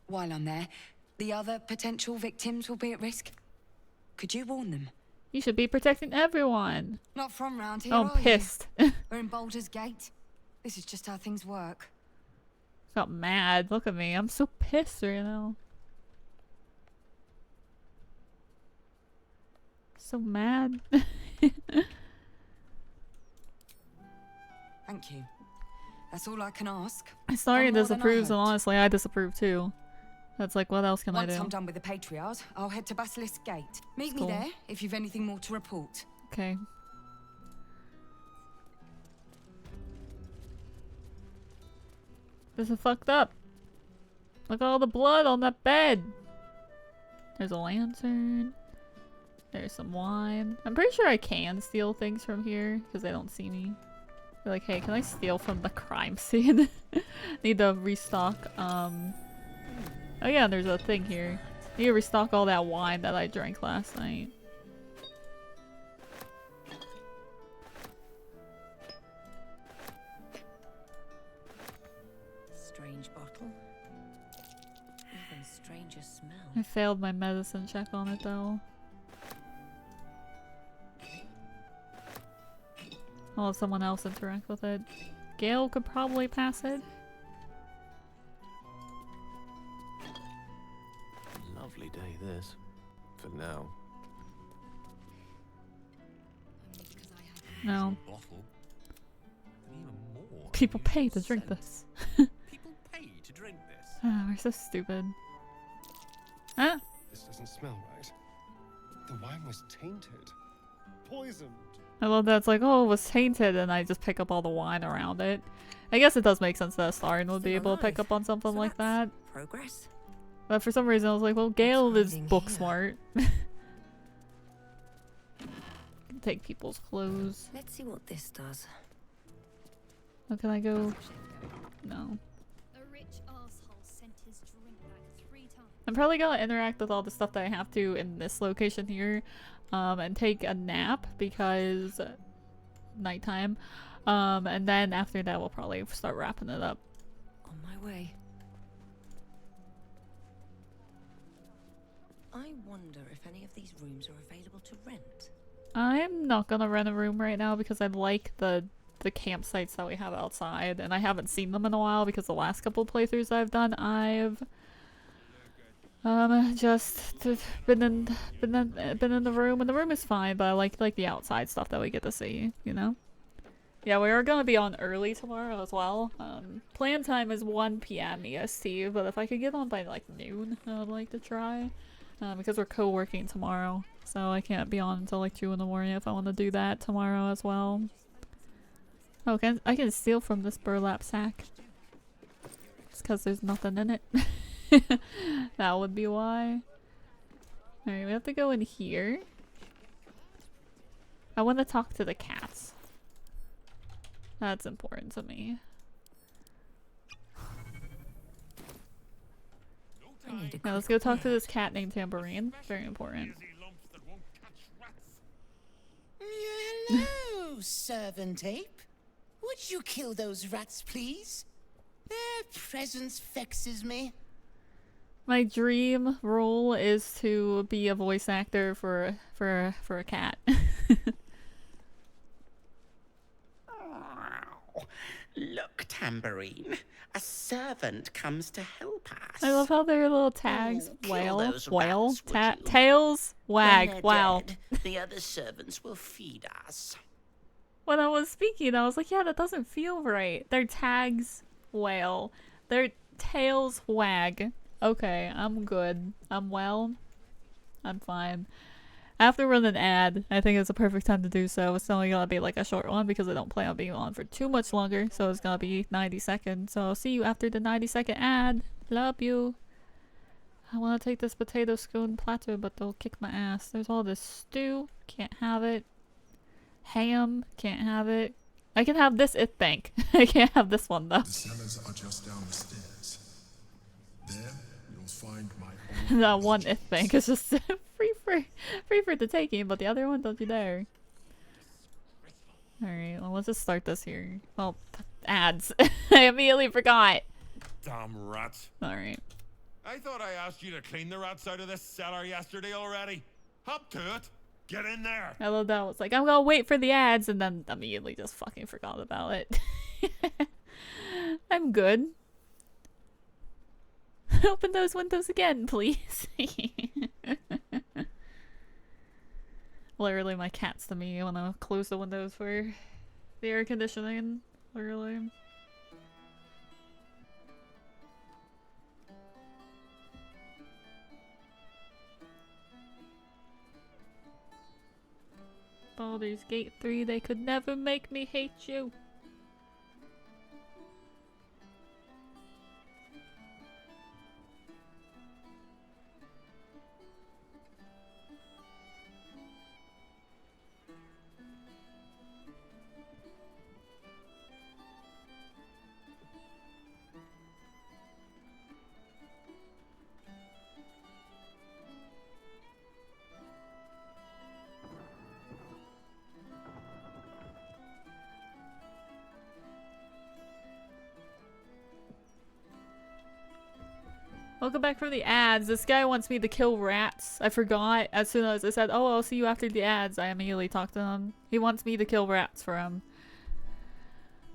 While I'm there, the other potential victims will be at risk. Could you warn them? You should be protecting everyone. Not from round here, Oh, I'm are you? pissed. We're in Baldur's Gate. This is just how things work. Got mad. Look at me. I'm so pissed right now. So mad. Thank you. That's all I can ask. Sorry, Not more than I disapproves, and hoped. honestly, I disapprove too. That's like, what else can I Once do? I'm done with the patriarchs, I'll head to Basilisk Gate. Meet Cool. me there if you've anything more to report. Okay. This is fucked up. Look at all the blood on that bed. There's a lantern. There's some wine. I'm pretty sure I can steal things from here because they don't see me. They're like, hey, can I steal from the crime scene? Need to restock. Oh yeah, there's a thing here. Need to restock all that wine that I drank last night. Strange bottle. Even stranger smell. I failed my medicine check on it though. I'll let someone else interact with it. Gale could probably pass it. Lovely day, this. For now. No. Bottle. And even more. People pay to drink this. People pay to drink this. Ah, we're so stupid. Huh? This doesn't smell right. The wine was tainted. Poisoned. I love that it's like, oh, it was tainted, and I just pick up all the wine around it. I guess it does make sense that Starin would be able to pick up on something like that. Progress. But for some reason I was like, well, Gale is hiding book here? smart. Can take people's clothes. Let's see what this does. Oh, can I go? No. A rich asshole sent his drink back 3 times. I'm probably gonna interact with all the stuff that I have to in this location here, and take a nap because nighttime. And then after that we'll probably start wrapping it up. On my way. I wonder if any of these rooms are available to rent. I'm not gonna rent a room right now because I like the campsites that we have outside, and I haven't seen them in a while because the last couple of playthroughs I've done, I've just been in the room, and the room is fine, but I like the outside stuff that we get to see, you know. Yeah, we are gonna be on early tomorrow as well. Plan time is 1 p.m. EST, but if I could get on by like noon, I would like to try. Because we're co-working tomorrow, so I can't be on until like 2 in the morning if I want to do that tomorrow as well. Oh, I can steal from this burlap sack. It's because there's nothing in it. That would be why. Alright, we have to go in here. I want to talk to the cats. That's important to me. Now let's go talk to this cat named Tambourine. Very important. Hello, servant ape. Would you kill those rats, please? Their presence vexes me. My dream role is to be a voice actor for a cat. Look, Tambourine. A servant comes to help us. I love how their little tags Kill those wail, rats, would you? tails wag. When they're Wow. dead, the other servants will feed us. When I was speaking, I was like, yeah, that doesn't feel right. Their tags wail. Their tails wag. Okay, I'm good. I'm well. I'm fine. I have to run an ad. I think it's a perfect time to do so. It's only gonna be like a short one because I don't plan on being on for too much longer. So it's gonna be 90 seconds. So I'll see you after the 90-second ad. Love you. I want to take this potato scone platter, but they'll kick my ass. There's all this stew. Can't have it. Ham. Can't have it. I can have this bank. I can't have this one though. The cellars are just down the stairs. There you'll find my That one bank is just free for the taking, but the other one, don't you dare. Alright, well let's just start this here. Well, ads. I immediately forgot. Damn rats. Alright. I thought I asked you to clean the rats out of this cellar yesterday already. Hop to it. Get in there. I love that. It's like, I'm gonna wait for the ads, and then immediately just fucking forgot about it. I'm good. Open those windows again, please. Literally, my cat's to me when I close the windows for the air conditioning. Literally. Baldur's Gate 3, they could never make me hate you. Welcome back from the ads. This guy wants me to kill rats. I forgot as soon as I said, oh, I'll see you after the ads. I immediately talked to him. He wants me to kill rats for him.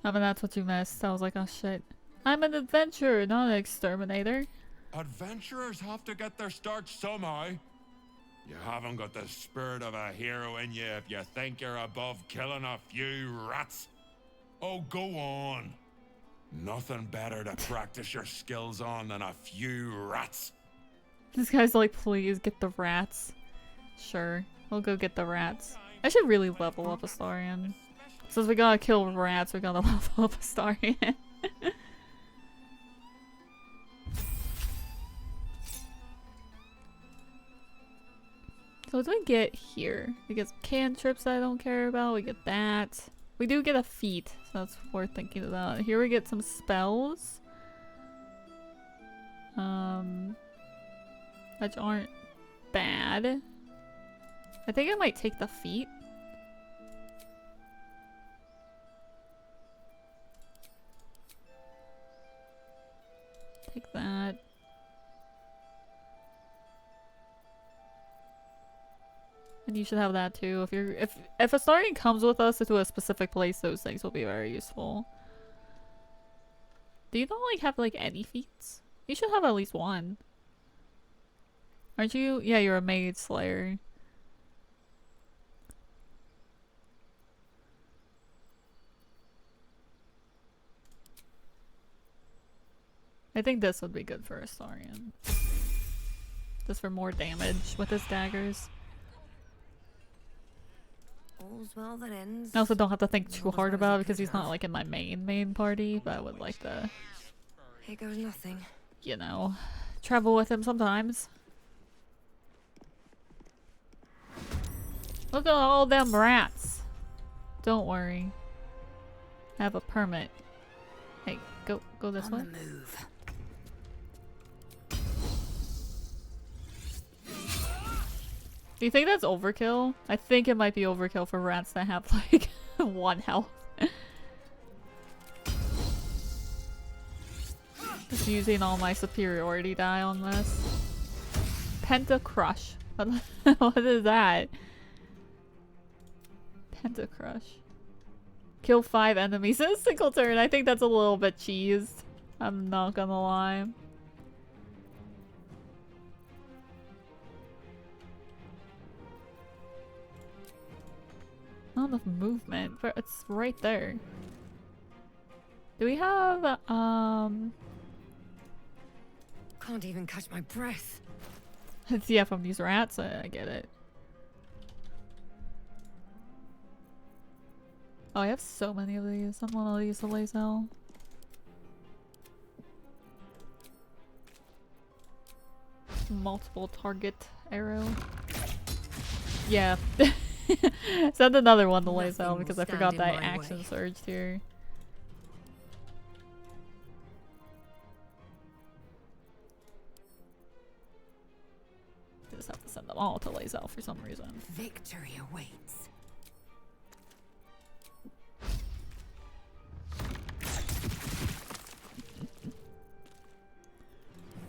I mean, that's what you missed. I was like, oh shit. I'm an adventurer, not an exterminator. Adventurers have to get their start somehow. You haven't got the spirit of a hero in you if you think you're above killing a few rats. Oh, go on. Nothing better to practice your skills on than a few rats. This guy's like, please get the rats. Sure, we'll go get the rats. I should really level up Astarion. Since we gotta kill rats, we gotta level up Astarion. So what do we get here? We get some cantrips I don't care about. We get that. We do get a feat, so that's worth thinking about. Here we get some spells. Which aren't bad. I think I might take the feat. Take that. And you should have that too. If Astarion comes with us to a specific place, those things will be very useful. Do you not like have like any feats? You should have at least one. Aren't you? Yeah, you're a maid slayer. I think this would be good for a Saurian. Just for more damage with his daggers. All's well that ends. I also don't have to think too hard about it because he's not like in my main party, but I would like to, Here goes nothing. you know, travel with him sometimes. Look at all them rats. Don't worry. I have a permit. Hey, go this way. On the move. Do you think that's overkill? I think it might be overkill for rats that have like 1 health. Just using all my superiority die on this. Penta Crush. What is that? Penta Crush. Kill 5 enemies in a single turn. I think that's a little bit cheesed. I'm not gonna lie. Not enough movement, but it's right there. Do we have Can't even catch my breath. It's, yeah, from these rats, I get it. Oh, I have so many of these. I'm gonna use the laser. Multiple target arrow. Yeah. Send another one to laser because I forgot that action surged here. I just have to send them all to laser for some reason. Victory awaits.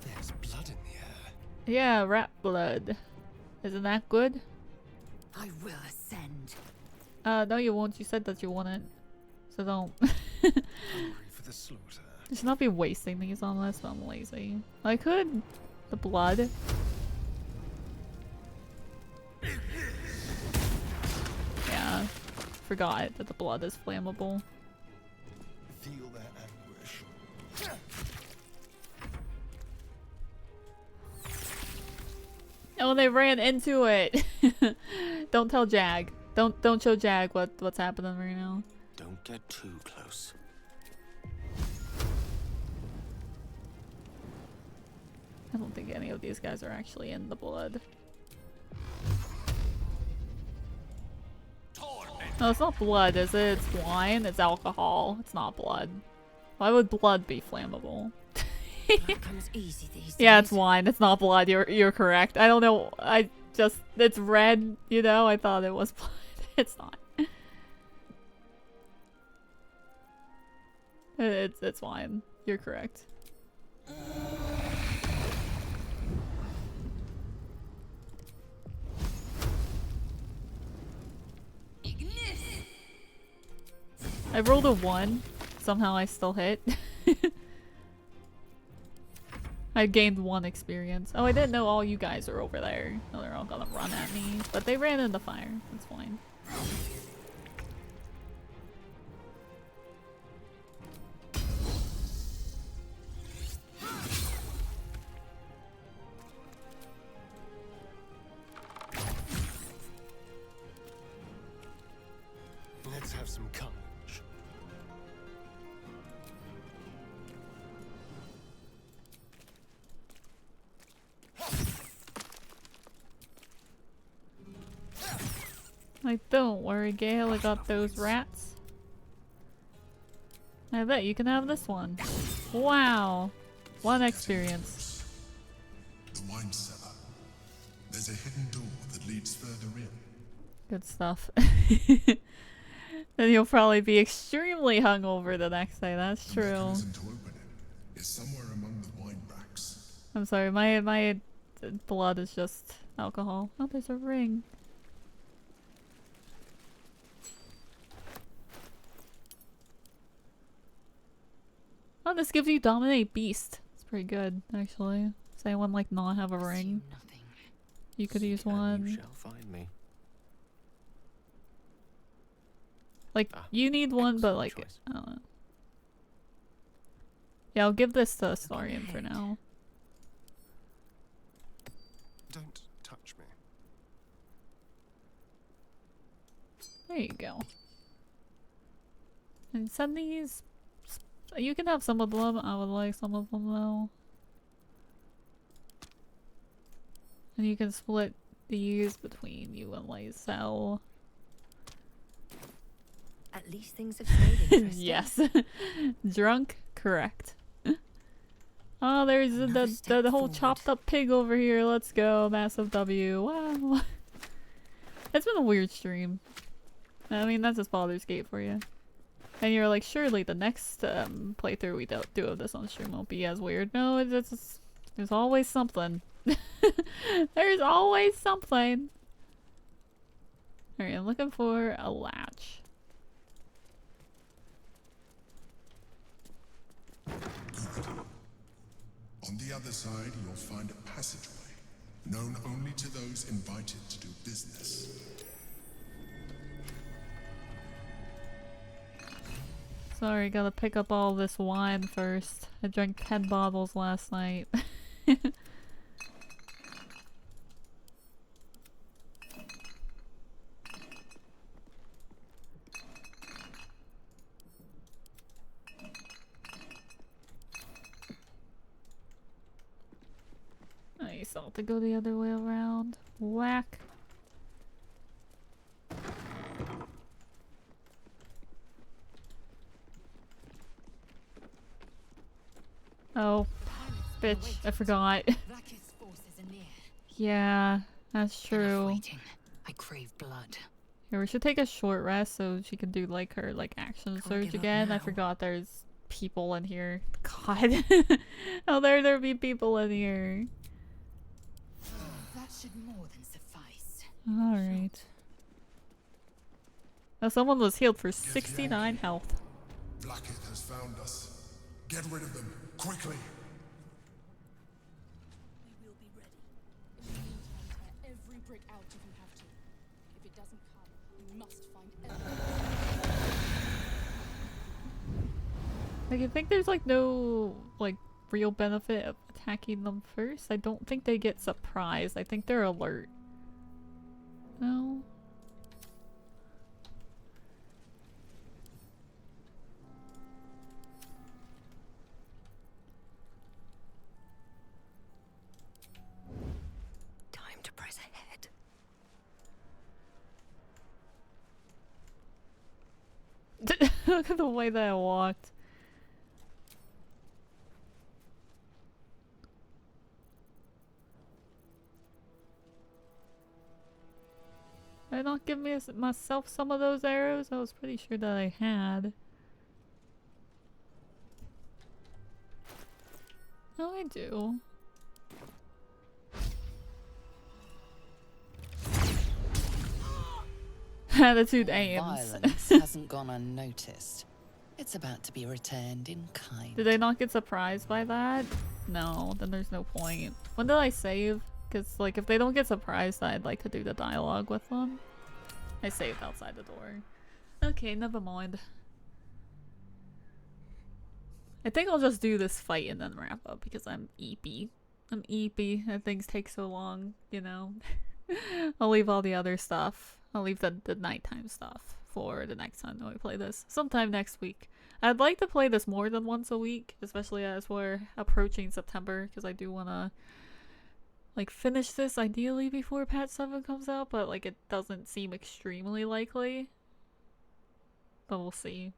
There's blood in the air. Yeah, rat blood. Isn't that good? I will ascend. No you won't. You said that you wouldn't. So don't. Hungry for the slaughter. I should not be wasting these on this, but I'm lazy. I could. The blood. Yeah. Forgot that the blood is flammable. Feel their anguish. Oh, they ran into it. Don't tell Jag. Don't show Jag what's happening right now. Don't get too close. I don't think any of these guys are actually in the blood. No, it's not blood, is it? It's wine. It's alcohol. It's not blood. Why would blood be flammable? Comes easy these Yeah, days. it's wine. It's not blood. You're correct. I don't know. I just it's red. You know. I thought it was blood. It's not. It's wine. You're correct. I rolled a 1. Somehow I still hit. I gained 1 experience. Oh, I didn't know all you guys are over there. No, they're all gonna run at me. But they ran into fire. That's fine. Let's have some courage. Like, don't worry, Gale. I got those rats. I bet you can have this one. Wow. 1 experience. The wine cellar. There's a hidden door that leads further in. Good stuff. Then you'll probably be extremely hungover the next day. That's true. The mechanism to open it is somewhere among the wine racks. I'm sorry, my blood is just alcohol. Oh, there's a ring. Oh, this gives you Dominate Beast. It's pretty good, actually. Does anyone like not have a ring? You could use one. You shall find me. Like, you need one, but like, I don't know. Yeah, I'll give this to Astarion for now. Don't touch me. There you go. And send these. You can have some of them. I would like some of them though. And you can split these between you and Lysel. At least things have stayed interesting. Yes. Drunk? Correct. Oh, there's the whole chopped up pig over here. Let's go. Massive W. Wow. It's been a weird stream. I mean, that's just Baldur's Gate for you. And you're like, surely the next playthrough we do of this on stream won't be as weird. No, it's there's always something. There's always something. Alright, I'm looking for a latch. On the other side, you'll find a passageway, known only to those invited to do business. Sorry, gotta pick up all this wine first. I drank 10 bottles last night. Nice, I'll have to go the other way around. Whack. Oh, bitch, I forgot. Yeah, that's true. I crave blood. Here, we should take a short rest so she can do like her action surge again. I forgot there's people in here. God. Oh, there'd be people in here. That should more than suffice. Alright. Now someone was healed for 69 health. Blackett has found us. Get rid of them, quickly. We will be ready. In the meantime, tear every brick out if you have to. If it doesn't come, you must find evidence. Like, I think there's no real benefit of attacking them first. I don't think they get surprised. I think they're alert. No? Time to press ahead. Look at the way that I walked. Did I not give myself some of those arrows? I was pretty sure that I had. No, I do. Attitude Ames. Violence hasn't gone unnoticed. It's about to be returned in kind. Did I not get surprised by that? No, then there's no point. When did I save? Because, if they don't get surprised, I'd like to do the dialogue with them. I saved outside the door. Okay, never mind. I think I'll just do this fight and then wrap up because I'm eepy. I'm eepy and things take so long, you know. I'll leave all the other stuff. I'll leave the nighttime stuff for the next time that we play this. Sometime next week. I'd like to play this more than once a week, especially as we're approaching September, because I do want to finish this ideally before patch 7 comes out, but it doesn't seem extremely likely. But we'll see.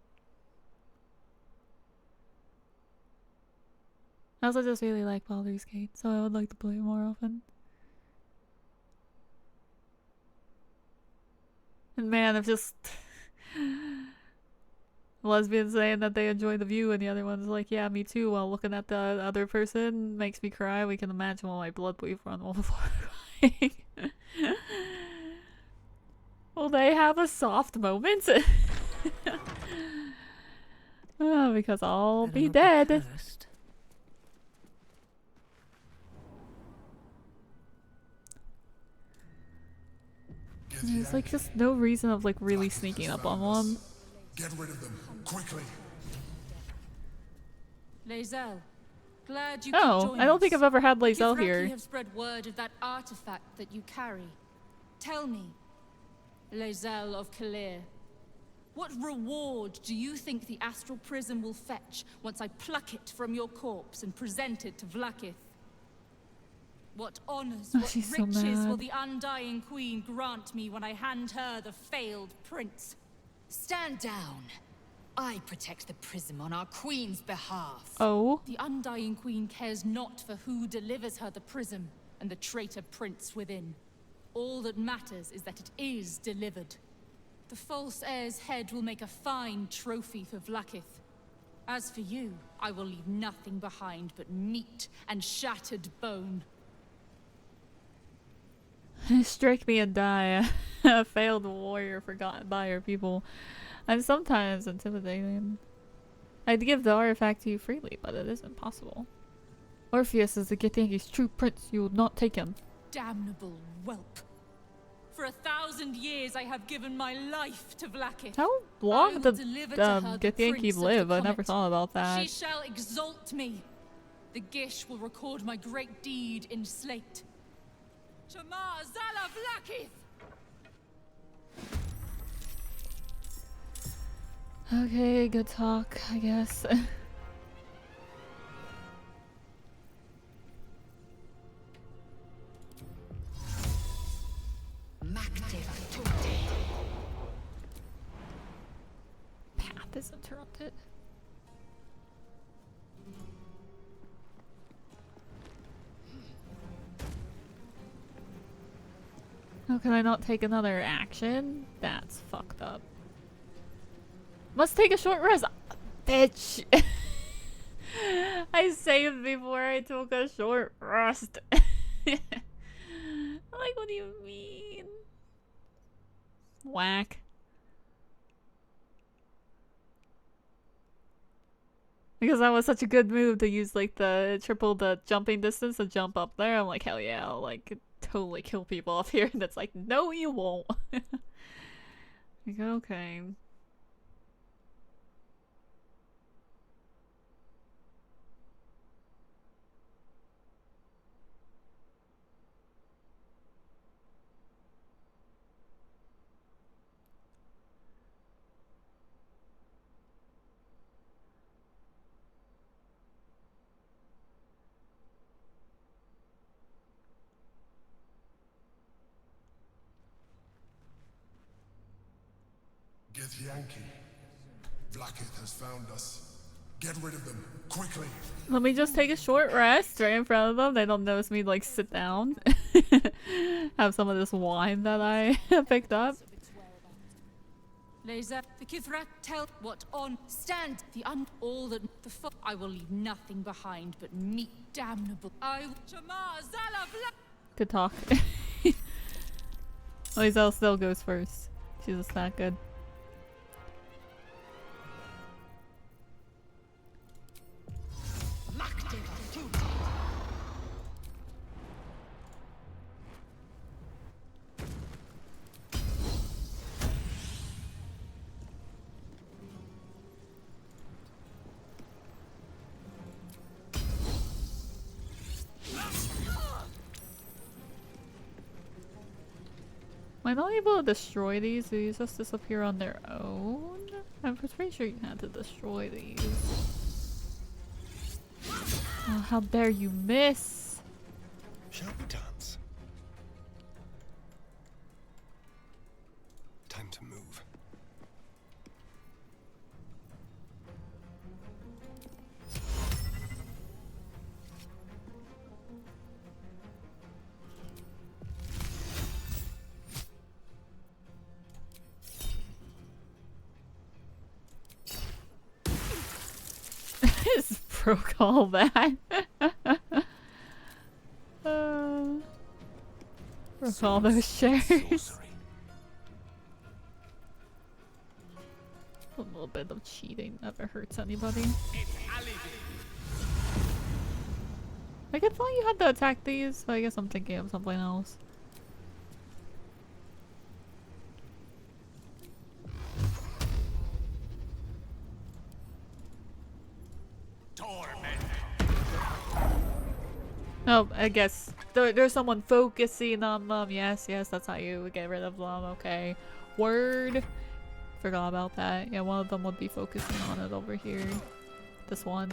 I also just really like Baldur's Gate, so I would like to play it more often. And man, if just lesbians saying that they enjoy the view and the other one's like, yeah, me too, while looking at the other person makes me cry, we can imagine what my blood will run before crying. Will they have a soft moment? Oh, because I'll be dead. There's just no reason of really sneaking up on one. Get rid of them, quickly. Lae'zel, glad you Oh, could join I don't think us. I've ever had Lae'zel Kithraki here. have spread word of that artifact that you carry. Tell me, Lae'zel of Kalir, what reward do you think the astral prism will fetch once I pluck it from your corpse and present it to Vlaakith? What honors, Oh, what she's so riches will mad. the Undying Queen grant me when I hand her the failed prince? Stand down. I protect the prism on our queen's behalf. Oh? The Undying Queen cares not for who delivers her the prism and the traitor prince within. All that matters is that it is delivered. The false heir's head will make a fine trophy for Vlaakith. As for you, I will leave nothing behind but meat and shattered bone. Strike me and die. A failed warrior forgotten by her people. I'm sometimes intimidating. I'd give the artifact to you freely, but it isn't possible. Orpheus is the Githyanki's true prince. You will not take him. Damnable whelp. For 1,000 years I have given my life to Vlaakith. How I long will did deliver to her the Githyanki prince of the live? I never comet. thought about that. She shall exalt me. The Gish will record my great deed in slate. Shema Zala Vlaakith! Okay, good talk, I guess. Path is interrupted. How can I not take another action? That's fucked up. Must take a short rest. Bitch. I saved before I took a short rest. Like, what do you mean? Whack. Because that was such a good move to use like the triple the jumping distance to jump up there. I'm like, hell yeah, I'll like totally kill people up here. And it's like, no you won't. Like, okay. Githyanki. Vlaakith has found us. Get rid of them, quickly. Let me just take a short rest right in front of them. They don't notice me like sit down. Have some of this wine that I picked up. Lae'zel, the Kithrak tell what on stand the all that the I will leave nothing behind but meat damnable. I Shema Zala Vlaakith. Good talk. Lae'zel still goes first. She's just that good. Am I not able to destroy these? Do these just disappear on their own? I'm pretty sure you had to destroy these. Oh, how dare you miss! Shall we dance? Time to move. Just broke all that. Broke all those shares. A little bit of cheating never hurts anybody. Like, I thought you had to attack these, but I guess I'm thinking of something else. Oh, I guess there's someone focusing on them. Yes, yes, that's how you get rid of them. Okay. Word. Forgot about that. Yeah, one of them would be focusing on it over here. This one.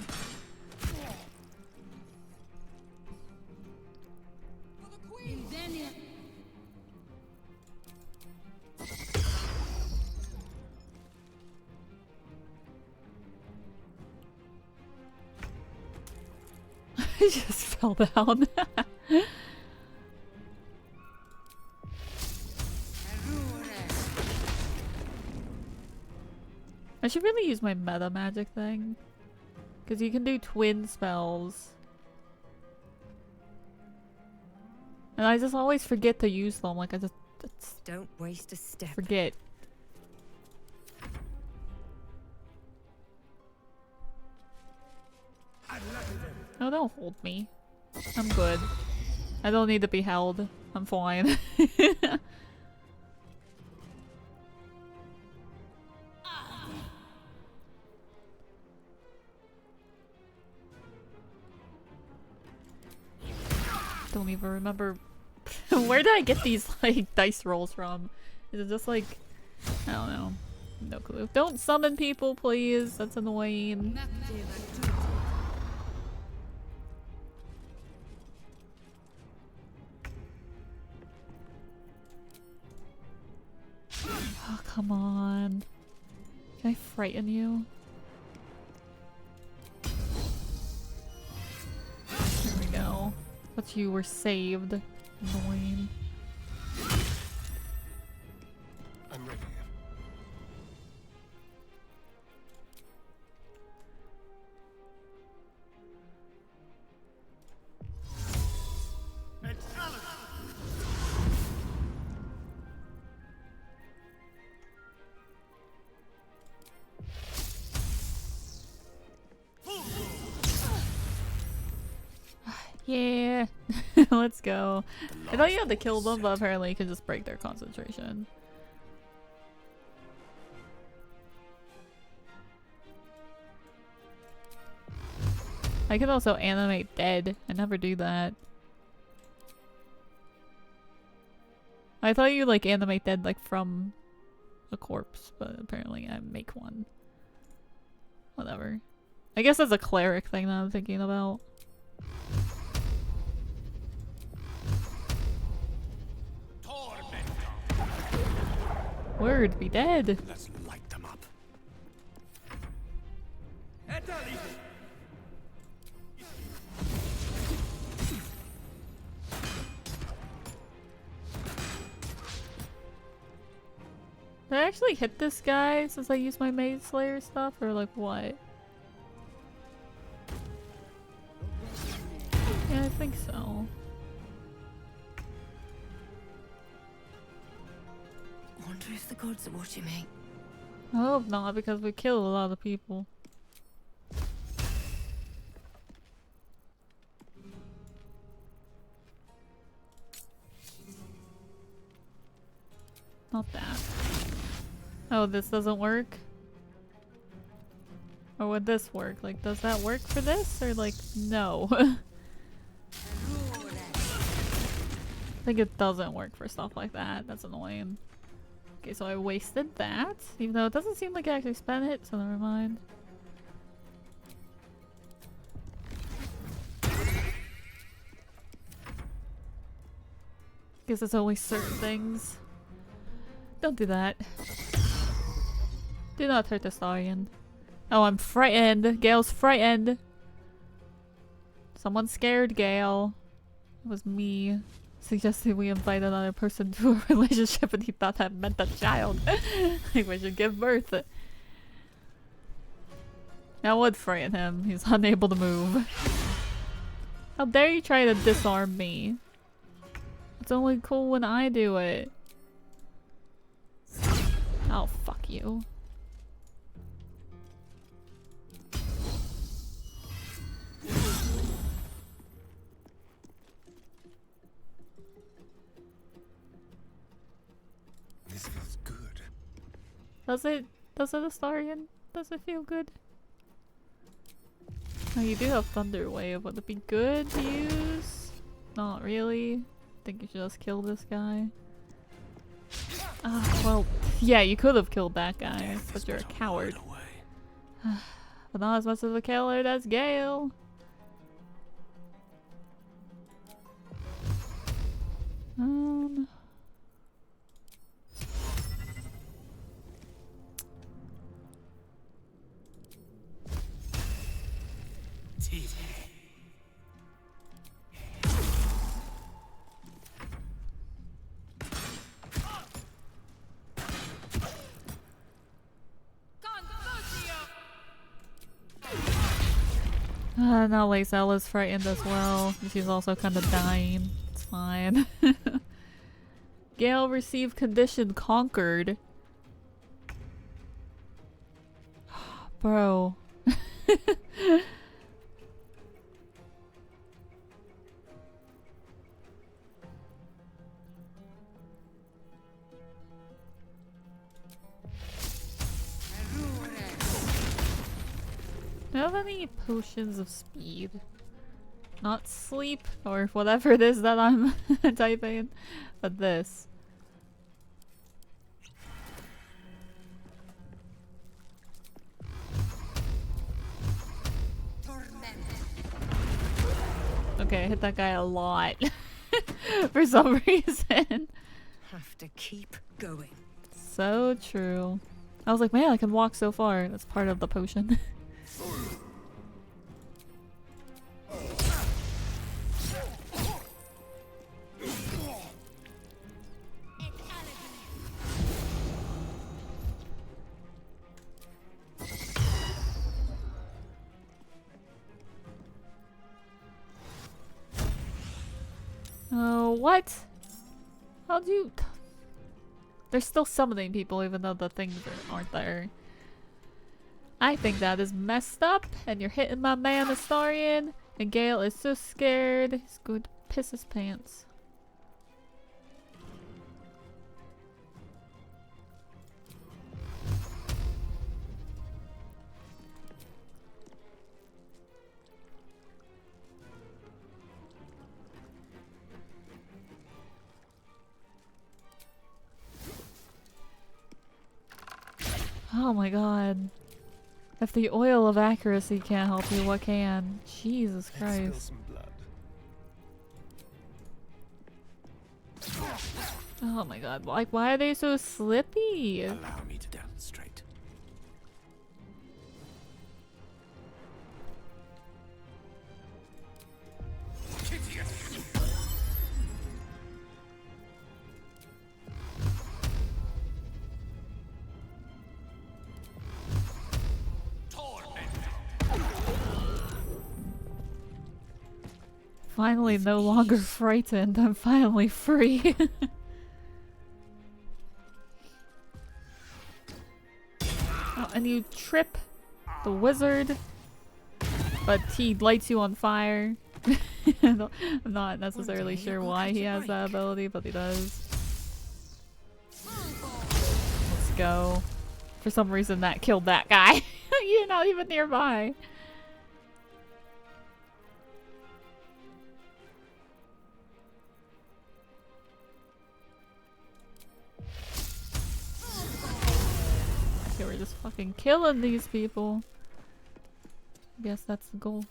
I just fell down. I should really use my meta magic thing. Because you can do twin spells. And I just always forget to use them. Like, I just don't waste a step. Forget. Oh, don't hold me. I'm good. I don't need to be held. I'm fine. Don't even remember where did I get these like dice rolls from? Is it just like I don't know. No clue. Don't summon people, please. That's annoying. Oh, come on. Can I frighten you? There we go. But you were saved. Annoying. I'm ready. Yeah. Let's go. I thought you had to kill them, but apparently you can just break their concentration. I can also animate dead. I never do that. I thought you like animate dead like from a corpse, but apparently I make one. Whatever. I guess that's a cleric thing that I'm thinking about. Word, be dead. Let's light them up. Did I actually hit this guy since I used my Maid Slayer stuff, or like what? Yeah, I think so. Wonder if the gods are watching me. I hope not, because we killed a lot of people. Not that. Oh, this doesn't work? Or would this work? Like, does that work for this? Or like, no? I think it doesn't work for stuff like that. That's annoying. Okay, so I wasted that, even though it doesn't seem like I actually spent it, so never mind. Guess it's only certain things. Don't do that. Do not hurt the stallion. Oh, I'm frightened. Gale's frightened. Someone scared Gale. It was me. Suggested we invite another person to a relationship and he thought that meant a child. Like we should give birth. That would frighten him. He's unable to move. How dare you try to disarm me? It's only cool when I do it. Oh, fuck you. This feels good. Does it, Astarion? Does it feel good? Oh, you do have Thunder Wave. Would it be good to use? Not really. Think you should just kill this guy. Well, yeah, you could have killed that guy, but you're a coward. But not as much of a killer as Gale. Now Lae'zel is frightened as well. She's also kind of dying. It's fine. Gale received condition conquered. Bro. Do you have any potions of speed? Not sleep, or whatever it is that I'm typing, but this. Okay, I hit that guy a lot. For some reason. Have to keep going. So true. I was like, man, I can walk so far. That's part of the potion. Oh, what? How'd you... They're still summoning people even though the things aren't there. I think that is messed up, and you're hitting my man Astarion, and Gale is so scared he's going to piss his pants. Oh my god. If the oil of accuracy can't help you, what can? Jesus Christ. Oh my god, like why are they so slippy? Allow me to demonstrate. Finally no longer frightened, I'm finally free. Oh, and you trip the wizard, but he lights you on fire. I'm not necessarily sure why he has that ability, but he does. Let's go. For some reason that killed that guy. You're not even nearby. Okay, we're just fucking killing these people. I guess that's the goal.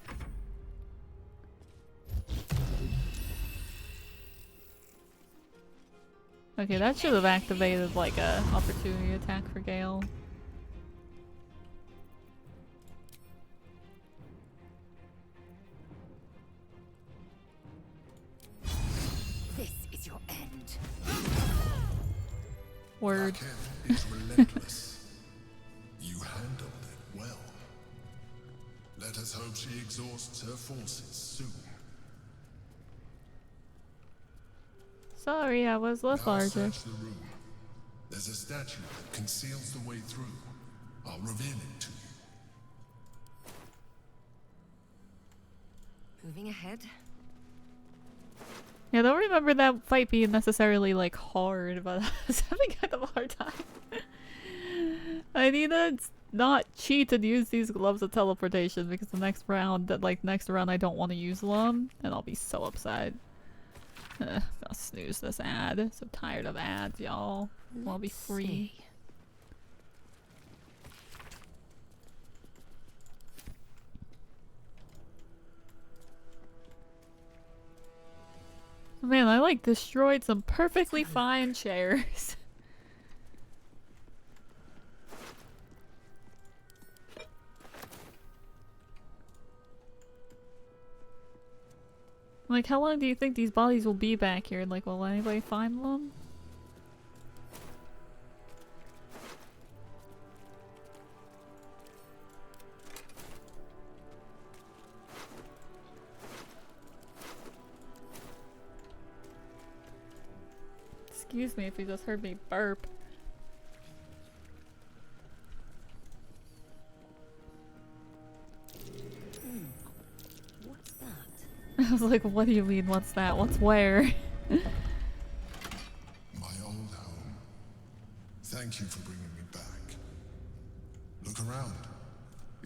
Okay, that should have activated like a opportunity attack for Gale. This is your end. Word. is relentless. You handled it well. Let us hope she exhausts her forces soon. Sorry, I was lethargic. Search the room. There's a statue that conceals the way through. I'll reveal it to you. Moving ahead. Yeah, I don't remember that fight being necessarily like hard, but I was having kind of a hard time. I need to not cheat and use these gloves of teleportation because the next round, I don't want to use them, and I'll be so upset. I'll snooze this ad. So tired of ads, y'all. I'll be free. Man, I like destroyed some perfectly fine chairs. Like, how long do you think these bodies will be back here? Like, will anybody find them? Excuse me if you just heard me burp. What's that? I was like, what do you mean, what's that? What's where? My old home. Thank you for bringing me back. Look around.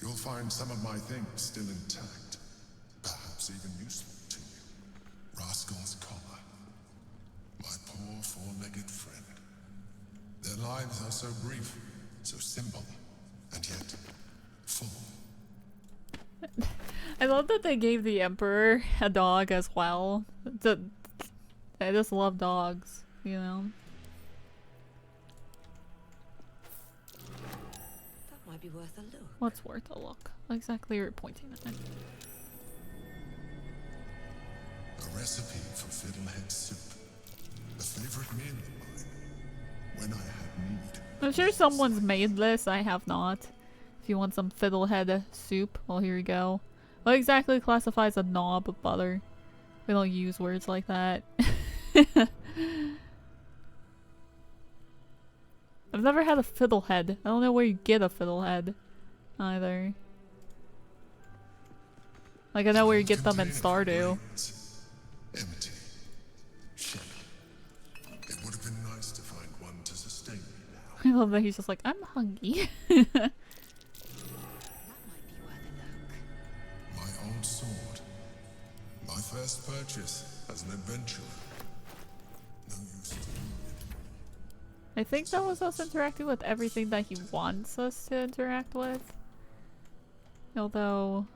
You'll find some of my things still intact. Perhaps even useful to you. Rascal's collar. My poor four-legged friend. Their lives are so brief, so simple, and yet full. I love that they gave the Emperor a dog as well. I just love dogs, you know? That might be worth a look. What's worth a look? What exactly are you pointing at? A recipe for fiddlehead soup. A favorite meal of mine. When I had need. I'm sure someone's made this, I have not. If you want some fiddlehead soup, well, here you go. What exactly classifies a knob of butter? We don't use words like that. I've never had a fiddlehead. I don't know where you get a fiddlehead either. Like, I know where you get them in Stardew. Empty. Shallow. It would have been nice to find one to sustain me now. I love that he's just like, I'm hungry. My old sword. My first purchase as an adventurer. No use to me. I think that was us interacting with everything that he wants us to interact with. Although...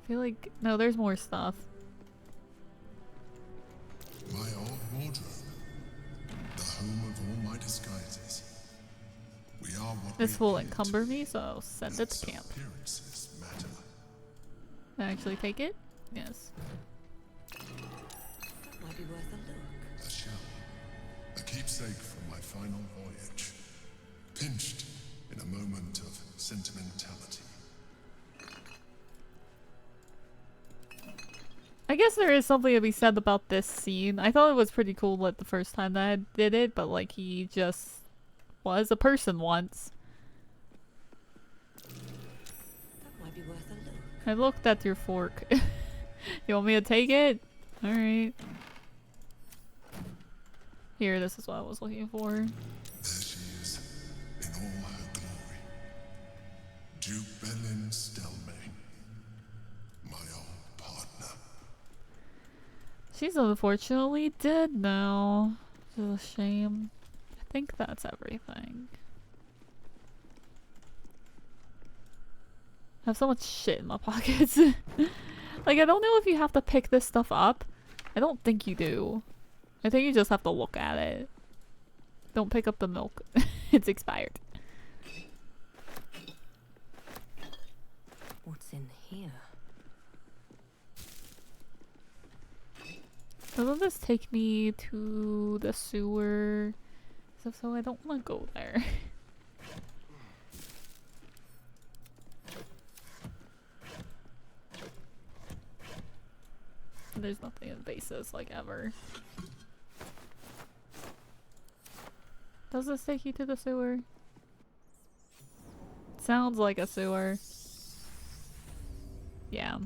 I feel like... No, there's more stuff. My old wardrobe. The home of all my disguises. We are what This will encumber me, so I'll send it to camp. appearances matter. Can I actually take it? Yes. That might be worth a look. A shell. A keepsake from my final voyage. Pinched in a moment of sentimentality. I guess there is something to be said about this scene. I thought it was pretty cool like the first time that I did it, but like he just was a person once. That might be worth a look. I looked at your fork. You want me to take it? Alright. Here, this is what I was looking for. There she is, in all her glory. Jubelin Stelmane. My old partner. She's unfortunately dead now. Which is a shame. I think that's everything. I have so much shit in my pockets. Like, I don't know if you have to pick this stuff up. I don't think you do. I think you just have to look at it. Don't pick up the milk. It's expired. What's in here? Doesn't this take me to the sewer? So I don't want to go there. There's nothing in bases like ever. Does this take you to the sewer? Sounds like a sewer. Yeah.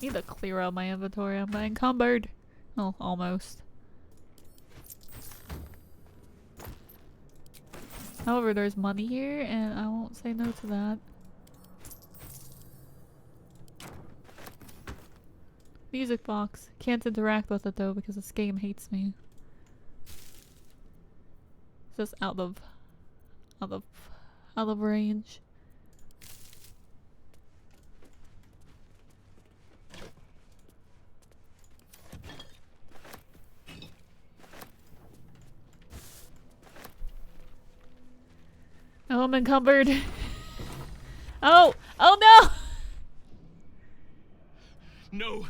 Need to clear out my inventory. I'm encumbered. Oh, almost. However, there's money here, and I won't say no to that. Music box. Can't interact with it though because this game hates me. It's just out of range. Oh, I'm encumbered. Oh! Oh no! No,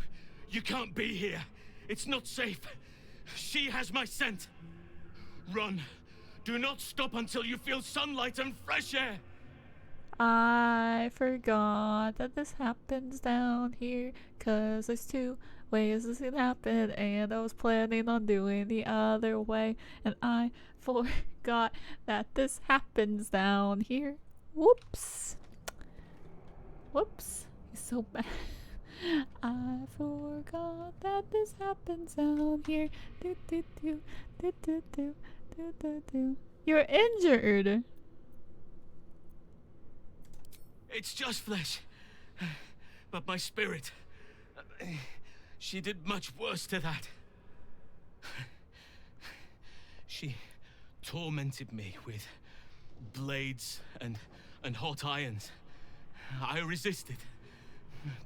you can't be here. It's not safe. She has my scent. Run. Do not stop until you feel sunlight and fresh air. I forgot that this happens down here, 'cause there's two ways this can happen, and I was planning on doing the other way, and I forgot that this happens down here. Whoops. Whoops. He's so bad. I forgot that this happens down here. Do do do do do do do do do. You're injured. It's just flesh. But my spirit. She did much worse to that. She tormented me with blades and hot irons. I resisted.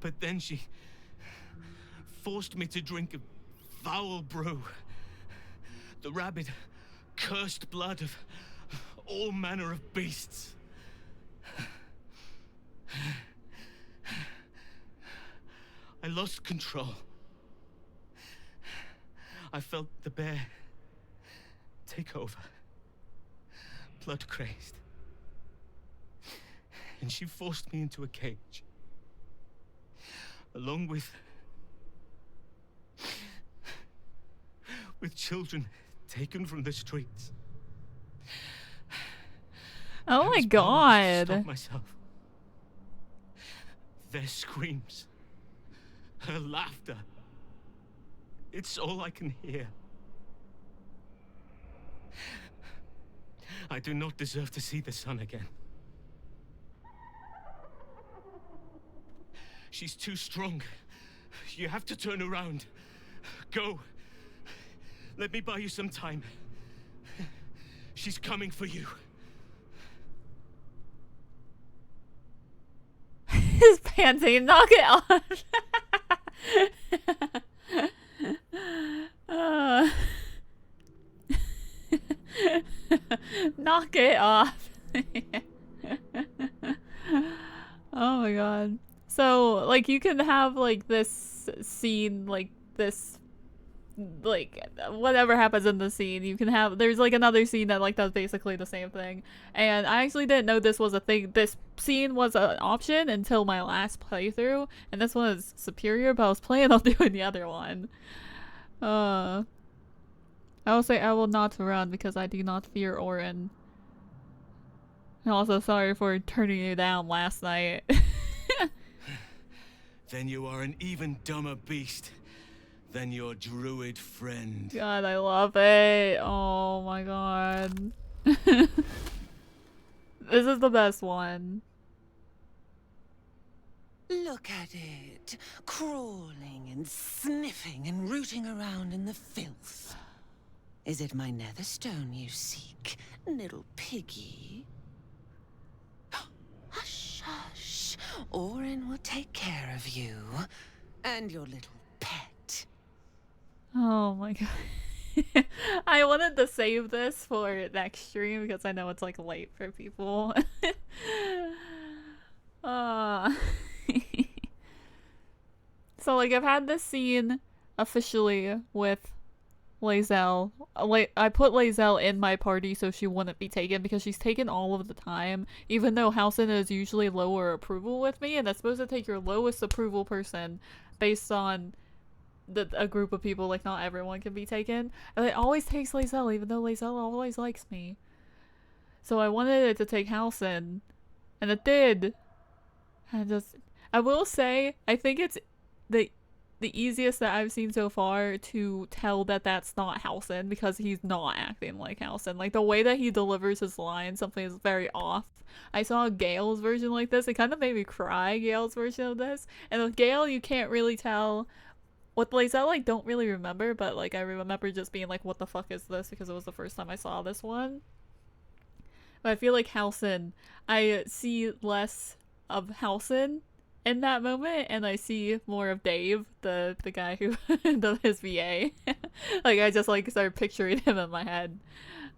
But then she forced me to drink a foul brew. The rabid, cursed blood of all manner of beasts. I lost control. I felt the bear take over, blood crazed. And she forced me into a cage, along with children taken from the streets. Oh my I was powerless to god. stop myself. Their screams, her laughter. It's all I can hear. I do not deserve to see the sun again. She's too strong. You have to turn around. Go. Let me buy you some time. She's coming for you. His panting, knock it off. Uh. Knock it off. Oh my god. So, like, you can have, like, this scene, like, this, like, whatever happens in the scene, you can have, there's, like, another scene that, like, does basically the same thing. And I actually didn't know this was a thing, this scene was an option until my last playthrough, and this one is superior, but I was planning on doing the other one. I will say I will not run because I do not fear Orin. And also sorry for turning you down last night. Then you are an even dumber beast than your druid friend. God, I love it. Oh my god. This is the best one. Look at it, crawling and sniffing and rooting around in the filth. Is it my netherstone you seek, little piggy? Hush, hush. Orin will take care of you and your little pet. Oh my god. I wanted to save this for next stream because I know it's like late for people. So like I've had this scene officially with Lae'zel. I put Lae'zel in my party so she wouldn't be taken because she's taken all of the time, even though Halsin is usually lower approval with me, and that's supposed to take your lowest approval person based on a group of people. Like, not everyone can be taken, and it always takes Lae'zel, even though Lae'zel always likes me. So I wanted it to take Halsin, and it did. And I will say, I think it's the the easiest that I've seen so far to tell that that's not Halsin, because he's not acting like Halsin. Like, the way that he delivers his lines, something is very off. I saw Gale's version like this. It kind of made me cry, Gale's version of this. And with Gale, you can't really tell what plays out. Like, don't really remember, but like I remember just being like, what the fuck is this? Because it was the first time I saw this one. But I feel like Halsin, I see less of Halsin in that moment, and I see more of Dave, the guy who does his VA. Like, I just like started picturing him in my head.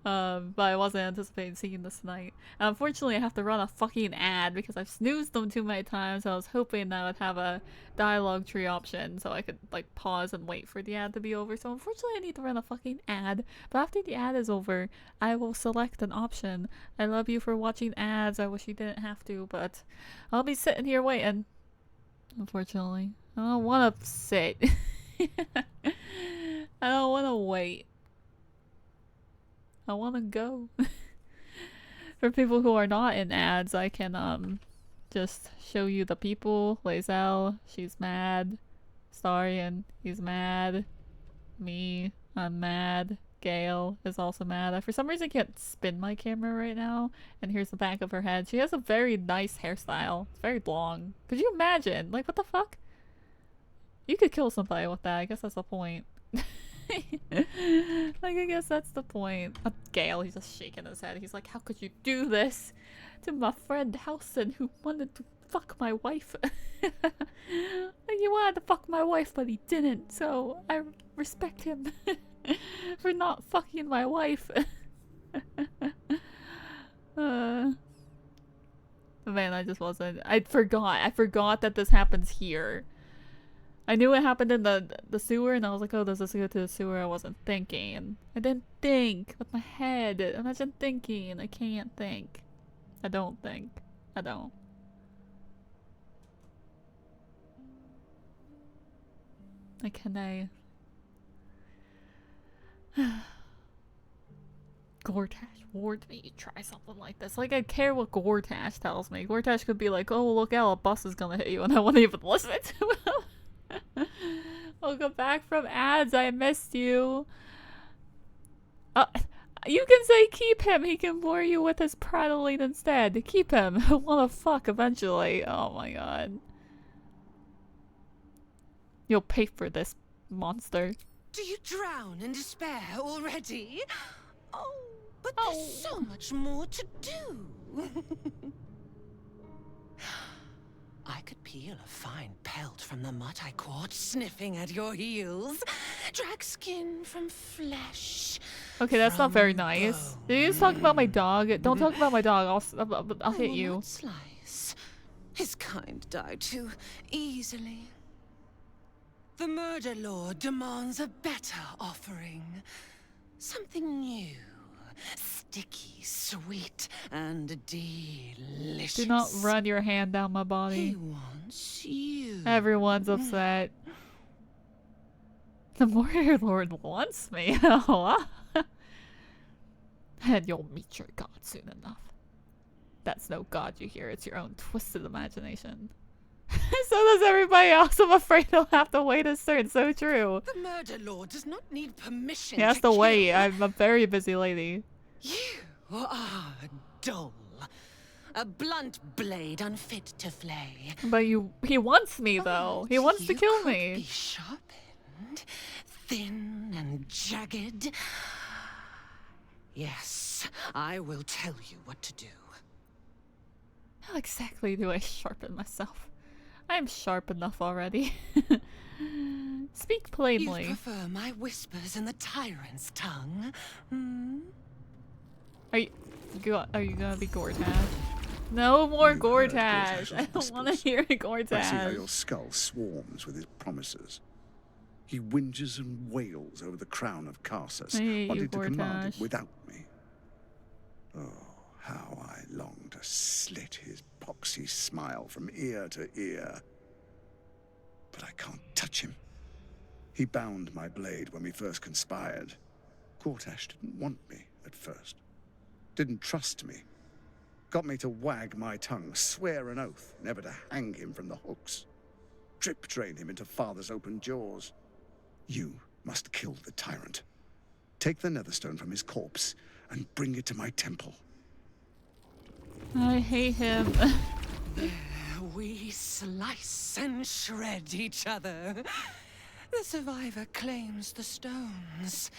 But I wasn't anticipating seeing this tonight. And unfortunately, I have to run a fucking ad because I've snoozed them too many times. I was hoping that I would have a dialogue tree option so I could like pause and wait for the ad to be over. So unfortunately, I need to run a fucking ad. But after the ad is over, I will select an option. I love you for watching ads. I wish you didn't have to, but I'll be sitting here waiting. Unfortunately, I don't want to sit. I don't want to wait. I want to go. For people who are not in ads, I can just show you the people. Lae'zel, she's mad. Starion, he's mad. Me, I'm mad. Gale is also mad. I for some reason can't spin my camera right now. And here's the back of her head. She has a very nice hairstyle. It's very long. Could you imagine? Like, what the fuck? You could kill somebody with that. I guess that's the point. Like, I guess that's the point. Gale, he's just shaking his head. He's like, how could you do this to my friend Halsin who wanted to fuck my wife? Like, he wanted to fuck my wife, but he didn't, so I respect him for not fucking my wife. Man, I just wasn't. I forgot that this happens here. I knew it happened in the sewer, and I was like, oh, does this go to the sewer? I wasn't thinking. I didn't think with my head. Imagine thinking. I can't think. I don't think. I don't. Like, can I... Gortash warned me to try something like this. Like, I care what Gortash tells me. Gortash could be like, oh, look out, a bus is gonna hit you, and I wouldn't even listen to him. Welcome back from ads, I missed you. You can say keep him, he can bore you with his prattling instead. Keep him. Wanna fuck eventually. Oh my god. You'll pay for this, monster. Do you drown in despair already? Oh, but there's so much more to do. I could peel a fine pelt from the mutt I caught sniffing at your heels. Drag skin from flesh. Okay, that's not very nice. Did you just talk about my dog? Don't talk about my dog. I'll hit you. Slice. His kind died too easily. The murder lord demands a better offering. Something new. Sticky, sweet, and delicious. Do not run your hand down my body. He wants you. Everyone's upset. The Murder Lord wants me. And you'll meet your god soon enough. That's no god you hear, it's your own twisted imagination. So does everybody else. I'm afraid they'll have to wait his turn. So true. The murder lord does not need permission. He has to wait. I'm a very busy lady. You are dull. A blunt blade unfit to flay. But he wants me though. He wants to kill me. Be sharpened, thin and jagged. Yes, I will tell you what to do. How exactly do I sharpen myself? I am sharp enough already. Speak plainly. You prefer my whispers in the tyrant's tongue? Hmm? Are you gonna be Gortash? No more Gortash. I don't want to hear Gortash. I see how your skull swarms with his promises. He whinges and wails over the crown of Karsus, wanting to command it without me. Oh, how I long to slit his poxy smile from ear to ear. But I can't touch him. He bound my blade when we first conspired. Gortash didn't want me at first. Didn't trust me. Got me to wag my tongue, swear an oath, never to hang him from the hooks. drip train him into Father's open jaws. You must kill the tyrant. Take the Netherstone from his corpse and bring it to my temple. I hate him. There we slice and shred each other. The survivor claims the stones.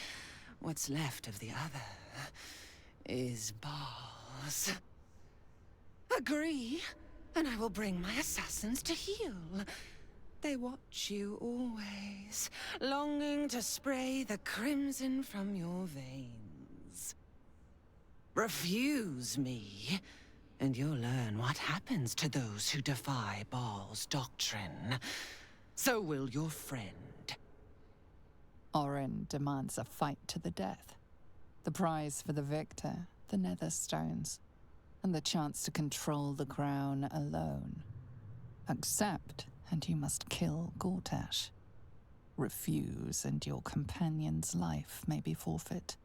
What's left of the other is bars. Agree, and I will bring my assassins to heal. They watch you always, longing to spray the crimson from your veins. Refuse me, and you'll learn what happens to those who defy Baal's doctrine. So will your friend. Orin demands a fight to the death. The prize for the victor, the Netherstones, and the chance to control the crown alone. Accept, and you must kill Gortash. Refuse, and your companion's life may be forfeit,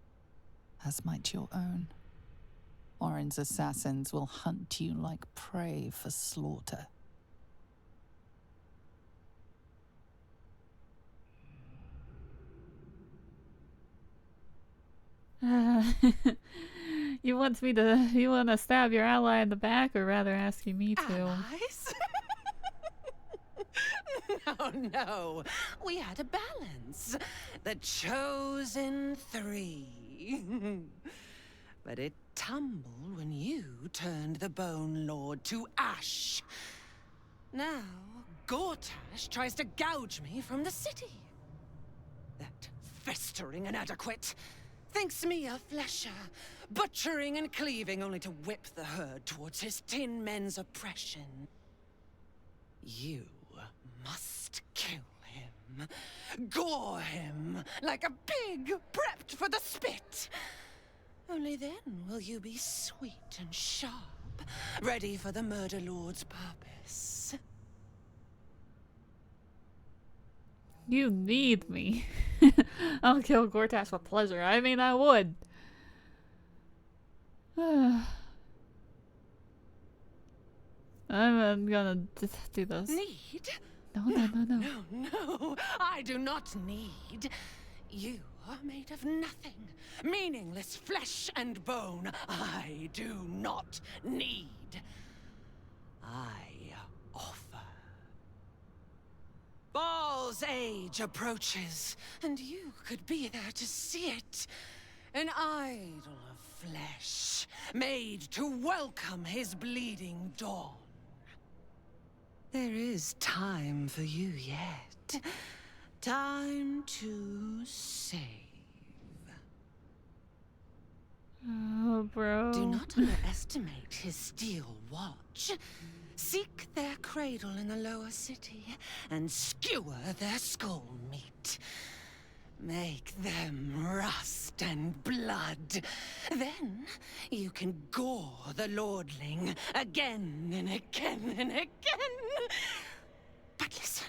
as might your own. Orin's assassins will hunt you like prey for slaughter. You want to stab your ally in the back, or rather asking me to? Allies? No. We had a balance. The chosen three. But it tumbled when you turned the Bone Lord to ash. Now, Gortash tries to gouge me from the city. That festering inadequate thinks me a flesher, butchering and cleaving only to whip the herd towards his tin men's oppression. You must kill him. Gore him like a pig prepped for the spit. Only then will you be sweet and sharp, ready for the Murder Lord's purpose. You need me. I'll kill Gortash with pleasure. I mean, I would. I'm gonna do this. Need? No, I do not need. You are made of nothing. Meaningless flesh and bone. I do not need. I offer. Baal's age approaches, and you could be there to see it. An idol of flesh, made to welcome his bleeding dawn. There is time for you yet. Time to save. Oh, bro. Do not underestimate his steel watch. Seek their cradle in the lower city and skewer their skull meat. Make them rust and blood. Then you can gore the lordling again and again and again. But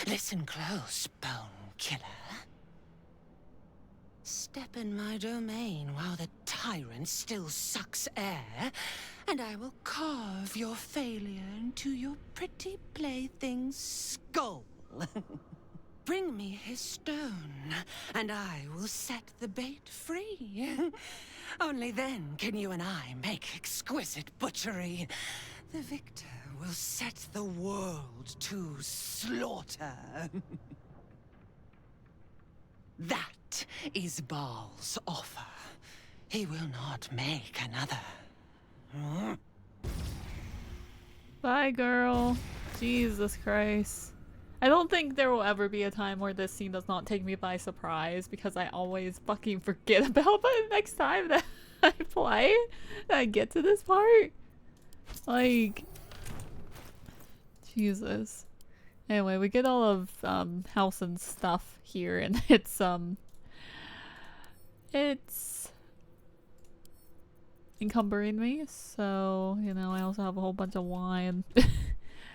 listen close, Bone Killer. Step in my domain while the tyrant still sucks air, and I will carve your failure into your pretty plaything's skull. Bring me his stone, and I will set the bait free. Only then can you and I make exquisite butchery. The victor will set the world to slaughter. That is Baal's offer. He will not make another. Bye, girl. Jesus Christ. I don't think there will ever be a time where this scene does not take me by surprise, because I always fucking forget about it next time that I play, that I get to this part. Like, Jesus. Anyway, we get all of house and stuff here, and it's encumbering me, so, you know, I also have a whole bunch of wine.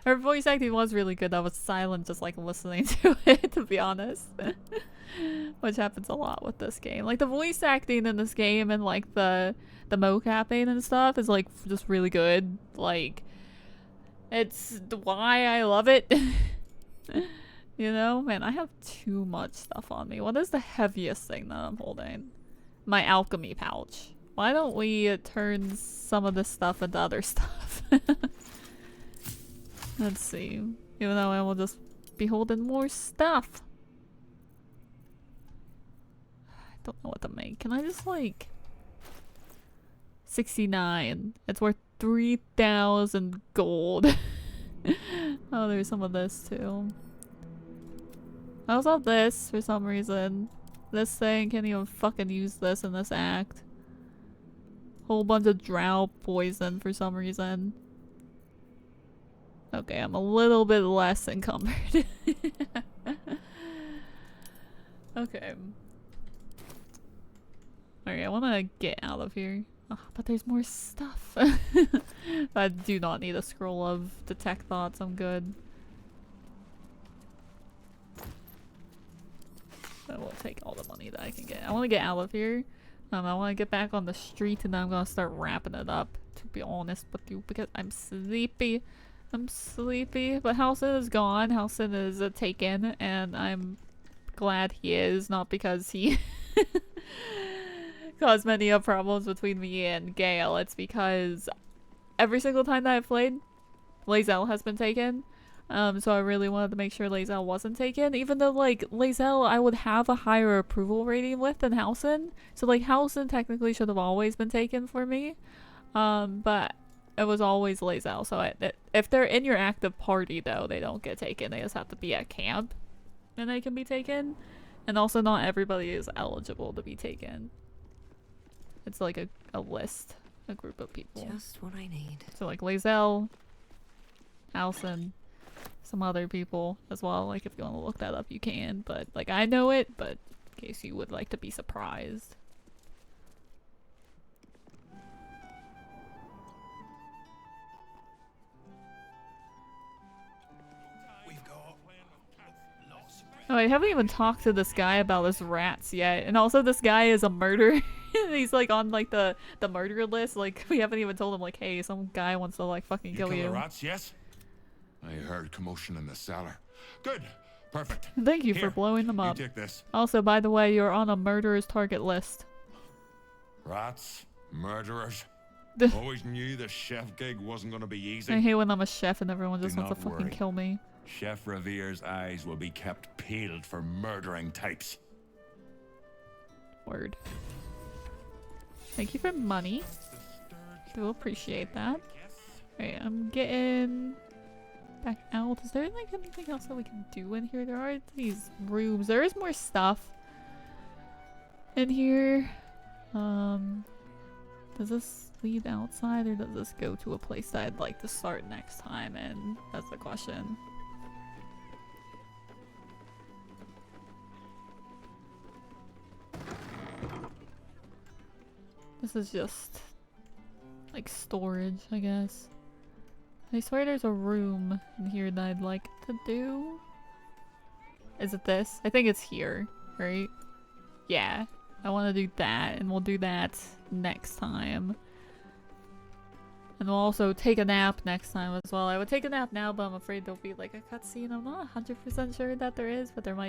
Her voice acting was really good. I was silent just like listening to it, to be honest. Which happens a lot with this game. Like the voice acting in this game and like the mocapping and stuff is like just really good. Like it's why I love it. You know? Man, I have too much stuff on me. What is the heaviest thing that I'm holding? My alchemy pouch. Why don't we turn some of this stuff into other stuff? Let's see. Even though I will just be holding more stuff. I don't know what to make. Can I just like... 69. It's worth 3,000 gold. Oh, there's some of this too. I also have this for some reason. This thing, can't even fucking use this in this act. Whole bunch of drow poison for some reason. Okay, I'm a little bit less encumbered. Okay. Alright, I wanna get out of here. Oh, but there's more stuff. I do not need a scroll of detect thoughts, I'm good. I will take all the money that I can get. I want to get out of here. I want to get back on the street and then I'm going to start wrapping it up, to be honest with you, because I'm sleepy. I'm sleepy. But Halsin is gone. Halsin is taken and I'm glad he is, not because he caused many problems between me and Gale. It's because every single time that I've played, Lae'zel has been taken. So I really wanted to make sure Lae'zel wasn't taken, even though, like, Lae'zel I would have a higher approval rating with than Halsin. So, like, Halsin technically should have always been taken for me. But it was always Lae'zel. So if they're in your active party, though, they don't get taken. They just have to be at camp and they can be taken. And also not everybody is eligible to be taken. It's like a list, a group of people. Just what I need. So, like, Lae'zel, Halsin, some other people as well. Like, if you want to look that up, you can. But, like, I know it, but in case you would like to be surprised. Oh, I haven't even talked to this guy about his rats yet. And also, this guy is a murderer. He's, like, on, like, the murderer list. Like, we haven't even told him, like, hey, some guy wants to, like, fucking kill you. The rats, yes? I heard commotion in the cellar. Good. Perfect. Thank you Here, for blowing them up. You take this. Also, by the way, you're on a murderer's target list. Rats? Murderers? Always knew the chef gig wasn't going to be easy. I hate when I'm a chef and everyone just Do wants to not fucking worry. kill me. Chef Revere's eyes will be kept peeled for murdering types. Word. Thank you for money. Do appreciate that. Alright, I'm getting back out. Is there like anything else that we can do in here? There are these rooms. There is more stuff in here. Does this lead outside or does this go to a place that I'd like to start next time? And that's the question. This is just like storage, I guess. I swear there's a room in here that I'd like to do. Is it this? I think it's here, right? Yeah. I want to do that, and we'll do that next time. And we'll also take a nap next time as well. I would take a nap now, but I'm afraid there'll be like a cutscene. I'm not 100% sure that there is, but there might